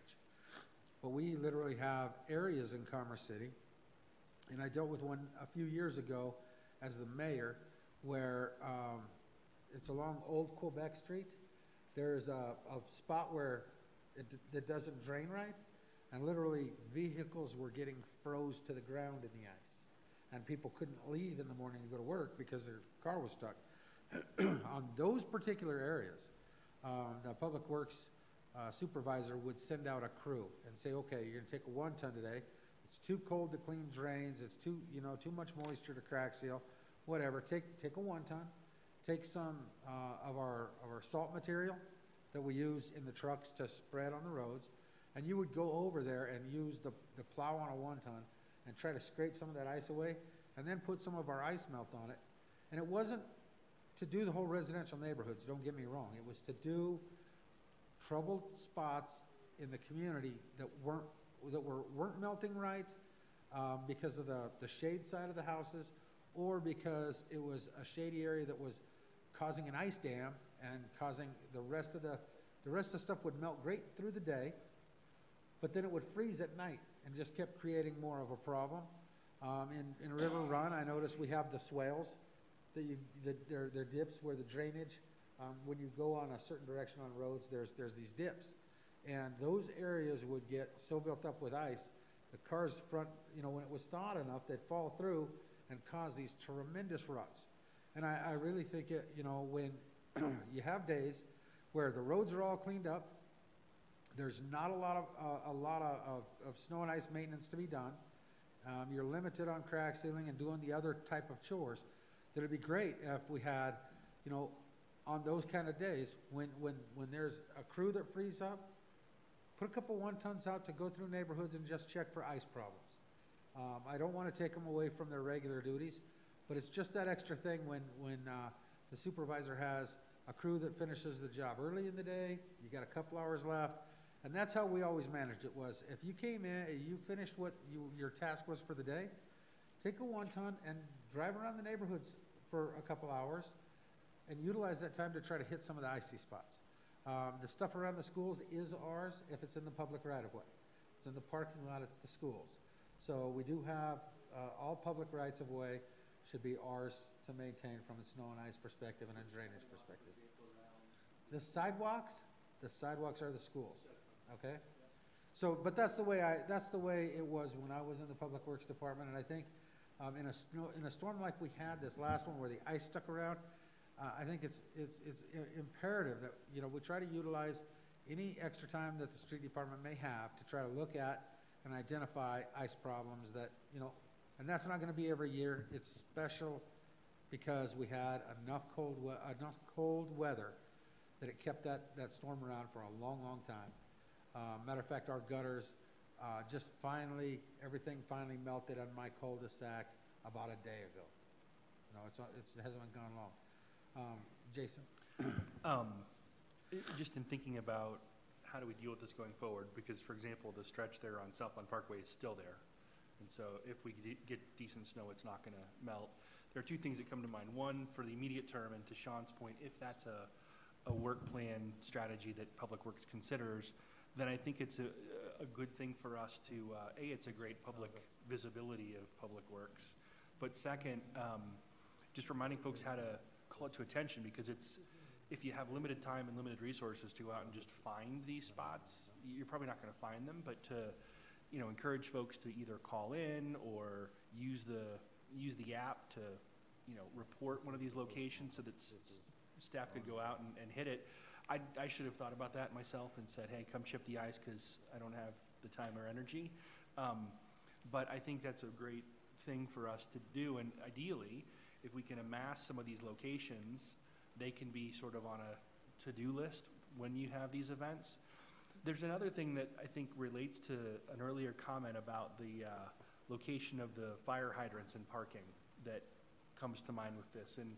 But we literally have areas in Commerce City, and I dealt with one a few years ago as the mayor, where it's along Old Quebec Street. There's a spot where it doesn't drain right, and literally vehicles were getting froze to the ground in the ice, and people couldn't leave in the morning to go to work because their car was stuck. On those particular areas, the Public Works supervisor would send out a crew and say, okay, you're going to take a 1 ton today. It's too cold to clean drains. It's too much moisture to crack seal. Whatever. Take a 1 ton. Take some of our salt material that we use in the trucks to spread on the roads, and you would go over there and use the plow on a 1 ton and try to scrape some of that ice away, and then put some of our ice melt on it. And it wasn't to do the whole residential neighborhoods, don't get me wrong. It was to do troubled spots in the community that weren't melting right because of the shade side of the houses, or because it was a shady area that was causing an ice dam and causing the rest of the stuff would melt great through the day, but then it would freeze at night and just kept creating more of a problem. In River Run, I noticed we have the swales. They're dips where the drainage, when you go on a certain direction on roads, there's these dips. And those areas would get so built up with ice, the car's front, when it was thawed enough, they'd fall through and cause these tremendous ruts. And I really think, when you have days where the roads are all cleaned up, there's not a lot of snow and ice maintenance to be done. You're limited on crack sealing and doing the other type of chores. That it'd be great if we had, on those kind of days when there's a crew that frees up, put a couple one-tons out to go through neighborhoods and just check for ice problems. I don't want to take them away from their regular duties, but it's just that extra thing when the supervisor has a crew that finishes the job early in the day, you got a couple hours left, and that's how we always managed it. Was if you came in, you finished what your task was for the day, take a one-ton and drive around the neighborhoods for a couple hours and utilize that time to try to hit some of the icy spots. The stuff around the schools is ours if it's in the public right-of-way. If it's in the parking lot, it's the schools. So we do have all public rights-of-way should be ours to maintain from a snow and ice perspective and a drainage perspective. The sidewalks are the schools, okay? So, but that's the way it was when I was in the Public Works Department, and I think in a storm like we had this last one where the ice stuck around, I think it's imperative that, you know, we try to utilize any extra time that the street department may have to try to look at and identify ice problems that, you know, and that's not going to be every year. It's special because we had enough cold weather that it kept that storm around for a long, long time. Matter of fact, our gutters everything finally melted on my cul-de-sac about a day ago. You know, it hasn't been gone long. Jason? Just in thinking about how do we deal with this going forward, because, for example, the stretch there on Southland Parkway is still there. And so if we get decent snow, it's not going to melt. There are two things that come to mind. One, for the immediate term, and to Sean's point, if that's a work plan strategy that Public Works considers, then I think it's a good thing for us to, it's a great public visibility of Public Works. But second, just reminding folks how to call it to attention, because if you have limited time and limited resources to go out and just find these spots, you're probably not going to find them, but to, you know, encourage folks to either call in or use the app to, you know, report one of these locations so that staff could go out and hit it. I should have thought about that myself and said, hey, come chip the ice because I don't have the time or energy. But I think that's a great thing for us to do. And ideally, if we can amass some of these locations, they can be sort of on a to-do list when you have these events. There's another thing that I think relates to an earlier comment about the location of the fire hydrants and parking that comes to mind with this. And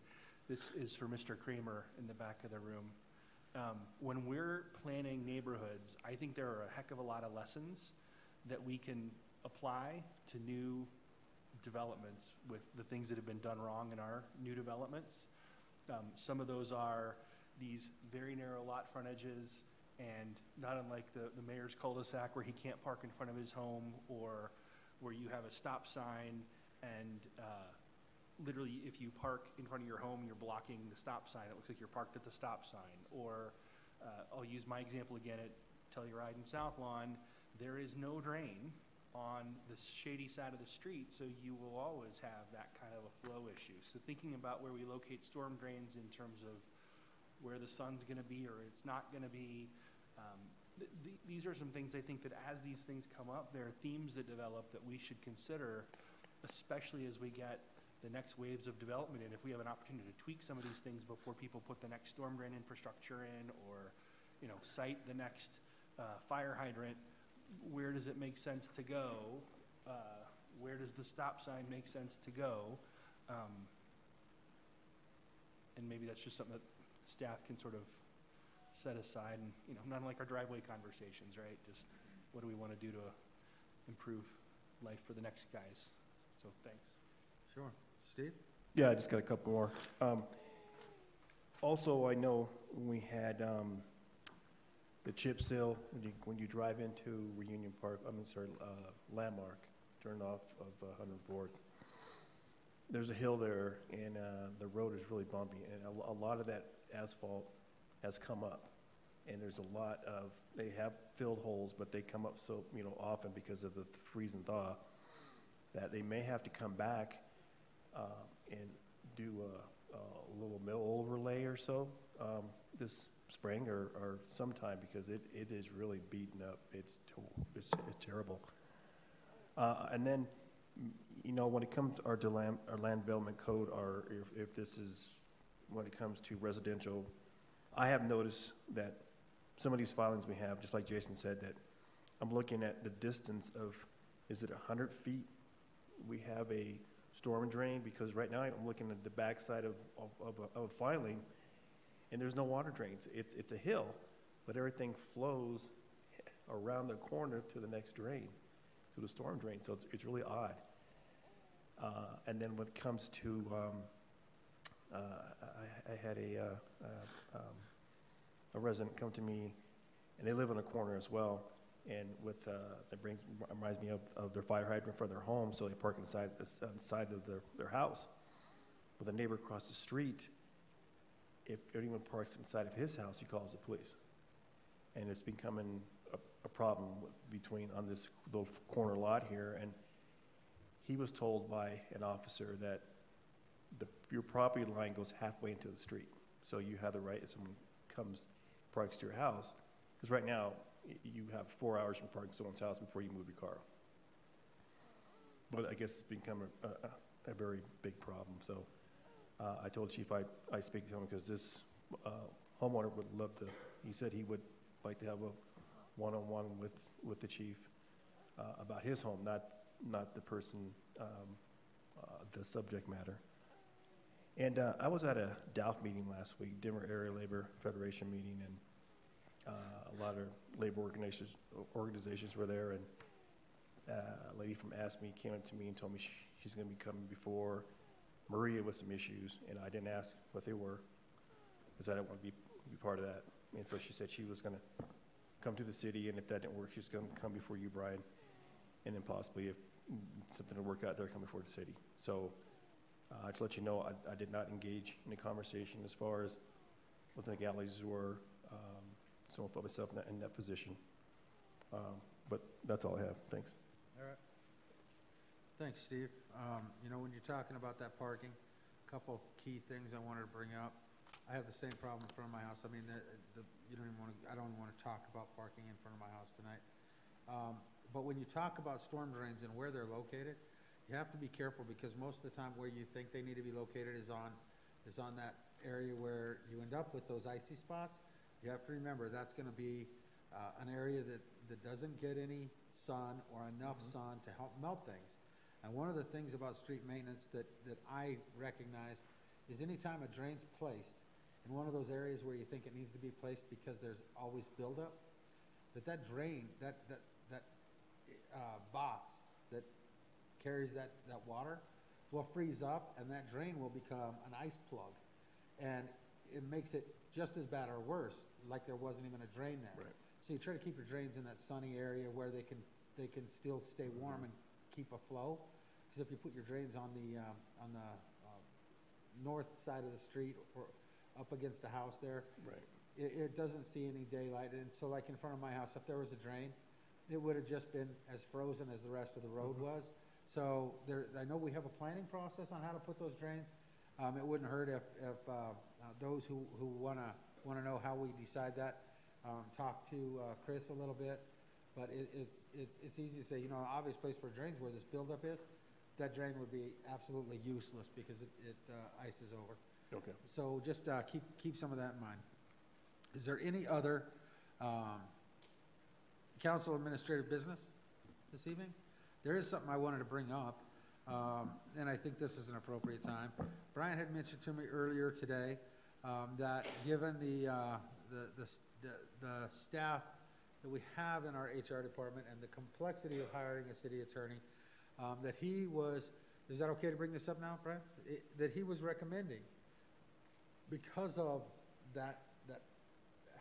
this is for Mr. Kramer in the back of the room. When we're planning neighborhoods, I think there are a heck of a lot of lessons that we can apply to new developments with the things that have been done wrong in our new developments. Some of those are these very narrow lot frontages, and not unlike the mayor's cul-de-sac where he can't park in front of his home, or where you have a stop sign and literally if you park in front of your home, you're blocking the stop sign. It looks like you're parked at the stop sign. Or I'll use my example again at Telluride and South Lawn. There is no drain on the shady side of the street, so you will always have that kind of a flow issue. So thinking about where we locate storm drains in terms of where the sun's going to be or it's not going to be, these are some things I think that as these things come up, there are themes that develop that we should consider, especially as we get the next waves of development in. If we have an opportunity to tweak some of these things before people put the next storm drain infrastructure in, or, you know, site the next fire hydrant, where does it make sense to go? Where does the stop sign make sense to go? And maybe that's just something that staff can sort of set aside, and, you know, not like our driveway conversations, right? Just what do we want to do to improve life for the next guys? So thanks. Sure. Steve? Yeah, I just got a couple more. Also, I know we had the chip seal when you drive into Reunion Park, Landmark, turn off of 104th. There's a hill there, and the road is really bumpy, and a lot of that asphalt has come up. And there's a lot of, they have filled holes, but they come up so, you know, often because of the freeze and thaw, that they may have to come back and do a little mill overlay or so this spring or sometime, because it is really beaten up. It's terrible. And then, you know, when it comes to our land development code, or if this is when it comes to residential, I have noticed that some of these filings we have, just like Jason said, that I'm looking at the distance of, is it 100 feet? We have a storm drain, because right now I'm looking at the backside of a filing, and there's no water drains. It's a hill, but everything flows around the corner to the next drain, to the storm drain. So it's really odd. And then when it comes to, I had a resident come to me, and they live in a corner as well. And with that reminds me of their fire hydrant in front of their home, so they park inside of their house. With a neighbor across the street, if anyone parks inside of his house, he calls the police, and it's becoming a problem between on this little corner lot here. And he was told by an officer that your property line goes halfway into the street, so you have the right if someone comes parks to your house, because right now you have 4 hours from parking someone's house before you move your car. But I guess it's become a very big problem. So I told Chief I speak to him, because this homeowner would love to, he said he would like to have a one-on-one with the chief about his home, not the person, the subject matter. And I was at a DALF meeting last week, Denver Area Labor Federation meeting, and a lot of labor organizations were there, and a lady from ASME came up to me and told me she's going to be coming before Maria with some issues, and I didn't ask what they were, because I didn't want to be part of that. And so she said she was going to come to the city, and if that didn't work, she's going to come before you, Brian, and then possibly if something would work out there, come before the city. So to let you know, I did not engage in a conversation as far as what the legalities were. So I'll put myself in that position. But that's all I have. Thanks. All right. Thanks, Steve. You know, when you're talking about that parking, a couple key things I wanted to bring up. I have the same problem in front of my house. I mean, you don't even want to, I don't even want to talk about parking in front of my house tonight. But when you talk about storm drains and where they're located, you have to be careful, because most of the time where you think they need to be located is on that area where you end up with those icy spots. You have to remember that's going to be an area that doesn't get any sun or enough sun to help melt things. And one of the things about street maintenance that I recognize is anytime a drain's placed in one of those areas where you think it needs to be placed because there's always buildup, that drain, that box that carries that water will freeze up, and that drain will become an ice plug. And it makes it just as bad or worse, like there wasn't even a drain there. Right. So you try to keep your drains in that sunny area where they can still stay warm and keep a flow. Because if you put your drains on the north side of the street or up against the house there, right, it doesn't see any daylight. And so, like in front of my house, if there was a drain, it would have just been as frozen as the rest of the road was. So I know we have a planning process on how to put those drains. It wouldn't hurt if those who want to know how we decide that talk to Chris a little bit. But it's easy to say, you know, an obvious place for drains where this buildup is, that drain would be absolutely useless because it ices over. Okay. So just keep some of that in mind. Is there any other council administrative business this evening? There is something I wanted to bring up, and I think this is an appropriate time. Brian had mentioned to me earlier today that given the staff that we have in our HR department and the complexity of hiring a city attorney, that he was, is that okay to bring this up now, Brian? That he was recommending, because of that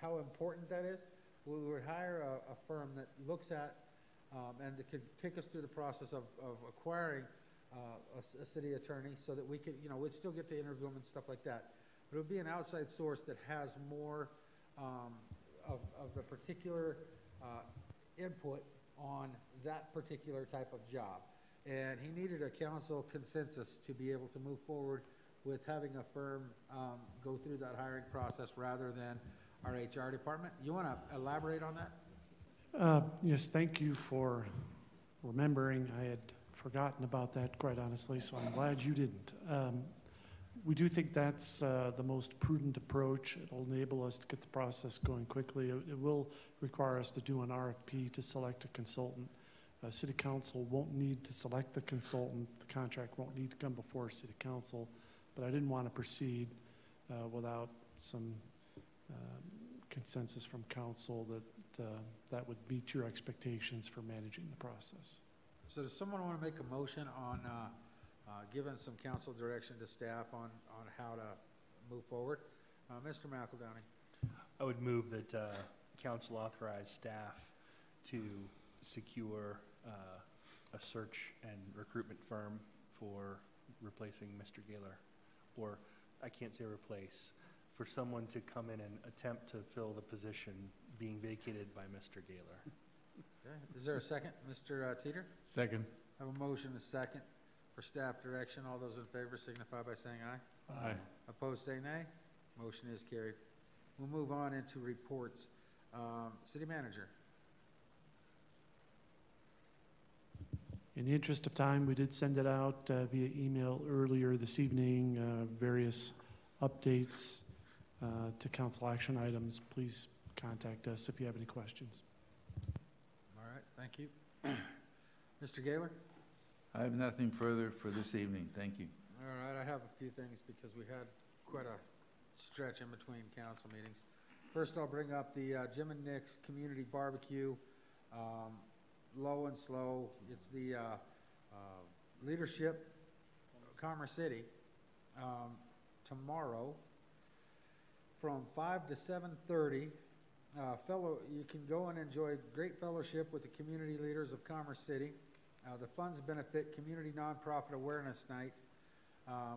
how important that is, we would hire a firm that looks at and that could take us through the process of acquiring a city attorney, so that we could, you know, we'd still get to interview them and stuff like that. But it would be an outside source that has more of the particular input on that particular type of job. And he needed a council consensus to be able to move forward with having a firm go through that hiring process rather than our HR department. You want to elaborate on that? Yes, thank you for remembering. I had forgotten about that, quite honestly, so I'm glad you didn't. We do think that's the most prudent approach. It'll enable us to get the process going quickly. It will require us to do an RFP to select a consultant. City Council won't need to select the consultant. The contract won't need to come before City Council, but I didn't want to proceed without some consensus from Council that would meet your expectations for managing the process. So does someone want to make a motion on giving some council direction to staff on how to move forward? Mr. McEldowney. I would move that council authorize staff to secure a search and recruitment firm for replacing Mr. Gaylor. Or, I can't say replace, for someone to come in and attempt to fill the position being vacated by Mr. Gaylor. Okay. Is there a second? Mr. Teeter? Second. I have a motion, a second, for staff direction. All those in favor signify by saying aye. Aye. Opposed, say nay. Motion is carried. We'll move on into reports. City Manager. In the interest of time, we did send it out via email earlier this evening, various updates to council action items. Please contact us if you have any questions. All right, thank you. Mr. Gaylor? I have nothing further for this evening. Thank you. All right, I have a few things because we had quite a stretch in between council meetings. First, I'll bring up the Jim and Nick's Community Barbecue. Low and slow. It's the leadership, Commerce City, tomorrow from 5 to 7:30. You can go and enjoy great fellowship with the community leaders of Commerce City. The funds benefit Community Nonprofit Awareness Night,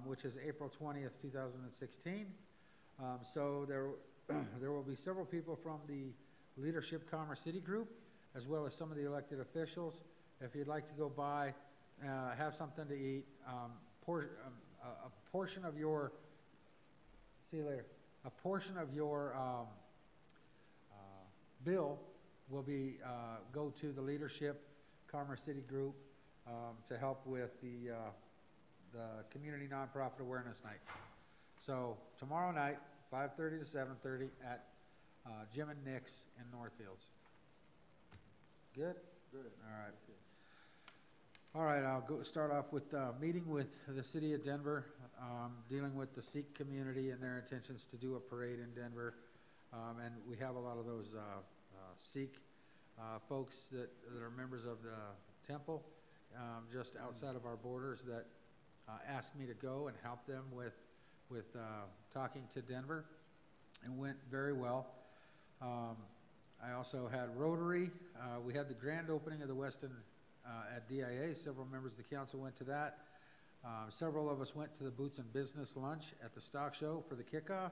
which is April 20th, 2016. So there will be several people from the Leadership Commerce City group, as well as some of the elected officials. If you'd like to go by, have something to eat, a portion of your, see you later, a portion of your bill will be go to the Leadership Commerce City group to help with the Community Nonprofit Awareness Night. So tomorrow night, 5:30 to 7:30 at Jim and Nick's in Northfields. Good? Good. All right. All right, I'll start off with meeting with the City of Denver, dealing with the Sikh community and their intentions to do a parade in Denver. And we have a lot of those Sikh folks that are members of the temple just outside of our borders that asked me to go and help them with talking to Denver. It went very well. I also had Rotary. We had the grand opening of the Westin at DIA. Several members of the council went to that. Several of us went to the Boots and Business lunch at the stock show for the kickoff.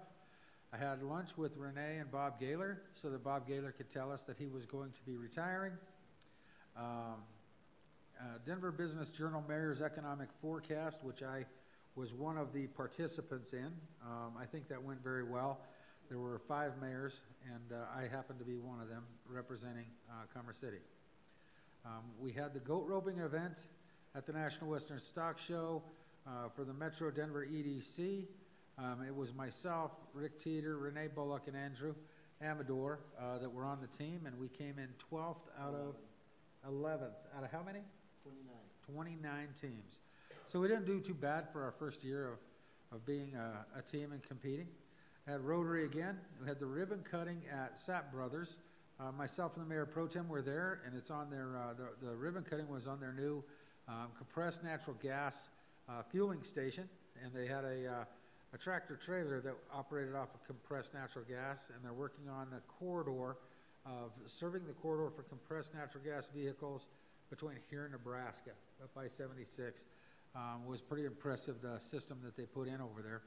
I had lunch with Renee and Bob Gaylor so that Bob Gaylor could tell us that he was going to be retiring. Denver Business Journal Mayor's Economic Forecast, which I was one of the participants in. I think that went very well. There were 5 mayors, and I happened to be one of them representing Commerce City. We had the goat roping event at the National Western Stock Show for the Metro Denver EDC. It was myself, Rick Teeter, Renee Bullock, and Andrew Amador that were on the team, and we came in 12th out of 11th. Out of how many? 29 teams. So we didn't do too bad for our first year of being a team and competing. At Rotary again, we had the ribbon cutting at Sapp Brothers. Myself and the Mayor Pro Tem were there, and it's on their, the ribbon cutting was on their new compressed natural gas fueling station, and they had a tractor trailer that operated off of compressed natural gas, and they're working on the corridor of serving the corridor for compressed natural gas vehicles between here and Nebraska, up by 76. Was pretty impressive, the system that they put in over there.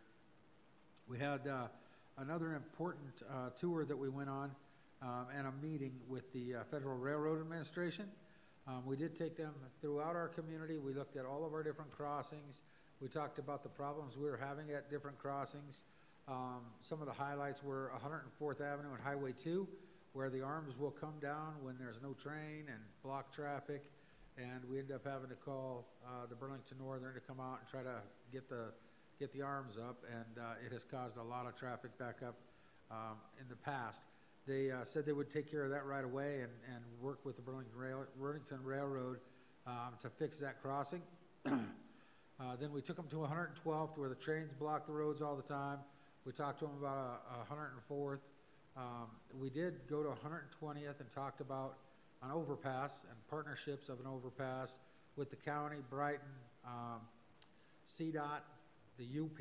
We had another important tour that we went on and a meeting with the Federal Railroad Administration. We did take them throughout our community. We looked at all of our different crossings. We talked about the problems we were having at different crossings. Some of the highlights were 104th Avenue and Highway 2, where the arms will come down when there's no train and block traffic. And we ended up having to call the Burlington Northern to come out and try to get get the arms up, and it has caused a lot of traffic backup in the past. They said they would take care of that right away and work with the Burlington Railroad to fix that crossing. Then we took them to 112th, where the trains block the roads all the time. We talked to them about 104th. We did go to 120th and talked about an overpass and partnerships of an overpass with the county, Brighton, CDOT, the UP,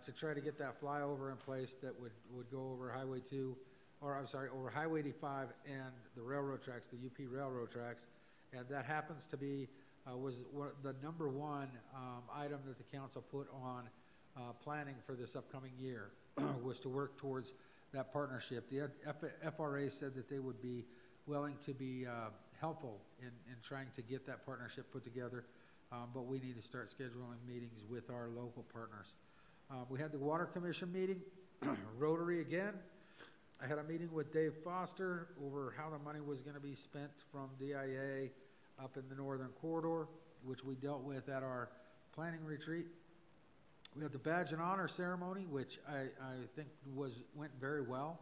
to try to get that flyover in place that would go over Highway 2, or I'm sorry, over Highway 85 and the railroad tracks, the UP railroad tracks. And that happens to be, was the number one item that the council put on planning for this upcoming year, was to work towards that partnership. The FRA said that they would be willing to be helpful in trying to get that partnership put together, but we need to start scheduling meetings with our local partners. We had the Water Commission meeting, Rotary again. I had a meeting with Dave Foster over how the money was going to be spent from DIA up in the Northern Corridor, which we dealt with at our planning retreat. We had the Badge and Honor ceremony, which I think went very well.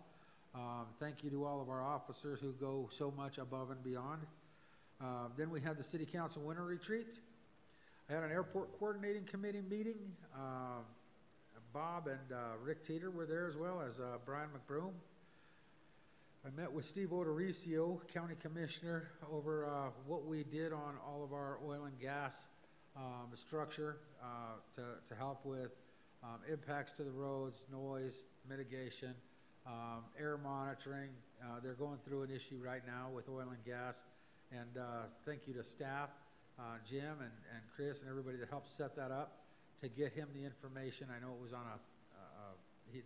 Thank you to all of our officers who go so much above and beyond. Then we had the City Council Winter Retreat. I had an Airport Coordinating Committee meeting. Bob and Rick Teeter were there, as well as Brian McBroom. I met with Steve Odorizio, County Commissioner, over what we did on all of our oil and gas structure to help with impacts to the roads, noise mitigation, air monitoring. They're going through an issue right now with oil and gas. And thank you to staff, Jim and Chris and everybody that helped set that up to get him the information. I know it was on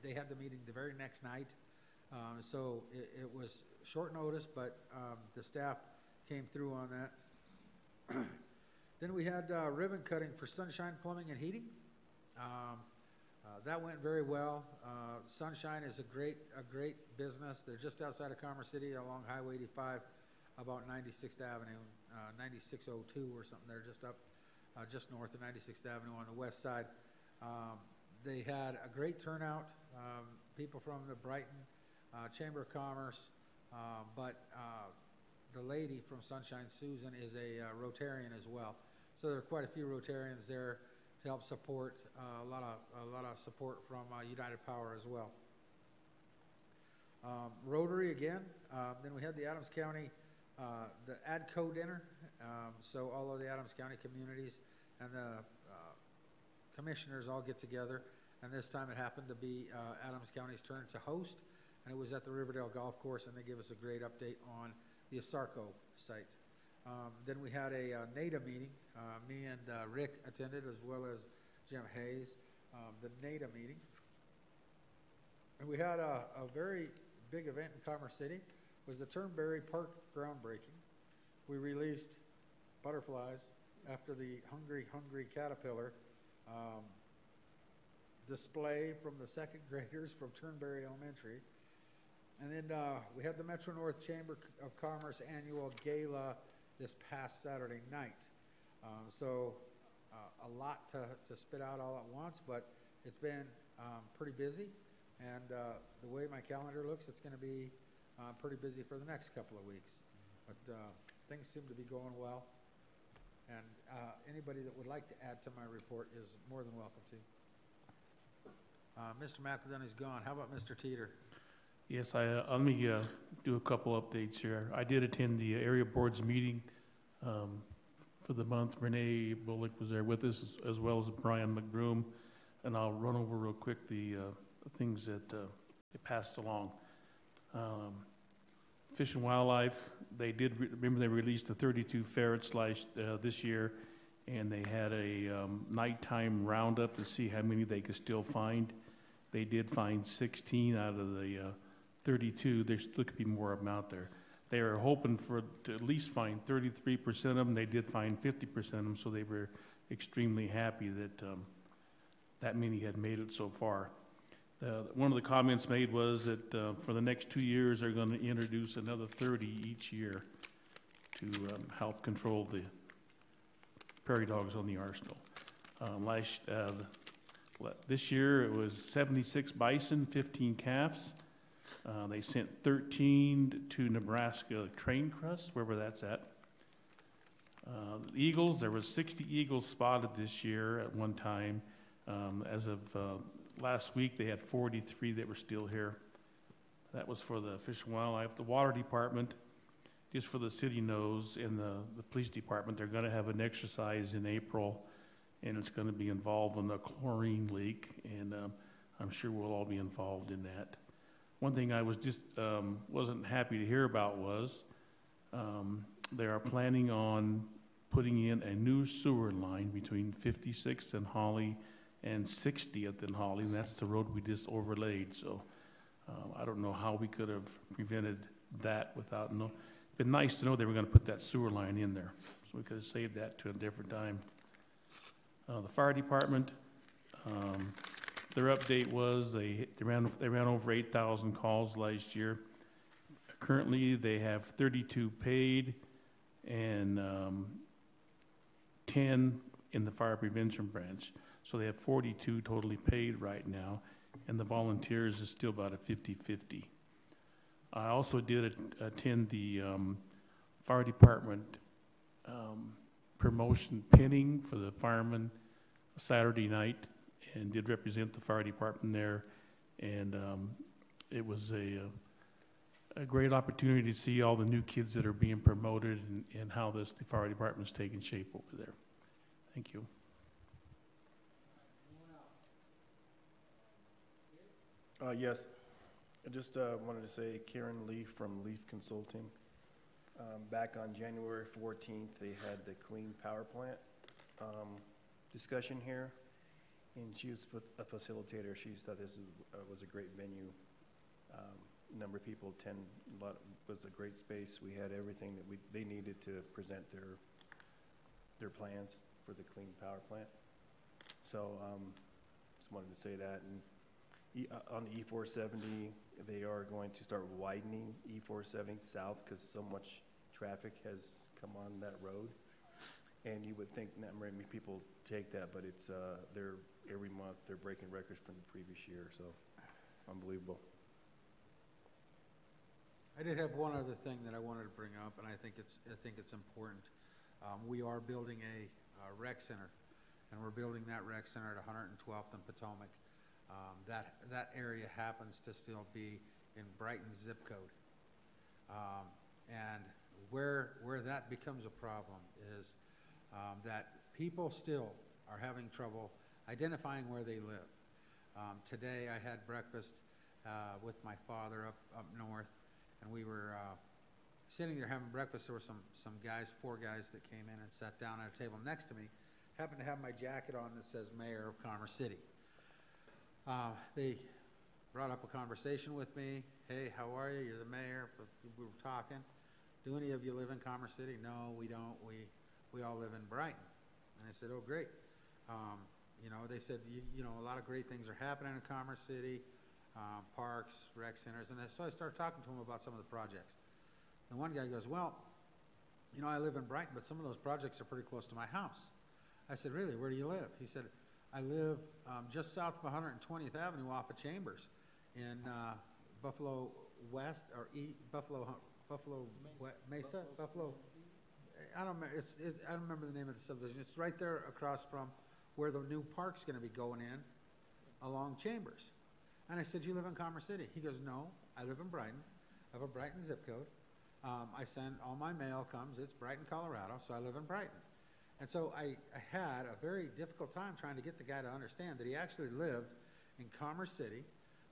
they had the meeting the very next night. So it was short notice, but the staff came through on that. Then we had ribbon cutting for Sunshine Plumbing and Heating. That went very well. Sunshine is a great business. They're just outside of Commerce City along Highway 85, about 96th Avenue, 9602 or something. They're just up, just north of 96th Avenue on the west side. They had a great turnout. People from the Brighton Chamber of Commerce, but the lady from Sunshine, Susan, is a Rotarian as well. So there are quite a few Rotarians there to help support, a lot of support from United Power as well. Rotary again. Then we had the Adams County, the ADCO dinner. So all of the Adams County communities and the commissioners all get together. And this time it happened to be Adams County's turn to host. And it was at the Riverdale Golf Course, and they gave us a great update on the Asarco site. Then we had a NADA meeting. Me and Rick attended, as well as Jim Hayes, the NADA meeting. And we had a very big event in Commerce City. It was the Turnberry Park groundbreaking. We released butterflies after the Hungry Caterpillar display from the second graders from Turnberry Elementary. And then we had the Metro North Chamber of Commerce annual gala this past Saturday night. So a lot to spit out all at once, but it's been pretty busy. And the way my calendar looks, it's going to be pretty busy for the next couple of weeks. But things seem to be going well. And anybody that would like to add to my report is more than welcome to. Mr. Mathedon is gone. How about Mr. Teeter? Yes, let me do a couple updates here. I did attend the area board's meeting for the month. Renee Bullock was there with us, as well as Brian McBroom, and I'll run over real quick the things that it passed along. Fish and Wildlife, they did, remember they released the 32 ferrets this year, and they had a nighttime roundup to see how many they could still find. They did find 16 out of the 32. There still could be more of them out there. They were hoping to at least find 33% of them. They did find 50% of them, so they were extremely happy that that many had made it so far. One of the comments made was that for the next 2 years, they're going to introduce another 30 each year to help control the prairie dogs on the arsenal. This year, it was 76 bison, 15 calves. They sent 13 to Nebraska Train Crust, wherever that's at. The eagles, there was 60 eagles spotted this year at one time. As of last week, they had 43 that were still here. That was for the Fish and Wildlife. The Water Department, just for the city knows, and the Police Department, they're going to have an exercise in April, and it's going to be involved in a chlorine leak, and I'm sure we'll all be involved in that. One thing I was just wasn't happy to hear about was they are planning on putting in a new sewer line between 56th and Holly and 60th and Holly, and that's the road we just overlaid. So I don't know how we could have prevented that without no. It'd been nice to know they were going to put that sewer line in there, so we could have saved that to a different time. The fire department, their update was they ran over 8,000 calls last year. Currently, they have 32 paid and 10 in the fire prevention branch. So they have 42 totally paid right now, and the volunteers is still about a 50-50. I also did attend the fire department promotion pinning for the firemen Saturday night, and did represent the fire department there, and it was a great opportunity to see all the new kids that are being promoted and how the fire department is taking shape over there. Thank you. Yes, I just wanted to say Karen Leaf from Leaf Consulting. Back on January 14th, they had the Clean Power Plant discussion here, and she was a facilitator. She thought this was a great venue. Number of people attend. Was a great space. We had everything that they needed to present their plans for the Clean Power Plant. So just wanted to say that. And on the E470, they are going to start widening E470 south because so much traffic has come on that road. And you would think not very many people take that, but it's they're every month they're breaking records from the previous year. So unbelievable. I did have one other thing that I wanted to bring up, and I think it's important. We are building a rec center, and we're building that rec center at 112th and Potomac. That area happens to still be in Brighton zip code, and where that becomes a problem is that people still are having trouble identifying where they live. Today I had breakfast with my father up north, and we were sitting there having breakfast. There were some guys, 4 guys that came in and sat down at a table next to me. Happened to have my jacket on that says Mayor of Commerce City. They brought up a conversation with me. Hey, how are you? You're the mayor. We were talking. Do any of you live in Commerce City? No, we don't. We all live in Brighton. And I said, oh, great. You know, they said, you know, a lot of great things are happening in Commerce City, parks, rec centers. And so I started talking to them about some of the projects. And one guy goes, well, you know, I live in Brighton, but some of those projects are pretty close to my house. I said, really? Where do you live? He said, I live just south of 120th Avenue off of Chambers in Buffalo West, or Buffalo Mesa? Buffalo, I don't remember, I don't remember the name of the subdivision. It's right there across from where the new park's going to be going in along Chambers. And I said, you live in Commerce City? He goes, no, I live in Brighton. I have a Brighton zip code. I send, all my mail comes, it's Brighton, Colorado, so I live in Brighton. And so I had a very difficult time trying to get the guy to understand that he actually lived in Commerce City,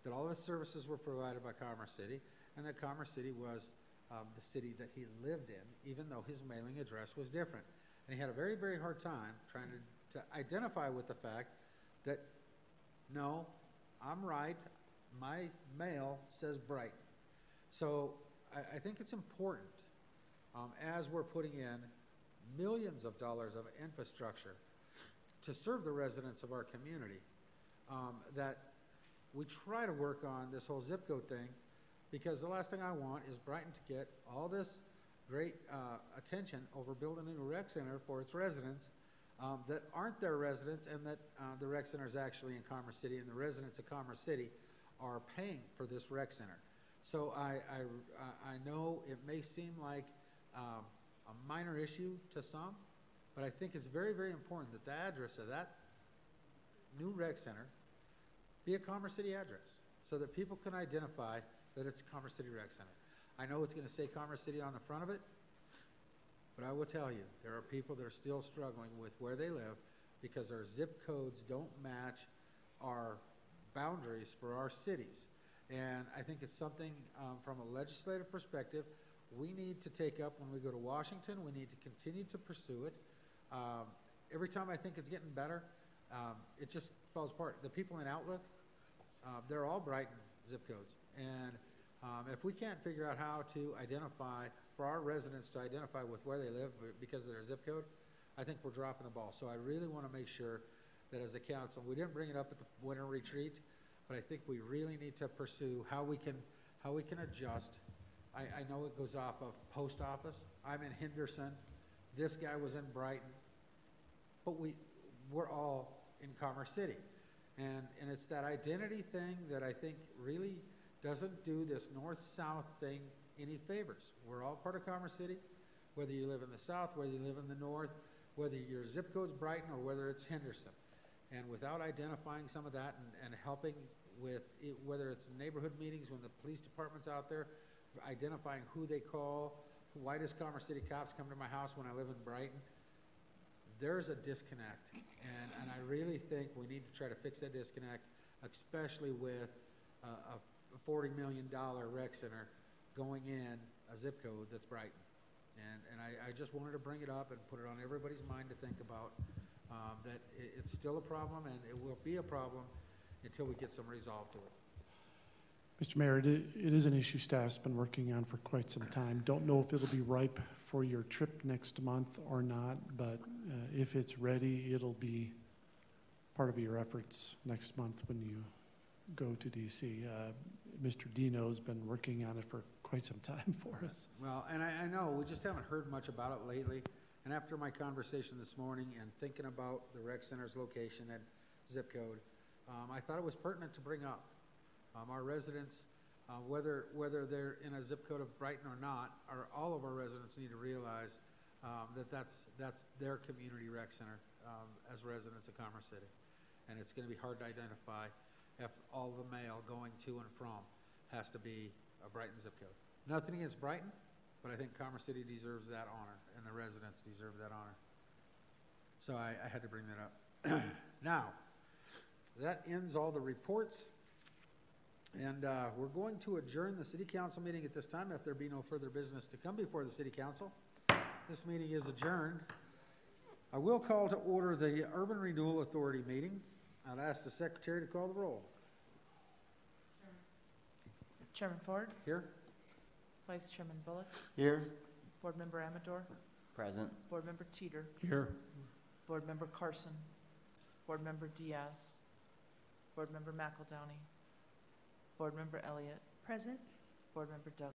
that all of his services were provided by Commerce City, and that Commerce City was the city that he lived in, even though his mailing address was different. And he had a very, very hard time trying to identify with the fact that, no, I'm right, my mail says Brighton. So I think it's important, as we're putting in millions of dollars of infrastructure to serve the residents of our community, that we try to work on this whole zip code thing, because the last thing I want is Brighton to get all this great attention over building a new rec center for its residents, that aren't their residents, and that the rec center is actually in Commerce City, and the residents of Commerce City are paying for this rec center. So I know it may seem like a minor issue to some, but I think it's very, very important that the address of that new rec center be a Commerce City address, so that people can identify that it's a Commerce City Rec Center. I know it's going to say Commerce City on the front of it, but I will tell you, there are people that are still struggling with where they live because our zip codes don't match our boundaries for our cities. And I think it's something from a legislative perspective we need to take up when we go to Washington. We need to continue to pursue it. Every time I think it's getting better, it just falls apart. The people in Outlook, they're all Brighton zip codes. And if we can't figure out how to identify, for our residents to identify with where they live because of their zip code, I think we're dropping the ball. So I really want to make sure that as a council, we didn't bring it up at the winter retreat, but I think we really need to pursue how we can adjust. I know it goes off of post office. I'm in Henderson. This guy was in Brighton. But we're all in Commerce City. And it's that identity thing that I think really doesn't do this north-south thing any favors. We're all part of Commerce City, whether you live in the south, whether you live in the north, whether your zip code's Brighton or whether it's Henderson. And without identifying some of that and helping with it, whether it's neighborhood meetings when the police department's out there, identifying who they call, why does Commerce City cops come to my house when I live in Brighton? There's a disconnect, and I really think we need to try to fix that disconnect, especially with a $40 million rec center going in a zip code that's Brighton. And I just wanted to bring it up and put it on everybody's mind to think about that it's still a problem, and it will be a problem until we get some resolve to it. Mr. Mayor, it is an issue staff's been working on for quite some time. Don't know if it'll be ripe for your trip next month or not, but if it's ready, it'll be part of your efforts next month when you go to DC. Mr. Dino's been working on it for quite some time for us. Well, and I know we just haven't heard much about it lately. And after my conversation this morning and thinking about the rec center's location and zip code, I thought it was pertinent to bring up. Our residents, whether they're in a zip code of Brighton or not, all of our residents need to realize that that's their community rec center as residents of Commerce City. And it's going to be hard to identify if all the mail going to and from has to be a Brighton zip code. Nothing against Brighton, but I think Commerce City deserves that honor, and the residents deserve that honor. So I had to bring that up. Now, that ends all the reports. And we're going to adjourn the city council meeting at this time if there be no further business to come before the city council. This meeting is adjourned. I will call to order the Urban Renewal Authority meeting. I'll ask the secretary to call the roll. Chairman Ford. Here. Vice Chairman Bullock. Here. Board Member Amador. Present. Board Member Teeter. Here. Board Member Carson. Board Member Diaz. Board Member McEldowney. Board Member Elliott. Present. Board Member Doug.